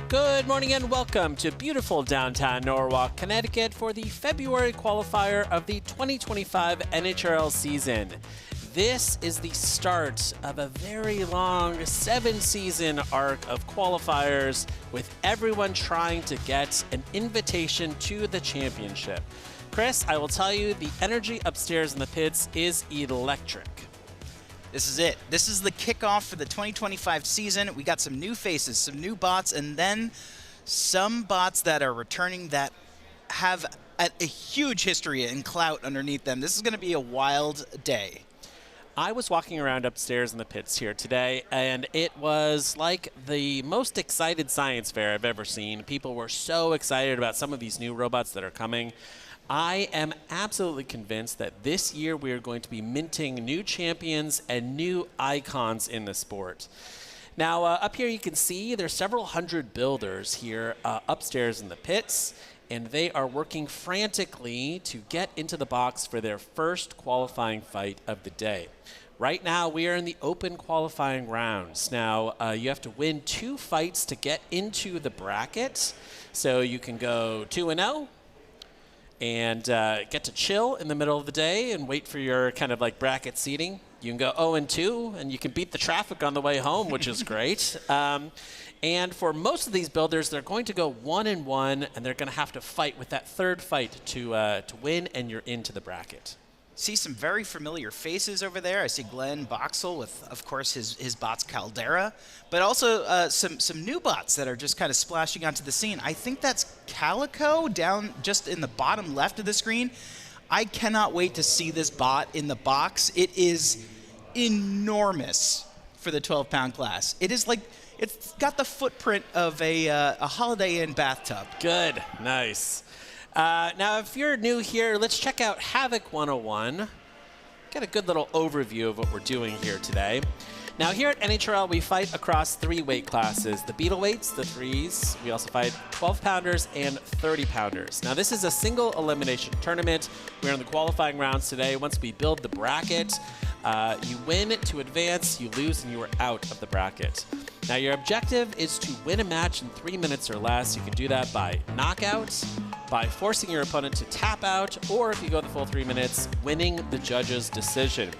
Good morning and welcome to beautiful downtown Norwalk, Connecticut for the February qualifier of the 2025 NHRL season. This is the start of a very long 7-season arc of qualifiers with everyone trying to get an invitation to the championship. Chris, I will tell you, the energy upstairs in the pits is electric. This is it. This is the kickoff for the 2025 season. We got some new faces, some new bots, and then some bots that are returning that have a huge history and clout underneath them. This is going to be a wild day. I was walking around upstairs in the pits here today, and it was like the most excited science fair I've ever seen. People were so excited about some of these new robots that are coming. I am absolutely convinced that this year we are going to be minting new champions and new icons in the sport. Now, up here you can see there's several hundred builders here upstairs in the pits, and they are working frantically to get into the box for their first qualifying fight of the day. Right now, we are in the open qualifying rounds. Now, you have to win 2 fights to get into the bracket, so you can go 2-0. And get to chill in the middle of the day and wait for your kind of like bracket seating. You can go 0-2, and you can beat the traffic on the way home, which is great. And for most of these builders, they're going to go 1-1, and they're going to have to fight with that third fight to win, and you're into the bracket. See some very familiar faces over there. I see Glenn Boxel with, of course, his bots Caldera, but also some new bots that are just kind of splashing onto the scene. I think that's Calico down just in the bottom left of the screen. I cannot wait to see this bot in the box. It is enormous for the 12-pound class. It is like, it's got the footprint of a Holiday Inn bathtub. Good, nice. Now, if you're new here, let's check out Havoc 101. Get a good little overview of what we're doing here today. Now, here at NHRL, we fight across 3 weight classes. The beetle weights, the 3s. We also fight 12-pounders and 30-pounders. Now, this is a single elimination tournament. We're in the qualifying rounds today. Once we build the bracket, you win to advance, you lose, and you are out of the bracket. Now, your objective is to win a match in 3 minutes or less. You can do that by knockout, by forcing your opponent to tap out, or if you go the full 3 minutes, winning the judge's decision.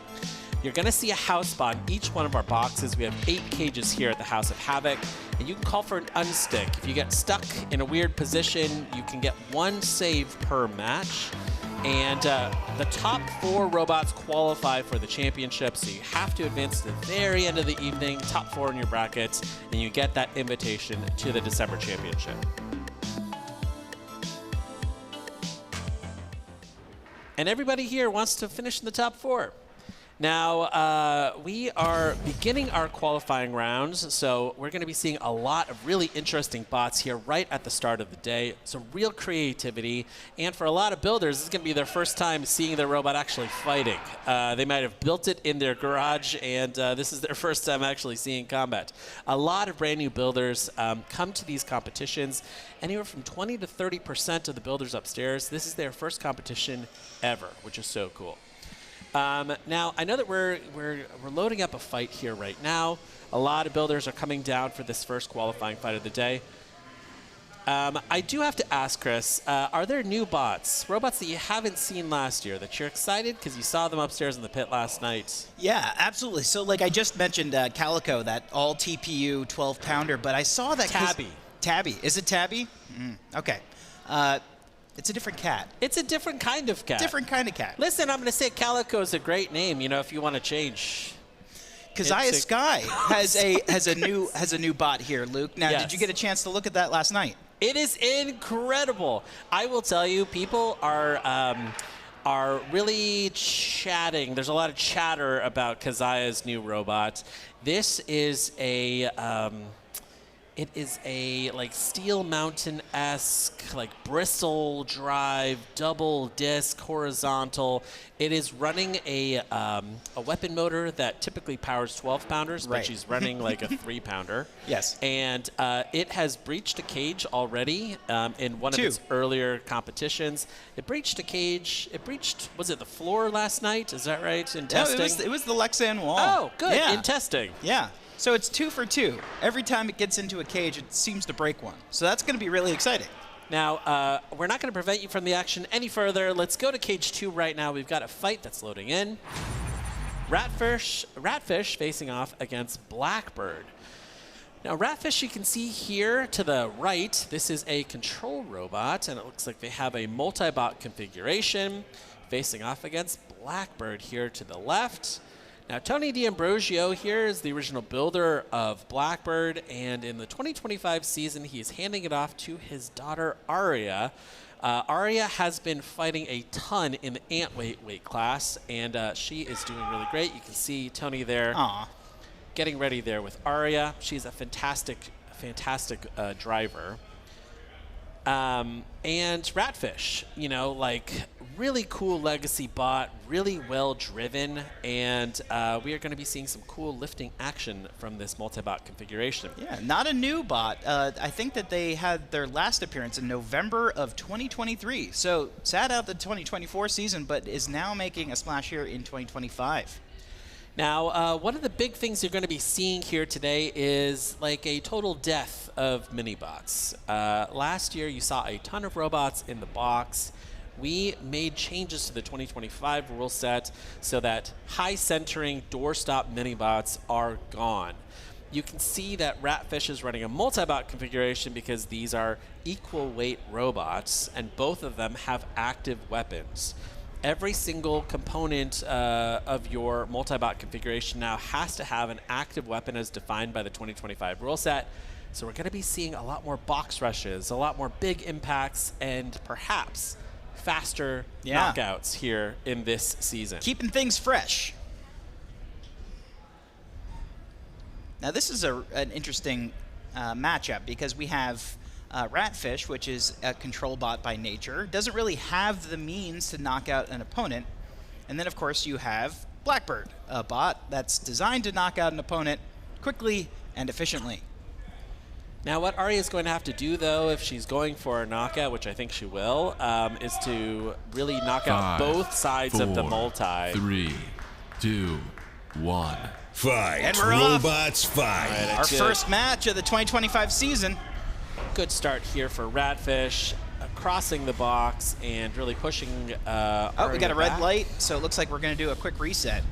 You're going to see a house spot in each one of our boxes. We have 8 cages here at the House of Havoc, and you can call for an unstick. If you get stuck in a weird position, you can get 1 save per match. And the top 4 robots qualify for the championship, so you have to advance to the very end of the evening, top 4 in your brackets, and you get that invitation to the December championship. And everybody here wants to finish in the top 4. Now, we are beginning our qualifying rounds, so we're going to be seeing a lot of really interesting bots here right at the start of the day. Some real creativity, and for a lot of builders, this is going to be their first time seeing their robot actually fighting. They might have built it in their garage, and this is their first time actually seeing combat. A lot of brand new builders come to these competitions. Anywhere from 20 to 30% of the builders upstairs, this is their first competition ever, which is so cool. Now, I know that we're loading up a fight here right now. A lot of builders are coming down for this first qualifying fight of the day. I do have to ask, Chris, are there new bots, robots that you haven't seen last year, that you're excited because you saw them upstairs in the pit last night? Yeah, absolutely. So, like I just mentioned, Calico, that all-TPU 12-pounder, but I saw that... Tabby. Tabby. Is it Tabby? Okay. It's a different cat. It's a different kind of cat. Different kind of cat. Listen, I'm going to say Calico is a great name, you know, if you want to change. Keziah Sky has a new bot here, Luke. Now, Yes. Did you get a chance to look at that last night? It is incredible. I will tell you, people are really chatting. There's a lot of chatter about Keziah's new robot. This is a It is a like Steel Mountain-esque, like bristle drive, double disc, horizontal. It is running a weapon motor that typically powers 12-pounders, right. but she's running like a 3-pounder. Yes. And it has breached a cage already in one of 2. its earlier competitions. It breached a cage. It breached, was it the floor last night? Is that right? In testing? No, it was the Lexan wall. Oh, good. Yeah. In testing. Yeah. So it's 2 for 2. Every time it gets into a cage, it seems to break one. So that's going to be really exciting. Now, we're not going to prevent you from the action any further. Let's go to cage 2 right now. We've got a fight that's loading in. Ratfish facing off against Blackbird. Now, Ratfish, you can see here to the right, this is a control robot, and it looks like they have a multi-bot configuration facing off against Blackbird here to the left. Now, Tony D'Ambrosio here is the original builder of Blackbird, and in the 2025 season, he is handing it off to his daughter, Aria. Aria has been fighting a ton in the ant weight class, and she is doing really great. You can see Tony there getting ready there with Aria. She's a fantastic driver. And Ratfish, you know, like really cool legacy bot, really well driven, and we are going to be seeing some cool lifting action from this multi-bot configuration. Yeah, not a new bot. I think that they had their last appearance in November of 2023. So sat out the 2024 season, but is now making a splash here in 2025. Now, one of the big things you're going to be seeing here today is like a total death of mini-bots. Last year, you saw a ton of robots in the box. We made changes to the 2025 rule set so that high-centering doorstop mini-bots are gone. You can see that Ratfish is running a multi-bot configuration because these are equal weight robots, and both of them have active weapons. Every single component of your multi-bot configuration now has to have an active weapon as defined by the 2025 rule set. So we're going to be seeing a lot more box rushes, a lot more big impacts, and perhaps faster knockouts here in this season. Keeping things fresh. Now this is an interesting matchup because we have Ratfish, which is a control bot by nature, doesn't really have the means to knock out an opponent. And then, of course, you have Blackbird, a bot that's designed to knock out an opponent quickly and efficiently. Now, what Aria is going to have to do, though, if she's going for a knockout, which I think she will, is to really knock out both sides of the multi. 3, 2, 1. Fight. And we're Robots fight. Our first match of the 2025 season. Good start here for Ratfish, crossing the box and really pushing Aria We got a red back. light, so it looks like we're going to do a quick reset.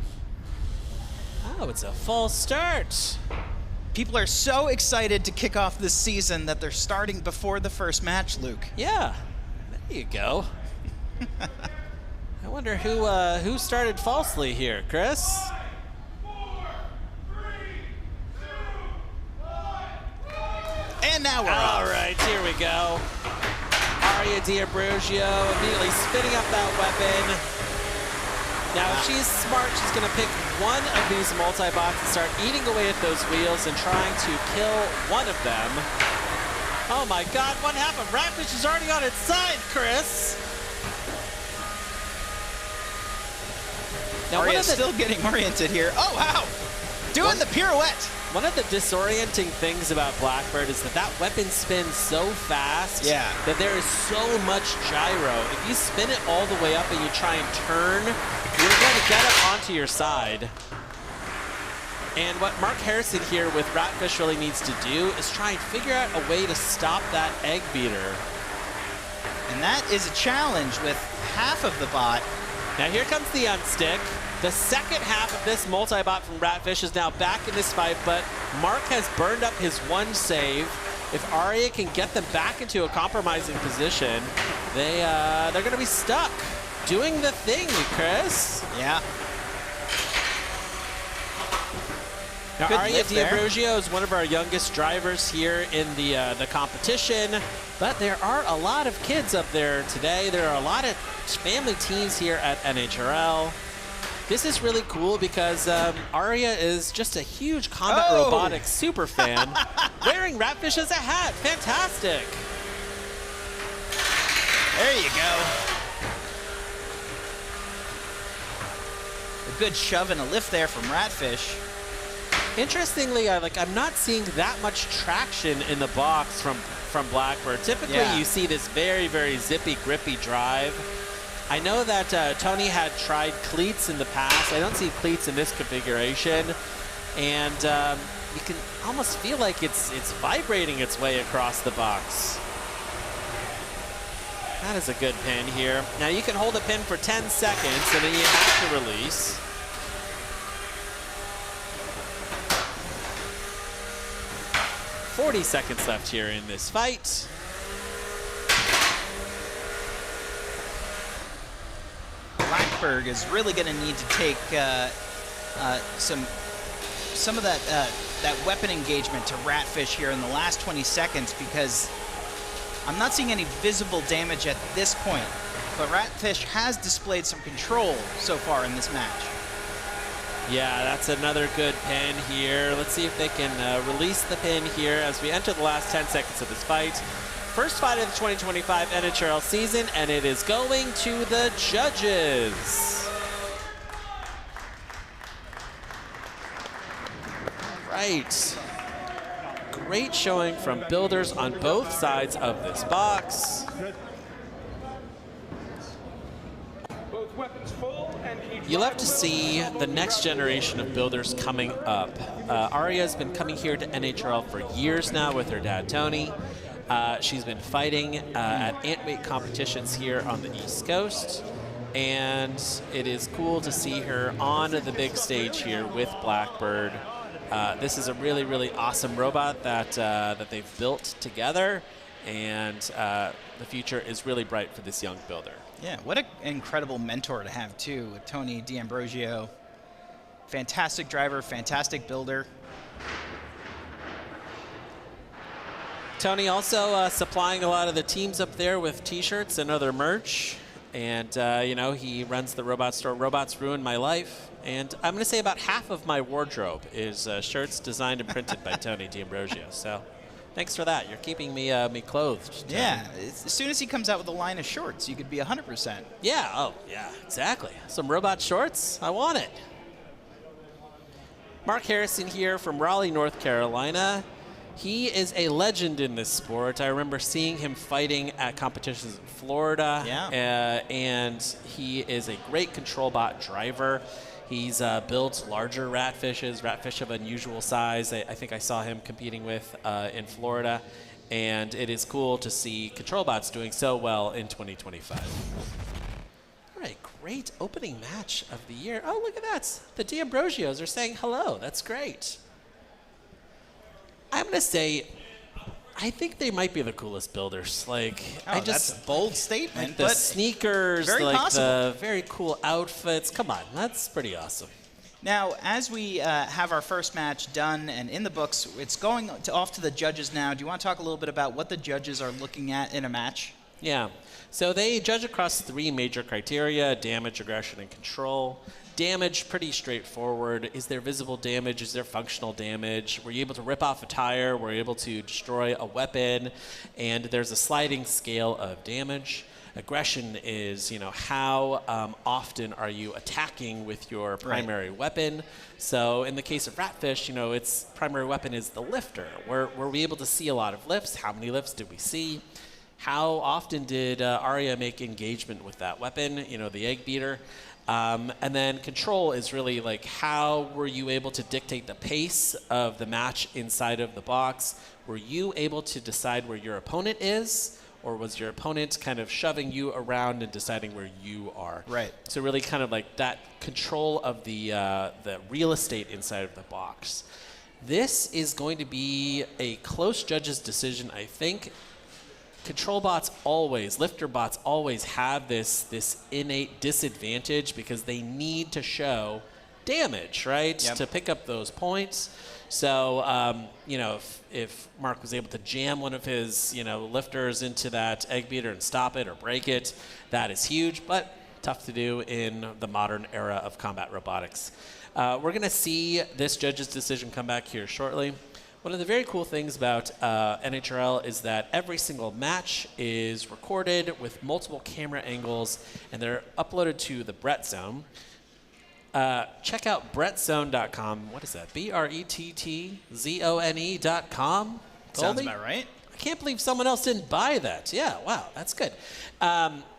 Oh, it's a false start. People are so excited to kick off this season that they're starting before the first match, Luke. Yeah, there you go. I wonder who started falsely here, Chris? And now we're All off. right, here we go. Aria D'Ambrosio immediately spinning up that weapon. Now, if she's smart, she's going to pick one of these multi-bots and start eating away at those wheels and trying to kill one of them. Oh my God, what happened? Ratfish is already on its side, Chris. Now, Aria's still getting oriented here. Oh, wow. Doing the pirouette. One of the disorienting things about Blackbird is that that weapon spins so fast that there is so much gyro. If you spin it all the way up and you try and turn, you're going to get it onto your side. And what Mark Harrison here with Ratfish really needs to do is try and figure out a way to stop that egg beater. And that is a challenge with half of the bot. Now here comes the unstick. The second half of this multi-bot from Ratfish is now back in this fight, but Mark has burned up his one save. If Aria can get them back into a compromising position, they're going to be stuck doing the thing, Chris. Yeah. Now, Good Aria lift there. D'Ambrosio is one of our youngest drivers here in the competition, but there are a lot of kids up there today. There are a lot of family teams here at NHRL. This is really cool because Aria is just a huge combat robotics super fan, wearing Ratfish as a hat. Fantastic. There you go. A good shove and a lift there from Ratfish. Interestingly, I'm not seeing that much traction in the box from Blackbird. Typically, you see this very, very zippy, grippy drive. I know that Tony had tried cleats in the past. I don't see cleats in this configuration. And you can almost feel like it's vibrating its way across the box. That is a good pin here. Now you can hold a pin for 10 seconds and then you have to release. $40 left here in this fight. Blackberg is really going to need to take some of that weapon engagement to Ratfish here in the last 20 seconds, because I'm not seeing any visible damage at this point, but Ratfish has displayed some control so far in this match. Yeah, that's another good pin here. Let's see if they can release the pin here as we enter the last 10 seconds of this fight. First fight of the 2025 NHRL season, and it is going to the judges. Right. Great showing from builders on both sides of this box. You love to see the next generation of builders coming up. Aria has been coming here to NHRL for years now with her dad, Tony. She's been fighting at ant-weight competitions here on the East Coast. And it is cool to see her on the big stage here with Blackbird. This is a really, really awesome robot that they've built together. And the future is really bright for this young builder. Yeah, what an incredible mentor to have, too, with Tony D'Ambrosio. Fantastic driver, fantastic builder. Tony also supplying a lot of the teams up there with T-shirts and other merch. And, you know, he runs the robot store, Robots Ruined My Life. And I'm going to say about half of my wardrobe is shirts designed and printed by Tony D'Ambrosio. So thanks for that. You're keeping me me clothed, Tony. Yeah, as soon as he comes out with a line of shorts, you could be 100%. Yeah, oh, yeah, exactly. Some robot shorts, I want it. Mark Harrison here from Raleigh, North Carolina. He is a legend in this sport. I remember seeing him fighting at competitions in Florida. Yeah. And he is a great control bot driver. He's built larger ratfish of unusual size. I think I saw him competing with in Florida. And it is cool to see control bots doing so well in 2025. All right, great opening match of the year. Oh, look at that. The D'Ambrosios are saying hello. That's great. I'm going to say, I think they might be the coolest builders. Like, that's a bold statement, like the sneakers, very like possible. the very cool outfits. Come on, that's pretty awesome. Now, as we have our first match done and in the books, it's going off to the judges now. Do you want to talk a little bit about what the judges are looking at in a match? Yeah. So they judge across 3 major criteria: damage, aggression, and control. Damage, pretty straightforward. Is there visible damage? Is there functional damage? Were you able to rip off a tire? Were you able to destroy a weapon? And there's a sliding scale of damage. Aggression is, you know, how often are you attacking with your primary weapon? So in the case of Ratfish, you know, its primary weapon is the lifter. Were we able to see a lot of lifts? How many lifts did we see? How often did Aria make engagement with that weapon, you know, the egg beater? And then control is really like, how were you able to dictate the pace of the match inside of the box? Were you able to decide where your opponent is, or was your opponent kind of shoving you around and deciding where you are? Right. So really kind of like that control of the real estate inside of the box. This is going to be a close judge's decision, I think. Control bots always, lifter bots always have this innate disadvantage because they need to show damage, right? Yep. To pick up those points. So, you know, if Mark was able to jam one of his, you know, lifters into that egg beater and stop it or break it, that is huge, but tough to do in the modern era of combat robotics. We're going to see this judge's decision come back here shortly. One of the very cool things about NHRL is that every single match is recorded with multiple camera angles, and they're uploaded to the Brett Zone. Check out brettzone.com. What is that? BRETTZONE.com? Sounds about right. I can't believe someone else didn't buy that. Yeah, wow, that's good.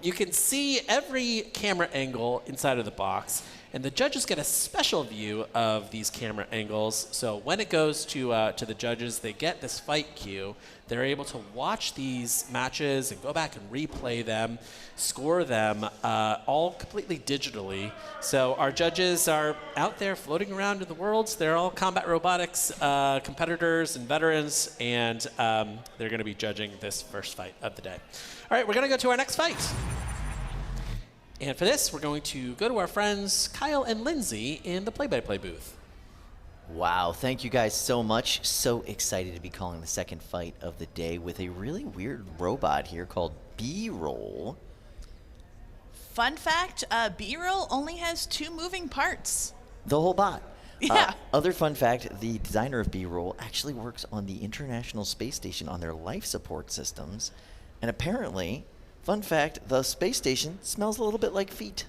You can see every camera angle inside of the box. And the judges get a special view of these camera angles. So when it goes to the judges, they get this fight cue. They're able to watch these matches and go back and replay them, score them, all completely digitally. So our judges are out there floating around in the worlds. They're all combat robotics competitors and veterans, and they're going to be judging this first fight of the day. All right, we're going to go to our next fight. And for this, we're going to go to our friends Kyle and Lindsay in the play-by-play booth. Wow, thank you guys so much. So excited to be calling the second fight of the day with a really weird robot here called B-Roll. Fun fact, B-Roll only has 2 moving parts. The whole bot. Yeah. Other fun fact, the designer of B-Roll actually works on the International Space Station on their life support systems. And apparently, fun fact, the space station smells a little bit like feet.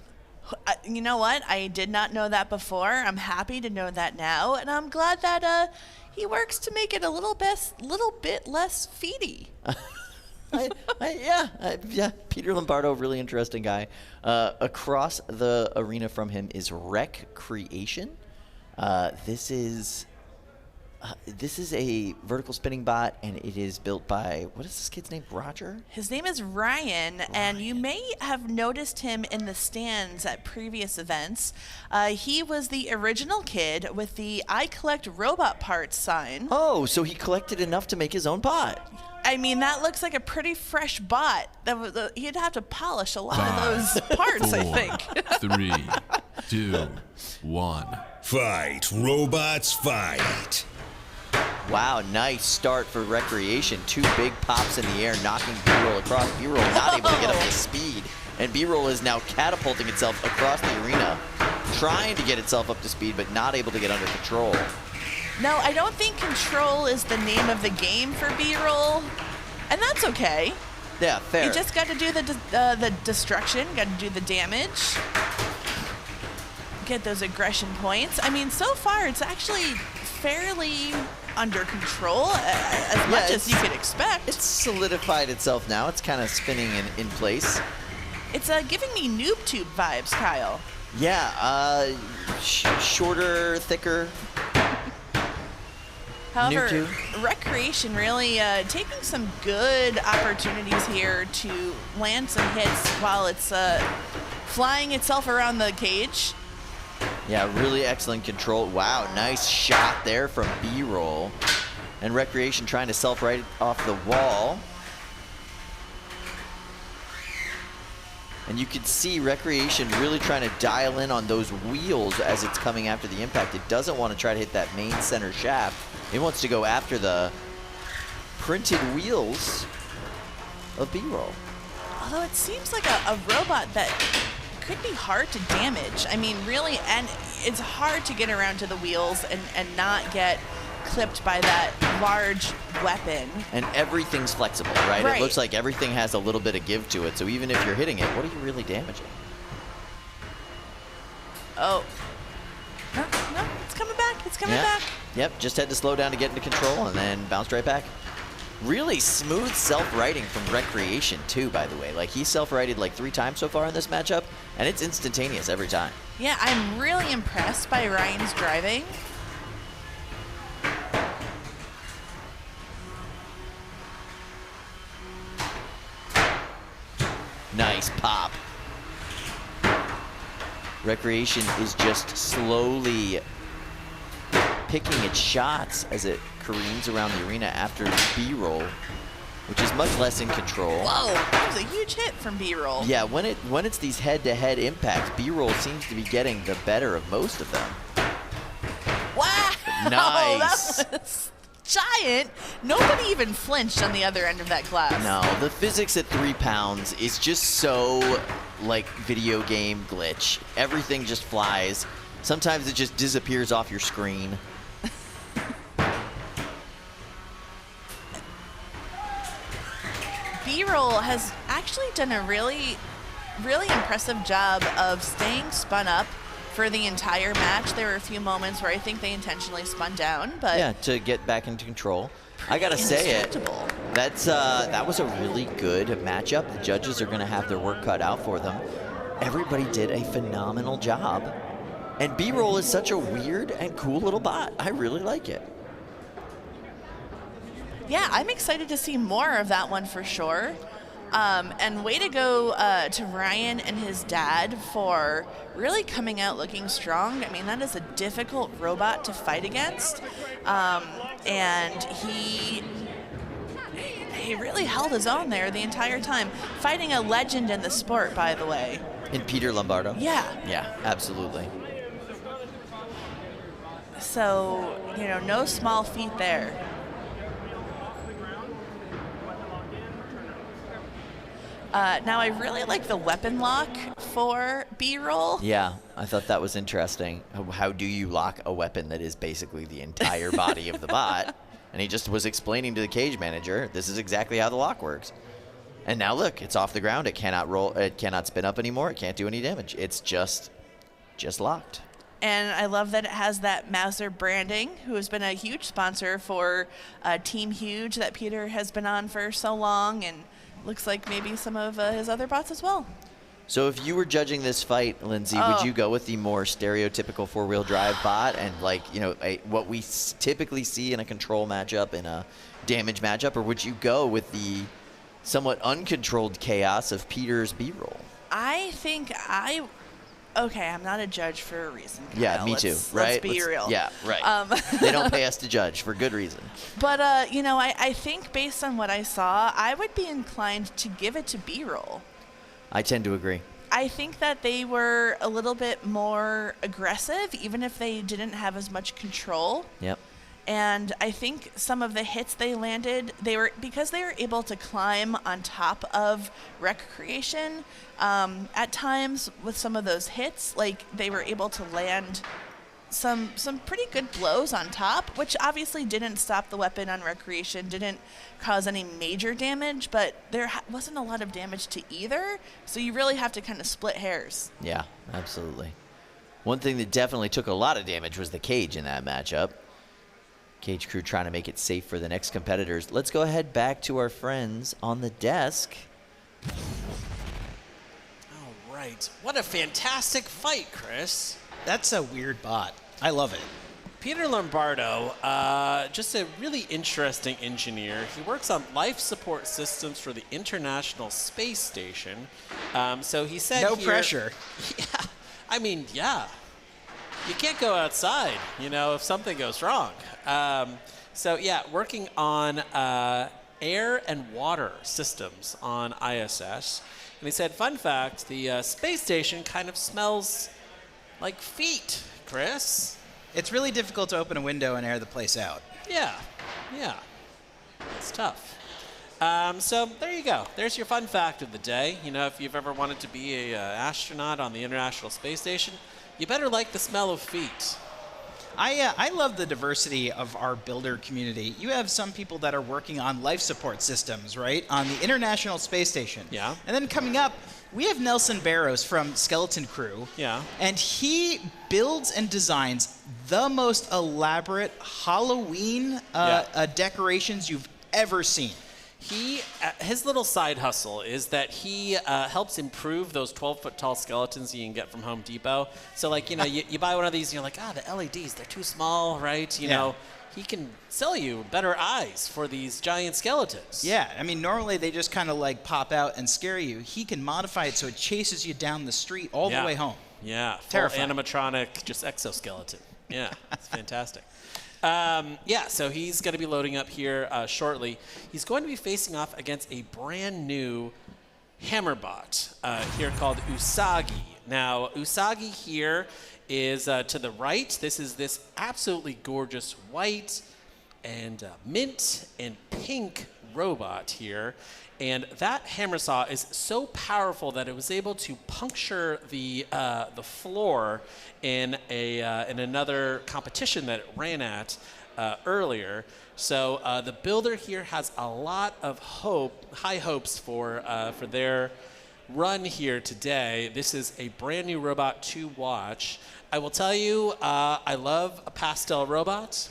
You know what? I did not know that before. I'm happy to know that now, and I'm glad that he works to make it a little bit less feety. Yeah, Peter Lombardo, really interesting guy. Across the arena from him is Rec Creation. This is a vertical spinning bot, and it is built by, what is this kid's name, Roger? His name is Ryan, and you may have noticed him in the stands at previous events. He was the original kid with the I collect robot parts sign. Oh, so he collected enough to make his own bot. I mean, that looks like a pretty fresh bot. He'd have to polish a lot of those parts, I think. 3, 2, 1. Fight, robots, fight. Wow, nice start for Recreation. 2 big pops in the air, knocking B-Roll across. B-Roll not able to get up to speed. And B-Roll is now catapulting itself across the arena, trying to get itself up to speed, but not able to get under control. No, I don't think control is the name of the game for B-Roll, and that's okay. Yeah, fair. You just got to do the destruction, got to do the damage, get those aggression points. I mean, so far it's actually fairly under control, as much as you could expect. It's solidified itself now. It's kind of spinning in place. It's giving me Noob Tube vibes, Kyle. Yeah, shorter, thicker. However, Recreation really taking some good opportunities here to land some hits while it's flying itself around the cage. Yeah, really excellent control. Wow, nice shot there from B-Roll. And Recreation trying to self-right off the wall. And you can see Recreation really trying to dial in on those wheels as it's coming after the impact. It doesn't want to try to hit that main center shaft. It wants to go after the printed wheels of B-Roll. Although it seems like a robot that could be hard to damage. I mean, really, and it's hard to get around to the wheels and not get clipped by that large weapon. And everything's flexible, right? Right. It looks like everything has a little bit of give to it. So even if you're hitting it, what are you really damaging? Oh. No, it's coming back. It's coming back. Yep, just had to slow down to get into control and then bounced right back. Really smooth self-righting from Recreation, too, by the way. Like, he self-righted like 3 times so far in this matchup, and it's instantaneous every time. Yeah, I'm really impressed by Ryan's driving. Nice pop. Recreation is just slowly picking its shots as it careens around the arena after B-Roll, which is much less in control. Whoa, that was a huge hit from B-Roll. Yeah, when it's these head-to-head impacts, B-Roll seems to be getting the better of most of them. Wow! Nice. That was giant. Nobody even flinched on the other end of that glass. No, the physics at 3 pounds is just so, like, video game glitch. Everything just flies. Sometimes it just disappears off your screen. B-Roll has actually done a really impressive job of staying spun up for the entire match. There were a few moments where I think they intentionally spun down, but Yeah, to get back into control. I gotta say it. indestructible. That was a really good matchup. The judges are gonna have their work cut out for them. Everybody did a phenomenal job And B-roll is such a weird and cool little bot. I really like it. Yeah, I'm excited to see more of that one for sure. And way to go to Ryan and his dad for really coming out looking strong. I mean, that is a difficult robot to fight against. And he really held his own there the entire time, fighting a legend in the sport, by the way. In Peter Lombardo? Yeah. Yeah, absolutely. So, no small feat there. Now, I really like the weapon lock for B-roll. Yeah, I thought that was interesting. How do you lock a weapon that is basically the entire body of the bot? And he just was explaining to the cage manager, this is exactly how the lock works. And now look, it's off the ground. It cannot roll. It cannot spin up anymore. It can't do any damage. It's just locked. And I love that it has that Mauser branding, who has been a huge sponsor for Team Huge that Peter has been on for so long, and looks like maybe some of his other bots as well. So if you were judging this fight, Lindsay, would you go with the more stereotypical four-wheel drive bot and what we typically see in a control matchup, in a damage matchup, or would you go with the somewhat uncontrolled chaos of Peter's B-roll? I think I'm not a judge for a reason. Kyle. Yeah, me too, right? Let's be real. Yeah, right. They don't pay us to judge for good reason. But, I think based on what I saw, I would be inclined to give it to B-roll. I tend to agree. I think that they were a little bit more aggressive, even if they didn't have as much control. Yep. And I think some of the hits they landed, because they were able to climb on top of Recreation. At times with some of those hits, they were able to land some pretty good blows on top, which obviously didn't stop the weapon on Recreation, didn't cause any major damage, but there wasn't a lot of damage to either. So you really have to kind of split hairs. Yeah, absolutely. One thing that definitely took a lot of damage was the cage in that matchup. Cage crew trying to make it safe for the next competitors. Let's go ahead back to our friends on the desk. All right. What a fantastic fight, Chris. That's a weird bot. I love it. Peter Lombardo, just a really interesting engineer. He works on life support systems for the International Space Station. So he said No here, pressure. Yeah. I mean, yeah. You can't go outside, if something goes wrong. Working on air and water systems on ISS. And he said, fun fact, the space station kind of smells like feet, Chris. It's really difficult to open a window and air the place out. Yeah. It's tough. So there you go. There's your fun fact of the day. If you've ever wanted to be an astronaut on the International Space Station, you better like the smell of feet. I love the diversity of our builder community. You have some people that are working on life support systems, right, on the International Space Station. Yeah. And then coming up, we have Nelson Barrows from Skeleton Crew. Yeah. And he builds and designs the most elaborate Halloween decorations you've ever seen. His little side hustle is that he helps improve those 12-foot tall skeletons you can get from Home Depot. So, you buy one of these, and you're like, the LEDs, they're too small, right? You know, he can sell you better eyes for these giant skeletons. Yeah, I mean, normally they just kind of pop out and scare you. He can modify it so it chases you down the street all the way home. Yeah, full Terrifying. animatronic, just exoskeleton. Yeah, it's fantastic. So he's going to be loading up here shortly. He's going to be facing off against a brand new Hammerbot here called Usagi. Now, Usagi here is to the right. This is this absolutely gorgeous white and mint and pink robot here. And that hammer saw is so powerful that it was able to puncture the floor in another competition that it ran at earlier. So the builder here has a lot of high hopes for their run here today. This is a brand new robot to watch. I will tell you, I love a pastel robot.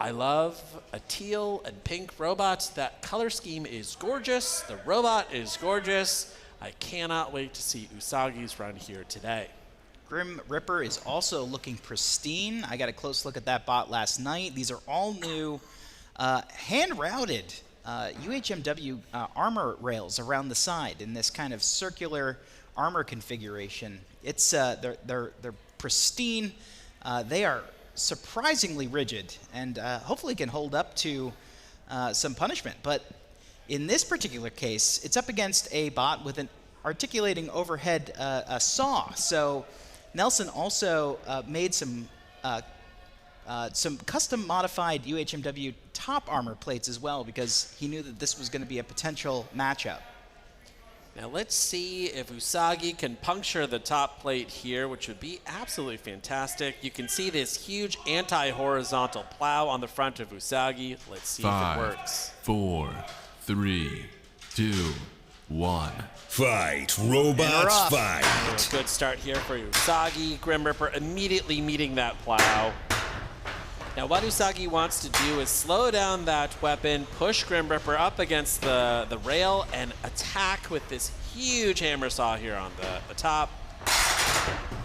I love a teal and pink robot. That color scheme is gorgeous. The robot is gorgeous. I cannot wait to see Usagi's run here today. Grim Ripper is also looking pristine. I got a close look at that bot last night. These are all new hand-routed UHMW armor rails around the side in this kind of circular armor configuration. It's they're pristine. They are surprisingly rigid and hopefully can hold up to some punishment. But in this particular case, it's up against a bot with an articulating overhead saw. So Nelson also made some custom modified UHMW top armor plates as well, because he knew that this was going to be a potential matchup. Now let's see if Usagi can puncture the top plate here, which would be absolutely fantastic. You can see this huge anti-horizontal plow on the front of Usagi. Let's see if it works. 4, 3, 2, 1. Fight, robots, A fight. good start here for Usagi. Grim Ripper immediately meeting that plow. Now what Usagi wants to do is slow down that weapon, push Grim Ripper up against the rail, and attack with this huge hammer saw here on the top.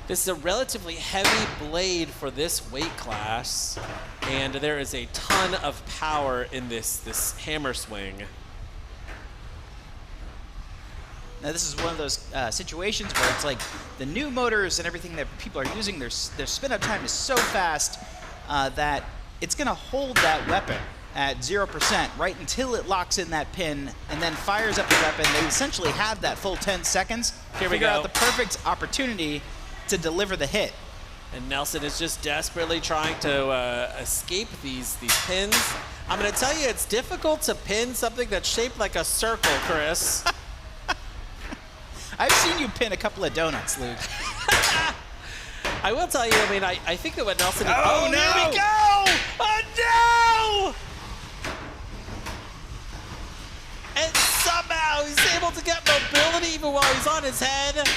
This is a relatively heavy blade for this weight class, and there is a ton of power in this hammer swing. Now this is one of those situations where it's like the new motors and everything that people are using, their spin-up time is so fast that it's going to hold that weapon at 0% right until it locks in that pin and then fires up the weapon. They essentially have that full 10 seconds to figure out the perfect opportunity to deliver the hit. And Nelson is just desperately trying to escape these pins. I'm going to tell you, it's difficult to pin something that's shaped like a circle, Chris. I've seen you pin a couple of donuts, Luke. I will tell you, I mean, I think that what Nelson... Oh, no! Here we go! Oh, no! And somehow he's able to get mobility even while he's on his head.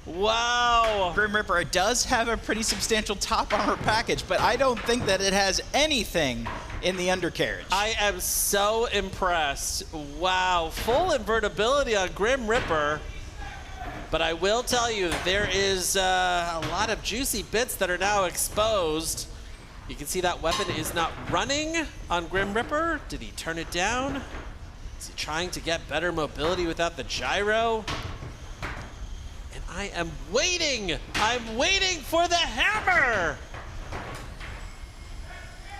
Wow. Grim Ripper does have a pretty substantial top armor package, but I don't think that it has anything in the undercarriage. I am so impressed. Wow, full invertibility on Grim Ripper. But I will tell you, there is a lot of juicy bits that are now exposed. You can see that weapon is not running on Grim Ripper. Did he turn it down? Is he trying to get better mobility without the gyro? And I am waiting. I'm waiting for the hammer.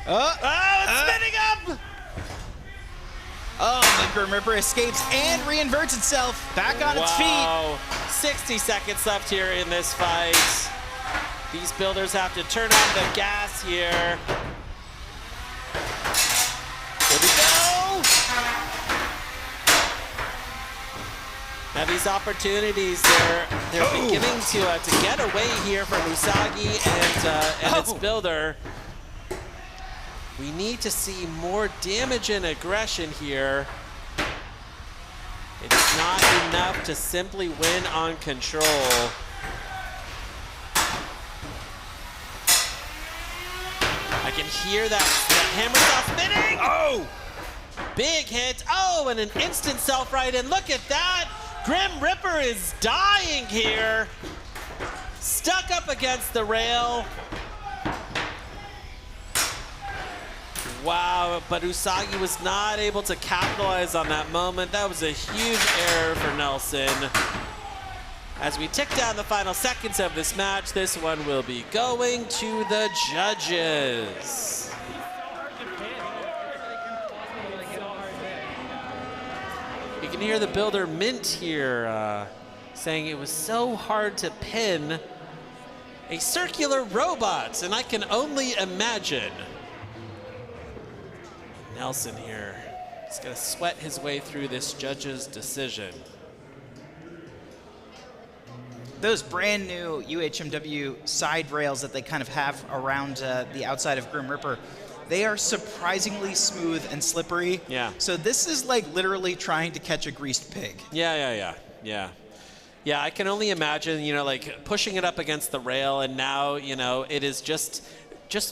It's spinning up. Oh, the Grim Ripper escapes and reinverts itself back on its feet. Wow. 60 seconds left here in this fight. These builders have to turn on the gas here. Here we go. Now these opportunities, they're beginning to get away here from Usagi and its builder. We need to see more damage and aggression here. It's not enough to simply win on control. I can hear that hammer saw spinning. Oh! Big hit. Oh, and an instant self-right, and look at that. Grim Ripper is dying here. Stuck up against the rail. Wow, but Usagi was not able to capitalize on that moment. That was a huge error for Nelson. As we tick down the final seconds of this match, this one will be going to the judges. You can hear the builder Mint here saying it was so hard to pin a circular robot, and I can only imagine. Nelson here is going to sweat his way through this judge's decision. Those brand new UHMW side rails that they kind of have around the outside of Grim Ripper, they are surprisingly smooth and slippery. Yeah. So this is like literally trying to catch a greased pig. Yeah. Yeah, I can only imagine, like pushing it up against the rail, and now, it is just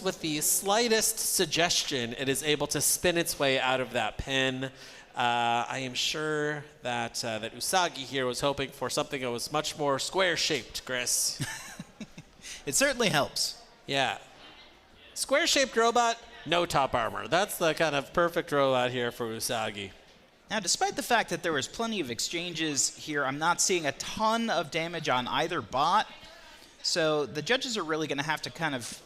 with the slightest suggestion, it is able to spin its way out of that pin. I am sure that that Usagi here was hoping for something that was much more square-shaped, Chris. It certainly helps. Yeah. Square-shaped robot, no top armor. That's the kind of perfect robot here for Usagi. Now, despite the fact that there was plenty of exchanges here, I'm not seeing a ton of damage on either bot. So the judges are really going to have to kind of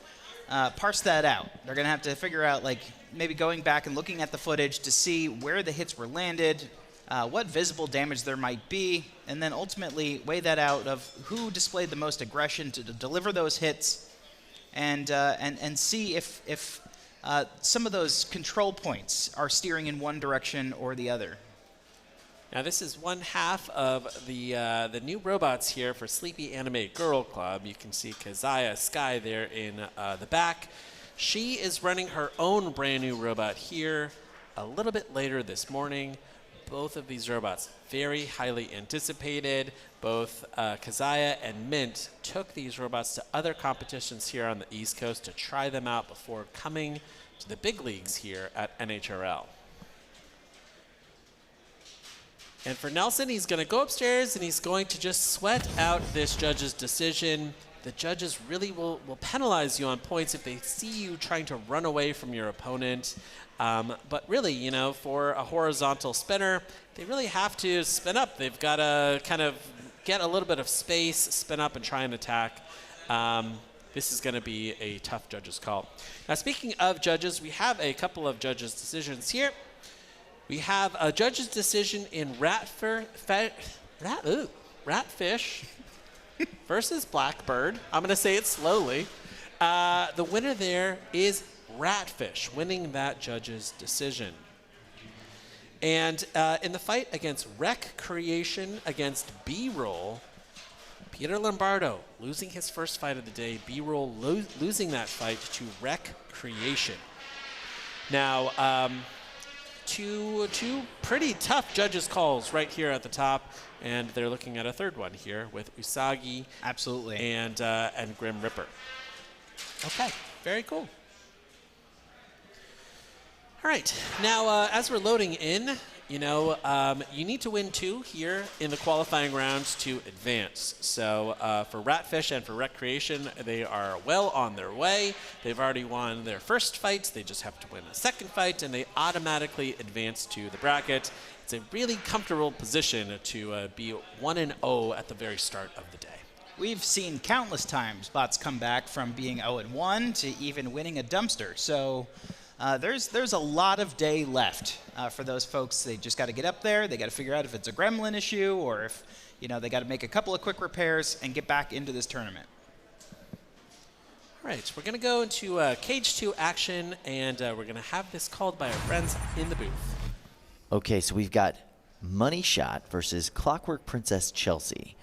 parse that out. They're going to have to figure out, like, maybe going back and looking at the footage to see where the hits were landed, what visible damage there might be, and then ultimately weigh that out of who displayed the most aggression to deliver those hits, and see if some of those control points are steering in one direction or the other. Now this is one half of the new robots here for Sleepy Anime Girl Club. You can see Kazaya Sky there in the back. She is running her own brand new robot here a little bit later this morning. Both of these robots very highly anticipated. Both Kazaya and Mint took these robots to other competitions here on the East Coast to try them out before coming to the big leagues here at NHRL. And for Nelson, he's going to go upstairs and he's going to just sweat out this judge's decision. The judges really will penalize you on points if they see you trying to run away from your opponent. But really, you know, for a horizontal spinner, they really have to spin up. They've got to kind of get a little bit of space, spin up, and try and attack. This is going to be a tough judge's call. Now, speaking of judges, we have a couple of judges' decisions here. We have a judge's decision in Ratfish versus Blackbird. I'm going to say it slowly. The winner there is Ratfish, winning that judge's decision. And in the fight against Rec Creation against B-Roll, Peter Lombardo losing his first fight of the day. B-Roll losing that fight to Rec Creation. Now, two pretty tough judges' calls right here at the top, and they're looking at a third one here with Usagi, absolutely, and Grim Ripper. Okay, very cool. All right, now as we're loading in, you know, you need to win 2 here in the qualifying rounds to advance. So for Ratfish and for Recreation, they are well on their way. They've already won their first fight. They just have to win a second fight, and they automatically advance to the bracket. It's a really comfortable position to be 1-0 at the very start of the day. We've seen countless times bots come back from being 0-1 to even winning a dumpster. So there's a lot of day left for those folks. They just got to get up there. They got to figure out if it's a gremlin issue or if, you know, they got to make a couple of quick repairs and get back into this tournament. All right, we're going to go into Cage 2 action, and we're going to have this called by our friends in the booth. Okay, so we've got Money Shot versus Clockwork Princess Chelsea.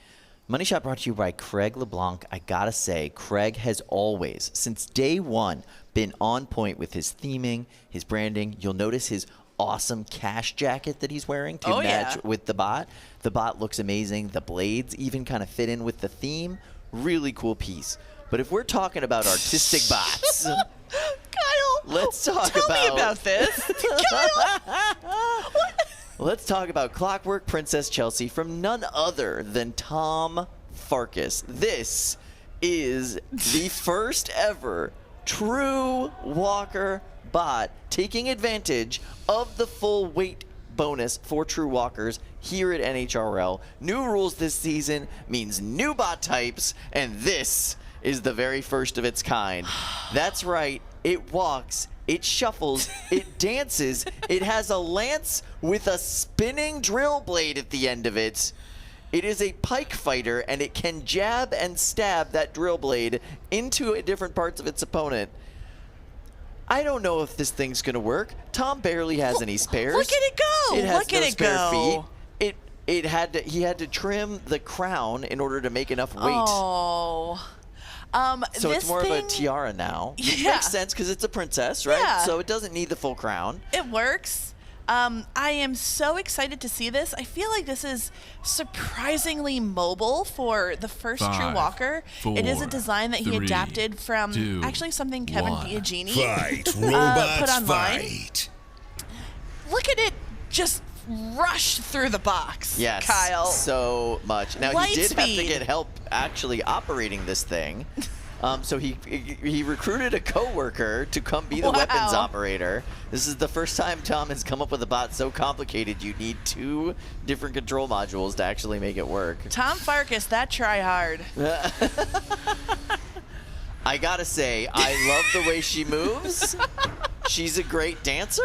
Money Shot brought to you by Craig LeBlanc. I gotta say, Craig has always, since day one, been on point with his theming, his branding. You'll notice his awesome cash jacket that he's wearing to match with the bot. The bot looks amazing. The blades even kind of fit in with the theme. Really cool piece. But if we're talking about artistic bots, Kyle, let's talk tell me about this. Kyle, let's talk about Clockwork Princess Chelsea from none other than Tom Farkas. This is the first ever true walker bot taking advantage of the full weight bonus for true walkers here at NHRL. New rules this season means new bot types, and this is the very first of its kind. That's right, it walks, it shuffles, it dances, it has a lance with a spinning drill blade at the end of it. It is a pike fighter, and it can jab and stab that drill blade into different parts of its opponent. I don't know if this thing's gonna work. Tom barely has any spares. Look at it go! It has Look no at it spare go! feet. He had to trim the crown in order to make enough weight. Oh. So this it's more thing, of a tiara now. Which Yeah. makes sense because it's a princess, right? Yeah. So it doesn't need the full crown. It works. I am so excited to see this. I feel like this is surprisingly mobile for the first true 5, walker. It is a 4, design that he 3, adapted from 2, actually something Kevin 1. Biagini Fight, put robots, online. fight. Look at it just rush through the box, Yes, Kyle. so much. Now, Light he did have to speed. get help actually operating this thing. So he recruited a coworker to come be the weapons operator. This is the first time Tom has come up with a bot so complicated you need 2 different control modules to actually make it work. Tom Farkas, that try hard. I gotta say, I love the way she moves. She's a great dancer.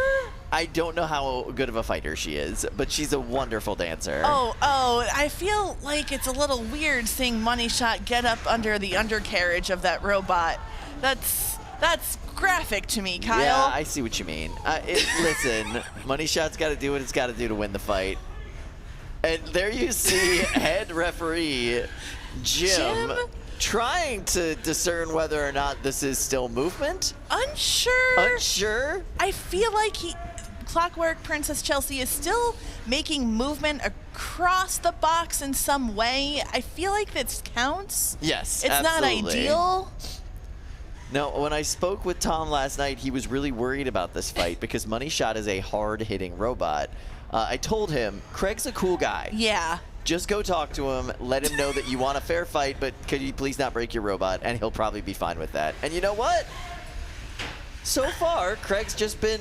I don't know how good of a fighter she is, but she's a wonderful dancer. Oh, I feel like it's a little weird seeing Money Shot get up under the undercarriage of that robot. That's graphic to me, Kyle. Yeah, I see what you mean. Listen, Money Shot's got to do what it's got to do to win the fight. And there you see head referee Jim trying to discern whether or not this is still movement. Unsure? I feel like Clockwork Princess Chelsea is still making movement across the box in some way. I feel like this counts. Yes, it's absolutely. not ideal. No, when I spoke with Tom last night, he was really worried about this fight because Money Shot is a hard-hitting robot. I told him, Craig's a cool guy. Yeah. Just go talk to him, let him know that you want a fair fight, but could you please not break your robot, and he'll probably be fine with that. And you know what? So far, Craig's just been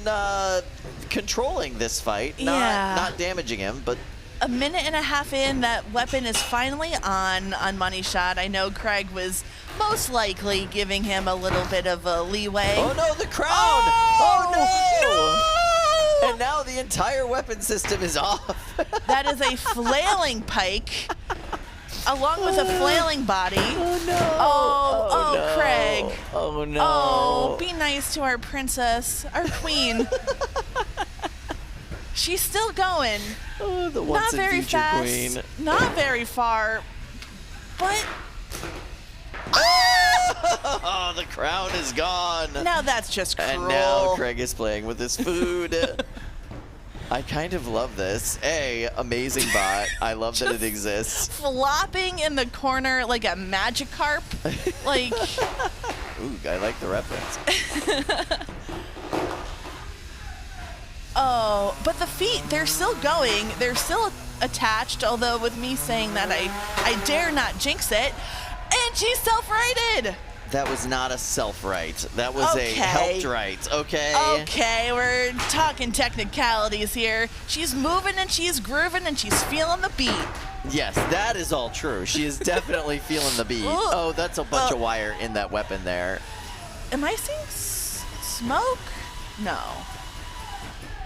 controlling this fight, not damaging him, but... A minute and a half in, that weapon is finally on Money Shot. I know Craig was most likely giving him a little bit of a leeway. Oh no, the crowd! Oh no! And now the entire weapon system is off. That is a flailing pike, along with a flailing body. Oh no! Oh, no. Craig. Oh no! Oh, be nice to our princess, our queen. She's still going. Oh, the Not once and very future fast. queen. Not very far. But oh, the crown is gone. now that's just cruel. And now Craig is playing with his food. I kind of love this. Amazing bot. I love that it exists. Flopping in the corner like a Magikarp. Like. Ooh, I like the reference. Oh, but the feet, they're still going. They're still attached, although with me saying that, I dare not jinx it. And she's self-righted. That was not a self-right. That was a helped right, okay? Okay, we're talking technicalities here. She's moving and she's grooving and she's feeling the beat. Yes, that is all true. She is definitely feeling the beat. Ooh. Oh, that's a bunch of wire in that weapon there. Am I seeing smoke? No.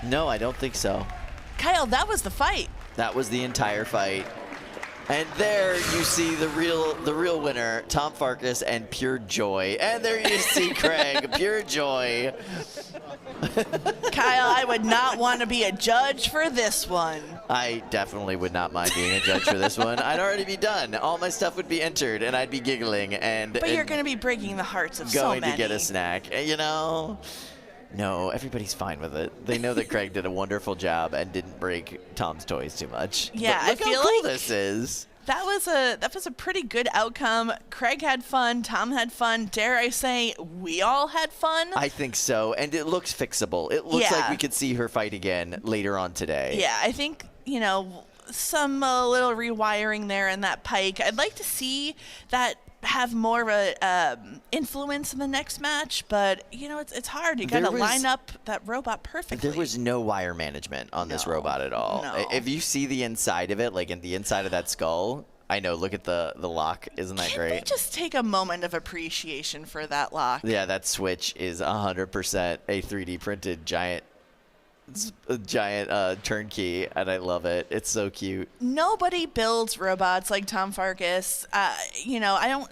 No, I don't think so. Kyle, that was the fight. That was the entire fight. And there you see the real winner, Tom Farkas and Pure Joy. And there you see Craig, Pure Joy. Kyle, I would not want to be a judge for this one. I definitely would not mind being a judge for this one. I'd already be done. All my stuff would be entered, and I'd be giggling But you're going to be breaking the hearts of so many. Going to get a snack, you know? No, everybody's fine with it. They know that Craig did a wonderful job and didn't break Tom's toys too much. Yeah, but look I feel how cool like this is. That was a pretty good outcome. Craig had fun. Tom had fun. Dare I say, we all had fun? I think so, and it looks fixable. It looks like we could see her fight again later on today. Yeah, I think, some little rewiring there in that pike. I'd like to see that have more of a influence in the next match, but it's hard. You got to line up that robot perfectly. There was no wire management on this robot at all. No. If you see the inside of it, like in the inside of that skull, I know. Look at the lock. Isn't that great? Can we just take a moment of appreciation for that lock? Yeah, that switch is 100% a 3D printed giant turnkey, and I love it. It's so cute. Nobody builds robots like Tom Farkas. I don't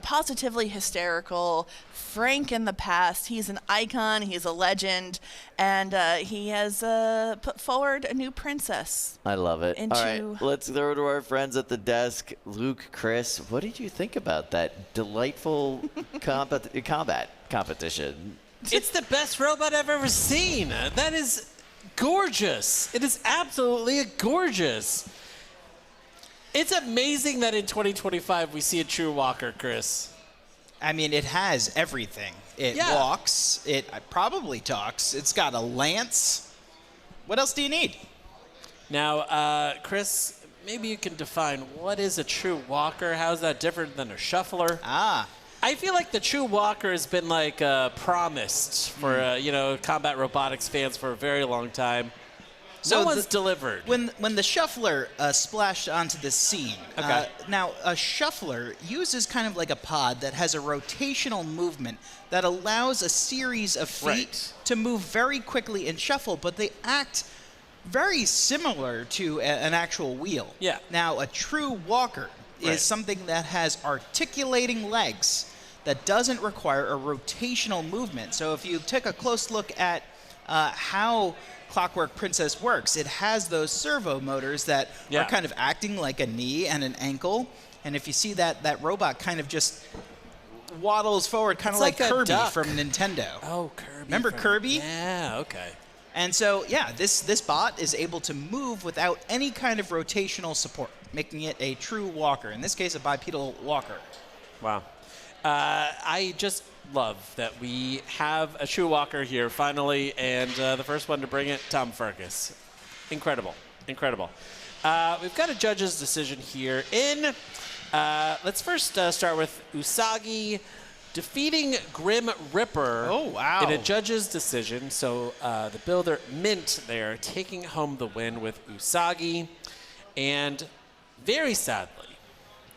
positively hysterical. Frank in the past, he's an icon, he's a legend, and he has put forward a new princess. I love it. All right, let's throw to our friends at the desk. Luke, Chris, what did you think about that delightful combat competition? It's the best robot I've ever seen. That is gorgeous. It is absolutely gorgeous. It's amazing that in 2025 we see a true walker, Chris. I mean, it has everything. It walks. It probably talks. It's got a lance. What else do you need? Now, Chris, maybe you can define what is a true walker. How is that different than a shuffler? Ah. I feel like the true walker has been like promised for combat robotics fans for a very long time. No one's delivered. When the shuffler splashed onto the scene, Okay. Now a shuffler uses kind of like a pod that has a rotational movement that allows a series of feet Right. to move very quickly and shuffle, but they act very similar to an actual wheel. Yeah. Now a true walker Right. is something that has articulating legs that doesn't require a rotational movement. So if you take a close look at how Clockwork Princess works, it has those servo motors that Yeah. are kind of acting like a knee and an ankle. And if you see that robot kind of just waddles forward, kind of It's like like a Kirby duck. from Nintendo. Oh, Kirby. Remember Kirby? Yeah, okay. And so, yeah, this bot is able to move without any kind of rotational support, making it a true walker. In this case, a bipedal walker. Wow. I just love that we have a true walker here finally, and the first one to bring it, Tom Farkas. Incredible. Incredible. We've got a judge's decision here in, let's first start with Usagi defeating Grim Ripper. Oh, wow. In a judge's decision. So the builder Mint there taking home the win with Usagi. And very sadly,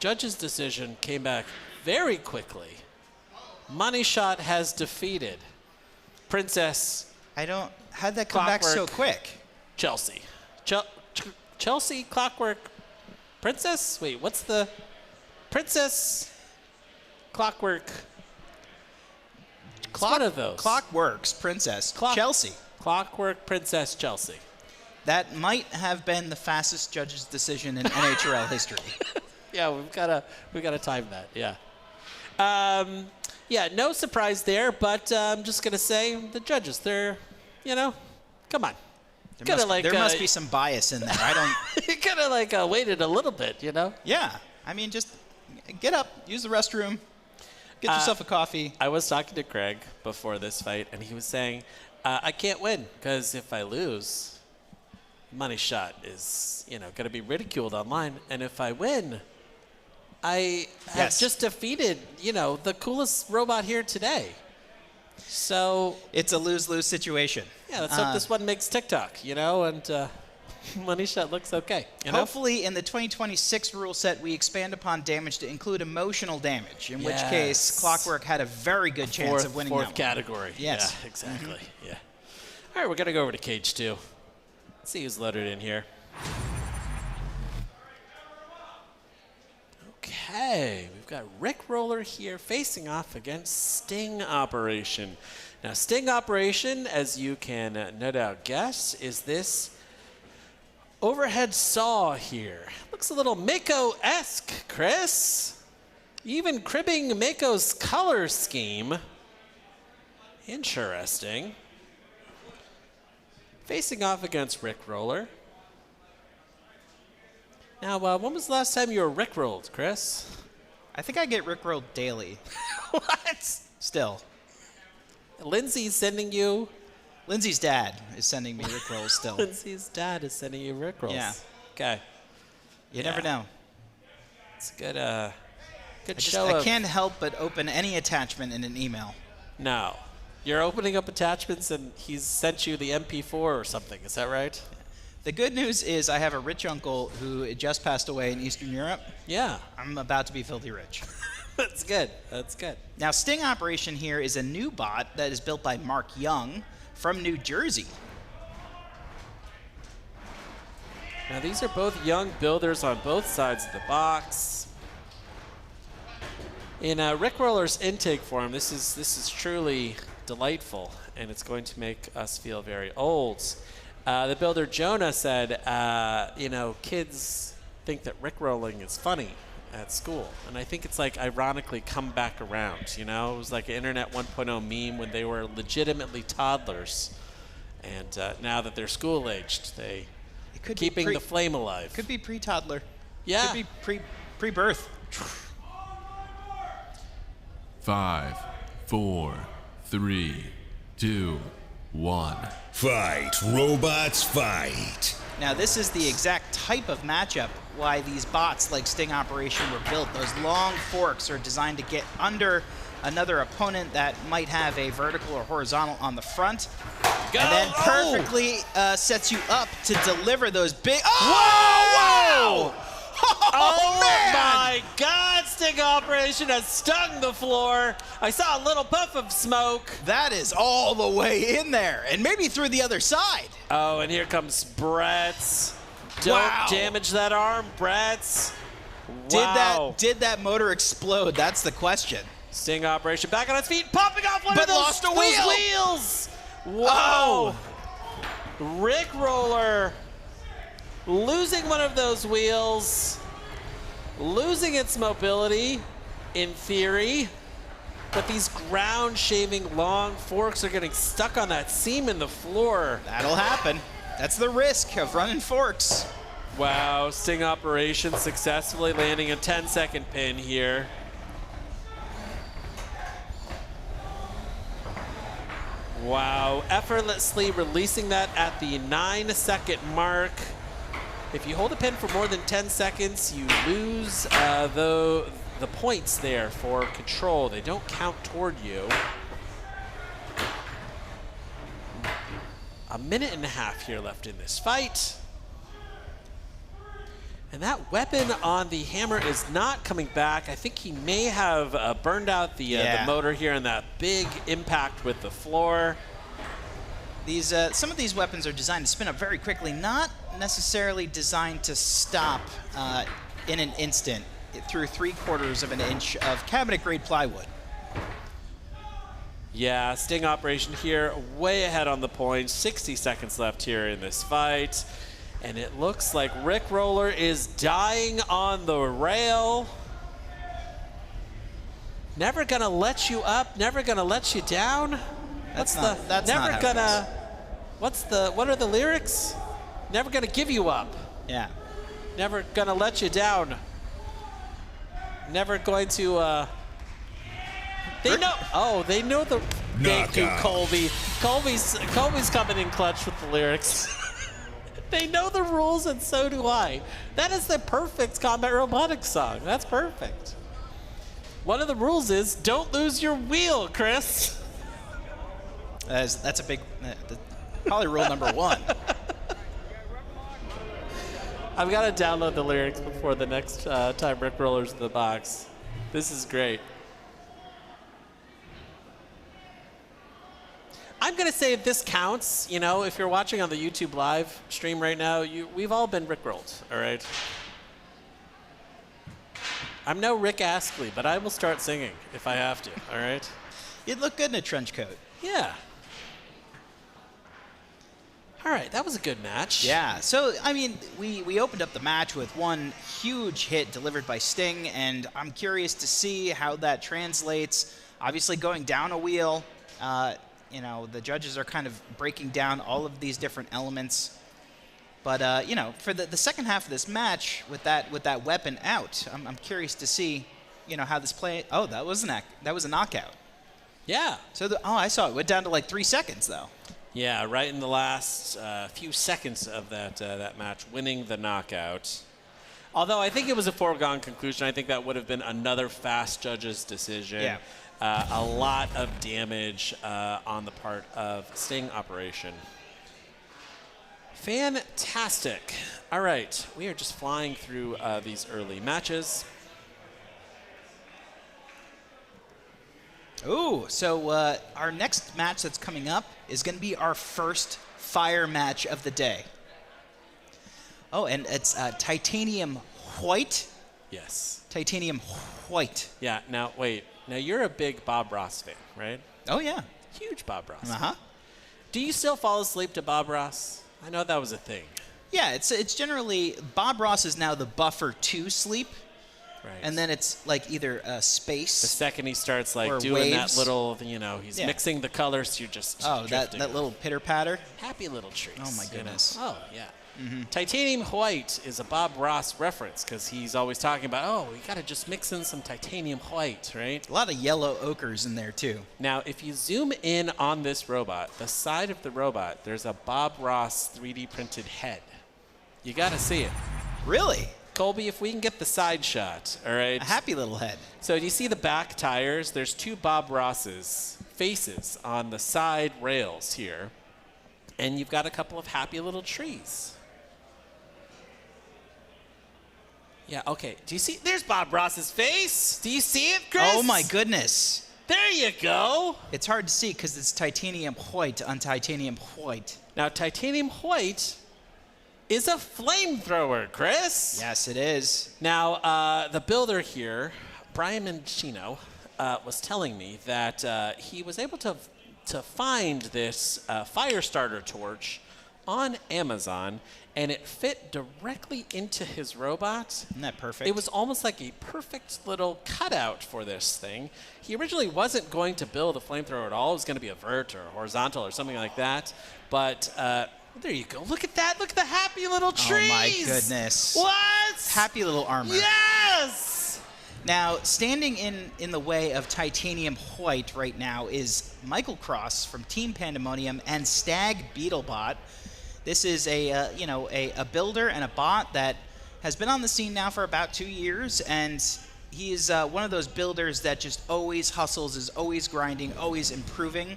judge's decision came back very quickly. Money Shot has defeated Princess How'd that come back so Clockwork. quick? Chelsea. Chelsea Clockwork Princess? Wait, what's the Princess Clockwork? One of those. Clockworks Princess Chelsea. Clockwork Princess Chelsea. That might have been the fastest judge's decision in NHRL history. Yeah, we've gotta time that. Yeah. Yeah, no surprise there, but I'm just gonna say the judges, they're, come on. There must be some bias in there. I don't. You could have waited a little bit, Yeah, I mean, just get up, use the restroom, get yourself a coffee. I was talking to Craig before this fight, and he was saying, I can't win because if I lose, Money Shot is, going to be ridiculed online, and if I win, I have just defeated, the coolest robot here today. So It's a lose-lose situation. yeah, let's hope this one makes TikTok, and Money Shot looks okay. Hopefully, in the 2026 rule set, we expand upon damage to include emotional damage, in which case Yes. Clockwork had a very good chance of winning that Fourth one. category. Yes. Yeah, exactly. Yeah. All right, we're going to go over to cage 2. Let's see who's loaded in here. Okay, we've got Rick Roller here facing off against Sting Operation. Now, Sting Operation, as you can no doubt guess, is this overhead saw here. Looks a little Mako-esque, Chris. Even cribbing Mako's color scheme. Interesting. Facing off against Rick Roller. Now, when was the last time you were Rickrolled, Chris? I think I get Rickrolled daily. What? Still. Lindsay's sending you. Lindsay's dad is sending me Rickrolls still. Lindsay's dad is sending you Rickrolls. Yeah. Okay. You never know. It's a good, good I show. can't help but open any attachment in an email. No. You're opening up attachments and he's sent you the MP4 or something. Is that right? The good news is I have a rich uncle who just passed away in Eastern Europe. Yeah. I'm about to be filthy rich. That's good. That's good. Now, Sting Operation here is a new bot that is built by Mark Young from New Jersey. Now, these are both young builders on both sides of the box. In Rick Roller's intake form, this is truly delightful, and it's going to make us feel very old. The builder Jonah said, kids think that Rickrolling is funny at school, and I think it's ironically come back around. It was like an Internet 1.0 meme when they were legitimately toddlers, and now that they're school-aged, they keeping the flame alive. Could be pre-toddler. Yeah. Could be pre-birth. 5, 4, 3, 2, 1. Fight, robots, fight. Now, this is the exact type of matchup why these bots like Sting Operation were built. Those long forks are designed to get under another opponent that might have a vertical or horizontal on the front. Go! And then perfectly sets you up to deliver those big... Whoa! Wow! Oh, man! my God, Sting Operation has stung the floor. I saw a little puff of smoke. That is all the way in there, and maybe through the other side. Oh, and here comes Bretts. Don't Wow. damage that arm, Bretts. Wow. Did that motor explode? That's the question. Sting Operation back on its feet, popping off one of But those, lost a those wheel. wheels. Wow. Rick Roller losing one of those wheels, losing its mobility, in theory. But these ground-shaving long forks are getting stuck on that seam in the floor. That'll happen. That's the risk of running forks. Wow, Sting Operation successfully landing a 10-second pin here. Wow, effortlessly releasing that at the 9-second mark. If you hold a pin for more than 10 seconds, you lose the points there for control. They don't count toward you. A minute and a half here left in this fight. And that weapon on the hammer is not coming back. I think he may have burned out the motor here in that big impact with the floor. These some of these weapons are designed to spin up very quickly, not necessarily designed to stop in an instant through 3/4 of an inch of cabinet-grade plywood. Yeah, Sting Operation here way ahead on the points. 60 seconds left here in this fight. And it looks like Rick Roller is dying on the rail. Never gonna let you up, never gonna let you down. That's not how it What are the lyrics? Never gonna give you up. Yeah. Never gonna let you down. Never going to, they know the, thank you, Knockout. Colby. Colby's coming in clutch with the lyrics. They know the rules, and so do I. That is the perfect combat robotics song. That's perfect. One of the rules is don't lose your wheel, Chris. That's a big, probably rule number 1. I've got to download the lyrics before the next time Rick Roller's in the box. This is great. I'm going to say if this counts, you know, if you're watching on the YouTube live stream right now, we've all been Rickrolled, all right? I'm no Rick Astley, but I will start singing if I have to, all right? You'd look good in a trench coat. Yeah. All right, that was a good match. Yeah, so, I mean, we opened up the match with one huge hit delivered by Sting, and I'm curious to see how that translates. Obviously, going down a wheel, you know, the judges are kind of breaking down all of these different elements. But, you know, for the second half of this match, with that weapon out, I'm curious to see, you know, how this play. Oh, that was a knockout. Yeah. So, I saw it went down to like 3 seconds, though. Yeah, right in the last few seconds of that match, winning the knockout. Although I think it was a foregone conclusion. I think that would have been another fast judge's decision. Yeah. A lot of damage on the part of Sting Operation. Fantastic. All right, we are just flying through these early matches. Ooh, so our next match that's coming up is going to be our first fire match of the day. Oh, and it's titanium white. Yes. Titanium white. Yeah, now, wait. Now, you're a big Bob Ross fan, right? Oh, yeah. Huge Bob Ross. Uh-huh. Do you still fall asleep to Bob Ross? I know that was a thing. Yeah, it's generally, Bob Ross is now the buffer to sleep. Right. And then it's like either space. The second he starts like or doing waves. that little, you know, he's Yeah. mixing the colors, you're just Oh, that drifting. little pitter patter. Happy little trees. Oh, my you know? goodness. Oh, yeah. Titanium white is a Bob Ross reference because he's always talking about, oh, we got to just mix in some titanium white, right? A lot of yellow ochres in there, too. Now, if you zoom in on this robot, the side of the robot, there's a Bob Ross 3D printed head. You got to see it. Really? Colby, if we can get the side shot, all right? A happy little head. So do you see the back tires? There's 2 Bob Ross's faces on the side rails here. And you've got a couple of happy little trees. Yeah, okay. Do you see? There's Bob Ross's face. Do you see it, Chris? Oh, my goodness. There you go. It's hard to see because it's titanium white on titanium white. Now, titanium white is a flamethrower, Chris. Yes, it is. Now, the builder here, Brian Mancino, was telling me that he was able to find this fire starter torch on Amazon, and it fit directly into his robot. Isn't that perfect? It was almost like a perfect little cutout for this thing. He originally wasn't going to build a flamethrower at all. It was going to be a vert or horizontal or something like that. But there you go. Look at that. Look at the happy little trees. Oh, my goodness. What? Happy little armor. Yes! Now, standing in the way of titanium white right now is Michael Cross from Team Pandemonium and Stag Beetlebot. This is a builder and a bot that has been on the scene now for about 2 years, and he is one of those builders that just always hustles, is always grinding, always improving,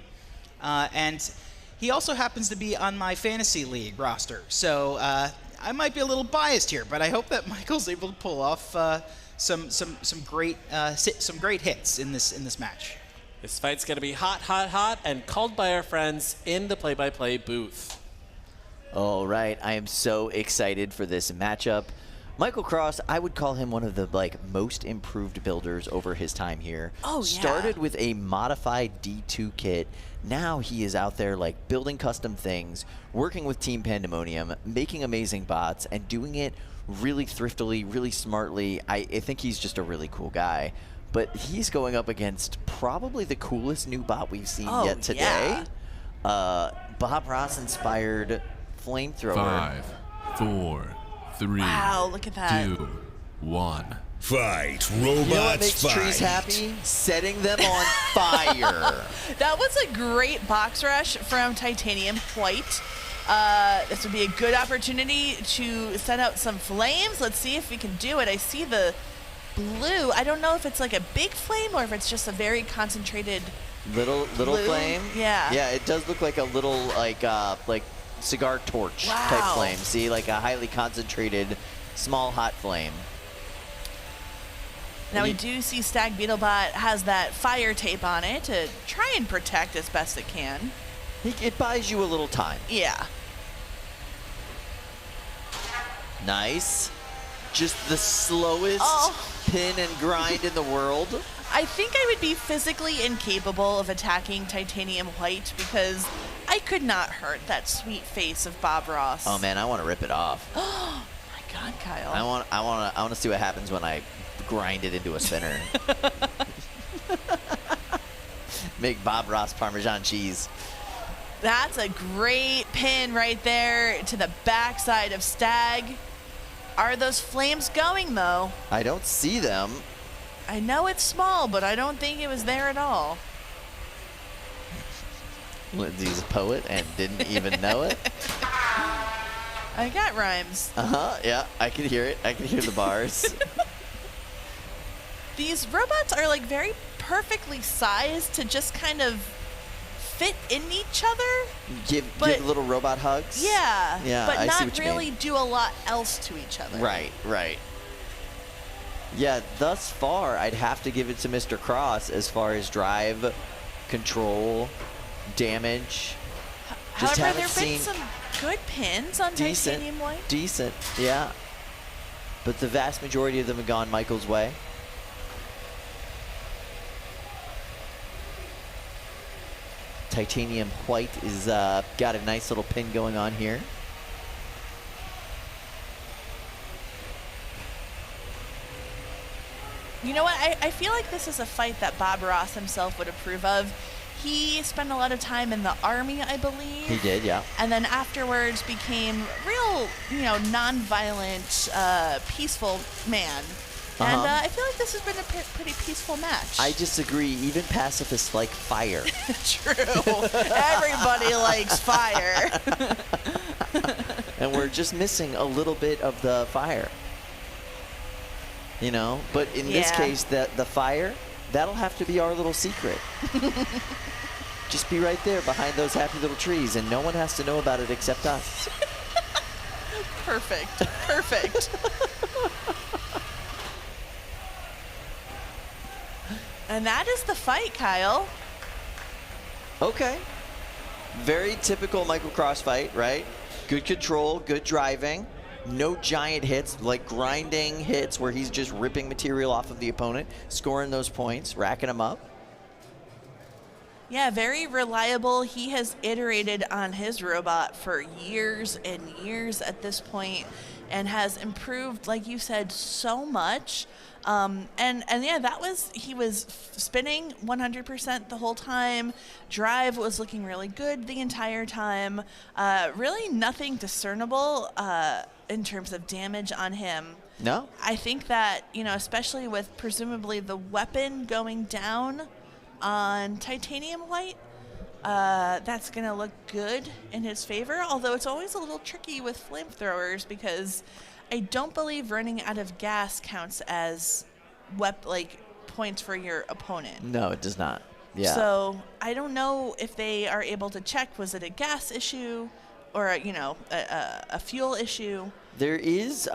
and he also happens to be on my fantasy league roster. So I might be a little biased here, but I hope that Michael's able to pull off some great hits in this match. This fight's going to be hot, hot, hot, and called by our friends in the play-by-play booth. All right, I am so excited for this matchup. Michael Cross, I would call him one of the most improved builders over his time here. Oh, yeah. Started with a modified D2 kit. Now he is out there building custom things, working with Team Pandemonium, making amazing bots, and doing it really thriftily, really smartly. I think he's just a really cool guy. But he's going up against probably the coolest new bot we've seen yet today. Yeah. Bob Ross inspired flamethrower. 5, 4, 3, Wow, look at that. 2, 1. Fight, You know what robots, makes fight. trees happy? Setting them on fire. That was a great box rush from Titanium White. This would be a good opportunity to set out some flames. Let's see if we can do it. I see the blue. I don't know if it's like a big flame or if it's just a very concentrated Little blue. flame. Yeah. Yeah, it does look like a little like cigar torch type Wow. flame. See, like a highly concentrated, small hot flame. Now we do see Stag Beetlebot has that fire tape on it to try and protect as best it can. It buys you a little time. Yeah. Nice. Just the slowest pin and grind in the world. I think I would be physically incapable of attacking Titanium White because I could not hurt that sweet face of Bob Ross. Oh man, I want to rip it off. My God, Kyle. I want to see what happens when I grind it into a spinner. Make Bob Ross Parmesan cheese. That's a great pin right there to the backside of Stag. Are those flames going, though? I don't see them. I know it's small, but I don't think it was there at all. Lindsay's a poet and didn't even know it. I got rhymes. Yeah, I could hear it. I could hear the bars. These robots are like very perfectly sized to just kind of fit in each other. Give little robot hugs. Yeah. Yeah, But I see not what you really do a lot else to each other. Right. Yeah, thus far, I'd have to give it to Mr. Cross as far as drive, control, damage. Just However, haven't there have been seen some good pins on Titanium White. Decent, yeah. But the vast majority of them have gone Michael's way. Titanium White is got a nice little pin going on here. You know what? I feel like this is a fight that Bob Ross himself would approve of. He spent a lot of time in the Army, I believe. He did, yeah. And then afterwards became real, non-violent, peaceful man. And I feel like this has been a pretty peaceful match. I disagree. Even pacifists like fire. True. Everybody likes fire. And we're just missing a little bit of the fire. But in this case, the fire, that'll have to be our little secret. Just be right there behind those happy little trees, and no one has to know about it except us. Perfect. Perfect. And that is the fight, Kyle. Okay. Very typical Michael Cross fight, right? Good control, good driving. No giant hits, like grinding hits where he's just ripping material off of the opponent, scoring those points, racking them up. Yeah, very reliable. He has iterated on his robot for years and years at this point and has improved, like you said, so much. And yeah, he was spinning 100% the whole time. Drive was looking really good the entire time. Really nothing discernible in terms of damage on him. No. I think that, especially with presumably the weapon going down on Titanium White, that's going to look good in his favor, although it's always a little tricky with flamethrowers because I don't believe running out of gas counts as points for your opponent. No, it does not. Yeah. So I don't know if they are able to check, was it a gas issue or, a fuel issue? There's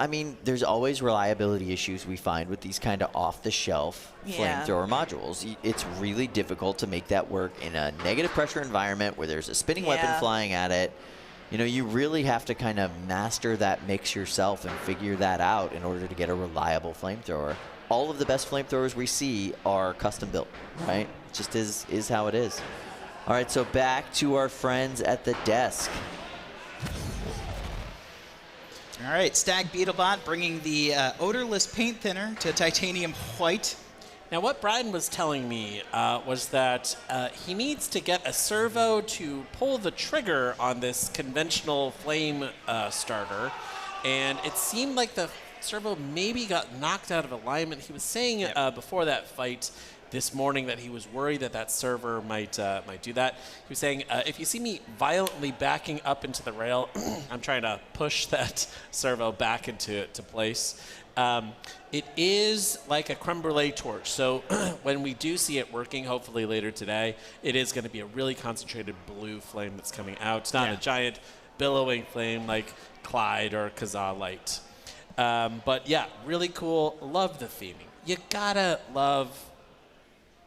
always reliability issues we find with these kind of off-the-shelf flamethrower modules. It's really difficult to make that work in a negative pressure environment where there's a spinning weapon flying at it. You really have to kind of master that mix yourself and figure that out in order to get a reliable flamethrower. All of the best flamethrowers we see are custom built, right? It just is how it is. All right, so back to our friends at the desk. All right, Stag Beetlebot bringing the odorless paint thinner to Titanium White. Now, what Brian was telling me was that he needs to get a servo to pull the trigger on this conventional flame starter, and it seemed like the servo maybe got knocked out of alignment. He was saying before that fight this morning that he was worried that server might do that. He was saying, if you see me violently backing up into the rail, I'm trying to push that servo back into place. It is like a creme brulee torch. So when we do see it working, hopefully later today, it is going to be a really concentrated blue flame that's coming out. It's not a giant billowing flame like Clyde or Kazaa Light. But yeah, really cool. Love the theming. You gotta love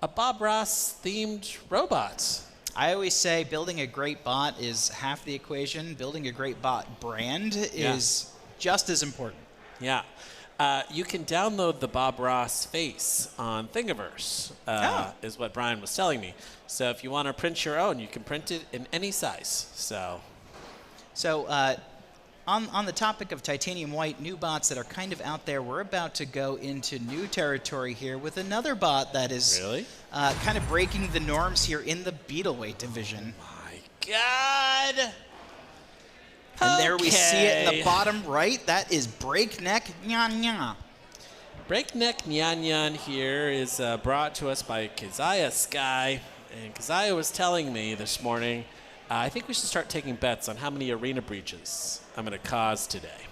a Bob Ross themed robot. I always say building a great bot is half the equation. Building a great bot brand is just as important. Yeah. You can download the Bob Ross face on Thingiverse, is what Brian was telling me. So if you want to print your own, you can print it in any size. So on the topic of Titanium White, new bots that are kind of out there, we're about to go into new territory here with another bot that is kind of breaking the norms here in the Beetleweight division. My God! And there we see it in the bottom right. That is Breakneck Nyan Nyan. Breakneck Nyan Nyan here is brought to us by Keziah Sky. And Keziah was telling me this morning, I think we should start taking bets on how many arena breaches I'm going to cause today.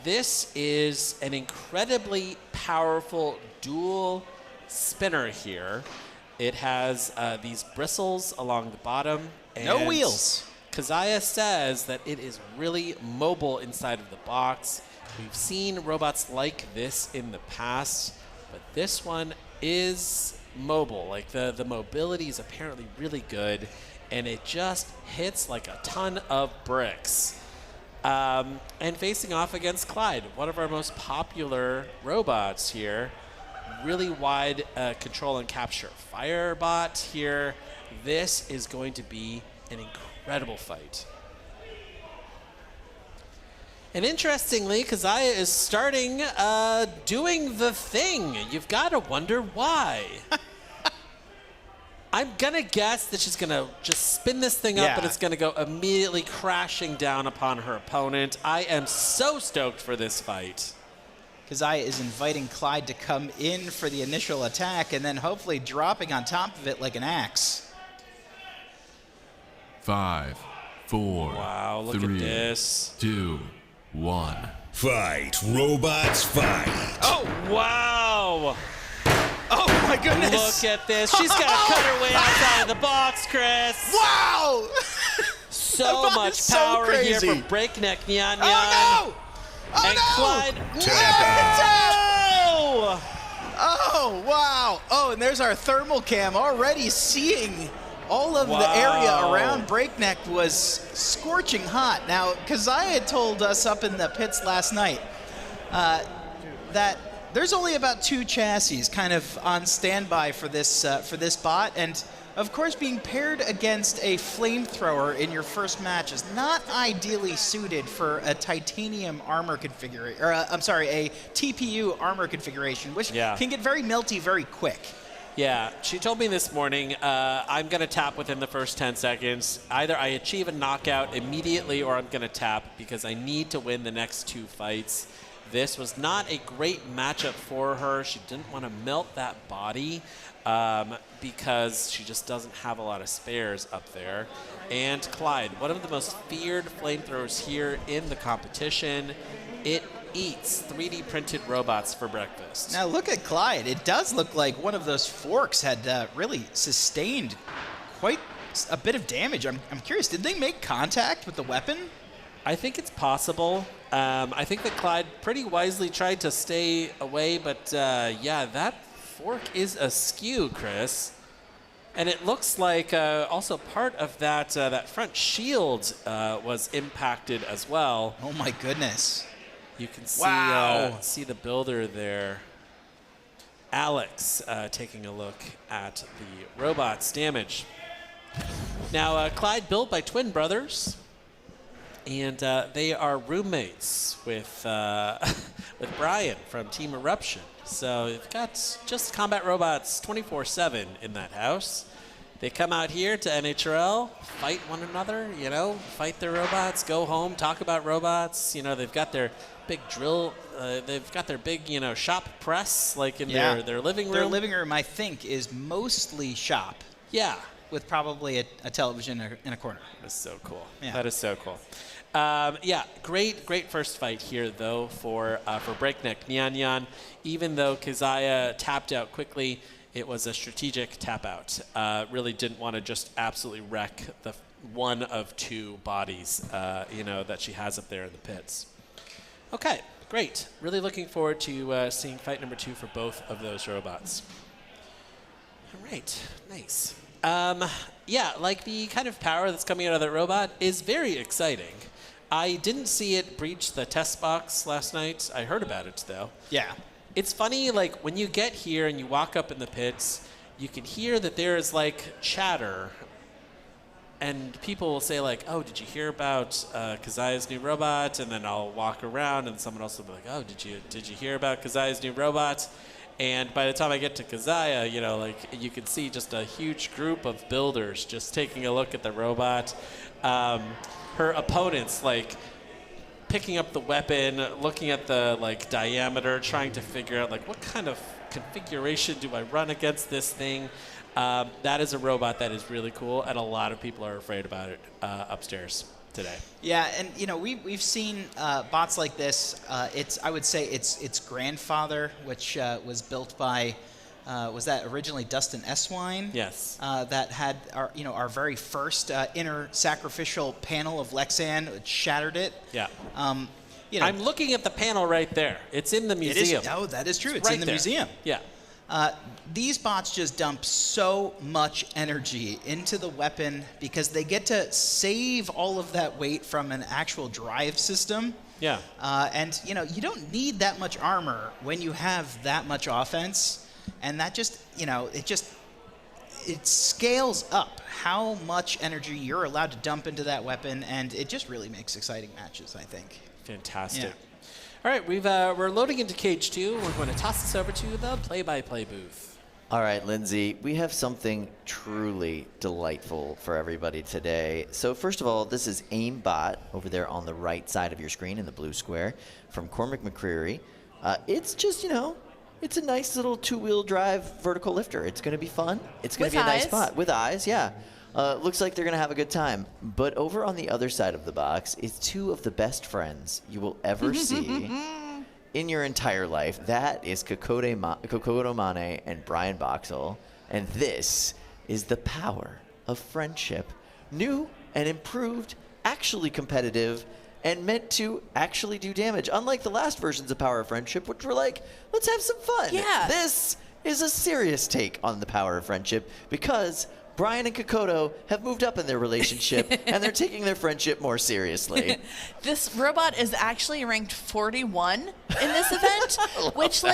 This is an incredibly powerful dual spinner here. It has these bristles along the bottom. And no wheels. Keziah says that it is really mobile inside of the box. We've seen robots like this in the past, but this one is mobile. Like the mobility is apparently really good, and it just hits like a ton of bricks. And facing off against Clyde, one of our most popular robots here. Really wide control and capture. Firebot here. This is going to be an incredible fight. And interestingly, Keziah is starting doing the thing. You've got to wonder why. I'm going to guess that she's going to just spin this thing up, Yeah. and it's going to go immediately crashing down upon her opponent. I am so stoked for this fight. Kazaya is inviting Clyde to come in for the initial attack and then hopefully dropping on top of it like an axe. 5, 4, Wow, look at 3, this. 2, 1. Fight, robots, fight. Oh, wow. Oh my goodness! Look at this. She's got to cut her way outside of the box, Chris. Wow! So That much is so power here crazy. from Breakneck Nyan Nyan. Oh no! Oh And no! Clyde. Tap Whoa! Oh wow! Oh, and there's our thermal cam already seeing all of the Wow. area around Breakneck was scorching hot. Now, Kazaya had told us up in the pits last night that there's only about 2 chassis kind of on standby for this bot, and of course being paired against a flamethrower in your first match is not ideally suited for a titanium armor configuration, or a TPU armor configuration, which Yeah. can get very melty very quick. Yeah, she told me this morning, I'm going to tap within the first 10 seconds. Either I achieve a knockout immediately or I'm going to tap because I need to win the next 2 fights. This was not a great matchup for her. She didn't want to melt that body because she just doesn't have a lot of spares up there. And Clyde, one of the most feared flamethrowers here in the competition. It eats 3D printed robots for breakfast. Now look at Clyde. It does look like one of those forks had really sustained quite a bit of damage. I'm curious, did they make contact with the weapon? I think it's possible. I think that Clyde pretty wisely tried to stay away, but yeah, that fork is askew, Chris. And it looks like also part of that that front shield was impacted as well. Oh my goodness. You can see Wow. see the builder there. Alex taking a look at the robot's damage. Now, Clyde built by twin brothers, and they are roommates with with Brian from Team Eruption. So they've got just combat robots 24/7 in that house. They come out here to NHRL, fight one another, you know, fight their robots, go home, talk about robots. You know, they've got their big drill, they've got their big, you know, shop press, like in their living room. Their living room, I think, is mostly shop Yeah. with probably a television in a corner. That is so cool. Yeah. That is so cool. Yeah, great first fight here, though, for Breakneck Nyan Nyan. Even though Kazaya tapped out quickly, it was a strategic tap out. Really didn't want to just absolutely wreck the one of 2 bodies, you know, that she has up there in the pits. Okay, great. Really looking forward to seeing fight number 2 for both of those robots. All right, nice. Yeah, like the kind of power that's coming out of that robot is very exciting. I didn't see it breach the test box last night. I heard about it, though. Yeah. It's funny, like, when you get here and you walk up in the pits, you can hear that there is, like, chatter. And people will say, like, oh, did you hear about Kazaya's new robot? And then I'll walk around and someone else will be like, oh, did you hear about Kazaya's new robot? And by the time I get to Kazaya, you know, like, you can see just a huge group of builders just taking a look at the robot. Her opponents, like, picking up the weapon, looking at the, like, diameter, trying to figure out, like, what kind of configuration do I run against this thing? That is a robot that is really cool, and a lot of people are afraid about it upstairs today. Yeah, and you know we've seen bots like this. I would say its grandfather, which was built by was that originally Dustin Eswine? Yes. That had our very first inner sacrificial panel of Lexan, which shattered it. Yeah. You know, I'm looking at the panel right there. It's in the it museum. is. Oh, that is true. It's right in the there. museum. Yeah. These bots just dump so much energy into the weapon because they get to save all of that weight from an actual drive system. Yeah. And you know, you don't need that much armor when you have that much offense, and that just, you know, it scales up how much energy you're allowed to dump into that weapon, and it just really makes exciting matches, I think. Fantastic. Yeah. All right, we're loading into Cage 2. We're going to toss this over to the play-by-play booth. All right, Lindsay, we have something truly delightful for everybody today. So first of all, this is Aimbot over there on the right side of your screen in the blue square from Cormac McCreary. It's just, it's a nice little two-wheel drive vertical lifter. It's going to be fun. It's going to be a nice spot. With eyes, yeah. Looks like they're going to have a good time. But over on the other side of the box is two of the best friends you will ever see in your entire life. That is Kokoto Mane and Brian Boxall. And this is the power of friendship. New and improved, actually competitive, and meant to actually do damage. Unlike the last versions of Power of Friendship, which were like, let's have some fun. Yeah. This is a serious take on the Power of Friendship because Brian and Kokoto have moved up in their relationship and they're taking their friendship more seriously. This robot is actually ranked 41 in this event, which,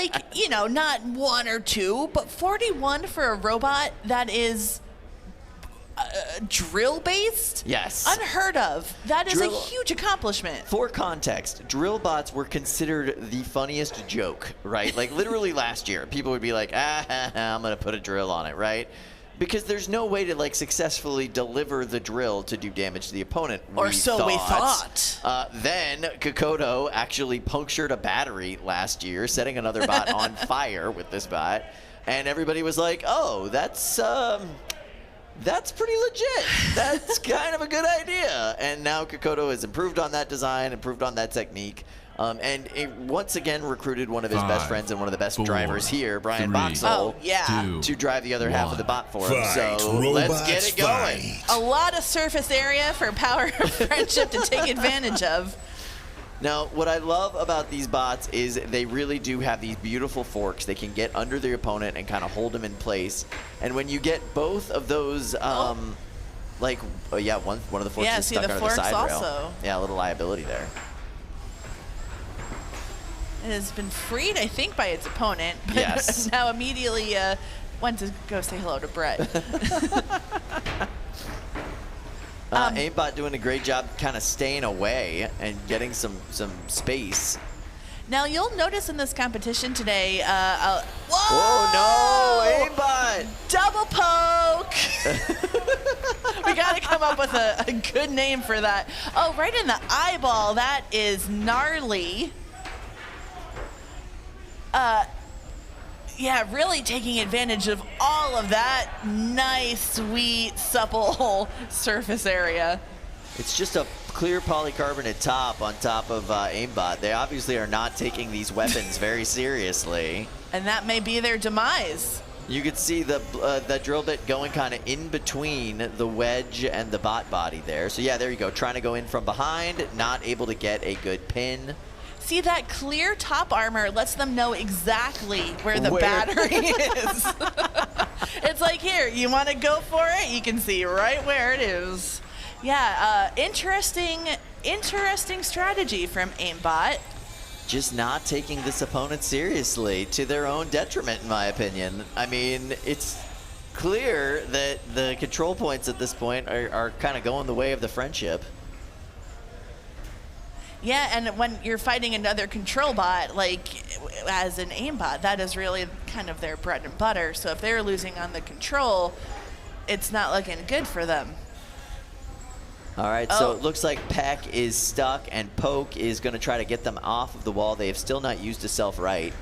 not 1 or 2, but 41 for a robot that is drill-based? Yes. Unheard of. That is a huge accomplishment. For context, drill bots were considered the funniest joke, right? Like, literally last year, people would be like, I'm going to put a drill on it, right? Because there's no way to successfully deliver the drill to do damage to the opponent. Or so we thought. Then Kokoto actually punctured a battery last year, setting another bot on fire with this bot, and everybody was like, "Oh, that's pretty legit. That's kind of a good idea." And now Kokoto has improved on that design, improved on that technique. And once again recruited one of his best friends and one of the best drivers here, Brian Boxall, to drive the other half of the bot for him. So let's get it going. A lot of surface area for Power of Friendship to take advantage of. Now, what I love about these bots is they really do have these beautiful forks. They can get under the opponent and kind of hold them in place. And when you get both of those, one of the forks is stuck under the side rail. Yeah, a little liability there. It has been freed, I think, by its opponent, but yes. Now immediately went to go say hello to Brett. Aimbot doing a great job kind of staying away and getting some space. Now, you'll notice in this competition today, whoa! Oh, no, Aimbot! Double poke! We got to come up with a good name for that. Oh, right in the eyeball. That is gnarly. Yeah, really taking advantage of all of that nice, sweet, supple surface area. It's just a clear polycarbonate top on top of Aimbot. They obviously are not taking these weapons very seriously. And that may be their demise. You could see the drill bit going kind of in between the wedge and the bot body there. So yeah, there you go. Trying to go in from behind, not able to get a good pin. See, that clear top armor lets them know exactly where the battery is. It's like, here, you want to go for it? You can see right where it is. Yeah, interesting strategy from Aimbot. Just not taking this opponent seriously to their own detriment, in my opinion. I mean, it's clear that the control points at this point are kind of going the way of the friendship. Yeah, and when you're fighting another control bot, like as an aimbot, that is really kind of their bread and butter. So if they're losing on the control, it's not looking good for them. All right, so it looks like Peck is stuck and Poke is going to try to get them off of the wall. They have still not used a self-right.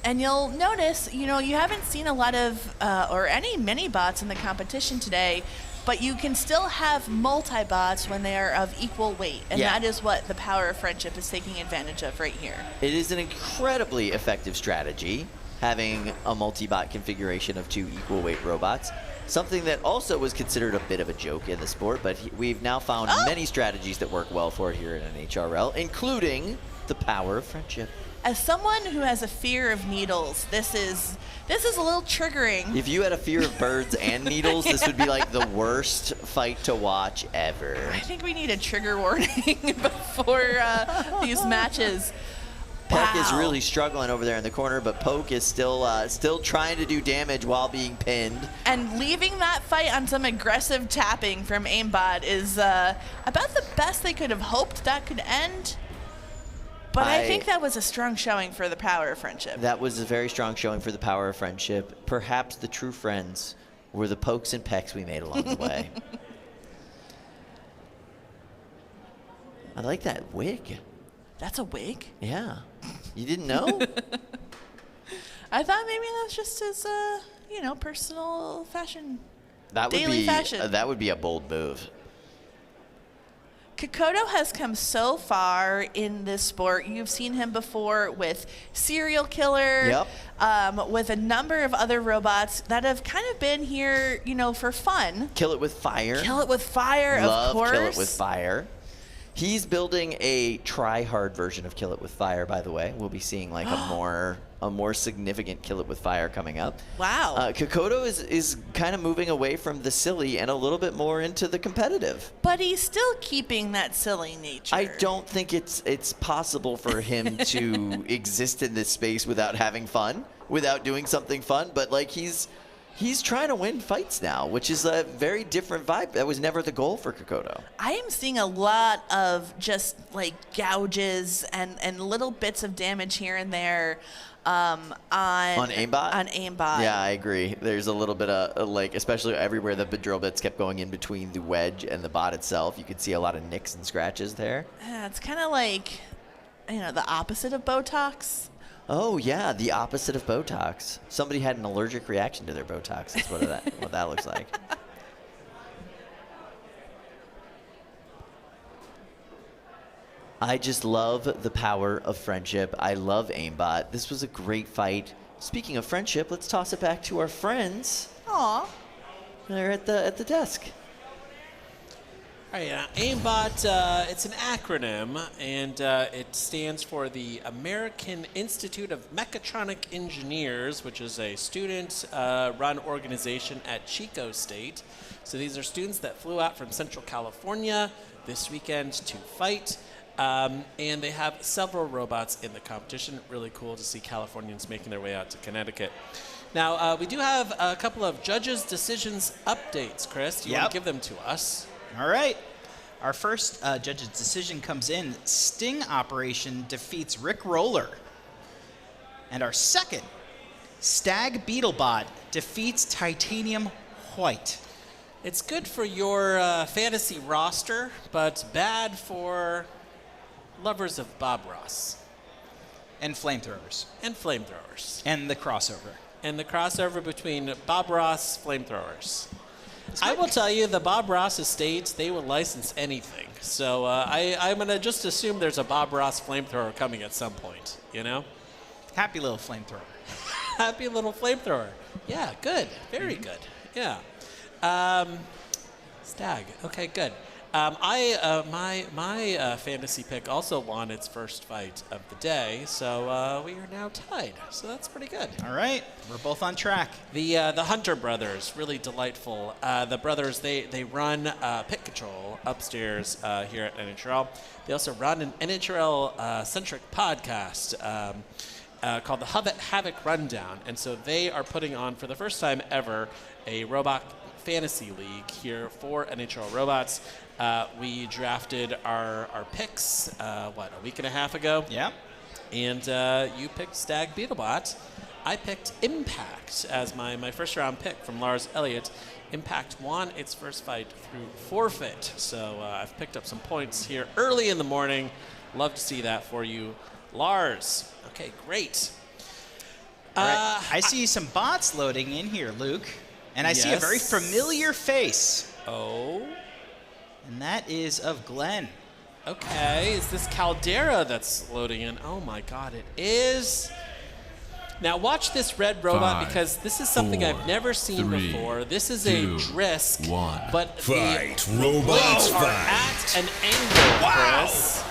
And you'll notice, you haven't seen a lot of, or any mini-bots in the competition today, but you can still have multi-bots when they are of equal weight. And that is what the Power of Friendship is taking advantage of right here. It is an incredibly effective strategy, having a multi-bot configuration of 2 equal weight robots. Something that also was considered a bit of a joke in the sport, but we've now found many strategies that work well for it here at NHRL, including the Power of Friendship. As someone who has a fear of needles, this is a little triggering. If you had a fear of birds and needles, this would be like the worst fight to watch ever. I think we need a trigger warning before these matches. Peck is really struggling over there in the corner, but Poke is still trying to do damage while being pinned. And leaving that fight on some aggressive tapping from Aimbot is about the best they could have hoped that could end. But I think that was a strong showing for the power of friendship. That was a very strong showing for the power of friendship. Perhaps the true friends were the pokes and pecks we made along the way. I like that wig. That's a wig? Yeah. You didn't know? I thought maybe that's just his, personal fashion. Daily fashion. That would be a bold move. Kokoto has come so far in this sport. You've seen him before with Serial Killer, with a number of other robots that have kind of been here, for fun. Kill It With Fire. Kill It With Fire, Love of course. Kill It With Fire. He's building a try-hard version of Kill It With Fire, by the way. We'll be seeing like a more significant Kill It With Fire coming up. Wow. Kokoto is kind of moving away from the silly and a little bit more into the competitive. But he's still keeping that silly nature. I don't think it's possible for him to exist in this space without having fun, without doing something fun. But like he's trying to win fights now, which is a very different vibe. That was never the goal for Kokoto. I am seeing a lot of just like gouges and little bits of damage here and there on aimbot? On aimbot. Yeah, I agree. There's a little bit of like, especially everywhere the drill bits kept going in between the wedge and the bot itself. You could see a lot of nicks and scratches there. Yeah, it's kind of like, the opposite of Botox. Oh yeah, the opposite of Botox. Somebody had an allergic reaction to their Botox. That's what that looks like. I just love the power of friendship. I love aimbot. This was a great fight. Speaking of friendship, let's toss it back to our friends. Aw. They're at the desk. All right, aimbot, it's an acronym, and it stands for the American Institute of Mechatronic Engineers, which is a student-run organization at Chico State. So these are students that flew out from Central California this weekend to fight, and they have several robots in the competition. Really cool to see Californians making their way out to Connecticut. Now, we do have a couple of judges' decisions updates, Chris. Do you want to give them to us? All right. Our first judge's decision comes in. Sting Operation defeats Rick Roller. And our second, Stag Beetlebot defeats Titanium White. It's good for your fantasy roster, but bad for lovers of Bob Ross. And flamethrowers. And flamethrowers. And the crossover. And the crossover between Bob Ross flamethrowers. I will tell you, the Bob Ross estate, they will license anything. So I'm going to just assume there's a Bob Ross flamethrower coming at some point, Happy little flamethrower. Happy little flamethrower. Yeah, good. Very good. Yeah. Stag. Okay, good. My fantasy pick also won its first fight of the day, so we are now tied. So that's pretty good. All right, we're both on track. The Hunter brothers, really delightful. The brothers, they run pit control upstairs here at NHRL. They also run an NHRL centric podcast called the Havoc Rundown, and so they are putting on for the first time ever a robot fantasy league here for NHRL robots. We drafted our picks, a week and a half ago? Yeah. And you picked Stag Beetlebot. I picked Impact as my first round pick from Lars Elliott. Impact won its first fight through forfeit. So I've picked up some points here early in the morning. Love to see that for you, Lars. Okay, great. All right. I see some bots loading in here, Luke. And I see a very familiar face. Oh? And that is of Glenn. Okay, is this Caldera that's loading in? Oh my god, it is. Now watch this red robot because this is something I've never seen before. This is a Drisk, but the blades are at an angle, Chris.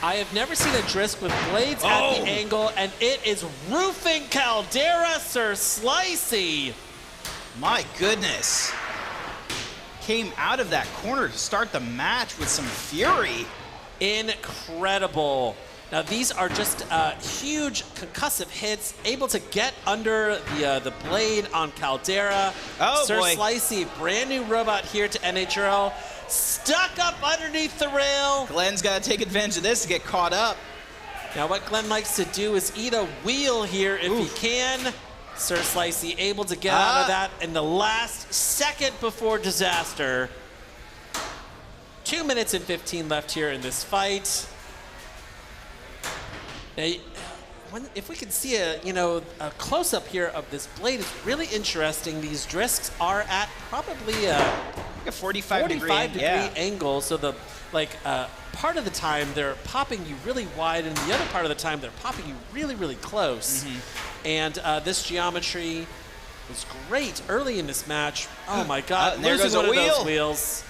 I have never seen a Drisk with blades at the angle, and it is roofing Caldera Sir Slicey. My goodness. Came out of that corner to start the match with some fury. Incredible. Now these are just huge concussive hits, able to get under the blade on Caldera. Oh, Sir boy. Slicey, brand new robot here to NHRL, stuck up underneath the rail. Glenn's got to take advantage of this to get caught up. Now what Glenn likes to do is eat a wheel here if he can. Sir Slicey able to get out of that in the last second before disaster. 2 minutes and 15 left here in this fight. Now, if we could see a close-up here of this blade, it's really interesting. These Drisks are at probably a 45 degree angle, so the part of the time they're popping you really wide, and the other part of the time they're popping you really, really close. And this geometry was great early in this match. Oh my God! There losing goes a one of wheel. those wheels.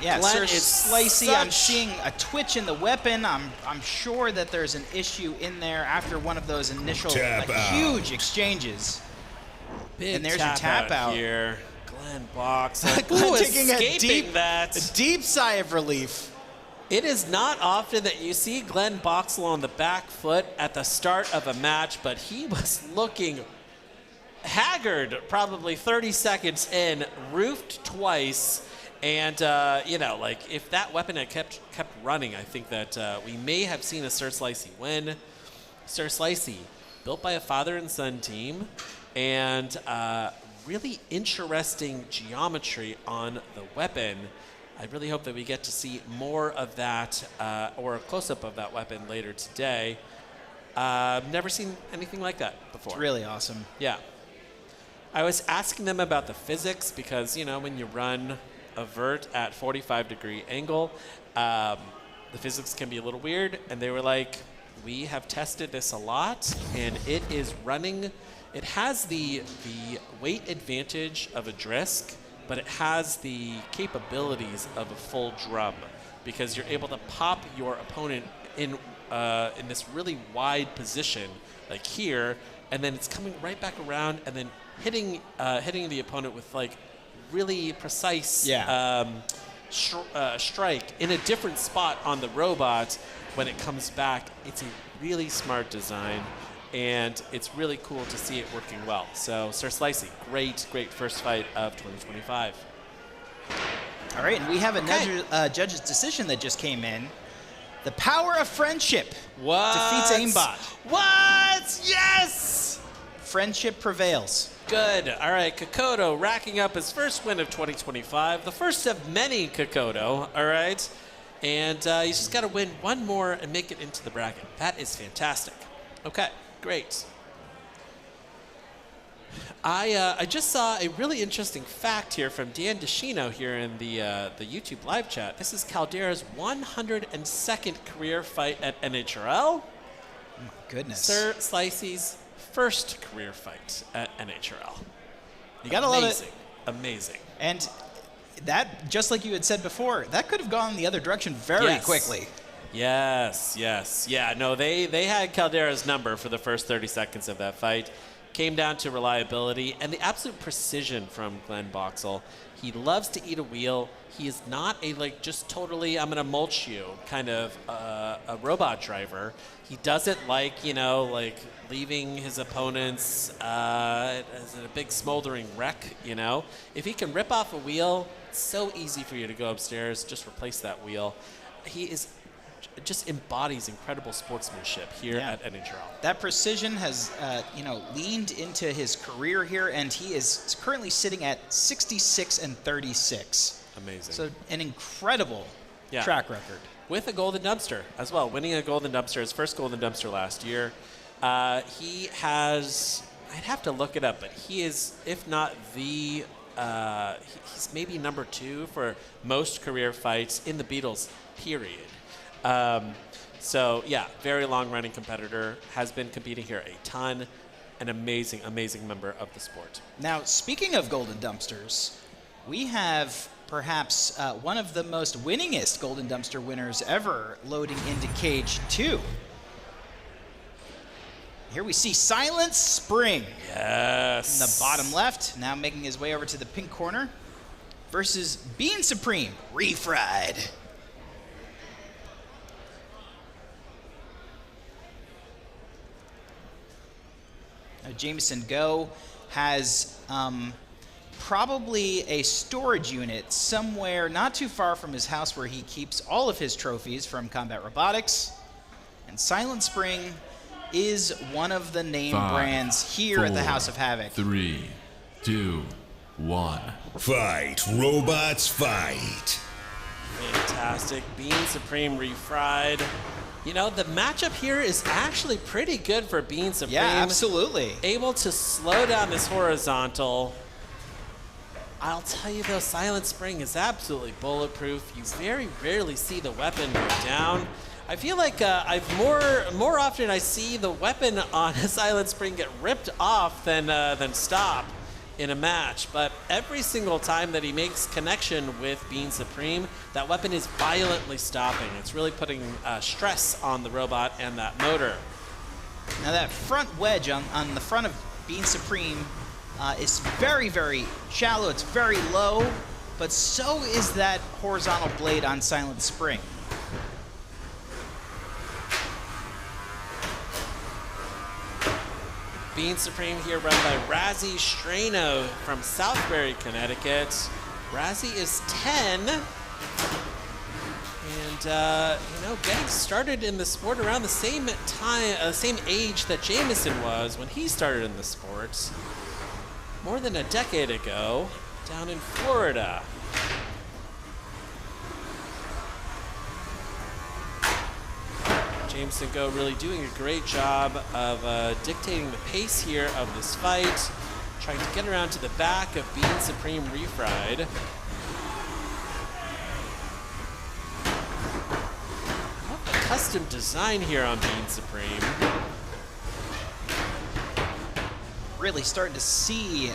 Yeah, Glenn Sir is Slicey, I'm such- seeing a twitch in the weapon. I'm sure that there's an issue in there after one of those initial Tap out. huge exchanges. Big And there's your tap out. here. Glenn Boxall. Glenn Ooh, taking a escaping that. deep sigh of relief. It is not often that you see Glenn Boxall on the back foot at the start of a match, but he was looking haggard probably 30 seconds in, roofed twice. And, if that weapon had kept running, I think that we may have seen a Sir Slicey win. Sir Slicey, built by a father and son team, and really interesting geometry on the weapon. I really hope that we get to see more of that or a close-up of that weapon later today. Never seen anything like that before. It's really awesome. Yeah. I was asking them about the physics because, when you run a vert at 45-degree angle, the physics can be a little weird. And they were like, we have tested this a lot, and it is running. It has the weight advantage of a Drisk, but it has the capabilities of a full drum because you're able to pop your opponent in this really wide position, like here, and then it's coming right back around and then hitting the opponent with really precise strike in a different spot on the robot when it comes back. It's a really smart design, and it's really cool to see it working well. So Sir Slicey, great first fight of 2025. All right, and we have a judge's decision that just came in. The power of friendship defeats aimbot. What? Yes! Friendship prevails. Good. All right, Kokoto racking up his first win of 2025, the first of many, Kokoto. All right, and you just got to win one more and make it into the bracket. That is fantastic. Okay, great. I just saw a really interesting fact here from Dan DeShino here in the YouTube live chat. This is Caldera's 102nd career fight at NHRL. Oh my goodness. Sir Slicey's first career fight at NHRL. You gotta love it. Amazing. And that, just like you had said before, that could have gone the other direction very quickly. Yes. Yeah, no, they had Caldera's number for the first 30 seconds of that fight. Came down to reliability and the absolute precision from Glenn Boxall. He loves to eat a wheel. He is not a just totally I'm gonna mulch you kind of a robot driver. He doesn't like leaving his opponents as a big smoldering wreck. If he can rip off a wheel, it's so easy for you to go upstairs, just replace that wheel. He just embodies incredible sportsmanship here at NHRL. That precision has, leaned into his career here, and he is currently sitting at 66-36. Amazing. So an incredible track record. With a golden dumpster as well, winning a golden dumpster, his first golden dumpster last year. He has, I'd have to look it up, but he is, if not he's maybe number 2 for most career fights in the Beatles, period. So yeah, very long-running competitor, has been competing here a ton, an amazing member of the sport. Now, speaking of golden dumpsters, we have perhaps one of the most winningest golden dumpster winners ever loading into Cage 2. Here we see Silent Spring. Yes. In the bottom left, now making his way over to the pink corner, versus Bean Supreme, refried. Jameson Go has probably a storage unit somewhere not too far from his house where he keeps all of his trophies from Combat Robotics. And Silent Spring is one of the name 5, brands here at the 4, House of Havoc. 3, 2, 1. Fight, robots, fight. Fantastic. Bean Supreme refried. You know, the matchup here is actually pretty good for Bean Supreme. Yeah, absolutely. Able to slow down this horizontal. I'll tell you though, Silent Spring is absolutely bulletproof. You very rarely see the weapon go down. I feel like more often I see the weapon on a Silent Spring get ripped off than stop in a match. But every single time that he makes connection with Bean Supreme, that weapon is violently stopping. It's really putting stress on the robot and that motor. Now that front wedge on the front of Bean Supreme is very, very shallow. It's very low, but so is that horizontal blade on Silent Spring. Bean Supreme here run by Razzie Strano from Southbury, Connecticut. Razzie is 10. And, you know, getting started in the sport around the same time, same age that Jameson was when he started in the sport. More than a decade ago, down in Florida. Jameson Go really doing a great job of dictating the pace here of this fight, trying to get around to the back of Bean Supreme refried. Love the custom design here on Bean Supreme. Really starting to see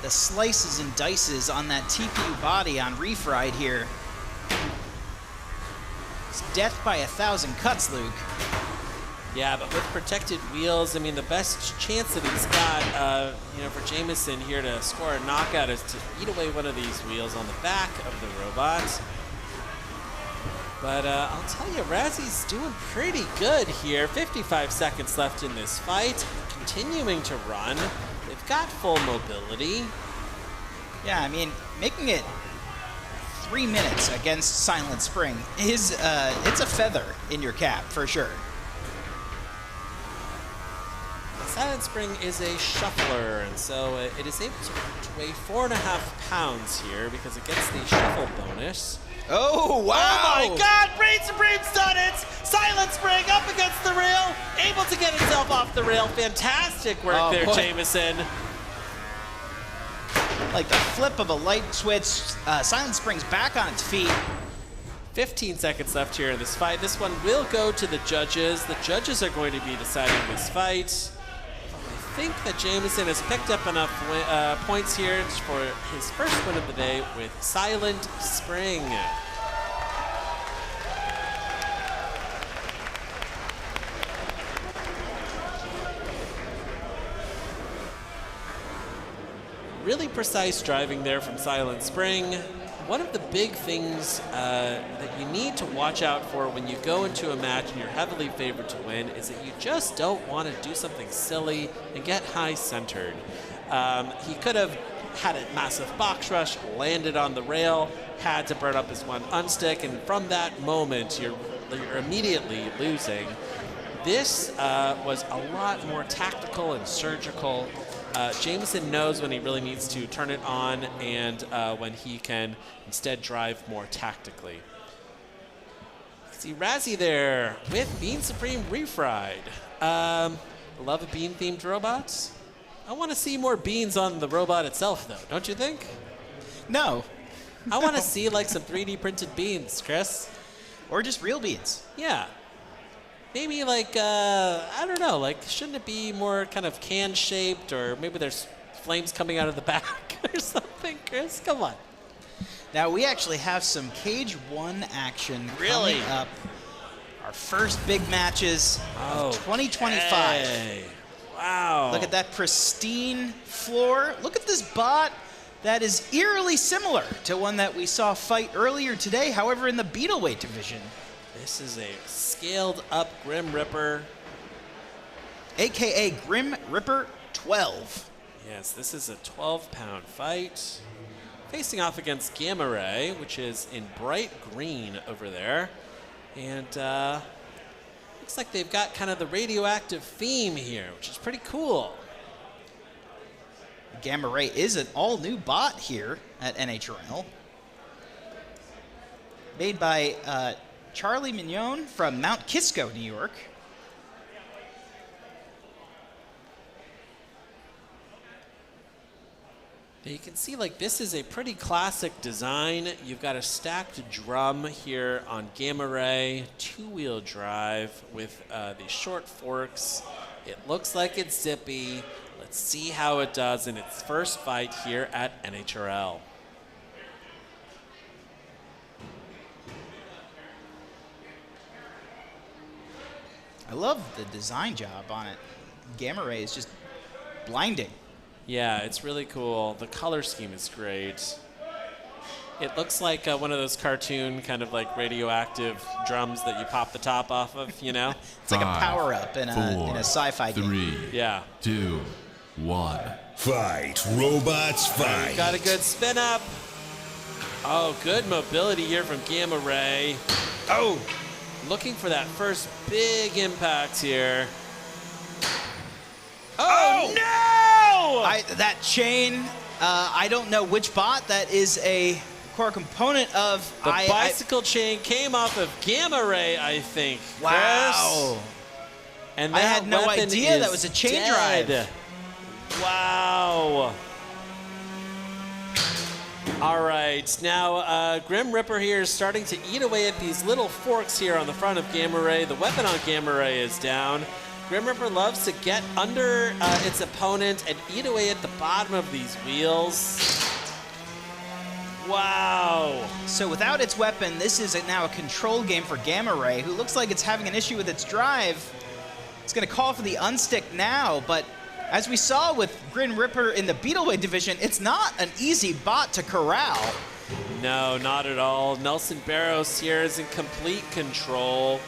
the slices and dices on that TPU body on refried here. It's death by 1,000 cuts, Luke. Yeah, but with protected wheels, I mean, the best chance that he's got, you know, for Jameson here to score a knockout is to eat away one of these wheels on the back of the robot. But I'll tell you, Razzie's doing pretty good here. 55 seconds left in this fight, continuing to run. They've got full mobility. Yeah, I mean, making it 3 minutes against Silent Spring is it's a feather in your cap for sure. Silent Spring is a shuffler, and so it is able to weigh 4.5 pounds here because it gets the shuffle bonus. Oh, wow! Oh my God! Bean Supreme's done it! Silent Spring up against the rail, able to get itself off the rail. Fantastic work there, boy. Jameson. Like the flip of a light switch, Silent Spring's back on its feet. 15 seconds left here in this fight. This one will go to the judges. The judges are going to be deciding this fight. I think that Jameson has picked up enough points here for his first win of the day with Silent Spring. Really precise driving there from Silent Spring. One of the big things that you need to watch out for when you go into a match and you're heavily favored to win is that you just don't want to do something silly and get high centered. He could have had a massive box rush, landed on the rail, had to burn up his one unstick, and from that moment, you're immediately losing. This was a lot more tactical and surgical. Jameson knows when he really needs to turn it on and when he can instead drive more tactically. See Razzie there with Bean Supreme refried. Love a bean-themed robots. I want to see more beans on the robot itself, though, don't you think? No. I want to see like some 3D printed beans, Chris. Or just real beans. Yeah. Maybe like, I don't know, like shouldn't it be more kind of can-shaped, or maybe there's flames coming out of the back or something, Chris? Come on. Now we actually have some Cage 1 action coming up. Our first big matches of 2025. Hey. Wow. Look at that pristine floor. Look at this bot that is eerily similar to one that we saw fight earlier today, however, in the Beetleweight division. This is a scaled up Grim Ripper. a.k.a. Grim Ripper 12. Yes, this is a 12-pound fight. Facing off against Gamma Ray, which is in bright green over there. And looks like they've got kind of the radioactive theme here, which is pretty cool. Gamma Ray is an all-new bot here at NHRL. Made by Charlie Mignon from Mount Kisco, New York. Now you can see like this is a pretty classic design. You've got a stacked drum here on Gamma Ray, two-wheel drive with these short forks. It looks like it's zippy. Let's see how it does in its first fight here at NHRL. I love the design job on it. Gamma Ray is just blinding. Yeah, it's really cool. The color scheme is great. It looks like one of those cartoon kind of like radioactive drums that you pop the top off of, you know? It's like a 5, power-up in a sci-fi 3, game. Yeah. 2, 1. Fight, robots, fight. Got a good spin up. Oh, good mobility here from Gamma Ray. Oh! Looking for that first big impact here. Oh, no! That chain, I don't know which bot that is a core component of. The bicycle chain came off of Gamma Ray, I think. Wow. Chris. And I that had no weapon idea is that was a chain dead. drive. Wow. All right, now Grim Ripper here is starting to eat away at these little forks here on the front of Gamma Ray. The weapon on Gamma Ray is down. Grim Ripper loves to get under its opponent and eat away at the bottom of these wheels. Wow. So without its weapon, this is now a control game for Gamma Ray, who looks like it's having an issue with its drive. It's going to call for the unstick now, but as we saw with Grim Ripper in the Beetleweight division, it's not an easy bot to corral. No, not at all. Nelson Barros here is in complete control.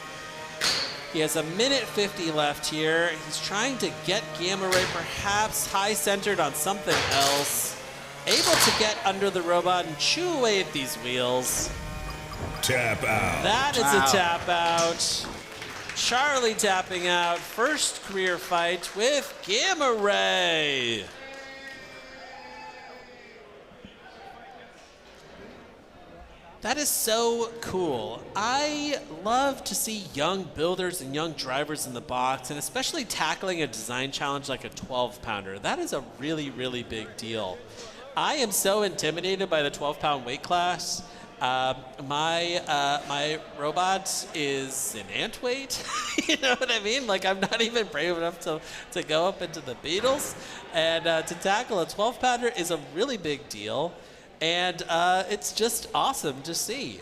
He has 1:50 left here. He's trying to get Gamma Ray perhaps high-centered on something else. Able to get under the robot and chew away at these wheels. Tap out. That is a tap out. Charlie tapping out. First career fight with Gamma Ray. That is so cool. I love to see young builders and young drivers in the box, and especially tackling a design challenge like a 12-pounder. That is a really, really big deal. I am so intimidated by the 12-pound weight class. My robot is an ant weight. You know what I mean? Like, I'm not even brave enough to go up into the Beatles. And to tackle a 12-pounder is a really big deal. And it's just awesome to see.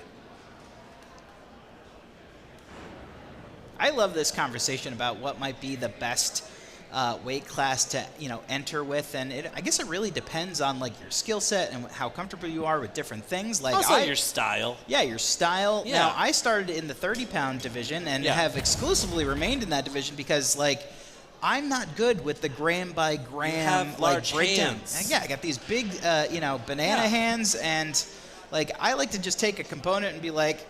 I love this conversation about what might be the best weight class to enter with, and I guess it really depends on like your skill set and how comfortable you are with different things. Like Also your style. Yeah, your style. Yeah. Now I started in the 30-pound division and have exclusively remained in that division because like I'm not good with the gram by gram You have large like breakdown. hands. Yeah, I got these big banana hands, and like I like to just take a component and be like,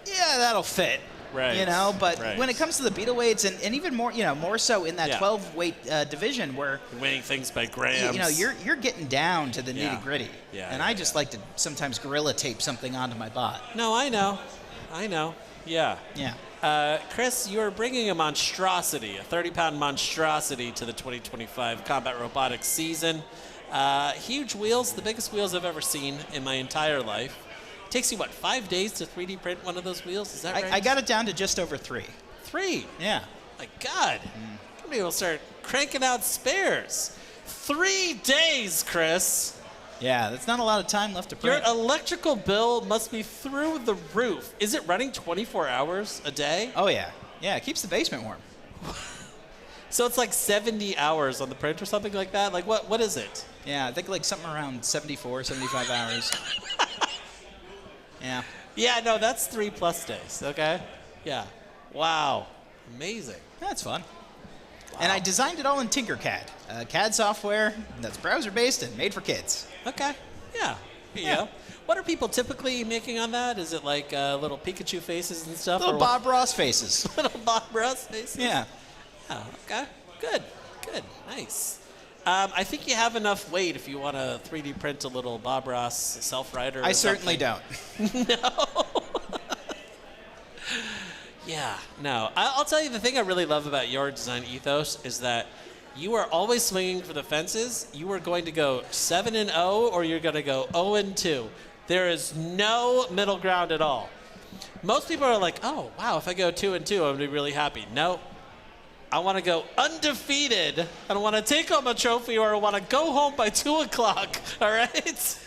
yeah, that'll fit. Right. But right. when it comes to the beetle weights and even more, more so in that 12 weight division where weighing things by grams. you're getting down to the Yeah. nitty gritty. Yeah, and yeah, I just like to sometimes gorilla tape something onto my bot. No, I know. Yeah. Yeah. Chris, you are bringing a monstrosity, a 30-pound monstrosity to the 2025 Combat Robotics season. Huge wheels, the biggest wheels I've ever seen in my entire life. Takes you, 5 days to 3D print one of those wheels? Is that right? I got it down to just over 3. 3? Yeah. My God. Somebody will start cranking out spares. 3 days, Chris. Yeah, that's not a lot of time left to Your print. electrical bill must be through the roof. Is it running 24 hours a day? Oh, yeah. Yeah, it keeps the basement warm. So it's like 70 hours on the print or something like that? Like, what is it? Yeah, I think like something around 74, 75 hours. Yeah. Yeah, no, that's 3+ days, okay? Yeah. Wow. Amazing. That's fun. And I designed it all in Tinkercad, CAD software that's browser-based and made for kids. Okay. Yeah. Here you go. What are people typically making on that? Is it like little Pikachu faces and stuff? Little or Bob Ross faces. little Bob Ross faces? Yeah. Oh, okay. Good. Good. Nice. I think you have enough weight if you want to 3D print a little Bob Ross self-rider. I certainly don't. Yeah, no. I'll tell you the thing I really love about your design ethos is that you are always swinging for the fences. You are going to go 7-0 or you're going to go 0-2. There is no middle ground at all. Most people are like, oh, wow, if I go 2-2, I'm going to be really happy. No. I want to go undefeated. I don't want to take home a trophy or I want to go home by 2 o'clock. All right?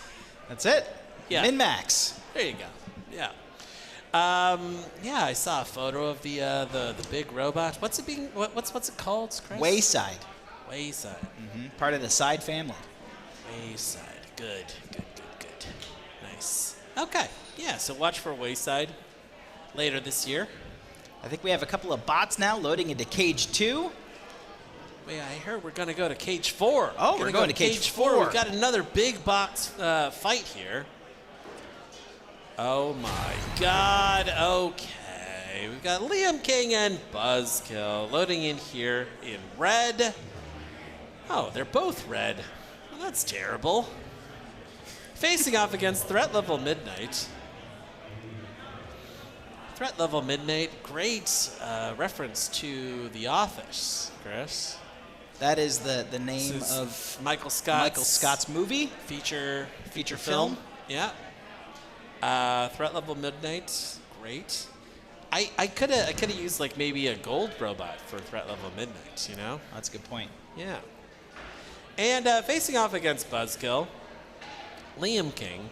That's it. Yeah. Min-max. There you go. Yeah. Yeah, I saw a photo of the big robot. What's it being? What's it called, Chris? Wayside. Wayside. Part of the side family. Wayside. Good. Nice. Okay. Yeah. So watch for Wayside later this year. I think we have a couple of bots now loading into Cage 2. Wait, I heard we're gonna go to Cage 4. Oh, we're going to Cage 4. We've got another big box fight here. Oh my God. Okay. We've got Liam King and Buzzkill loading in here in red. Oh, they're both red. Well, that's terrible. Facing off against Threat Level Midnight. Threat Level Midnight, great reference to The Office, Chris. That is the name This is of Michael Scott's movie. feature film. film. Yeah. Threat Level Midnight, great. I could have used like maybe a gold robot for Threat Level Midnight, you know? That's a good point. Yeah. And facing off against Buzzkill, Liam King.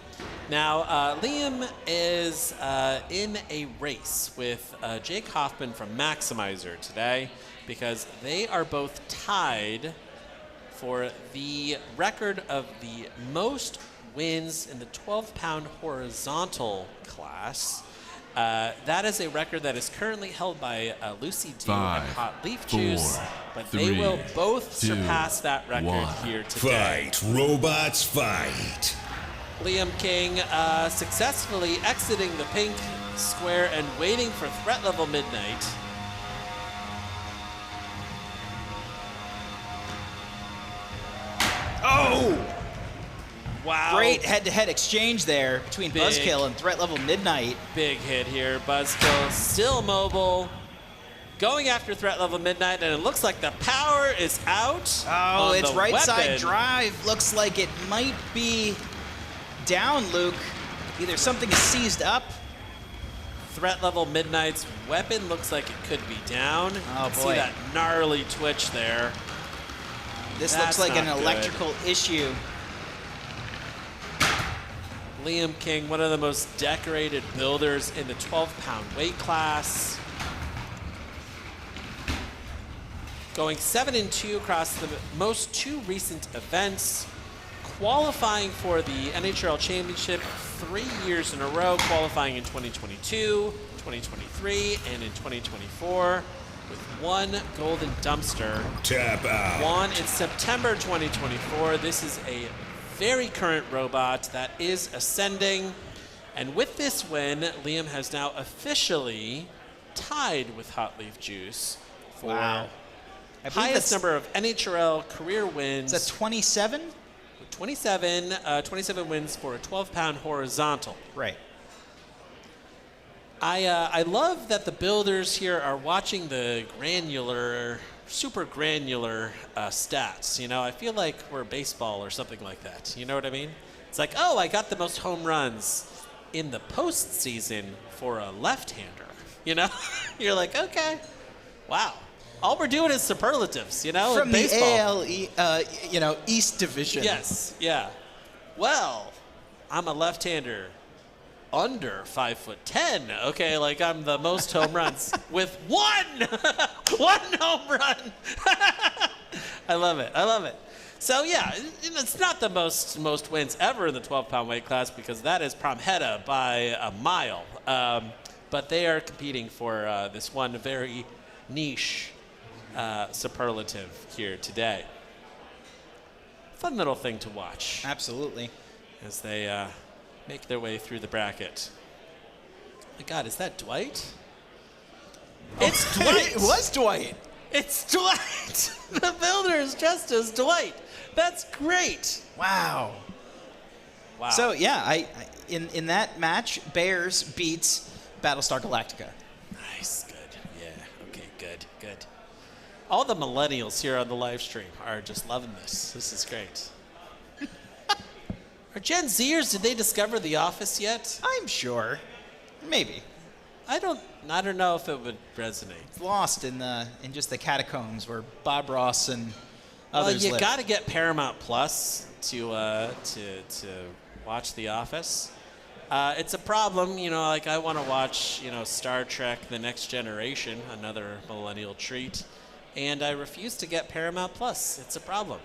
Now, Liam is in a race with Jake Hoffman from Maximizer today because they are both tied for the record of the most wins in the 12-pound horizontal class. That is a record that is currently held by Lucy D and Hot Leaf Juice, but they will both surpass that record here today. Fight, robots, fight. Liam King successfully exiting the pink square and waiting for Threat Level Midnight. Oh! Wow. Great head-to-head exchange there between Big. Buzzkill and Threat Level Midnight. Big hit here. Buzzkill still mobile. Going after Threat Level Midnight, and it looks like the power is out. Oh, on it's the right side weapon. drive. Looks like it might be down, Luke. Either something is seized up. Threat Level Midnight's weapon looks like it could be down. Oh, See boy. that gnarly twitch there. This That's looks like an not good. electrical issue. Liam King, one of the most decorated builders in the 12-pound weight class. Going 7-2 across the most two recent events. Qualifying for the NHRL Championship 3 years in a row, qualifying in 2022, 2023, and in 2024 with one golden dumpster. Tap out. Won in September 2024. This is a very current robot that is ascending. And with this win, Liam has now officially tied with Hot Leaf Juice for Wow. I believe highest that's- number of NHRL career wins. Is that 27? 27 wins for a 12-pound horizontal. Right. I love that the builders here are watching the super granular stats. You know, I feel like we're baseball or something like that. You know what I mean? It's like, oh, I got the most home runs in the postseason for a left-hander. You know? You're like, okay, wow. All we're doing is superlatives, you know, From in the baseball. AL, East Division. Yes, yeah. Well, I'm a left-hander under 5'10". Okay, like I'm the most home runs with one home run. I love it. So yeah, it's not the most wins ever in the 12-pound weight class because that is Promheta by a mile. But they are competing for this one very niche superlative here today. Fun little thing to watch Absolutely. as they make their way through the bracket. My God, is that Dwight? It's Dwight. It was Dwight. It's Dwight. The builder is dressed as Dwight. That's great. Wow. Wow. So yeah, I in that match, Bears beats Battlestar Galactica. Nice. Good. Yeah. Okay. Good. All the millennials here on the live stream are just loving this. This is great. Are Gen Zers, did they discover The Office yet? I'm sure. Maybe. I don't know if it would resonate. It's lost in just the catacombs where Bob Ross and Well, others you live. got to get Paramount Plus to watch The Office. It's a problem, like I want to watch, Star Trek: The Next Generation, another millennial treat, and I refuse to get Paramount Plus. It's a problem.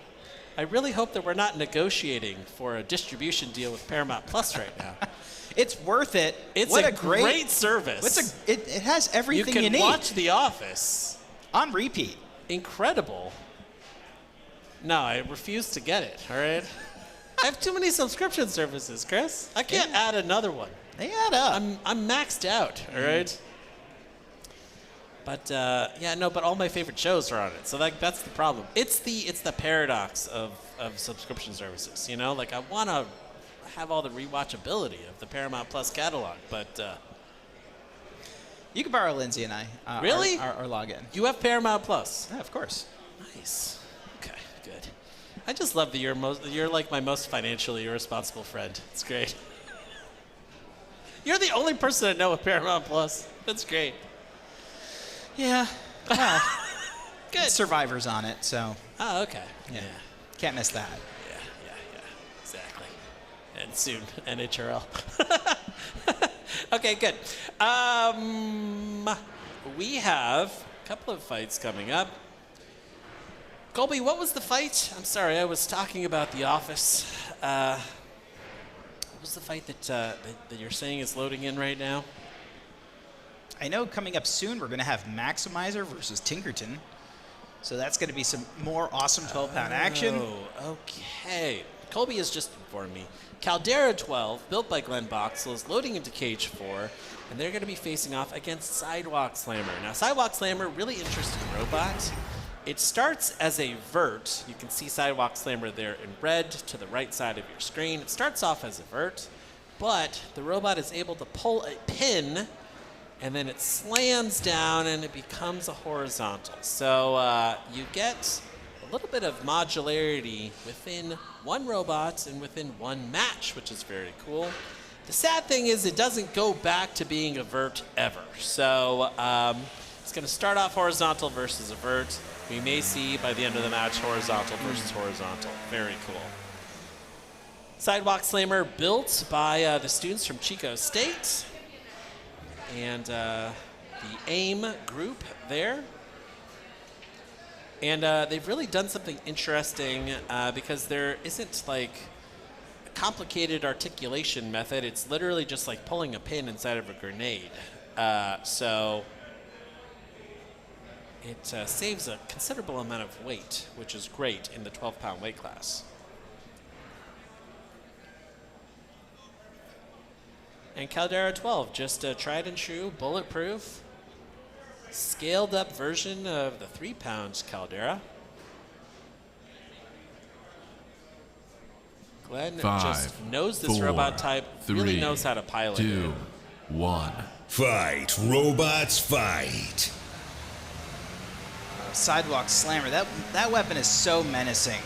I really hope that we're not negotiating for a distribution deal with Paramount Plus right now. It's worth it. It's what a great service. It has everything you you can need watch The Office. on repeat. Incredible. No, I refuse to get it, all right? I have too many subscription services, Chris. I can't add another one. They add up. I'm maxed out, all right? But, but all my favorite shows are on it. So that's the problem. It's the paradox of subscription services, Like, I want to have all the rewatchability of the Paramount Plus catalog, but... You can borrow Lindsay and I. Really? Our login. You have Paramount Plus? Yeah, of course. Nice. Okay, good. I just love that you're like my most financially irresponsible friend. It's great. You're the only person I know with Paramount Plus. That's great. Yeah. Well, Good. Survivor's on it, so Oh, okay. yeah. Can't miss that. Yeah. Exactly. And soon, NHRL. Okay, good. We have a couple of fights coming up. Colby, what was the fight? I'm sorry, I was talking about The Office. What was the fight that you're saying is loading in right now? I know coming up soon we're going to have Maximizer versus Tinkerton. So that's going to be some more awesome 12-pound action. Oh, okay. Colby has just informed me. Caldera 12, built by Glenn Boxell, is loading into Cage 4, and they're going to be facing off against Sidewalk Slammer. Now, Sidewalk Slammer, really interesting robot. It starts as a vert. You can see Sidewalk Slammer there in red to the right side of your screen. It starts off as a vert, but the robot is able to pull a pin, and then it slams down and it becomes a horizontal. So you get a little bit of modularity within one robot and within one match, which is very cool. The sad thing is it doesn't go back to being a vert ever. So it's going to start off horizontal versus a vert. We may see by the end of the match horizontal versus horizontal. Very cool. Sidewalk Slammer built by the students from Chico State. And the AIM group there. And they've really done something interesting because there isn't like a complicated articulation method. It's literally just like pulling a pin inside of a grenade. So it saves a considerable amount of weight, which is great in the 12-pound weight class. And Caldera 12, just a tried and true, bulletproof, scaled up version of the 3-pound Caldera. Glenn just knows this 4, robot type, 3, really knows how to pilot 2, it. 1. Fight, robots, fight. Sidewalk Slammer. That weapon is so menacing.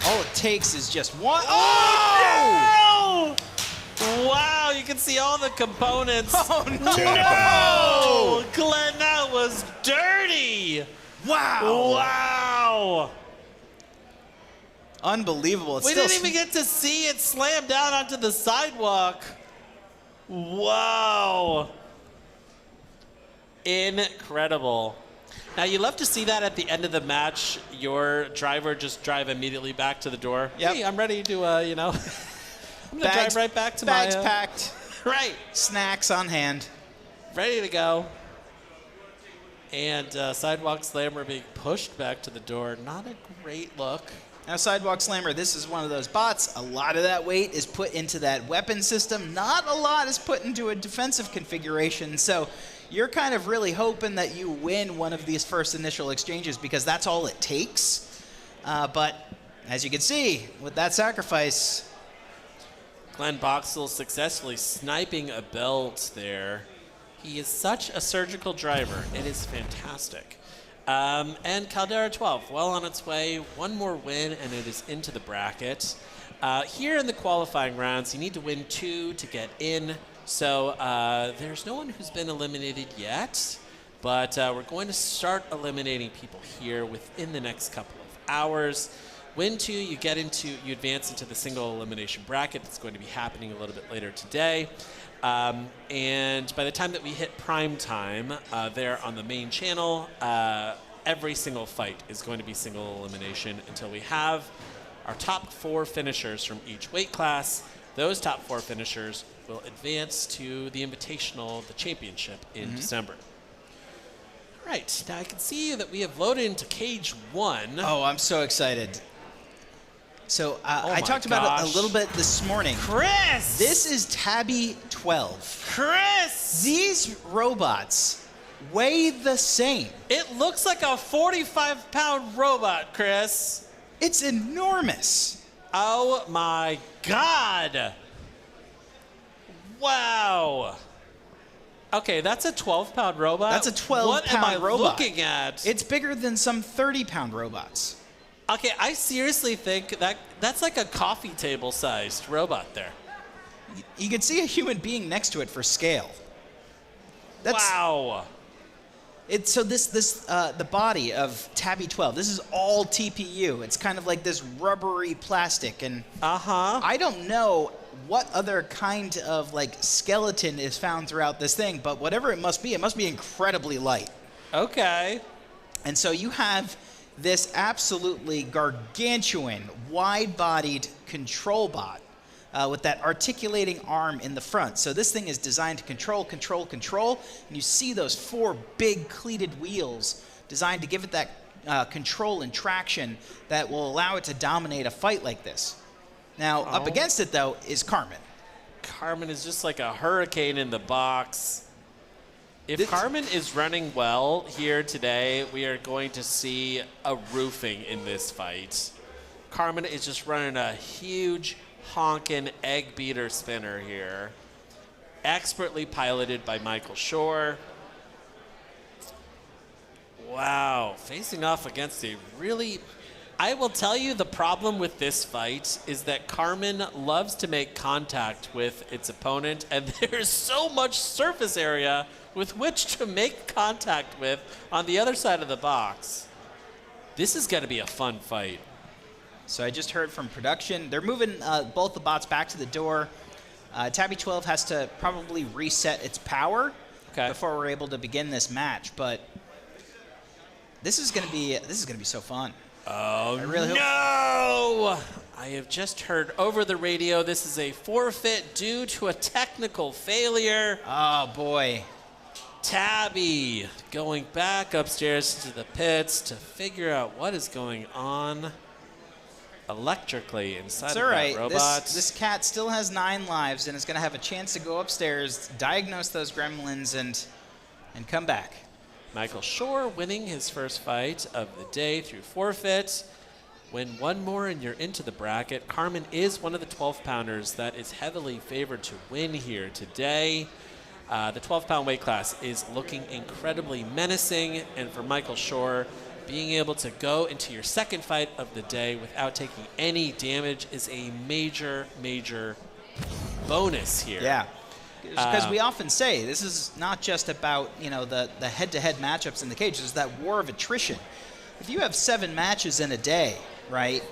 All it takes is just one. Oh! Wow, you can see all the components. Oh, no! Oh, Glenn, that was dirty. Wow! Wow. Unbelievable. It's We still didn't even get to see it slam down onto the sidewalk. Wow. Incredible. Now, you love to see that at the end of the match, your driver just drive immediately back to the door. Yep. Hey, I'm ready to, I'm going to drive right back to bags my... packed, Right. snacks on hand. Ready to go. And Sidewalk Slammer being pushed back to the door. Not a great look. Now, Sidewalk Slammer, this is one of those bots. A lot of that weight is put into that weapon system. Not a lot is put into a defensive configuration. So you're kind of really hoping that you win one of these first initial exchanges because that's all it takes. But as you can see, with that sacrifice, Glenn Boxall successfully sniping a belt there. He is such a surgical driver. It is fantastic. And Caldera 12, well on its way. One more win, and it is into the bracket. Here in the qualifying rounds, you need to win 2 to get in. So there's no one who's been eliminated yet, but we're going to start eliminating people here within the next couple of hours. Win 2, you advance into the single elimination bracket. That's going to be happening a little bit later today. And by the time that we hit prime time there on the main channel, every single fight is going to be single elimination until we have our top 4 finishers from each weight class. Those top 4 finishers will advance to the Invitational, the championship in December. All right, now I can see that we have loaded into Cage 1. oh, I'm so excited. So I talked about it a little bit this morning. Chris! This is Tabby 12. Chris! These robots weigh the same. It looks like a 45-pound robot, Chris. It's enormous. Oh my God. Wow. Okay, that's a 12-pound robot. That's a 12-pound What am I robot. looking at? It's bigger than some 30-pound robots. Okay, I seriously think that's like a coffee table-sized robot there. You could see a human being next to it for scale. Wow. So the body of Tabby 12, this is all TPU. It's kind of like this rubbery plastic, and I don't know what other kind of like skeleton is found throughout this thing, but whatever it must be incredibly light. Okay. And so you have this absolutely gargantuan, wide-bodied control bot with that articulating arm in the front. So this thing is designed to control, and you see those 4 big cleated wheels designed to give it that control and traction that will allow it to dominate a fight like this. Now, up against it, though, is Carmen. Carmen is just like a hurricane in the box. If Carmen is running well here today, we are going to see a roofing in this fight. Carmen is just running a huge honkin' egg beater spinner here. Expertly piloted by Michael Shore. Wow, facing off against a really... I will tell you the problem with this fight is that Carmen loves to make contact with its opponent, and there's so much surface area with which to make contact with on the other side of the box. This is going to be a fun fight. So I just heard from production. They're moving both the bots back to the door. Tabby 12 has to probably reset its power before we're able to begin this match. But this is going to be so fun. Oh, no! I have just heard over the radio this is a forfeit due to a technical failure. Oh, boy. Tabby going back upstairs to the pits to figure out what is going on electrically inside of that robot. This cat still has 9 lives and is going to have a chance to go upstairs, diagnose those gremlins, and come back. Michael Shore winning his first fight of the day through forfeit. Win one more and you're into the bracket. Carmen is one of the 12-pounders that is heavily favored to win here today. The 12-pound weight class is looking incredibly menacing, and for Michael Shore, being able to go into your second fight of the day without taking any damage is a major, major bonus here. Yeah. Because we often say this is not just about the head-to-head matchups in the cage. There's that war of attrition. If you have 7 matches in a day, right,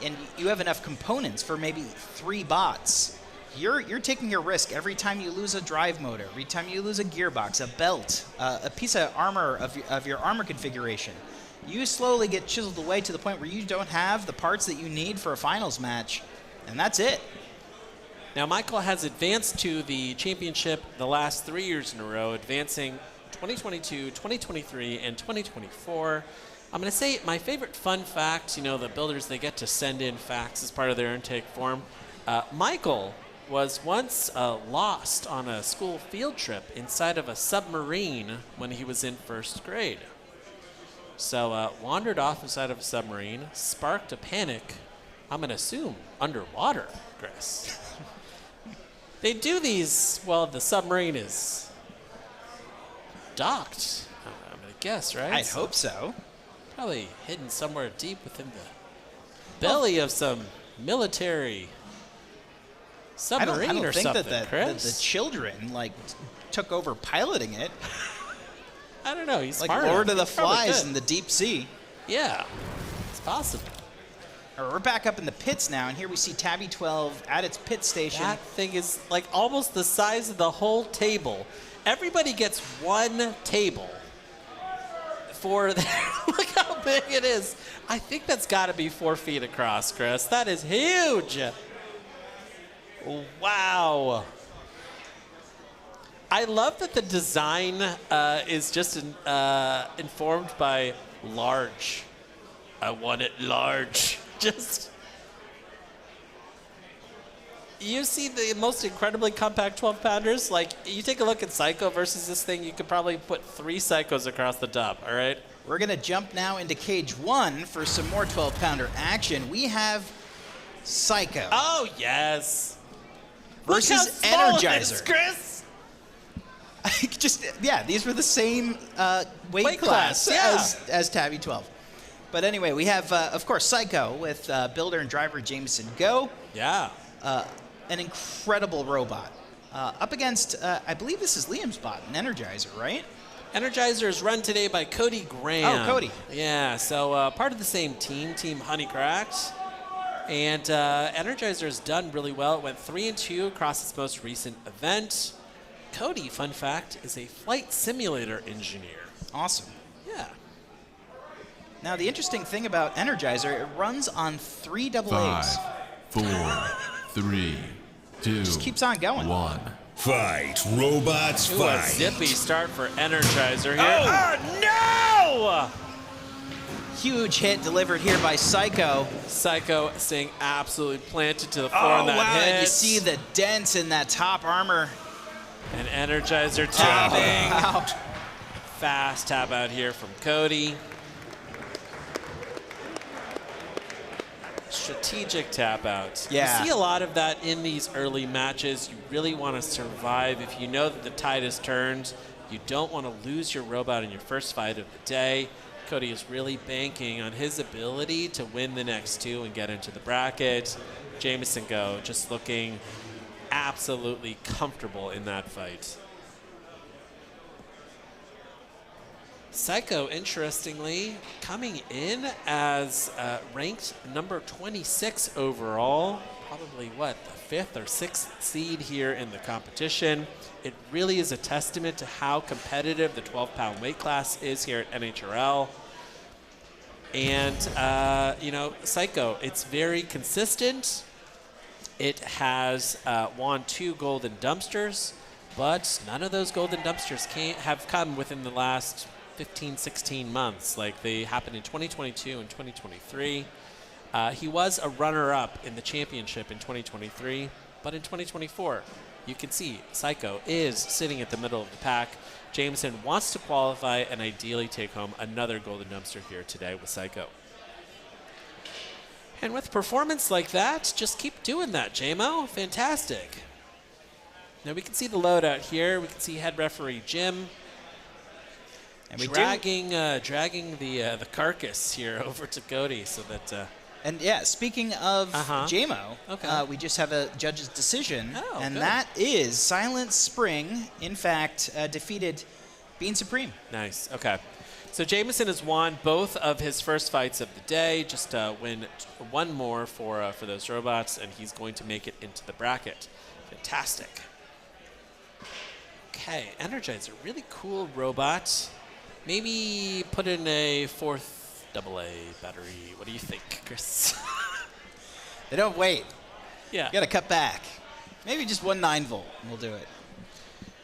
and you have enough components for maybe 3 bots, you're taking a risk every time you lose a drive motor, every time you lose a gearbox, a belt, a piece of armor of your armor configuration. You slowly get chiseled away to the point where you don't have the parts that you need for a finals match, and that's it. Now, Michael has advanced to the championship the last 3 years in a row, advancing 2022, 2023, and 2024. I'm going to say my favorite fun fact, the builders, they get to send in facts as part of their intake form. Michael was once lost on a school field trip inside of a submarine when he was in first grade. So wandered off inside of a submarine, sparked a panic, I'm going to assume underwater, Chris. They do these while the submarine is docked, I'm going to guess, right? I'd hope so. Probably hidden somewhere deep within the belly of some military submarine I don't or think something, that Chris. the children took over piloting it, I don't know. He's like smart Lord of the enough. He probably Flies could. in the deep sea. Yeah, it's possible. All right, we're back up in the pits now, and here we see Tabby 12 at its pit station. That thing is like almost the size of the whole table. Everybody gets one table for their, look how big it is. I think that's got to be 4 feet across, Chris. That is huge. Wow. I love that the design is just informed by large. I want it large. Just, you see the most incredibly compact 12-pounders? Like, you take a look at Psycho versus this thing, you could probably put 3 Psychos across the top, all right? We're going to jump now into cage 1 for some more 12-pounder action. We have Psycho Oh, yes. versus Look how small it is, Energizer. Chris. These were the same weight Weight class, class, as Tabby 12. But anyway, we have, of course, Psycho with builder and driver Jameson Go. Yeah. An incredible robot. Up against, I believe this is Liam's bot, an Energizer, right? Energizer is run today by Cody Graham. Oh, Cody. Yeah, so part of the same team, Team Honeycracked. And Energizer has done really well. It went 3-2 across its most recent event. Cody, fun fact, is a flight simulator engineer. Awesome. Yeah. Now, the interesting thing about Energizer, it runs on 3 AA's. 5, 4, 3, 2, Just keeps on going. 1. Fight, robots, Ooh, a fight. zippy start for Energizer here. Oh, no! Huge hit delivered here by Psycho. Psycho staying absolutely planted to the floor on that wow. hit. You see the dents in that top armor. And Energizer tapping. Out. Fast tap out here from Cody. Strategic tap out. Yeah. You see a lot of that in these early matches. You really want to survive. If you know that the tide has turned, you don't want to lose your robot in your first fight of the day. Cody is really banking on his ability to win the next 2 and get into the bracket. Jameson Go just looking absolutely comfortable in that fight. Psycho, interestingly, coming in as ranked number 26 overall. Probably, the 5th or 6th seed here in the competition. It really is a testament to how competitive the 12-pound weight class is here at NHRL. And, Psycho, it's very consistent. It has won 2 golden dumpsters, but none of those golden dumpsters have come within the last 15, 16 months. Like, they happened in 2022 and 2023. He was a runner-up in the championship in 2023, but in 2024, you can see Psycho is sitting at the middle of the pack. Jameson wants to qualify and ideally take home another golden dumpster here today with Psycho. And with performance like that, just keep doing that, JMO. Fantastic. Now we can see the loadout here. We can see head referee Jim And we dragging the carcass here over to Cody so that. And yeah, speaking of JMO, Okay. we just have a judge's decision, Oh, and good. that is Silent Spring, in fact, defeated Being Supreme. Nice. Okay. So Jameson has won both of his first fights of the day. Just win 1 more for those robots, and he's going to make it into the bracket. Fantastic. Okay, Energizer, really cool robot. Maybe put in a 4th AA battery. What do you think, Chris? They don't wait. Yeah. You got to cut back. Maybe just 1 9-volt, and we'll do it.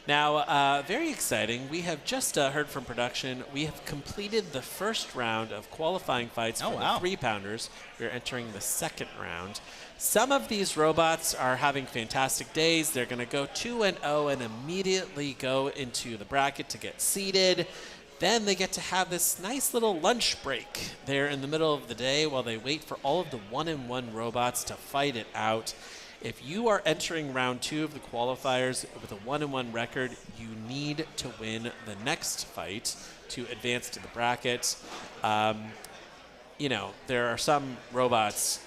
Now, very exciting. We have just heard from production. We have completed the first round of qualifying fights for the 3-pounders. We're entering the second round. Some of these robots are having fantastic days. They're going to go 2-0 and immediately go into the bracket to get seeded. Then they get to have this nice little lunch break there in the middle of the day while they wait for all of the 1-1 robots to fight it out. If you are entering round 2 of the qualifiers with a 1-1 record, you need to win the next fight to advance to the bracket. You know, there are some robots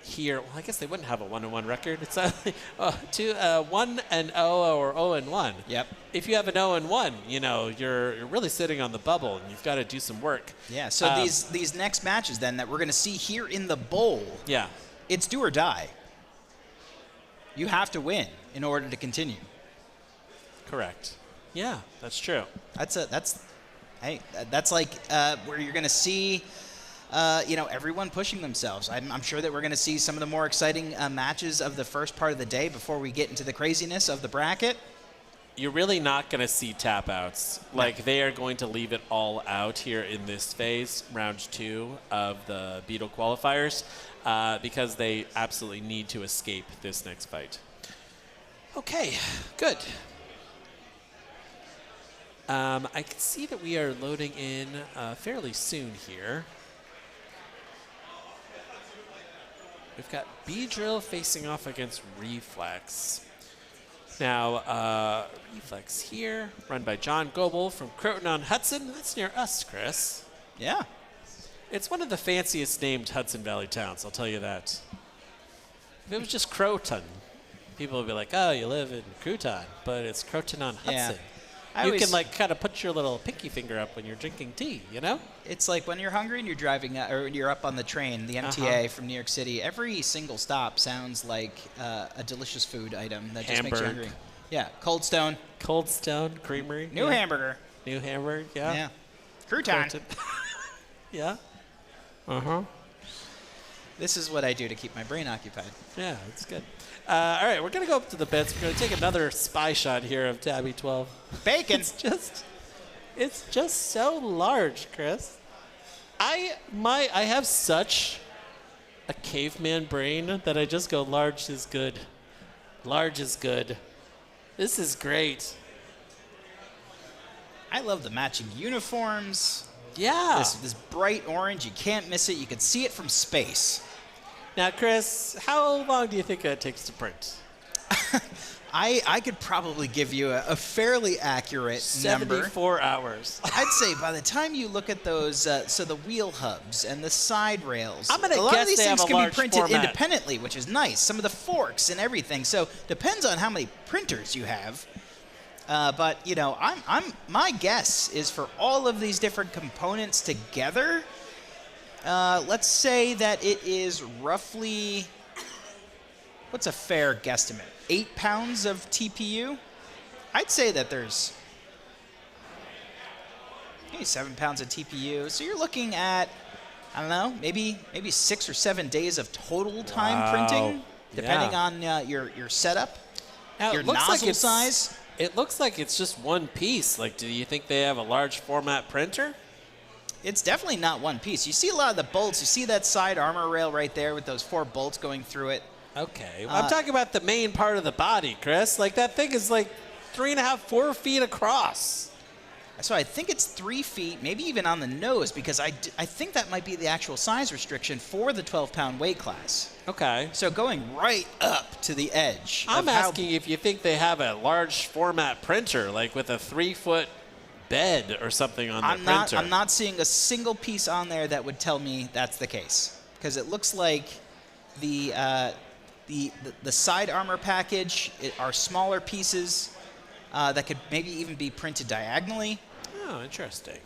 here. Well, I guess they wouldn't have a 1-1 record. It's 1-0 or 0-1. Yep. If you have an 0-1, you know, you're really sitting on the bubble, and you've got to do some work. Yeah. So these next matches then that we're going to see here in the bowl. Yeah. It's do or die. You have to win in order to continue. Correct. Yeah, that's true. That's like where you're going to see, you know, everyone pushing themselves. I'm sure that we're going to see some of the more exciting matches of the first part of the day before we get into the craziness of the bracket. You're really not going to see tap outs. Like, they are going to leave it all out here in this phase, round 2 of the Beetle qualifiers, because they absolutely need to escape this next fight. Okay, good. I can see that we are loading in fairly soon here. We've got B-Drill facing off against Reflex. Now, Reflex here, run by John Goebel from Croton-on-Hudson. That's near us, Chris. Yeah. It's one of the fanciest named Hudson Valley towns, I'll tell you that. If it was just Croton, people would be like, oh, you live in Crouton, but it's Croton-on-Hudson. Yeah. You can, like, kind of put your little pinky finger up when you're drinking tea, you know? It's like when you're hungry and you're driving, or you're up on the train, the MTA from New York City, every single stop sounds like a delicious food item that just makes you hungry. Yeah, Cold Stone. Cold Stone Creamery. New hamburger. New hamburger, yeah. Yeah. Crouton. Yeah. Uh-huh. This is what I do to keep my brain occupied. Yeah, it's good. All right, we're going to go up to the bits. We're going to take another spy shot here of Tabby 12. Bacon. It's just so large, Chris. I have such a caveman brain that I just go, large is good. Large is good. This is great. I love the matching uniforms. Yeah. This bright orange, you can't miss it. You can see it from space. Now, Chris, how long do you think it takes to print? I could probably give you a fairly accurate 74 hours. I'd say by the time you look at those, so the wheel hubs and the side rails, I'm gonna a lot guess of these they things have a can be large printed format. independently, which is nice. Some of the forks and everything. So depends on how many printers you have. But you know, my guess is for all of these different components together, let's say that it is roughly, what's a fair guesstimate? 8 pounds of TPU. I'd say that there's maybe 7 pounds of TPU. So you're looking at, I don't know, maybe 6 or 7 days of total time printing, depending on your setup, now, your nozzle size. It looks like it's just one piece. Like, do you think they have a large format printer? It's definitely not one piece. You see a lot of the bolts. You see that side armor rail right there with those 4 bolts going through it. Okay. Well, I'm talking about the main part of the body, Chris. Like, that thing is like 3.5, 4 feet across. So I think it's 3 feet, maybe even on the nose, because I think that might be the actual size restriction for the 12-pound weight class. Okay. So going right up to the edge. I'm asking if you think they have a large format printer, like with a 3-foot bed or something on the printer. I'm not seeing a single piece on there that would tell me that's the case, because it looks like the side armor package are smaller pieces that could maybe even be printed diagonally. Oh, interesting.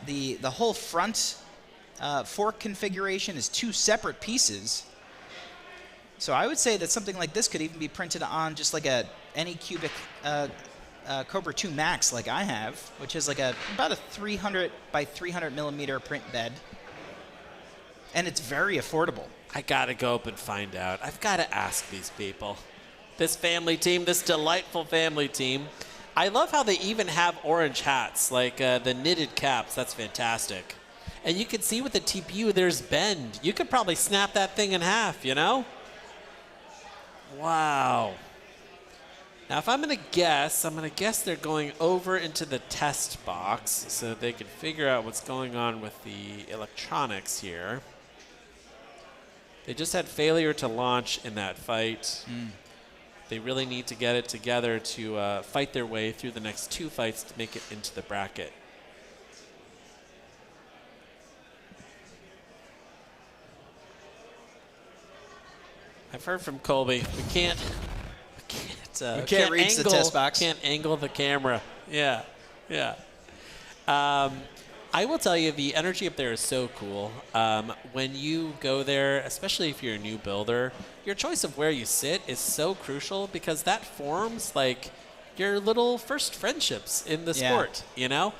The whole front fork configuration is 2 separate pieces. So I would say that something like this could even be printed on just like a Anycubic Cobra 2 Max like I have, which is like about a 300 by 300 millimeter print bed. And it's very affordable. I gotta go up and find out. I've gotta ask these people. This family team, this delightful family team. I love how they even have orange hats, like the knitted caps. That's fantastic. And you can see with the TPU, there's bend. You could probably snap that thing in half, you know? Wow. Now, if I'm going to guess, they're going over into the test box so that they can figure out what's going on with the electronics here. They just had failure to launch in that fight. They really need to get it together to fight their way through the next 2 fights to make it into the bracket. I've heard from Colby. We can't reach the test box. Can't angle the camera. Yeah. I will tell you, the energy up there is so cool. When you go there, especially if you're a new builder, your choice of where you sit is so crucial because that forms like your little first friendships in the sport, you know?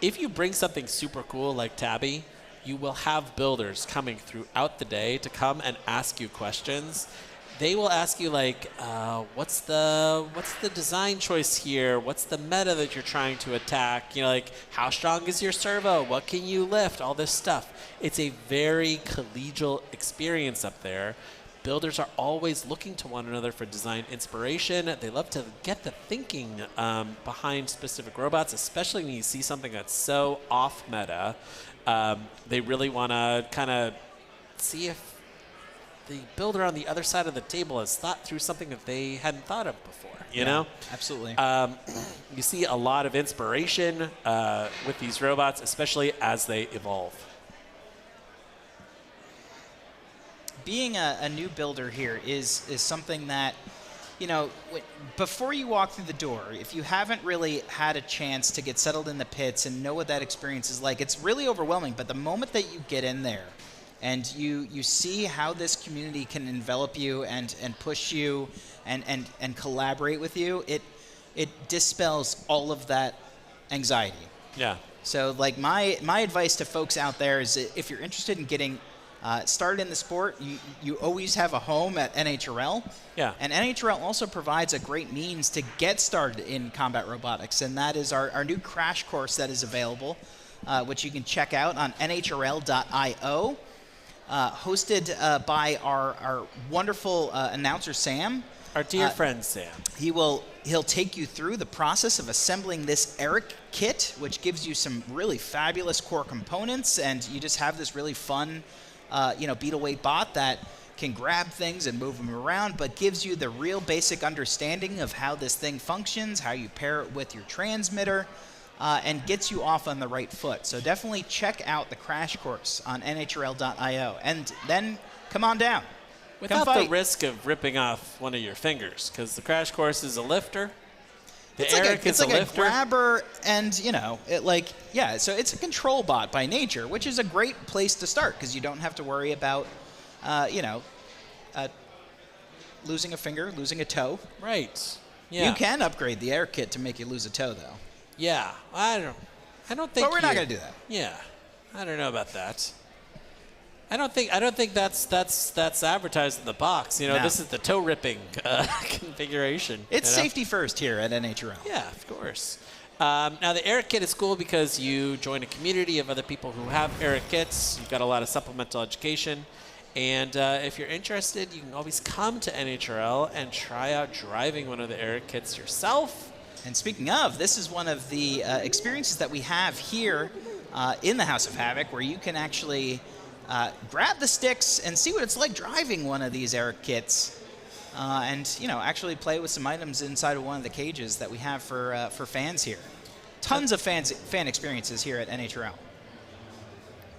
If you bring something super cool like Tabby, you will have builders coming throughout the day to come and ask you questions. They will ask you like, what's the design choice here? What's the meta that you're trying to attack? You know, like how strong is your servo? What can you lift? All this stuff. It's a very collegial experience up there. Builders are always looking to one another for design inspiration. They love to get the thinking behind specific robots, especially when you see something that's so off meta. They really want to kind of see if the builder on the other side of the table has thought through something that they hadn't thought of before, you know? Absolutely. You see a lot of inspiration with these robots, especially as they evolve. Being a new builder here is something that, you know, before you walk through the door, if you haven't really had a chance to get settled in the pits and know what that experience is like, it's really overwhelming. But the moment that you get in there and you see how this community can envelop you and push you and collaborate with you, it dispels all of that anxiety. Yeah. So like my advice to folks out there is if you're interested in getting started in the sport, you always have a home at NHRL. Yeah. And NHRL also provides a great means to get started in combat robotics, and that is our new crash course that is available, which you can check out on NHRL.io, hosted by our wonderful announcer, Sam. Our dear friend, Sam. He'll take you through the process of assembling this Eric kit, which gives you some really fabulous core components, and you just have this really fun beetle weight bot that can grab things and move them around, but gives you the real basic understanding of how this thing functions, how you pair it with your transmitter, and gets you off on the right foot. So definitely check out the crash course on NHRL.io, and then come on down. Without the risk of ripping off one of your fingers, because the crash course is a lifter. It's like a grabber, and so it's a control bot by nature, which is a great place to start because you don't have to worry about, losing a finger, losing a toe. Right. Yeah. You can upgrade the air kit to make you lose a toe, though. Yeah, I don't think. But we're not going to do that. Yeah, I don't know about that. I don't think that's advertised in the box. You know, No. This is the toe ripping configuration. It's safety first here at NHRL. Yeah, of course. Now the Eric kit is cool because you join a community of other people who have Eric kits. You've got a lot of supplemental education, and if you're interested, you can always come to NHRL and try out driving one of the Eric kits yourself. And speaking of, this is one of the experiences that we have here in the House of Havoc, where you can actually grab the sticks and see what it's like driving one of these Eric kits, and actually play with some items inside of one of the cages that we have for fans here. Tons of fan experiences here at NHRL.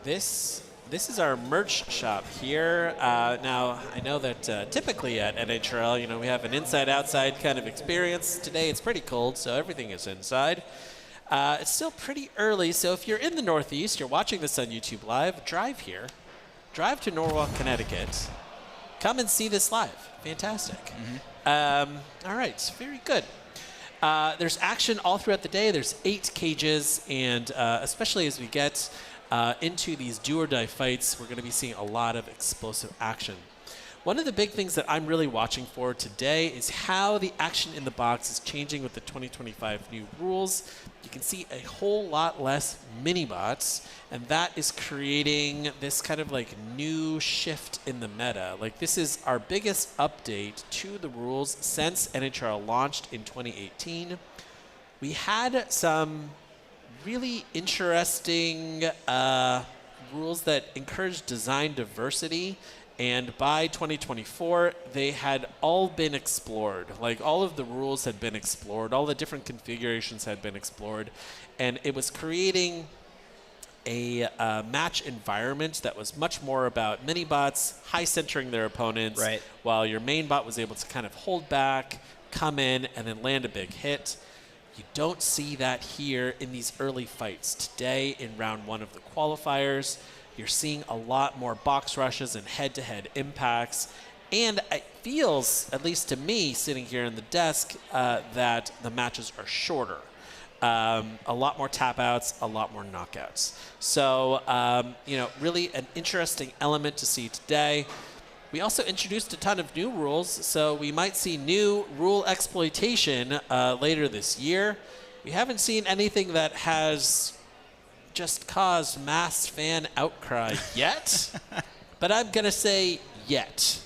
This is our merch shop here. Now I know that typically at NHRL, we have an inside-outside kind of experience. Today it's pretty cold, so everything is inside. It's still pretty early, so if you're in the Northeast, you're watching this on YouTube Live, drive here. Drive to Norwalk, Connecticut. Come and see this live. Fantastic. Mm-hmm. All right, very good. There's action all throughout the day. There's 8 cages, and especially as we get into these do-or-die fights, we're going to be seeing a lot of explosive action. One of the big things that I'm really watching for today is how the action in the box is changing with the 2025 new rules. You can see a whole lot less mini-bots, and that is creating this kind of like new shift in the meta. Like, this is our biggest update to the rules since NHRL launched in 2018. We had some really interesting rules that encourage design diversity, and by 2024, they had all been explored. Like, all of the rules had been explored, all the different configurations had been explored, and it was creating a match environment that was much more about mini-bots high centering their opponents, Right. while your main bot was able to kind of hold back, come in, and then land a big hit. You don't see that here in these early fights. Today, in round 1 of the qualifiers, you're seeing a lot more box rushes and head-to-head impacts. And it feels, at least to me, sitting here in the desk, that the matches are shorter. A lot more tap-outs, a lot more knockouts. So, really an interesting element to see today. We also introduced a ton of new rules, so we might see new rule exploitation later this year. We haven't seen anything that has just caused mass fan outcry yet, but I'm going to say yet,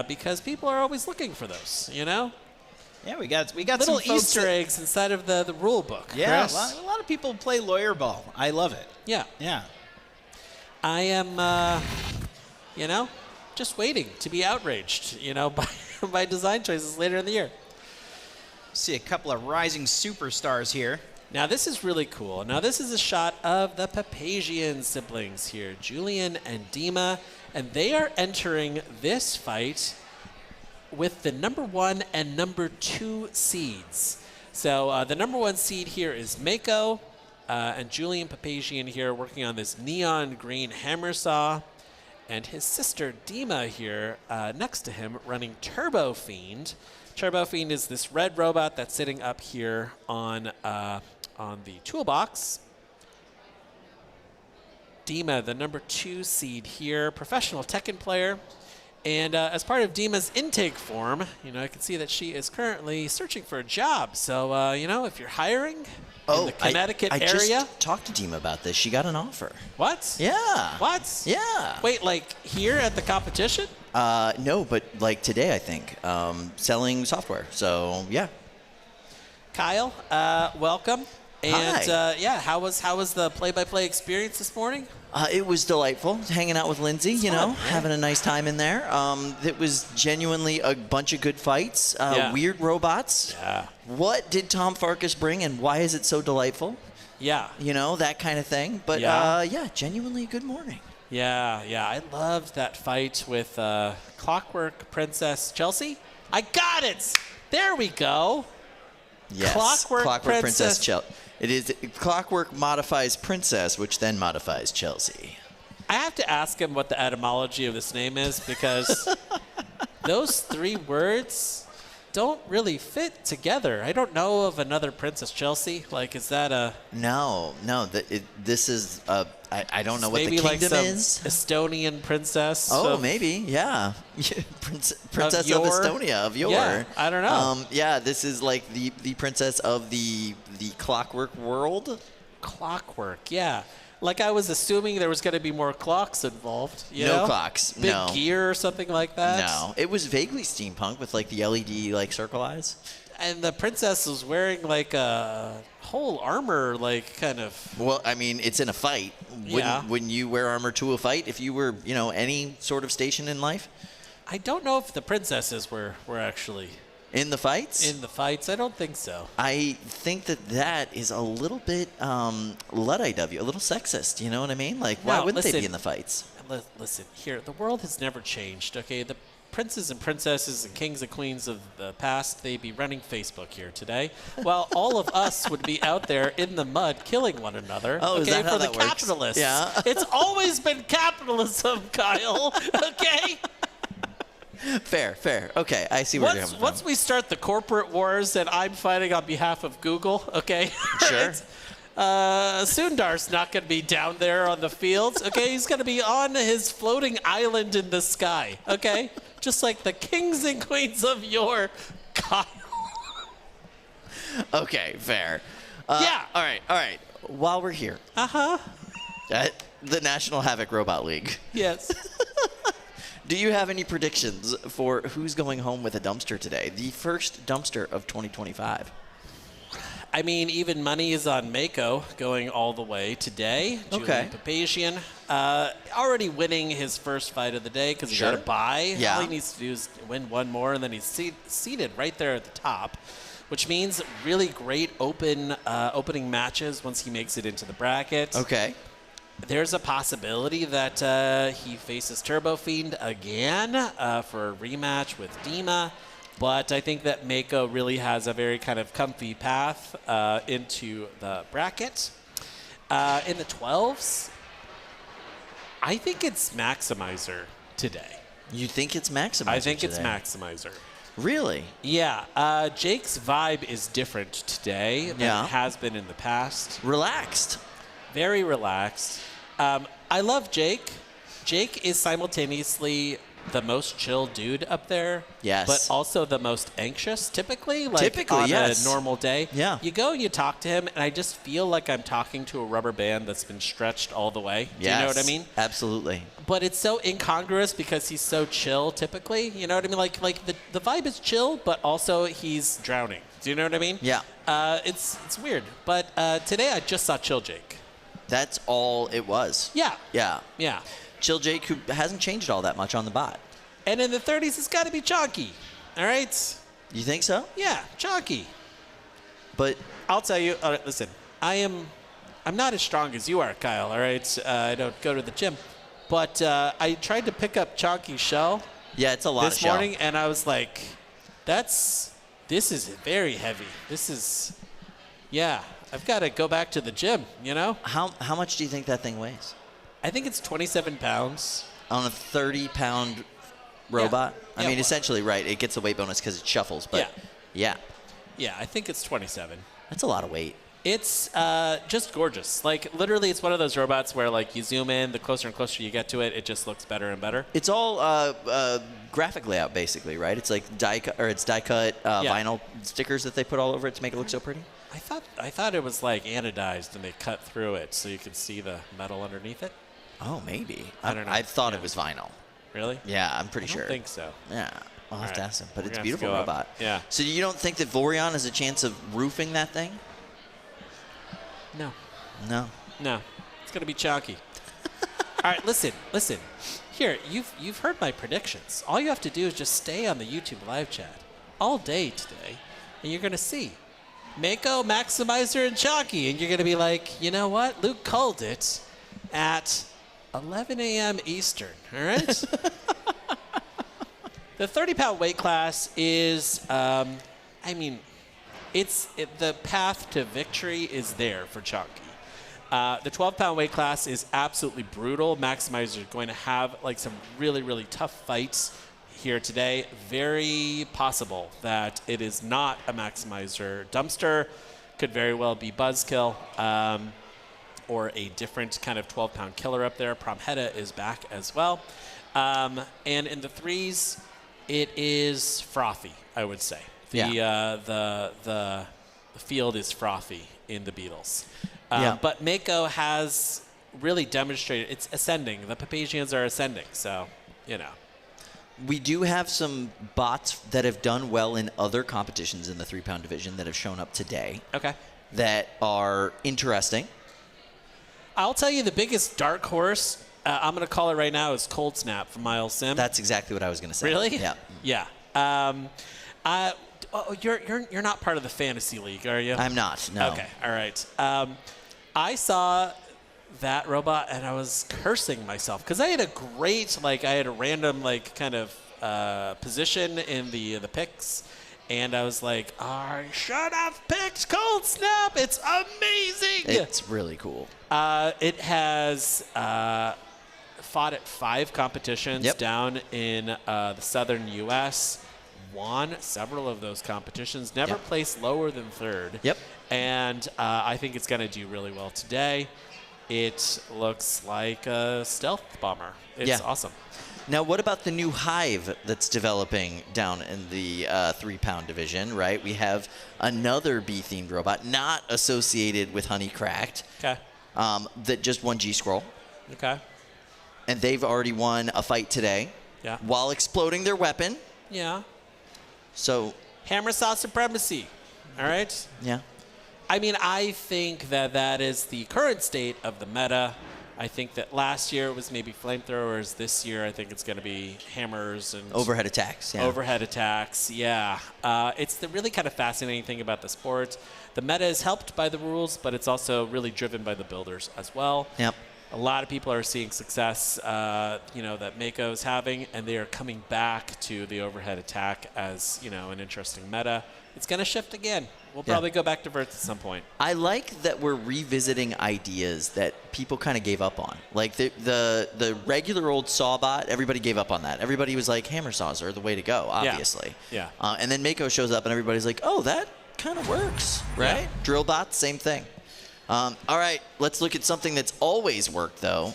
because people are always looking for those, you know? Yeah, we got Little some folks Easter eggs inside of the rule book. Yeah, Chris. a lot of people play lawyer ball. I love it. Yeah. Yeah. I am, just waiting to be outraged, by design choices later in the year. See a couple of rising superstars here. Now, this is really cool. Now, this is a shot of the Papazian siblings here, Julian and Dima, and they are entering this fight with the number 1 and number 2 seeds. So the number 1 seed here is Mako, and Julian Papazian here working on this neon green hammer saw, and his sister Dima here next to him running Turbo Fiend. Turbo Fiend is this red robot that's sitting up here on the toolbox. Dima, the number 2 seed here, professional Tekken player. And as part of Dima's intake form, I can see that she is currently searching for a job. So, if you're hiring in the Connecticut I area. just talked to Dima about this. She got an offer. What? Yeah. What? Yeah. Wait, like here at the competition? No, but like today, I think, selling software. So yeah. Kyle, welcome. And Hi. how was the play-by-play experience this morning? It was delightful hanging out with Lindsay, having a nice time in there. It was genuinely a bunch of good fights, weird robots. Yeah. What did Tom Farkas bring and why is it so delightful? Yeah. That kind of thing. But genuinely a good morning. Yeah. I loved that fight with Clockwork Princess Chelsea. I got it! There we go. Yes. Clockwork Princess Chelsea. It is Clockwork modifies Princess, which then modifies Chelsea. I have to ask him what the etymology of this name is, because those 3 words don't really fit together. I don't know of another Princess Chelsea. Like, is that a... No. This is I don't know what the maybe kingdom like some is. Estonian princess. Oh, maybe, yeah. Princess of Estonia, of yore. Yeah, I don't know. This is like the princess of the Clockwork world. Clockwork, yeah. Like, I was assuming there was going to be more clocks involved. No clocks, Big no. gear or something like that. No, it was vaguely steampunk with like the LED like circle eyes. And the princess was wearing like a whole armor, like kind of. Well, I mean, it's in a fight. Wouldn't you wear armor to a fight if you were, any sort of station in life? I don't know if the princesses were actually in the fights. in the fights. I don't think so. I think that is a little bit Luddite of you, a little sexist. You know what I mean? Like, why No, wouldn't they listen. be in the fights? Listen, here, the world has never changed, okay? The princes and princesses and kings and queens of the past, they'd be running Facebook here today, while all of us would be out there in the mud killing one another, Oh, okay, is that how for the that works? capitalists. Yeah. It's always been capitalism, Kyle, okay? Fair. Okay, I see where you're coming from. Once we start the corporate wars and I'm fighting on behalf of Google, okay? Sure. Sundar's not going to be down there on the field. Okay, he's going to be on his floating island in the sky. Okay, just like the kings and queens of yore, Kyle. Okay, fair. Yeah. All right. While we're here, at the National Havoc Robot League, Yes. do you have any predictions for who's going home with a dumpster today? The first dumpster of 2025. I mean, even money is on Mako going all the way today. Okay. Julian Papazian already winning his first fight of the day because he got a bye. Yeah. All he needs to do is win one more, and then he's seated right there at the top, which means really great opening matches once he makes it into the bracket. Okay. There's a possibility that he faces Turbo Fiend again for a rematch with Dima. But I think that Mako really has a very kind of comfy path into the bracket. In the 12s, I think it's Maximizer today. You think it's Maximizer? I think it's today? Maximizer. Really? Yeah. Jake's vibe is different today than it has been in the past. Relaxed. Very relaxed. I love Jake. Jake is simultaneously the most chill dude up there. Yes. But also the most anxious, typically. On a normal day. Yeah. You go and you talk to him, and I just feel like I'm talking to a rubber band that's been stretched all the way. Do you know what I mean? Absolutely. But it's so incongruous because he's so chill, typically. You know what I mean? Like the vibe is chill, but also he's drowning. Do you know what I mean? Yeah. It's weird. But today I just saw Chill Jake. That's all it was. Yeah. Yeah. Yeah. Chill Jake, who hasn't changed all that much on the bot. And in the 30s, it's got to be Chonky. All right? You think so? Yeah, Chonky. But I'll tell you, listen, I'm not as strong as you are, Kyle, all right? I don't go to the gym. But I tried to pick up Chonky's shell yeah, it's a lot this of shell. morning, and I was like, this is very heavy. Yeah, I've got to go back to the gym, you know? How much do you think that thing weighs? I think it's 27 pounds. On a 30-pound robot? Yeah, I mean, well- essentially, right, it gets a weight bonus because it shuffles, but yeah. Yeah, I think it's 27. That's a lot of weight. It's just gorgeous. Like, literally, it's one of those robots where, like, you zoom in, the closer and closer you get to it, it just looks better and better. It's all graphic layout, basically, right? It's like die cut vinyl stickers that they put all over it to make it look so pretty. I thought it was, like, anodized, and they cut through it so you could see the metal underneath it. Oh, maybe. I don't know. I thought Yeah. it was vinyl. Really? Yeah, I'm pretty I sure. don't think so. Yeah, I'll have to Alright. ask him. But We're it's a gonna have to beautiful go up. robot. Yeah. So you don't think that Vorion has a chance of roofing that thing? No. No. No. It's going to be Chonky. All right, listen. Here, you've heard my predictions. All you have to do is just stay on the YouTube live chat all day today, and you're going to see Mako, Maximizer, and Chonky, and you're going to be like, you know what? Luke called it at 11 a.m. Eastern, all right? The 30-pound weight class is, the path to victory is there for Chonky. The 12-pound weight class is absolutely brutal. Maximizer is going to have like some really, really tough fights here today. Very possible that it is not a Maximizer dumpster. Could very well be Buzzkill or a different kind of 12-pound killer up there. Promheta is back as well. And in the 3s, it is frothy, I would say. The field is frothy in the Beatles. But Mako has really demonstrated it's ascending. The Papazians are ascending, so, you know. We do have some bots that have done well in other competitions in the 3-pound division that have shown up today. Okay. That are interesting. I'll tell you the biggest dark horse, I'm going to call it right now, is Cold Snap from Miles Sim. That's exactly what I was going to say. Really? Yeah. Yeah. You're not part of the fantasy league, are you? I'm not, no. Okay, all right. I saw that robot and I was cursing myself because I had a random kind of position in the picks, and I was like, I should have picked Cold Snap. It's amazing. It's really cool. It has fought at 5 competitions down in the southern U.S. won several of those competitions, never Yep. placed lower than third. Yep. And I think it's going to do really well today. It looks like a stealth bomber. It's Yeah. awesome. Now, what about the new hive that's developing down in the 3-pound division, right? We have another bee-themed robot, not associated with Honey Cracked, Okay. that just won G-Scroll. Okay. And they've already won a fight today Yeah. while exploding their weapon. Yeah. So, Hammer saw supremacy. All right. yeah. I mean, I think that that is the current state of the meta. I think that last year it was maybe flamethrowers. This year, I think it's going to be hammers and Overhead attacks. Yeah. overhead attacks. Yeah. It's the really kind of fascinating thing about the sport. The meta is helped by the rules, but it's also really driven by the builders as well. Yep. A lot of people are seeing success, that Mako is having, and they are coming back to the overhead attack as, an interesting meta. It's going to shift again. We'll probably go back to verts at some point. I like that we're revisiting ideas that people kind of gave up on. Like the regular old sawbot, everybody gave up on that. Everybody was like, hammer saws are the way to go, obviously. Yeah. And then Mako shows up and everybody's like, oh, that kind of works, right? Yeah. Drill bots, same thing. All right, let's look at something that's always worked, though.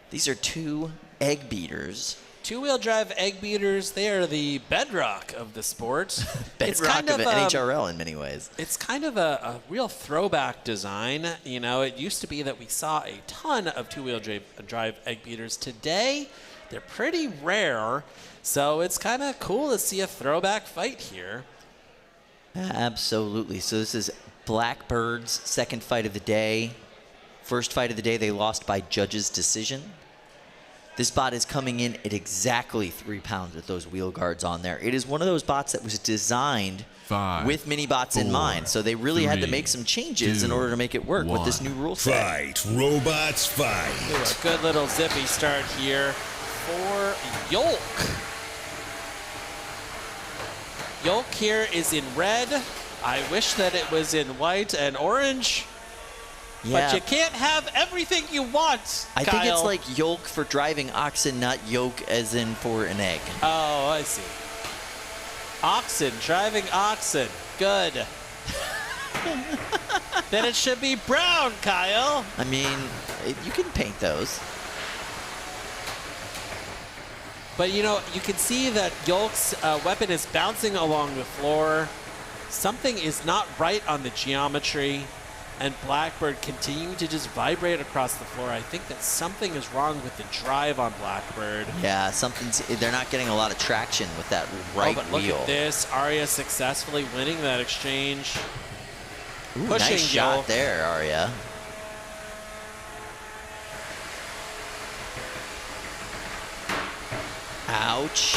These are 2 egg beaters. Two-wheel drive egg beaters, they are the bedrock of the sport. It's Bedrock kind of of NHRL in many ways. It's kind of a real throwback design. It used to be that we saw a ton of two-wheel drive egg beaters. Today, they're pretty rare, so it's kind of cool to see a throwback fight here. Absolutely. So this is Blackbird's second fight of the day. First fight of the day, they lost by judge's decision. This bot is coming in at exactly 3 pounds with those wheel guards on there. It is one of those bots that was designed 5, with mini bots in 4, mind. So they really had to 3, make some changes in 2, order to make it work with this 1. new rule set. Fight, robots, fight. Ooh, a good little zippy start here for Yolk. Yolk here is in red. I wish that it was in white and orange. But you can't have everything you want, I think it's Kyle. like yolk for driving oxen, not yolk as in for an egg. Oh, I see. Oxen, driving oxen. Good. Then it should be brown, Kyle. I mean, you can paint those. But, you can see that Yolk's weapon is bouncing along the floor. Something is not right on the geometry. And Blackbird continuing to just vibrate across the floor. I think that something is wrong with the drive on Blackbird. Yeah, they're not getting a lot of traction with that right but look wheel. at this. Arya successfully winning that exchange. Ooh, Pushing nice shot Yolk. there, Arya. Ouch.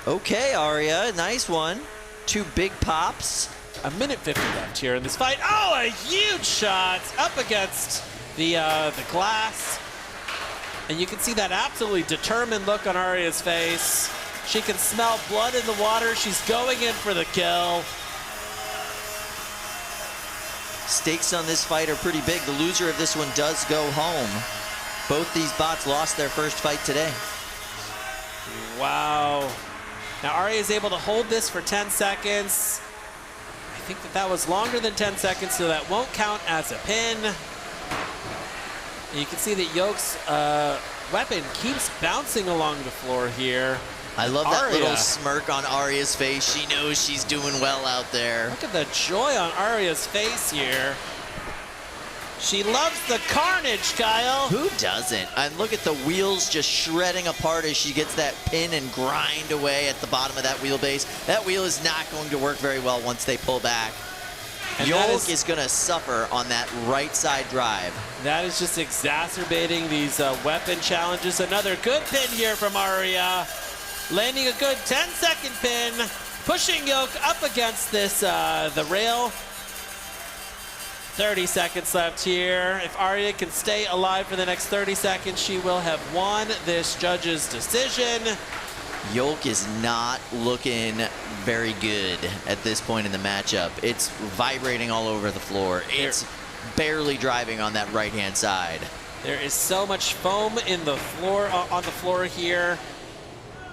Okay, Arya, nice one. 2 big pops. A minute 50 left here in this fight. Oh, a huge shot up against the glass. And you can see that absolutely determined look on Arya's face. She can smell blood in the water. She's going in for the kill. Stakes on this fight are pretty big. The loser of this one does go home. Both these bots lost their first fight today. Wow. Now Arya is able to hold this for 10 seconds. I think that was longer than 10 seconds, so that won't count as a pin. And you can see that Yolk's weapon keeps bouncing along the floor here. I love that Arya. little smirk on Arya's face. She knows she's doing well out there. Look at the joy on Arya's face here. She loves the carnage, Kyle. Who doesn't? And look at the wheels just shredding apart as she gets that pin and grind away at the bottom of that wheelbase. That wheel is not going to work very well once they pull back. And that Yolk is going to suffer on that right side drive. That is just exacerbating these weapon challenges. Another good pin here from Arya. Landing a good 10-second pin. Pushing Yolk up against this the rail. 30 seconds left here. If Arya can stay alive for the next 30 seconds, she will have won this judge's decision. Yolk is not looking very good at this point in the matchup. It's vibrating all over the floor. It's barely driving on that right-hand side. There is so much foam in the floor on the floor here.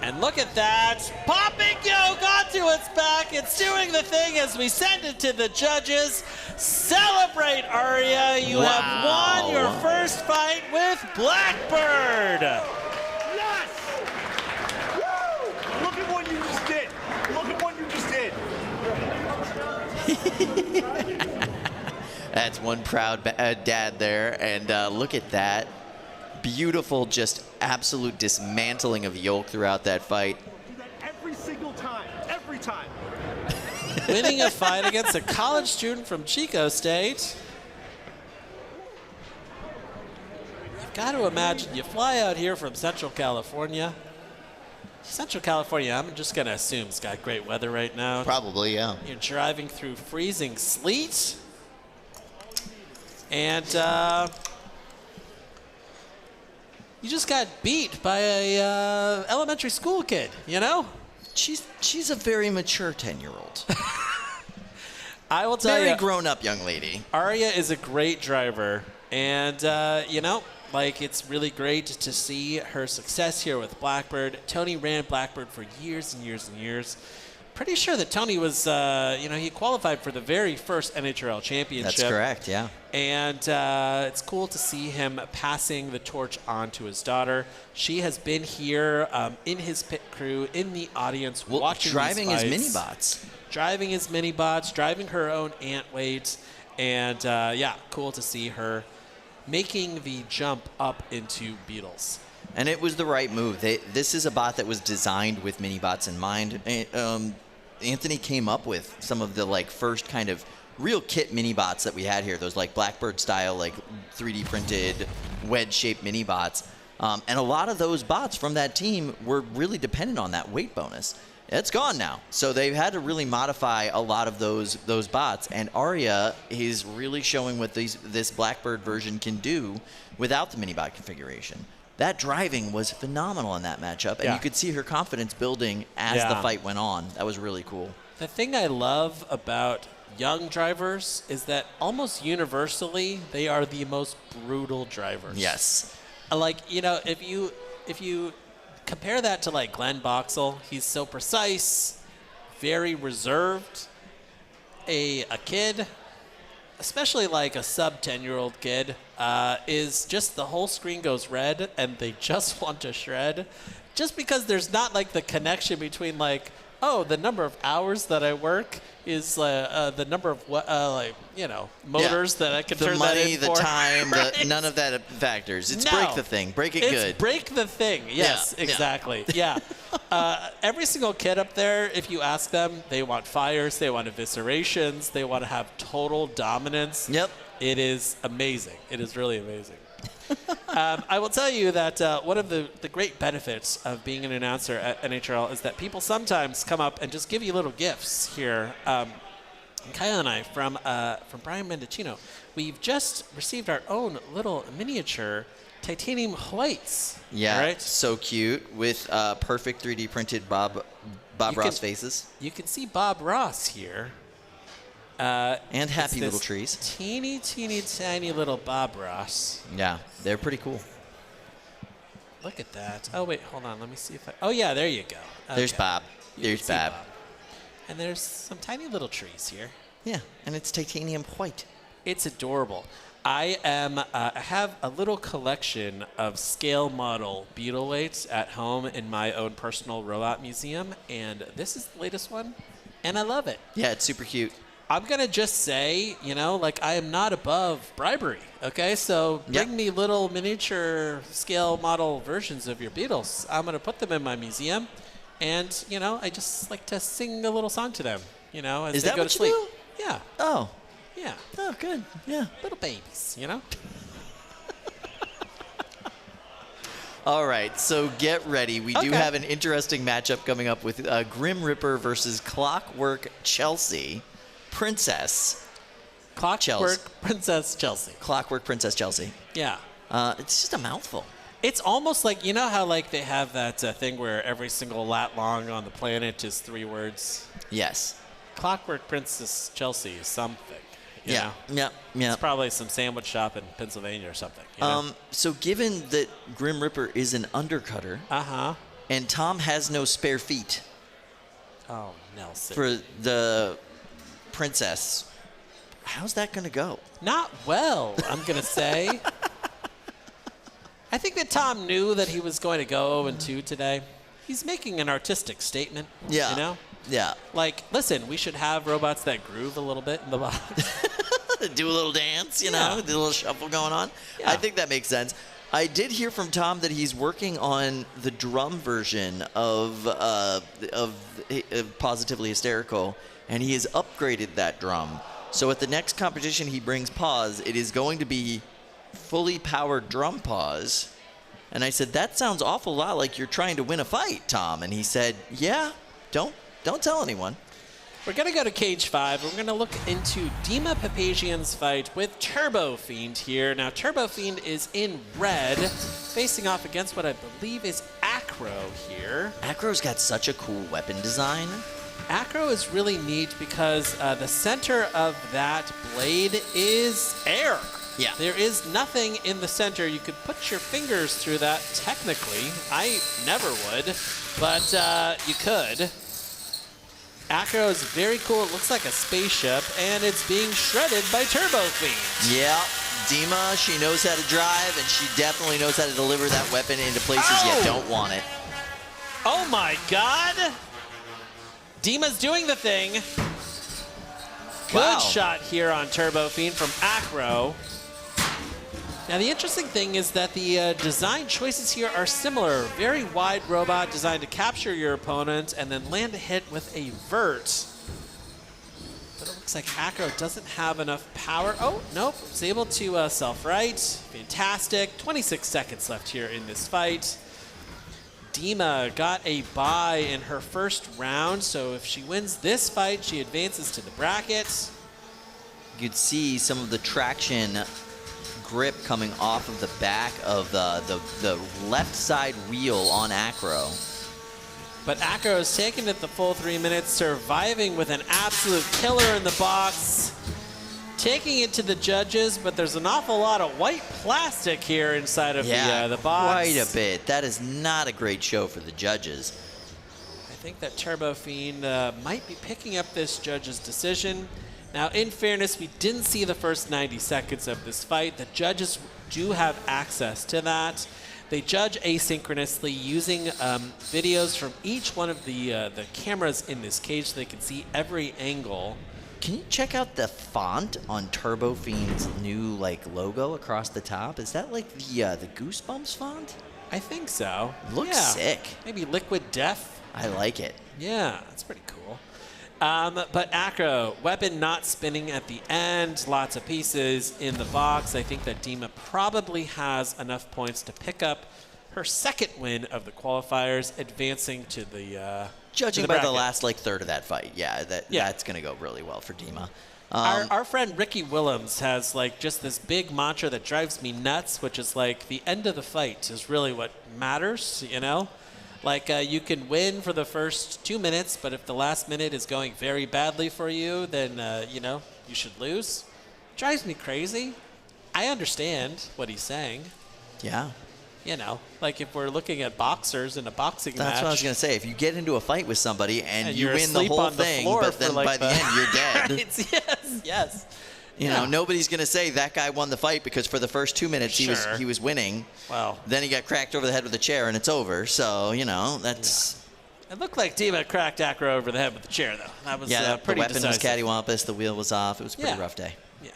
And look at that. Popping yoke onto its back. It's doing the thing as we send it to the judges. Celebrate, Arya. You have won your first fight with Blackbird. Yes! Woo! Look at what you just did. Look at what you just did. That's one proud dad there. And look at that. Beautiful, just absolute dismantling of yoke throughout that fight. Do that every single time. Every time. Winning a fight against a college student from Chico State. You've got to imagine you fly out here from Central California. Central California, I'm just going to assume it's got great weather right now. Probably, yeah. You're driving through freezing sleet. And you just got beat by a elementary school kid, you know? She's a very mature 10-year-old. I will tell you. Very grown-up young lady. Arya is a great driver. And, you know, like, it's really great to see her success here with Blackbird. Tony ran Blackbird for years and years and years. Pretty sure that Tony was, you know, he qualified for the very first NHRL championship. That's correct, yeah. And it's cool to see him passing the torch on to his daughter. She has been here in his pit crew, in the audience, watching driving these his fights. mini-bots. Driving his mini-bots, driving her own ant weight. And, yeah, cool to see her making the jump up into Beetles. And it was the right move. This is a bot that was designed with mini-bots in mind. Anthony came up with some of the first kind of real kit mini-bots that we had here, those Blackbird style 3D printed wedge-shaped mini-bots. And a lot of those bots from that team were really dependent on that weight bonus. It's gone now. So they've had to really modify a lot of those bots. And Arya is really showing what this Blackbird version can do without the mini-bot configuration. That driving was phenomenal in that matchup, and you could see her confidence building as the fight went on. That was really cool. The thing I love about young drivers is that almost universally they are the most brutal drivers. Yes. You know, if you compare that to Glenn Boxall, he's so precise, very reserved. A kid, especially a sub 10-year-old kid, is just the whole screen goes red and they just want to shred, just because there's not the connection between oh, the number of hours that I work is the number of motors that I can turn that in for. The money, the time, right? None of that factors. It's break the thing, break it good. It's break the thing. Yes, exactly. Yeah. Every single kid up there, if you ask them, they want fires, they want eviscerations, they want to have total dominance. Yep. It is amazing. It is really amazing. I will tell you that one of the great benefits of being an announcer at NHRL is that people sometimes come up and just give you little gifts here. Kyle and I from Brian Mendocino, we've just received our own little miniature titanium whites. Yeah, right? So cute with perfect 3D printed Bob Ross faces. You can see Bob Ross here. And happy little trees. Teeny, teeny, tiny little Bob Ross. Yeah, they're pretty cool. Look at that. Oh, wait, hold on. Let me see if I... Oh, yeah, there you go. Okay. There's Bob. There's Bob. And there's some tiny little trees here. Yeah, and it's titanium white. It's adorable. I have a little collection of scale model beetle weights at home in my own personal robot museum, and this is the latest one, and I love it. Yeah, it's super cute. I'm going to just say, I am not above bribery, okay? So bring me little miniature scale model versions of your Beatles. I'm going to put them in my museum, and, I just like to sing a little song to them, as they go to sleep. Do? Yeah. Oh. Yeah. Oh, good. Yeah. Little babies, All right, so get ready. We do have an interesting matchup coming up with Grim Ripper versus Clockwork Chelsea. Clockwork Princess Chelsea. Clockwork Princess Chelsea. Yeah. It's just a mouthful. It's almost like, how they have that thing where every single lat long on the planet is 3 words? Yes. Clockwork Princess Chelsea is something. Yeah. It's probably some sandwich shop in Pennsylvania or something. So given that Grim Ripper is an undercutter, and Tom has no spare feet Oh, Nelson. for the princess. How's that going to go? Not well, I'm going to say. I think that Tom knew that he was going to go 0-2 today. He's making an artistic statement. Yeah. You know? Yeah. Like, listen, we should have robots that groove a little bit in the box. Do a little dance, you know, do a little shuffle going on. Yeah. I think that makes sense. I did hear from Tom that he's working on the drum version of Positively Hysterical, and he has upgraded that drum. So at the next competition he brings Pause, it is going to be fully powered drum Pause. And I said, that sounds awful lot like you're trying to win a fight, Tom. And he said, yeah, don't tell anyone. We're going to go to Cage 5. We're going to look into Dima Papazian's fight with Turbo Fiend here. Now, Turbo Fiend is in red, facing off against what I believe is Acro here. Acro's got such a cool weapon design. Acro is really neat because the center of that blade is air. Yeah. There is nothing in the center. You could put your fingers through that technically. I never would, but you could. Acro is very cool. It looks like a spaceship, and it's being shredded by Turbo Fiend. Yeah, Dima, she knows how to drive, and she definitely knows how to deliver that weapon into places you don't want it. Oh my God! Dima's doing the thing. Good Wow. shot here on Turbo Fiend from Acro. Now the interesting thing is that the design choices here are similar. Very wide robot designed to capture your opponent and then land a hit with a vert. But it looks like Acro doesn't have enough power. Oh, nope. It's able to self-right. Fantastic. 26 seconds left here in this fight. Dima got a bye in her first round, so if she wins this fight, she advances to the bracket. You could see some of the traction grip coming off of the back of the left side wheel on Acro. But Acro is taking it the full 3 minutes, surviving with an absolute killer in the box, taking it to the judges, but there's an awful lot of white plastic here inside of the box. Quite a bit. That is not a great show for the judges. I think that Turbo Fiend might be picking up this judge's decision. Now, in fairness, we didn't see the first 90 seconds of this fight. The judges do have access to that. They judge asynchronously using videos from each one of the cameras in this cage so they can see every angle. Can you check out the font on Turbo Fiend's new logo across the top? Is that like the Goosebumps font? I think so. Looks sick. Maybe Liquid Death. I like it. Yeah, that's pretty cool. But Acro, weapon not spinning at the end, lots of pieces in the box. I think that Dima probably has enough points to pick up her second win of the qualifiers, advancing to the Judging to by the bracket. last third of that fight, that's going to go really well for Dima. Our friend Ricky Willems has just this big mantra that drives me nuts, which is the end of the fight is really what matters, you know? You can win for the first 2 minutes, but if the last minute is going very badly for you, then, you should lose. Drives me crazy. I understand what he's saying. Yeah. If we're looking at boxers in a boxing match. That's what I was going to say. If you get into a fight with somebody and you you're win the asleep whole on the thing, floor but for, then by the end you're dead. Right, yes. You know, nobody's going to say that guy won the fight because for the first 2 minutes he was winning. Well, then he got cracked over the head with a chair and it's over. So, that's... Yeah. It looked like Dima cracked Acro over the head with the chair, though. That was pretty the weapon decisive. was cattywampus, the wheel was off. It was a pretty rough day. Yeah.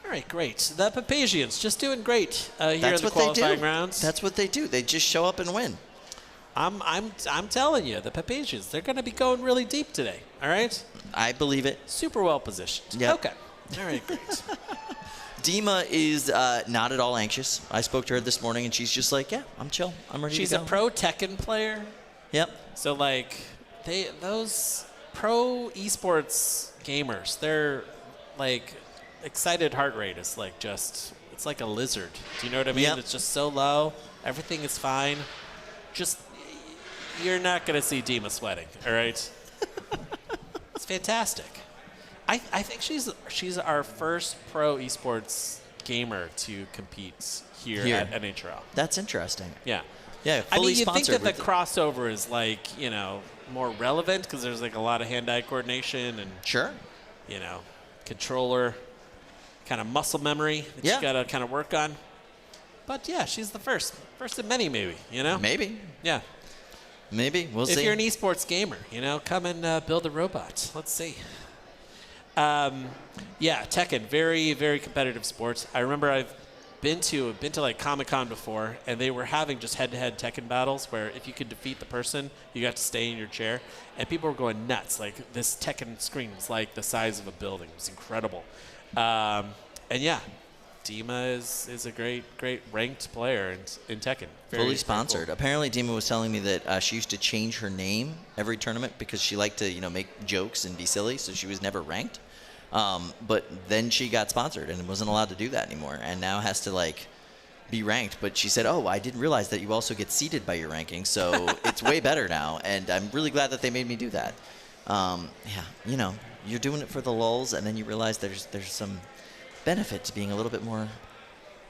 All right, great. The Papazians just doing great here in That's the what they qualifying do. rounds. That's what they do. They just show up and win. I'm telling you, the Papazians, they're going to be going really deep today. All right. I believe it. Super well positioned. Yep. Okay. All right, great. Dima is not at all anxious. I spoke to her this morning, and she's just like, yeah, I'm chill. I'm ready She's to go. a pro Tekken player. Yep. So, those pro esports gamers, they're, excited heart rate is, it's like a lizard. Do you know what I mean? Yep. It's just so low. Everything is fine. Just, you're not going to see Dima sweating, all right? It's fantastic. I think she's our first pro esports gamer to compete here at NHRL. That's interesting. Yeah. Yeah, I fully mean, you think sponsored. that the crossover is like, more relevant because there's like a lot of hand-eye coordination and, Sure. controller kind of muscle memory that Yeah. you got to kind of work on. But yeah, she's the first of many, maybe, Maybe. Yeah. Maybe. We'll If see. you're an esports gamer, come and build a robot. Let's see. Yeah, Tekken, very, very competitive sports. I remember I've been to like Comic-Con before, and they were having just head-to-head Tekken battles where if you could defeat the person, you got to stay in your chair, and people were going nuts. Like this Tekken screen was like the size of a building. It was incredible. And yeah, Dima is a great ranked player in Tekken. Fully sponsored. Apparently, Dima was telling me that she used to change her name every tournament because she liked to, make jokes and be silly, so she was never ranked. But then she got sponsored and wasn't allowed to do that anymore, and now has to be ranked. But she said, "Oh, I didn't realize that you also get seeded by your ranking, so it's way better now." And I'm really glad that they made me do that. Yeah, you're doing it for the lulz, and then you realize there's some benefit to being a little bit more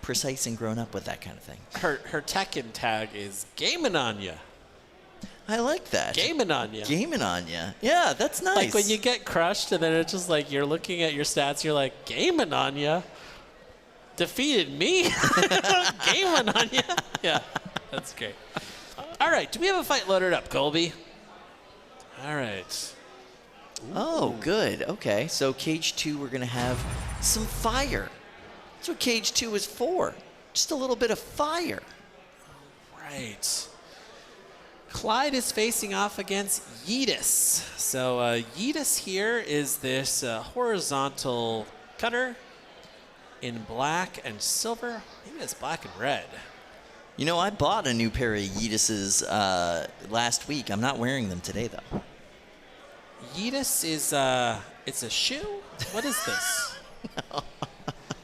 precise and grown up with that kind of thing. Her Tekken tag is gaming on ya. I like that. Gaming on ya. Gaming on ya. Yeah, that's nice. Like when you get crushed and then it's just like you're looking at your stats, you're like, gaming on ya. Defeated me. Gaming on ya. Yeah, that's great. All right, do we have a fight loaded up, Colby? All right. Oh, good. Okay, so Cage 2, we're going to have some fire. That's what Cage 2 is for. Just a little bit of fire. Right. Clyde is facing off against Yeetus. So Yeetus here is this horizontal cutter in black and silver. Maybe it's black and red. I bought a new pair of Yeetuses last week. I'm not wearing them today, though. Yeetus is it's a shoe? What is this?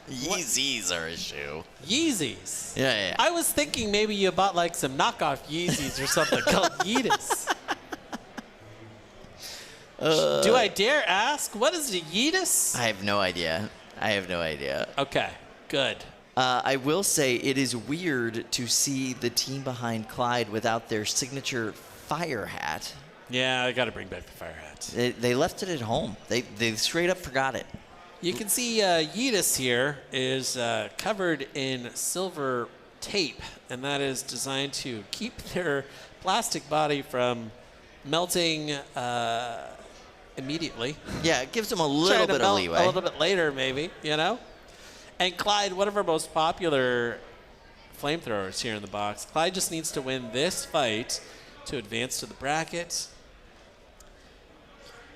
Yeezys are a shoe. Yeezys. Yeah. I was thinking maybe you bought like some knockoff Yeezys or something called Yeetus. Do I dare ask? What is a Yeetus? I have no idea. Okay, good. I will say it is weird to see the team behind Clyde without their signature fire hat. Yeah, I got to bring back the fire hat. They left it at home. They straight up forgot it. You can see Yeetus here is covered in silver tape, and that is designed to keep their plastic body from melting immediately. Yeah, it gives them a little bit of leeway. A little bit later, maybe, And Clyde, one of our most popular flamethrowers here in the box. Clyde just needs to win this fight to advance to the bracket.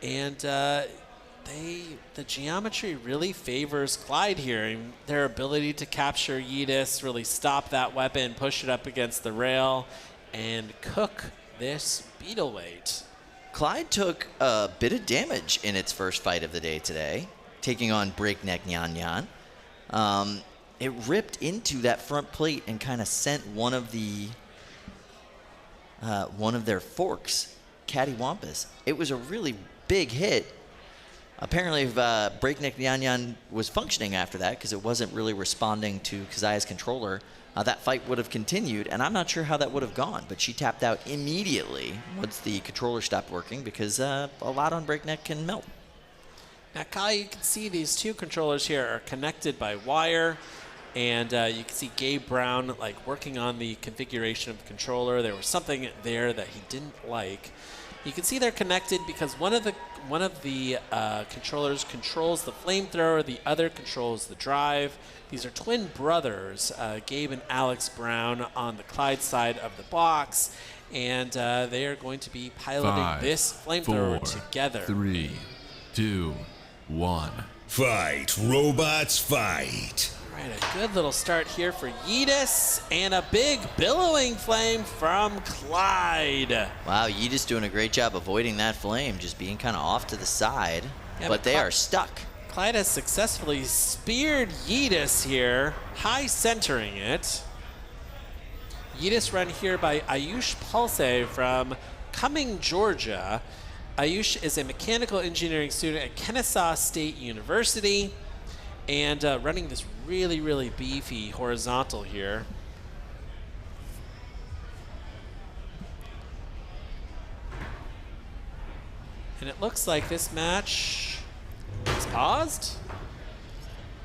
And the geometry really favors Clyde here. And their ability to capture Yeetus, really stop that weapon, push it up against the rail, and cook this beetle weight. Clyde took a bit of damage in its first fight of the day today, taking on Breakneck Nyan Nyan. It ripped into that front plate and kind of sent one of their forks cattywampus. It was a really big hit. Apparently, Breakneck Nyan Nyan was functioning after that because it wasn't really responding to Kazuya's controller. That fight would have continued, and I'm not sure how that would have gone, but she tapped out immediately once the controller stopped working because a lot on Breakneck can melt. Now, Kyle, you can see these two controllers here are connected by wire, and you can see Gabe Brown working on the configuration of the controller. There was something there that he didn't like. You can see they're connected because one of the controllers controls the flamethrower, the other controls the drive. These are twin brothers, Gabe and Alex Brown, on the Clyde side of the box, and they are going to be piloting this flamethrower together. 3, 2, 1. Fight, robots, fight. All right, a good little start here for Yeetus, and a big billowing flame from Clyde. Wow, Yeetus doing a great job avoiding that flame, just being kind of off to the side, Yeah, but they are stuck. Clyde has successfully speared Yeetus here, high centering it. Yeetus run here by Ayush Pulse from Cumming, Georgia. Ayush is a mechanical engineering student at Kennesaw State University and running this really, really beefy horizontal here. And it looks like this match is paused.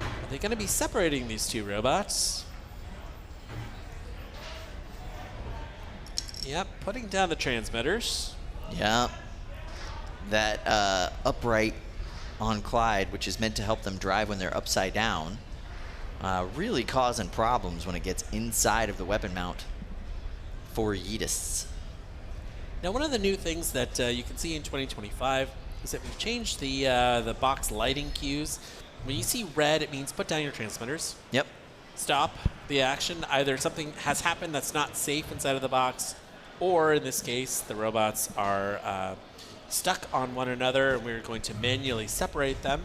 Are they going to be separating these two robots? Yep, putting down the transmitters. Yeah. That upright on Clyde, which is meant to help them drive when they're upside down, really causing problems when it gets inside of the weapon mount for Yeetus. Now, one of the new things that you can see in 2025 is that we've changed the box lighting cues. When you see red, it means put down your transmitters. Yep. Stop the action. Either something has happened that's not safe inside of the box, or in this case, the robots are stuck on one another, and we're going to manually separate them.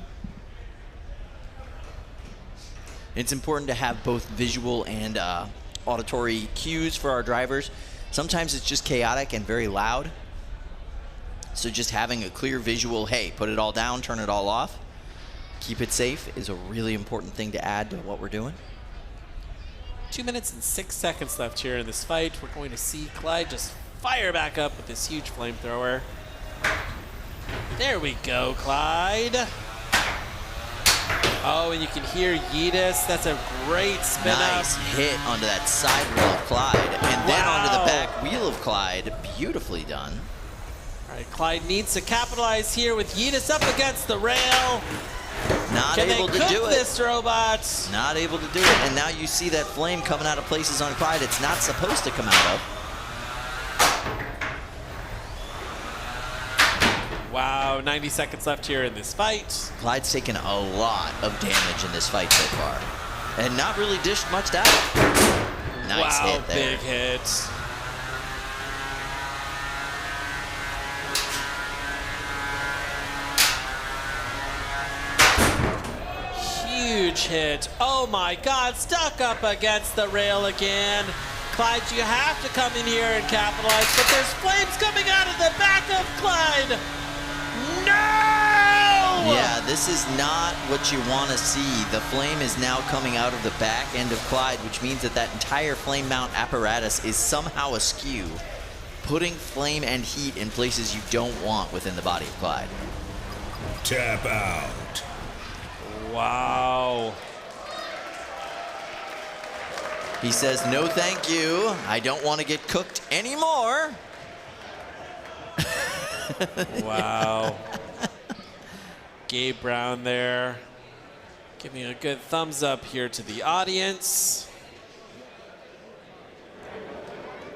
It's important to have both visual and auditory cues for our drivers. Sometimes it's just chaotic and very loud. So just having a clear visual, hey, put it all down, turn it all off, keep it safe is a really important thing to add to what we're doing. 2 minutes and 6 seconds left here in this fight. We're going to see Clyde just fire back up with this huge flamethrower. There we go, Clyde. Oh, and you can hear Yeetus. That's a great spin Nice up. hit onto that side wheel of Clyde, and then onto the back wheel of Clyde. Beautifully done. All right, Clyde needs to capitalize here with Yeetus up against the rail. Not Can able they to cook do it. this, robot? Not able to do it, and now you see that flame coming out of places on Clyde it's not supposed to come out of. Wow, 90 seconds left here in this fight. Clyde's taken a lot of damage in this fight so far, and not really dished much out. Nice wow, hit there. big hit. Huge hit. Oh my God, stuck up against the rail again. Clyde, you have to come in here and capitalize, but there's flames coming out of the back of Clyde. No! Yeah, this is not what you want to see. The flame is now coming out of the back end of Clyde, which means that that entire flame mount apparatus is somehow askew, putting flame and heat in places you don't want within the body of Clyde. Tap out. Wow. He says, no thank you. I don't want to get cooked anymore. Wow. Gabe Brown there giving a good thumbs up here to the audience.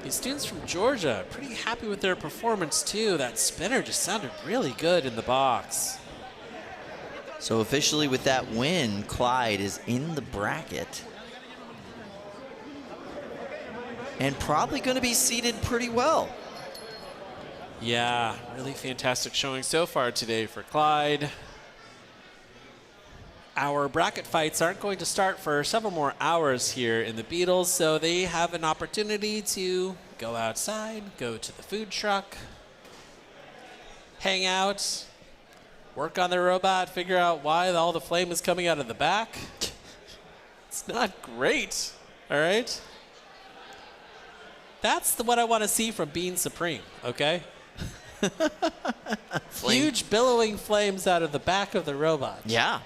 These students from Georgia, pretty happy with their performance too. That spinner just sounded really good in the box. So officially with that win, Clyde is in the bracket. And probably going to be seated pretty well. Yeah, really fantastic showing so far today for Clyde. Our bracket fights aren't going to start for several more hours here in the Beatles, so they have an opportunity to go outside, go to the food truck, hang out, work on their robot, figure out why all the flame is coming out of the back. It's not great, all right? That's what I want to see from Being Supreme, okay? Huge billowing flames out of the back of the robot. Yeah.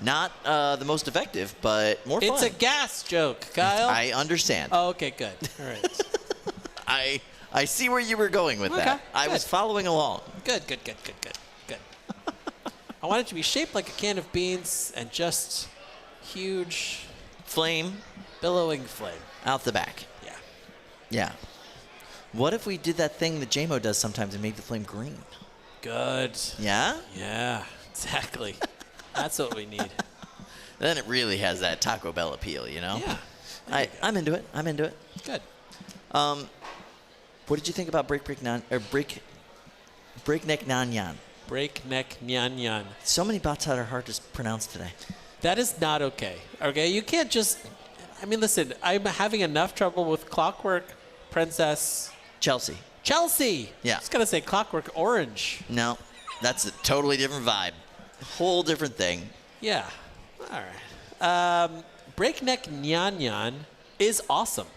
Not the most effective, but more fun. It's a gas joke, Kyle. I understand. Oh, okay, good. All right. I see where you were going with that. I was following along. Good. I want it to be shaped like a can of beans and just huge Flame billowing flame. out the back. Yeah. Yeah. What if we did that thing that JMO does sometimes and made the flame green? Good. Yeah? Yeah, exactly. That's what we need. Then it really has that Taco Bell appeal, you know? Yeah. I'm into it. Good. What did you think about Breakneck Nyan? Breakneck Nyan Nyan. So many bots that are hard to pronounce today. That is not okay. Okay, you can't just. I mean, listen. I'm having enough trouble with Clockwork Princess Chelsea. Yeah. I was gonna say Clockwork Orange. No, that's a totally different vibe. Whole different thing. Yeah. All right. Breakneck Nyan Nyan is awesome.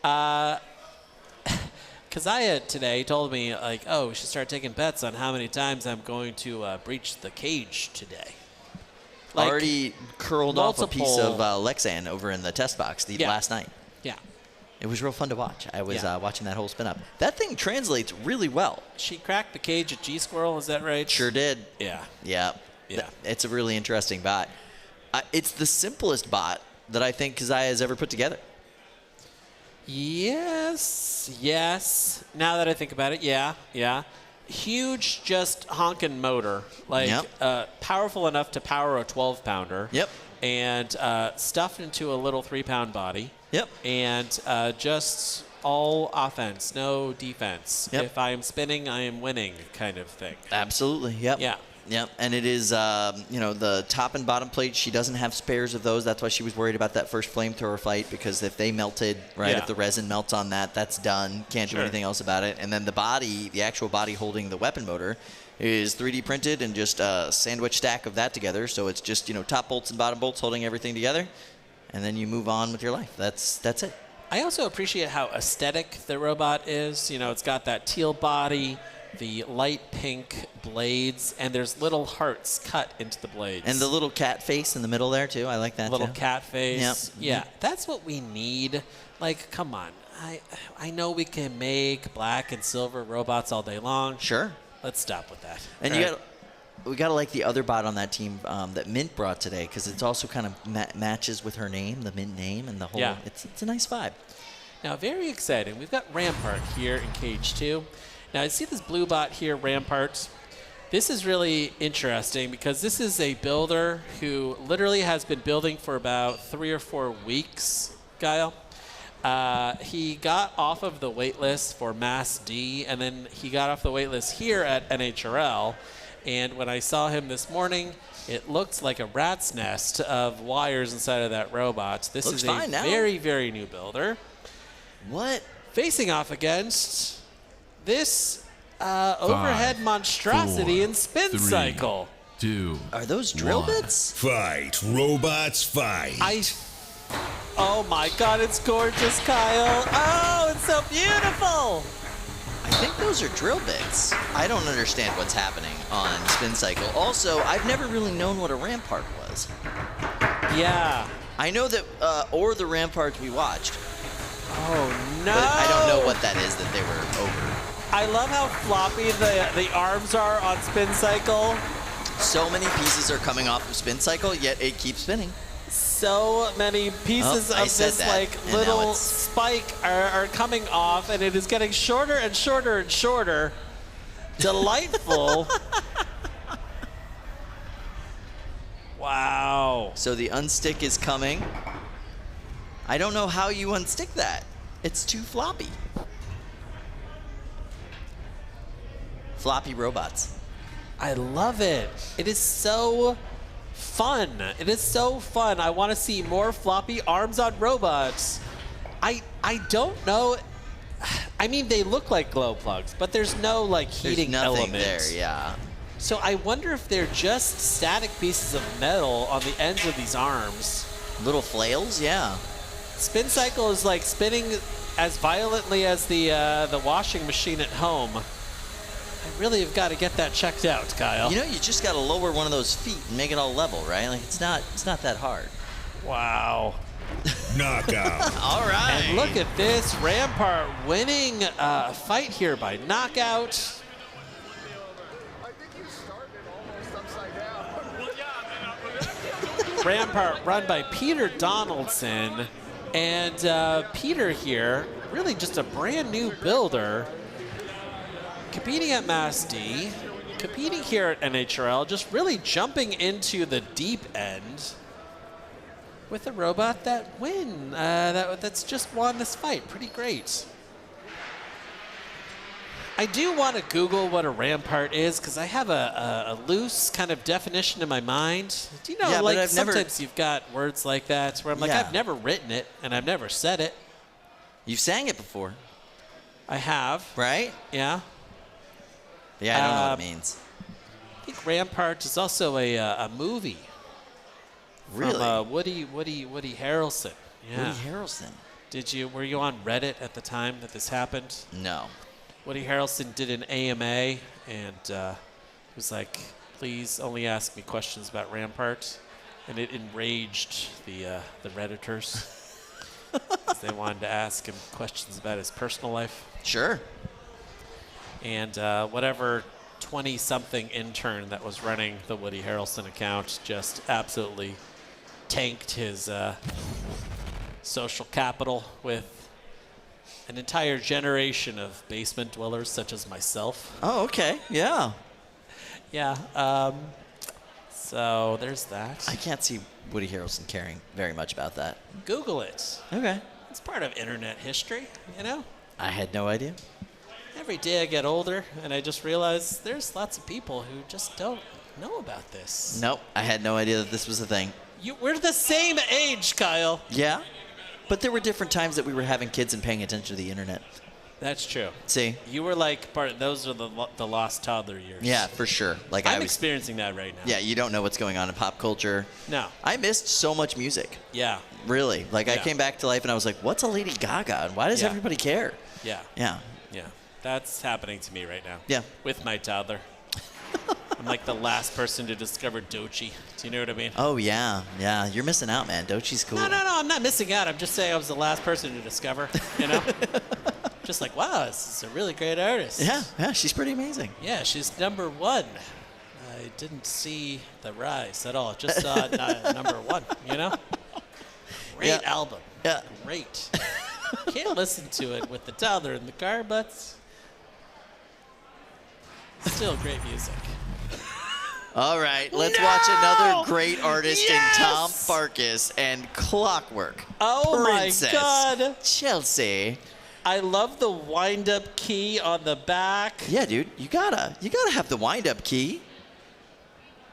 Kind Keziah today told me, like, oh, we should start taking bets on how many times I'm going to breach the cage today. Like, already curled off a piece of multiple- Lexan over in the test box last night. Yeah. It was real fun to watch. I was Yeah. watching that whole spin up. That thing translates really well. She cracked the cage at G-Squirrel, is that right? Sure did. Yeah. Yeah. Yeah. It's a really interesting bot. It's the simplest bot that I think Keziah has ever put together. Yes. Now that I think about it, yeah. Huge, just honking motor, like powerful enough to power a 12-pounder. Yep. And stuffed into a little 3-pound body. Yep. And just all offense, no defense. Yep. If I am spinning, I am winning, kind of thing. Absolutely. Yep. Yeah. Yep. And it is, the top and bottom plate. She doesn't have spares of those. That's why she was worried about that first flamethrower fight, because if they melted, right, Yeah. if the resin melts on that, that's done. Can't do Sure. anything else about it. And then the body, the actual body holding the weapon motor, is 3D printed and just a sandwich stack of that together. So it's just, top bolts and bottom bolts holding everything together. And then you move on with your life. That's it. I also appreciate how aesthetic the robot is. It's got that teal body, the light pink blades, and there's little hearts cut into the blades. And the little cat face in the middle there, too. I like that, little too. cat face. Yep. Yeah, that's what we need. Like, come on. I know we can make black and silver robots all day long. Sure. Let's stop with that. And we got to like the other bot on that team that Mint brought today, because it's also kind of matches with her name, the Mint name, and the whole. Yeah. It's a nice vibe. Now, very exciting. We've got Rampart here in Cage 2. Now, I see this blue bot here, Rampart. This is really interesting because this is a builder who literally has been building for about 3 or 4 weeks, Guile. He got off of the wait list for Mass D, and then he got off the wait list here at NHRL. And when I saw him this morning, it looked like a rat's nest of wires inside of that robot. This Looks is fine a now. very, very new builder. What? Facing off against this overhead monstrosity 4, in Spin 3, Cycle. 2. Are those drill 1. bits? Fight, robots, fight. Oh my God, it's gorgeous, Kyle. Oh, it's so beautiful. I think those are drill bits. I don't understand what's happening on Spin Cycle. Also, I've never really known what a Rampart was. Yeah. I know that, or the Ramparts we watched, Oh no. but I don't know what that is that they were over. I love how floppy the arms are on Spin Cycle. So many pieces are coming off of Spin Cycle, yet it keeps spinning. So many pieces I of said this that, like and now little it's- spike are coming off, and it is getting shorter and shorter and shorter. Delightful. Wow. So the unstick is coming. I don't know how you unstick that. It's too floppy. Floppy robots. I love it. It is so fun. It is so fun. I want to see more floppy arms on robots. I don't know. I mean, they look like glow plugs, but there's no like heating There's nothing element. there, yeah. So I wonder if they're just static pieces of metal on the ends of these arms. Little flails, yeah. Spin Cycle is like spinning as violently as the washing machine at home. I really have got to get that checked out, Kyle. You know, you just got to lower one of those feet and make it all level, right? Like it's not that hard. Wow. Knockout. All right. And look at this, Rampart winning a fight here by knockout. Rampart run by Peter Donaldson. And Peter here, really just a brand new builder, competing at Mass D, competing here at NHRL, just really jumping into the deep end with a robot that that's just won this fight. Pretty great. I do want to Google what a Rampart is because I have a loose kind of definition in my mind. Do you know, Yeah, but like I've never- sometimes you've got words like that where I'm like, Yeah. I've never written it and I've never said it. You've sang it before, I have. right? Yeah. Yeah, I don't know what it means. I think Rampart is also a movie. Really? From Woody Harrelson. Yeah. Woody Harrelson. Were you on Reddit at the time that this happened? No. Woody Harrelson did an AMA, and he was like, please only ask me questions about Rampart. And it enraged the Redditors. 'Cause they wanted to ask him questions about his personal life. Sure. And whatever 20-something intern that was running the Woody Harrelson account just absolutely tanked his social capital with an entire generation of basement dwellers such as myself. Oh, okay. Yeah. Yeah. So there's that. I can't see Woody Harrelson caring very much about that. Google it. Okay. It's part of internet history, you know? I had no idea. Every day I get older, and I just realize there's lots of people who just don't know about this. Nope. I had no idea that this was a thing. We're the same age, Kyle. Yeah. But there were different times that we were having kids and paying attention to the internet. That's true. See? You were like those are the lost toddler years. Yeah, for sure. Like I'm experiencing that right now. Yeah, you don't know what's going on in pop culture. No. I missed so much music. Yeah. Really. Like I Yeah. came back to life and I was like, what's a Lady Gaga? And why does Yeah. everybody care? Yeah. Yeah. Yeah. That's happening to me right now. Yeah. With my toddler. I'm like the last person to discover Dochi. Do you know what I mean? Oh, yeah. Yeah. You're missing out, man. Dochi's cool. No, I'm not missing out. I'm just saying I was the last person to discover, you know? Just like, wow, this is a really great artist. Yeah, she's pretty amazing. Yeah, she's #1. I didn't see the rise at all. Just saw #1, you know? Great Yeah. album. Yeah. Great. Can't listen to it with the toddler in the car, but still great music. All right, let's watch another great artist Yes! in Tom Farkas and Clockwork. Oh Princess my God. Chelsea. I love the wind-up key on the back. Yeah, dude, you gotta have the wind-up key.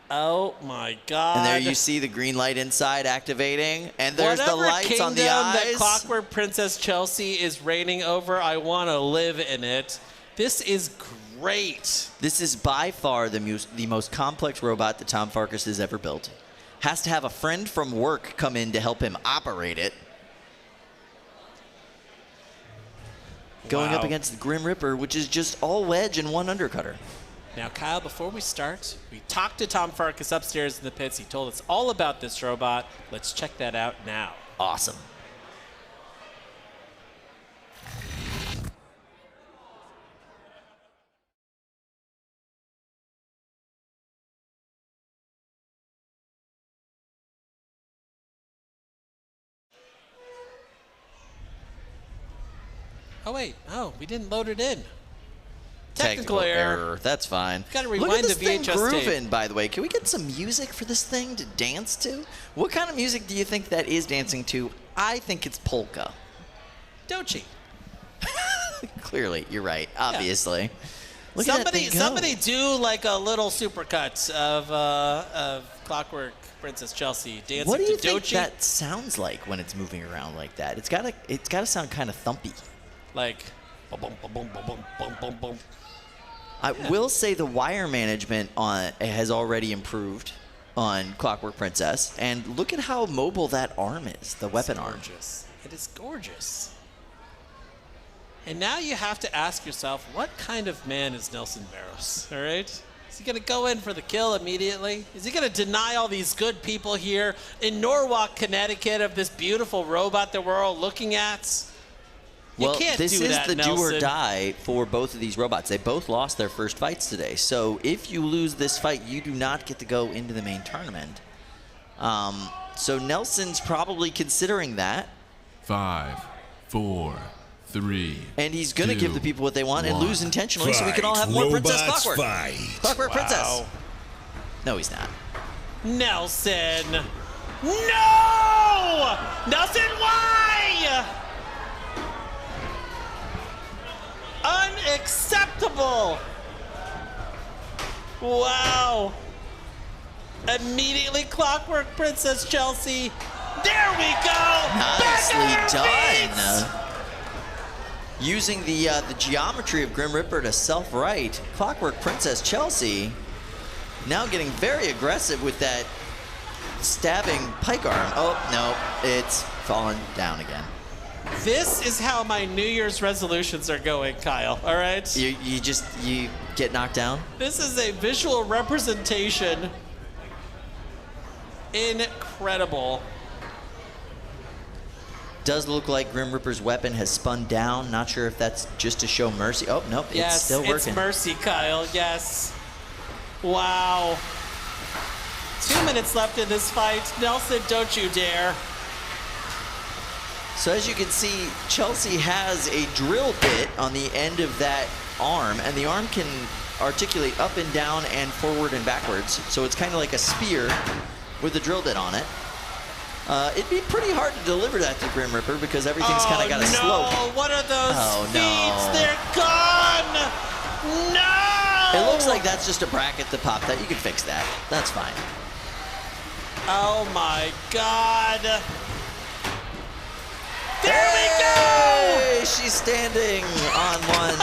Oh my God. And there you see the green light inside activating, and there's Whatever the lights on the kingdom eyes. that Clockwork Princess Chelsea is reigning over, I want to live in it. This is great. This is by far the most complex robot that Tom Farkas has ever built. Has to have a friend from work come in to help him operate it. Going Wow. up against the Grim Reaper, which is just all wedge and one undercutter. Now, Kyle, before we start, we talked to Tom Farkas upstairs in the pits. He told us all about this robot. Let's check that out now. Awesome. Oh, wait. Oh, we didn't load it in. Technical error. That's fine. Gotta Look rewind at this the thing VHS tape. grooving, by the way. Can we get some music for this thing to dance to? What kind of music do you think that is dancing to? I think it's polka. Dochi. Clearly, you're right. Obviously. Look at that thing go. Somebody do like a little supercut of Clockwork Princess Chelsea dancing What do you to think Dochi. that sounds like when it's moving around like that? It's gotta sound kind of thumpy. Like, boom, boom, boom, boom, boom, boom, boom, boom. I will say the wire management has already improved on Clockwork Princess, and look at how mobile that arm is, the weapon arm. Gorgeous. It is gorgeous. And now you have to ask yourself, what kind of man is Nelson Barros? All right? Is he going to go in for the kill immediately? Is he going to deny all these good people here in Norwalk, Connecticut, of this beautiful robot that we're all looking at? You Well, can't this do is that, the do or Nelson. die for both of these robots. They both lost their first fights today. So if you lose this fight, you do not get to go into the main tournament. So Nelson's probably considering that. 5, 4, 3. And he's going to give the people what they want and lose intentionally so we can all have Fight, more Princess robots, Clockwork. fight. Clockwork Princess. Wow. No, he's not. Nelson. No! Nelson, why? Unacceptable. Wow. Immediately Clockwork Princess Chelsea. There we go. Nicely Back on her done. feet. Using the geometry of Grim Reaper to self-right, Clockwork Princess Chelsea now getting very aggressive with that stabbing pike arm. Oh, no, it's fallen down again. This is how my New Year's resolutions are going, Kyle, all right? You get knocked down? This is a visual representation. Incredible. Does look like Grim Reaper's weapon has spun down. Not sure if that's just to show mercy. Oh, nope, Yes, it's still working. it's mercy, Kyle, yes. Wow. 2 minutes left in this fight. Nelson, don't you dare. So as you can see, Chelsea has a drill bit on the end of that arm, and the arm can articulate up and down and forward and backwards. So it's kind of like a spear with a drill bit on it. It'd be pretty hard to deliver that to Grim Reaper because everything's kind of got a slope. Oh, what are those feet? no. They're gone! No! It looks like that's just a bracket to pop that. You can fix that. That's fine. Oh my God. There Hey! we go! She's standing on one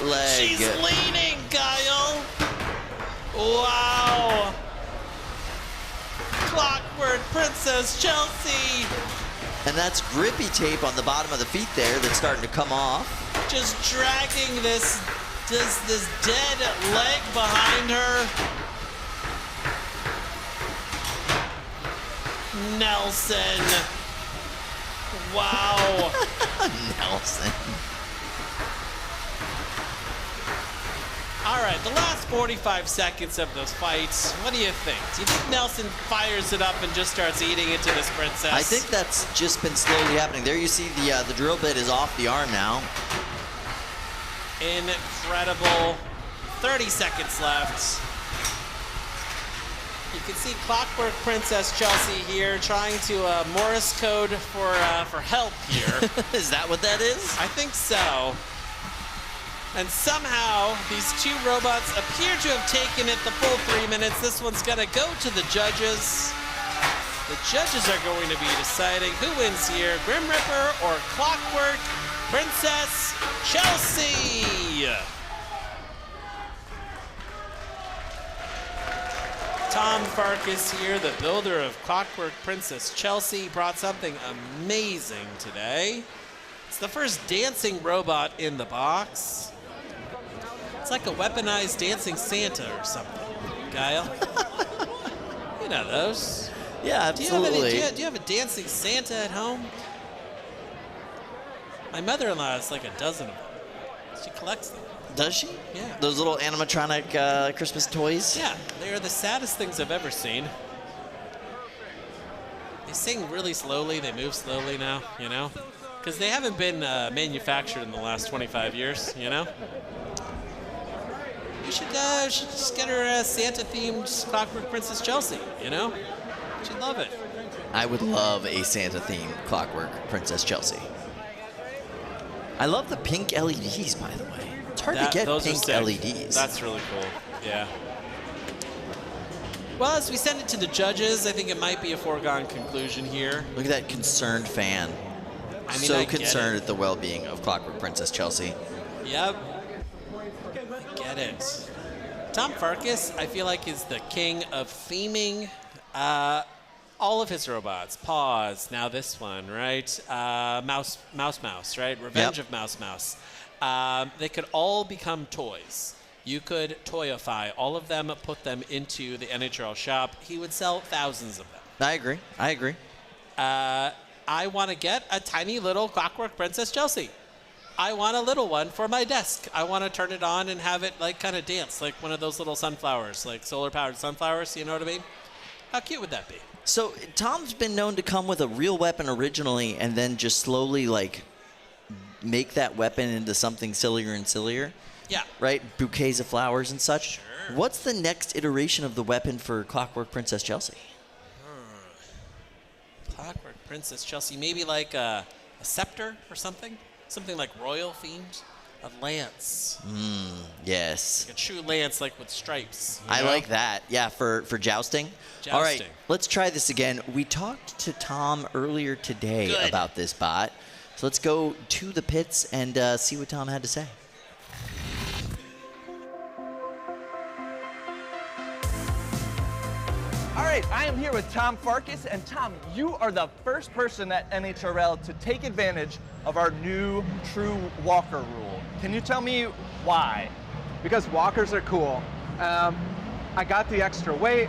leg. She's leaning, Kyle. Wow. Clockwork Princess Chelsea. And that's grippy tape on the bottom of the feet there that's starting to come off. Just dragging this dead leg behind her. Nelson. Wow. Nelson. All right, the last 45 seconds of those fights, what do you think? Do you think Nelson fires it up and just starts eating into this princess? I think that's just been slowly happening. There you see the drill bit is off the arm now. Incredible. 30 seconds left. You can see Clockwork Princess Chelsea here trying to Morse code for help here. Is that what that is? I think so. And somehow, these two robots appear to have taken it the full 3 minutes. This one's gonna go to the judges. The judges are going to be deciding who wins here, Grim Reaper or Clockwork Princess Chelsea. Tom Farkas here, the builder of Clockwork Princess Chelsea, brought something amazing today. It's the first dancing robot in the box. It's like a weaponized dancing Santa or something. Kyle? You know those. Yeah, absolutely. Do you have a dancing Santa at home? My mother-in-law has like a dozen of them. She collects them. Does she? Yeah. Those little animatronic Christmas toys? Yeah, they are the saddest things I've ever seen. They sing really slowly. They move slowly now, you know? Because they haven't been manufactured in the last 25 years, you know? You should just get her a Santa-themed Clockwork Princess Chelsea, you know? She'd love it. I would love a Santa-themed Clockwork Princess Chelsea. I love the pink LEDs, by the way. It's hard to get those are pink sick. LEDs. That's really cool, yeah. Well, as we send it to the judges, I think it might be a foregone conclusion here. Look at that concerned fan. I mean, So I get concerned it. at the well-being of Clockwork Princess Chelsea. Yep. I get it. Tom Farkas, I feel like, is the king of theming all of his robots. Paws, now this one, right? Mouse, right? Revenge of Mouse. They could all become toys. You could toyify all of them, put them into the NHRL shop. He would sell thousands of them. I agree. I want to get a tiny little Clockwork Princess Chelsea. I want a little one for my desk. I want to turn it on and have it like kind of dance, like one of those little sunflowers, like solar-powered sunflowers, you know what I mean? How cute would that be? So Tom's been known to come with a real weapon originally and then just slowly like make that weapon into something sillier and sillier. Yeah. Right? Bouquets of flowers and such. Sure. What's the next iteration of the weapon for Clockwork Princess Chelsea? Clockwork Princess Chelsea, maybe like a scepter or something? Something like royal themed? A lance. Yes. Like a true lance, like with stripes. you I know? like that. Yeah, for jousting. All right, Jousting. let's try this again. We talked to Tom earlier today Good. about this bot. So let's go to the pits and see what Tom had to say. All right, I am here with Tom Farkas, and Tom, you are the first person at NHRL to take advantage of our new true walker rule. Can you tell me why? Because walkers are cool. I got the extra weight.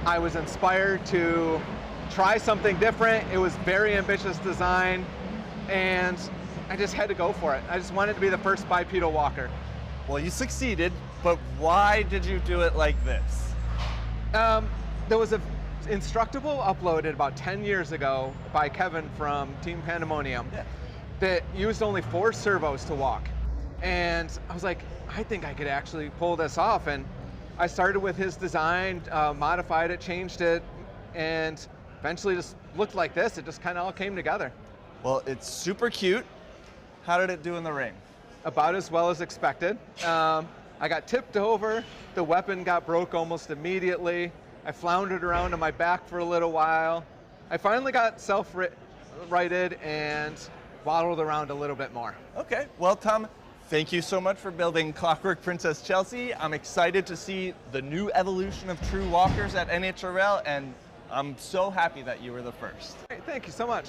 I was inspired to try something different. It was very ambitious design, and I just had to go for it. I just wanted to be the first bipedal walker. Well, you succeeded, but why did you do it like this? There was an Instructable uploaded about 10 years ago by Kevin from Team Pandemonium that used only 4 servos to walk. And I was like, I think I could actually pull this off. And I started with his design, modified it, changed it, and eventually just looked like this. It just kind of all came together. Well, it's super cute. How did it do in the ring? About as well as expected. I got tipped over. The weapon got broke almost immediately. I floundered around on my back for a little while. I finally got self-righted and waddled around a little bit more. Okay, well, Tom, thank you so much for building Clockwork Princess Chelsea. I'm excited to see the new evolution of true walkers at NHRL, and I'm so happy that you were the first. Great, thank you so much.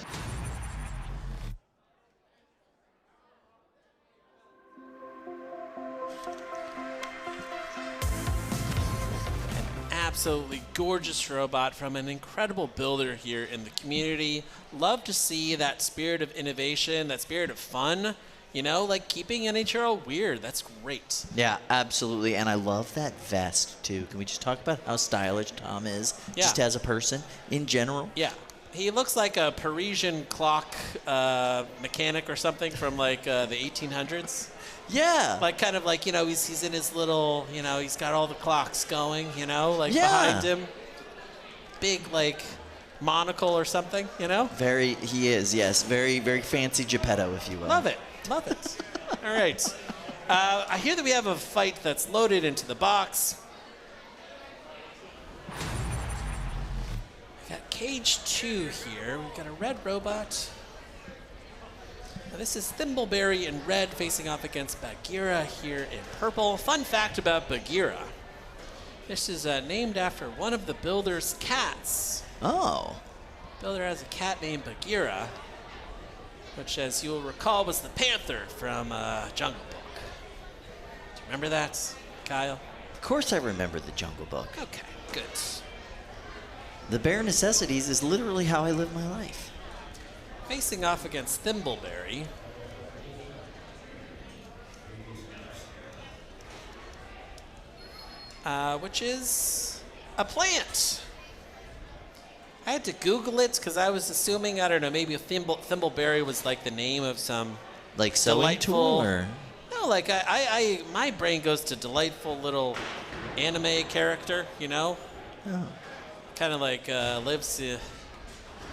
Absolutely gorgeous robot from an incredible builder here in the community. Love to see that spirit of innovation, that spirit of fun, you know, like keeping NHRL weird. That's great. Yeah, absolutely. And I love that vest, too. Can we just talk about how stylish Tom is, just as a person in general? Yeah. He looks like a Parisian clock mechanic or something from like the 1800s. Yeah. Like kind of like, you know, he's in his little, you know, he's got all the clocks going, you know, like behind him. Big like monocle or something, you know? He is, yes. Very, very fancy Geppetto, if you will. Love it. Love it. All right. I hear that we have a fight that's loaded into the box. We got cage 2 here. We've got a red robot. Now, this is Thimbleberry in red facing off against Bagheera here in purple. Fun fact about Bagheera. This is named after one of the builder's cats. Oh. Builder has a cat named Bagheera, which, as you'll recall, was the panther from Jungle Book. Do you remember that, Kyle? Of course I remember the Jungle Book. Okay, good. The bare necessities is literally how I live my life. Facing off against Thimbleberry. Which is a plant. I had to Google it because I was assuming, I don't know, maybe a Thimbleberry was like the name of some like sewing tool or? No, like my brain goes to delightful little anime character, you know? Oh. Kind of like lives in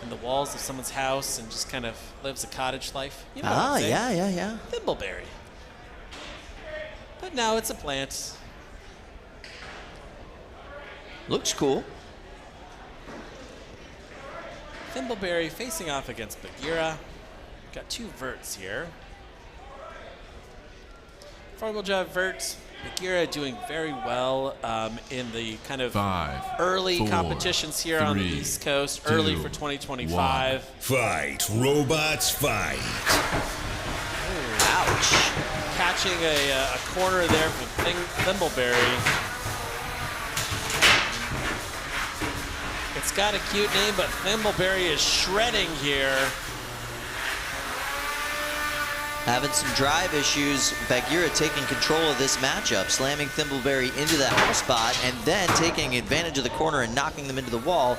the walls of someone's house and just kind of lives a cottage life. You know what I'm saying? Yeah. Thimbleberry. But no, it's a plant. Looks cool. Thimbleberry facing off against Bagheera. Got 2 verts here. Four-wheel drive vert. Bagheera doing very well in the kind of 5, early 4, competitions here on the 3, East Coast, 2, early for 2025. Fight, robots, fight. Ouch. Catching a corner there from Thimbleberry. It's got a cute name, but Thimbleberry is shredding here. Having some drive issues. Bagheera taking control of this matchup, slamming Thimbleberry into that house spot, and then taking advantage of the corner and knocking them into the wall.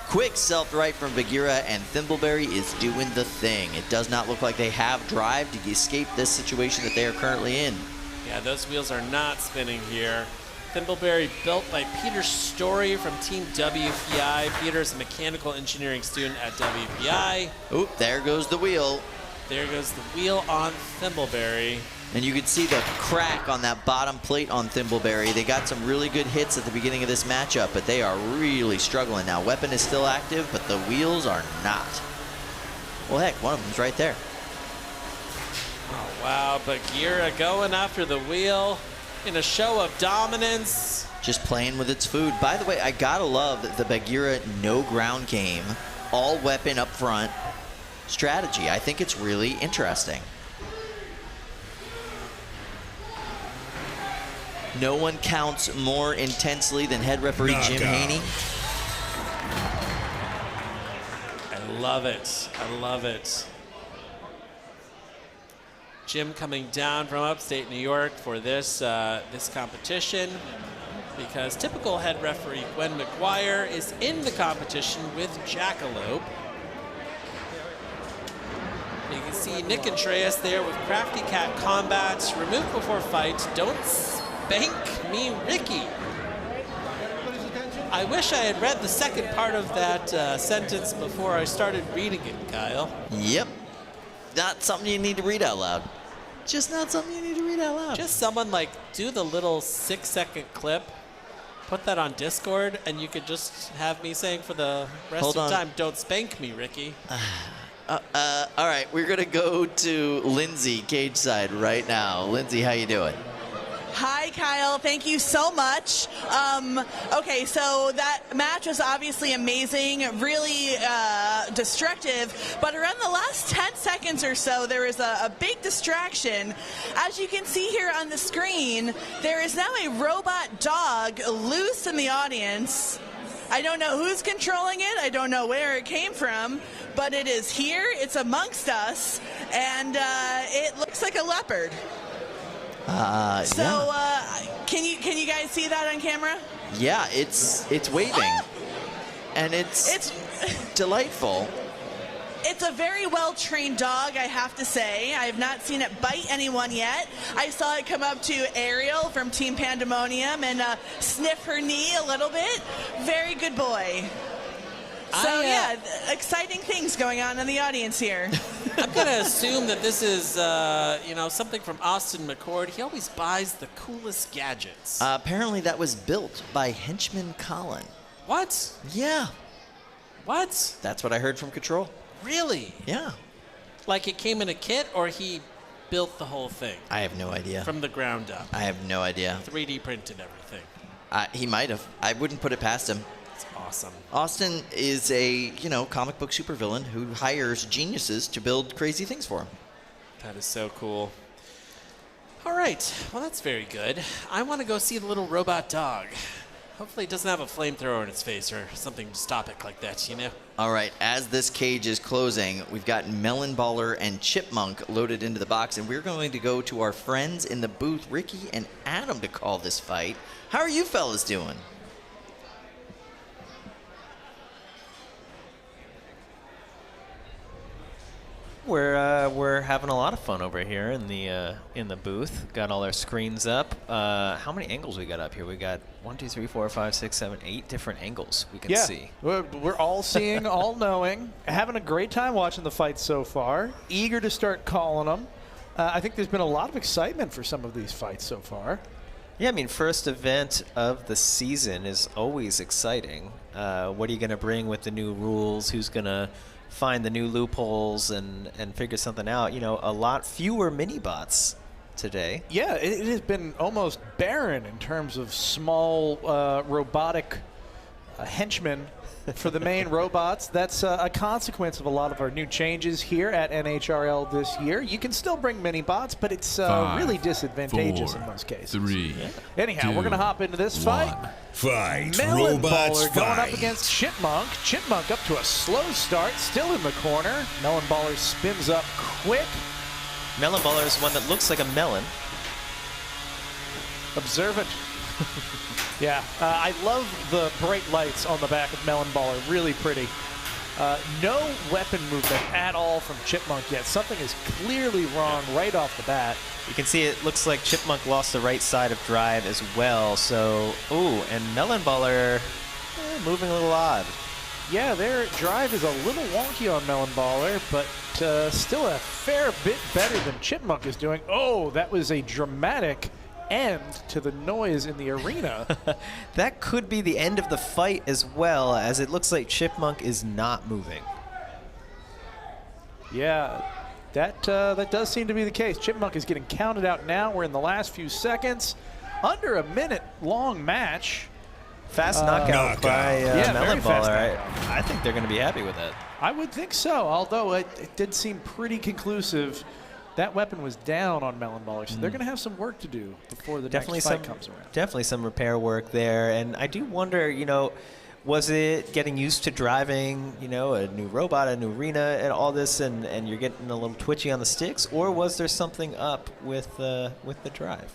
Quick self-right from Bagheera, and Thimbleberry is doing the thing. It does not look like they have drive to escape this situation that they are currently in. Yeah, those wheels are not spinning here. Thimbleberry built by Peter Story from Team WPI. Peter's a mechanical engineering student at WPI. Oop, there goes the wheel. There goes the wheel on Thimbleberry. And you can see the crack on that bottom plate on Thimbleberry. They got some really good hits at the beginning of this matchup, but they are really struggling now. Weapon is still active, but the wheels are not. Well, heck, one of them's right there. Oh, wow. Bagheera going after the wheel in a show of dominance. Just playing with its food. By the way, I gotta love the Bagheera no ground game. All weapon up front. strategy. I think it's really interesting. No one counts more intensely than head referee Jim Haney. I love it. I love it. Jim coming down from upstate New York for this this competition, because typical head referee Gwen McGuire is in the competition with Jackalope. You can see Nick Andreas there with Crafty Cat Combats. Remove before fight. Don't spank me, Ricky. I wish I had read the second part of that sentence before I started reading it, Kyle. Yep. Not something you need to read out loud. Just not something you need to read out loud. Just someone like do the little 6-second clip, put that on Discord, and you could just have me saying for the rest of the time, don't spank me, Ricky. All right, we're going to go to Lindsay, cage side, right now. Lindsay, how you doing? Hi, Kyle. Thank you so much. Okay, so that match was obviously amazing, really destructive, but around the last 10 seconds or so, there was a big distraction. As you can see here on the screen, there is now a robot dog loose in the audience. I don't know who's controlling it. I don't know where it came from, but it is here. It's amongst us, and it looks like a leopard. Can you guys see that on camera? Yeah, it's waving, and it's delightful. It's a very well-trained dog, I have to say. I have not seen it bite anyone yet. I saw it come up to Ariel from Team Pandemonium and sniff her knee a little bit. Very good boy. So yeah, exciting things going on in the audience here. I'm going to assume that this is, something from Austin McCord. He always buys the coolest gadgets. Apparently that was built by henchman Colin. What? Yeah. What? That's what I heard from Control. Really? Yeah. Like it came in a kit, or he built the whole thing? I have no idea. From the ground up? I have no idea. 3D printed everything. He might have. I wouldn't put it past him. That's awesome. Austin is a, comic book supervillain who hires geniuses to build crazy things for him. That is so cool. All right. Well, that's very good. I want to go see the little robot dog. Hopefully it doesn't have a flamethrower in its face or something dystopic like that, All right, as this cage is closing, we've got Melon Baller and Chipmunk loaded into the box, and we're going to go to our friends in the booth, Ricky and Adam, to call this fight. How are you fellas doing? We're having a lot of fun over here in the booth. Got all our screens up. How many angles we got up here? We got 1, 2, 3, 4, 5, 6, 7, 8 different angles we can see. We're all seeing, all knowing, having a great time watching the fights so far. Eager to start calling them. I think there's been a lot of excitement for some of these fights so far. Yeah, I mean, first event of the season is always exciting. What are you going to bring with the new rules? Who's going to find the new loopholes and figure something out? A lot fewer mini-bots today. Yeah, it has been almost barren in terms of small robotic henchmen for the main robots. That's a consequence of a lot of our new changes here at NHRL this year. You can still bring mini-bots, but it's 5, really disadvantageous 4, in most cases. 3, Anyhow, 2, we're going to hop into this fight. Fight. Melon Robots Baller going up fight. against Chipmunk. Chipmunk up to a slow start, still in the corner. Melon Baller spins up quick. Melon Baller is one that looks like a melon. Observant. Yeah, I love the bright lights on the back of Melon Baller. Really pretty. No weapon movement at all from Chipmunk yet. Something is clearly wrong right off the bat. You can see it looks like Chipmunk lost the right side of drive as well. So, and Melon Baller moving a little odd. Yeah, their drive is a little wonky on Melon Baller, but still a fair bit better than Chipmunk is doing. Oh, that was a dramatic end to the noise in the arena. That could be the end of the fight as well, as it looks like Chipmunk is not moving. Yeah, that does seem to be the case. Chipmunk is getting counted out now. We're in the last few seconds. Under a minute-long match. Fast knockout by yeah, very Melon fast Baller. knockout. I think they're going to be happy with that. I would think so, although it did seem pretty conclusive. That weapon was down on Melon Baller, so they're going to have some work to do before the next fight comes around. Definitely some repair work there. And I do wonder, was it getting used to driving, a new robot, a new arena, and all this, and you're getting a little twitchy on the sticks, or was there something up with the drive?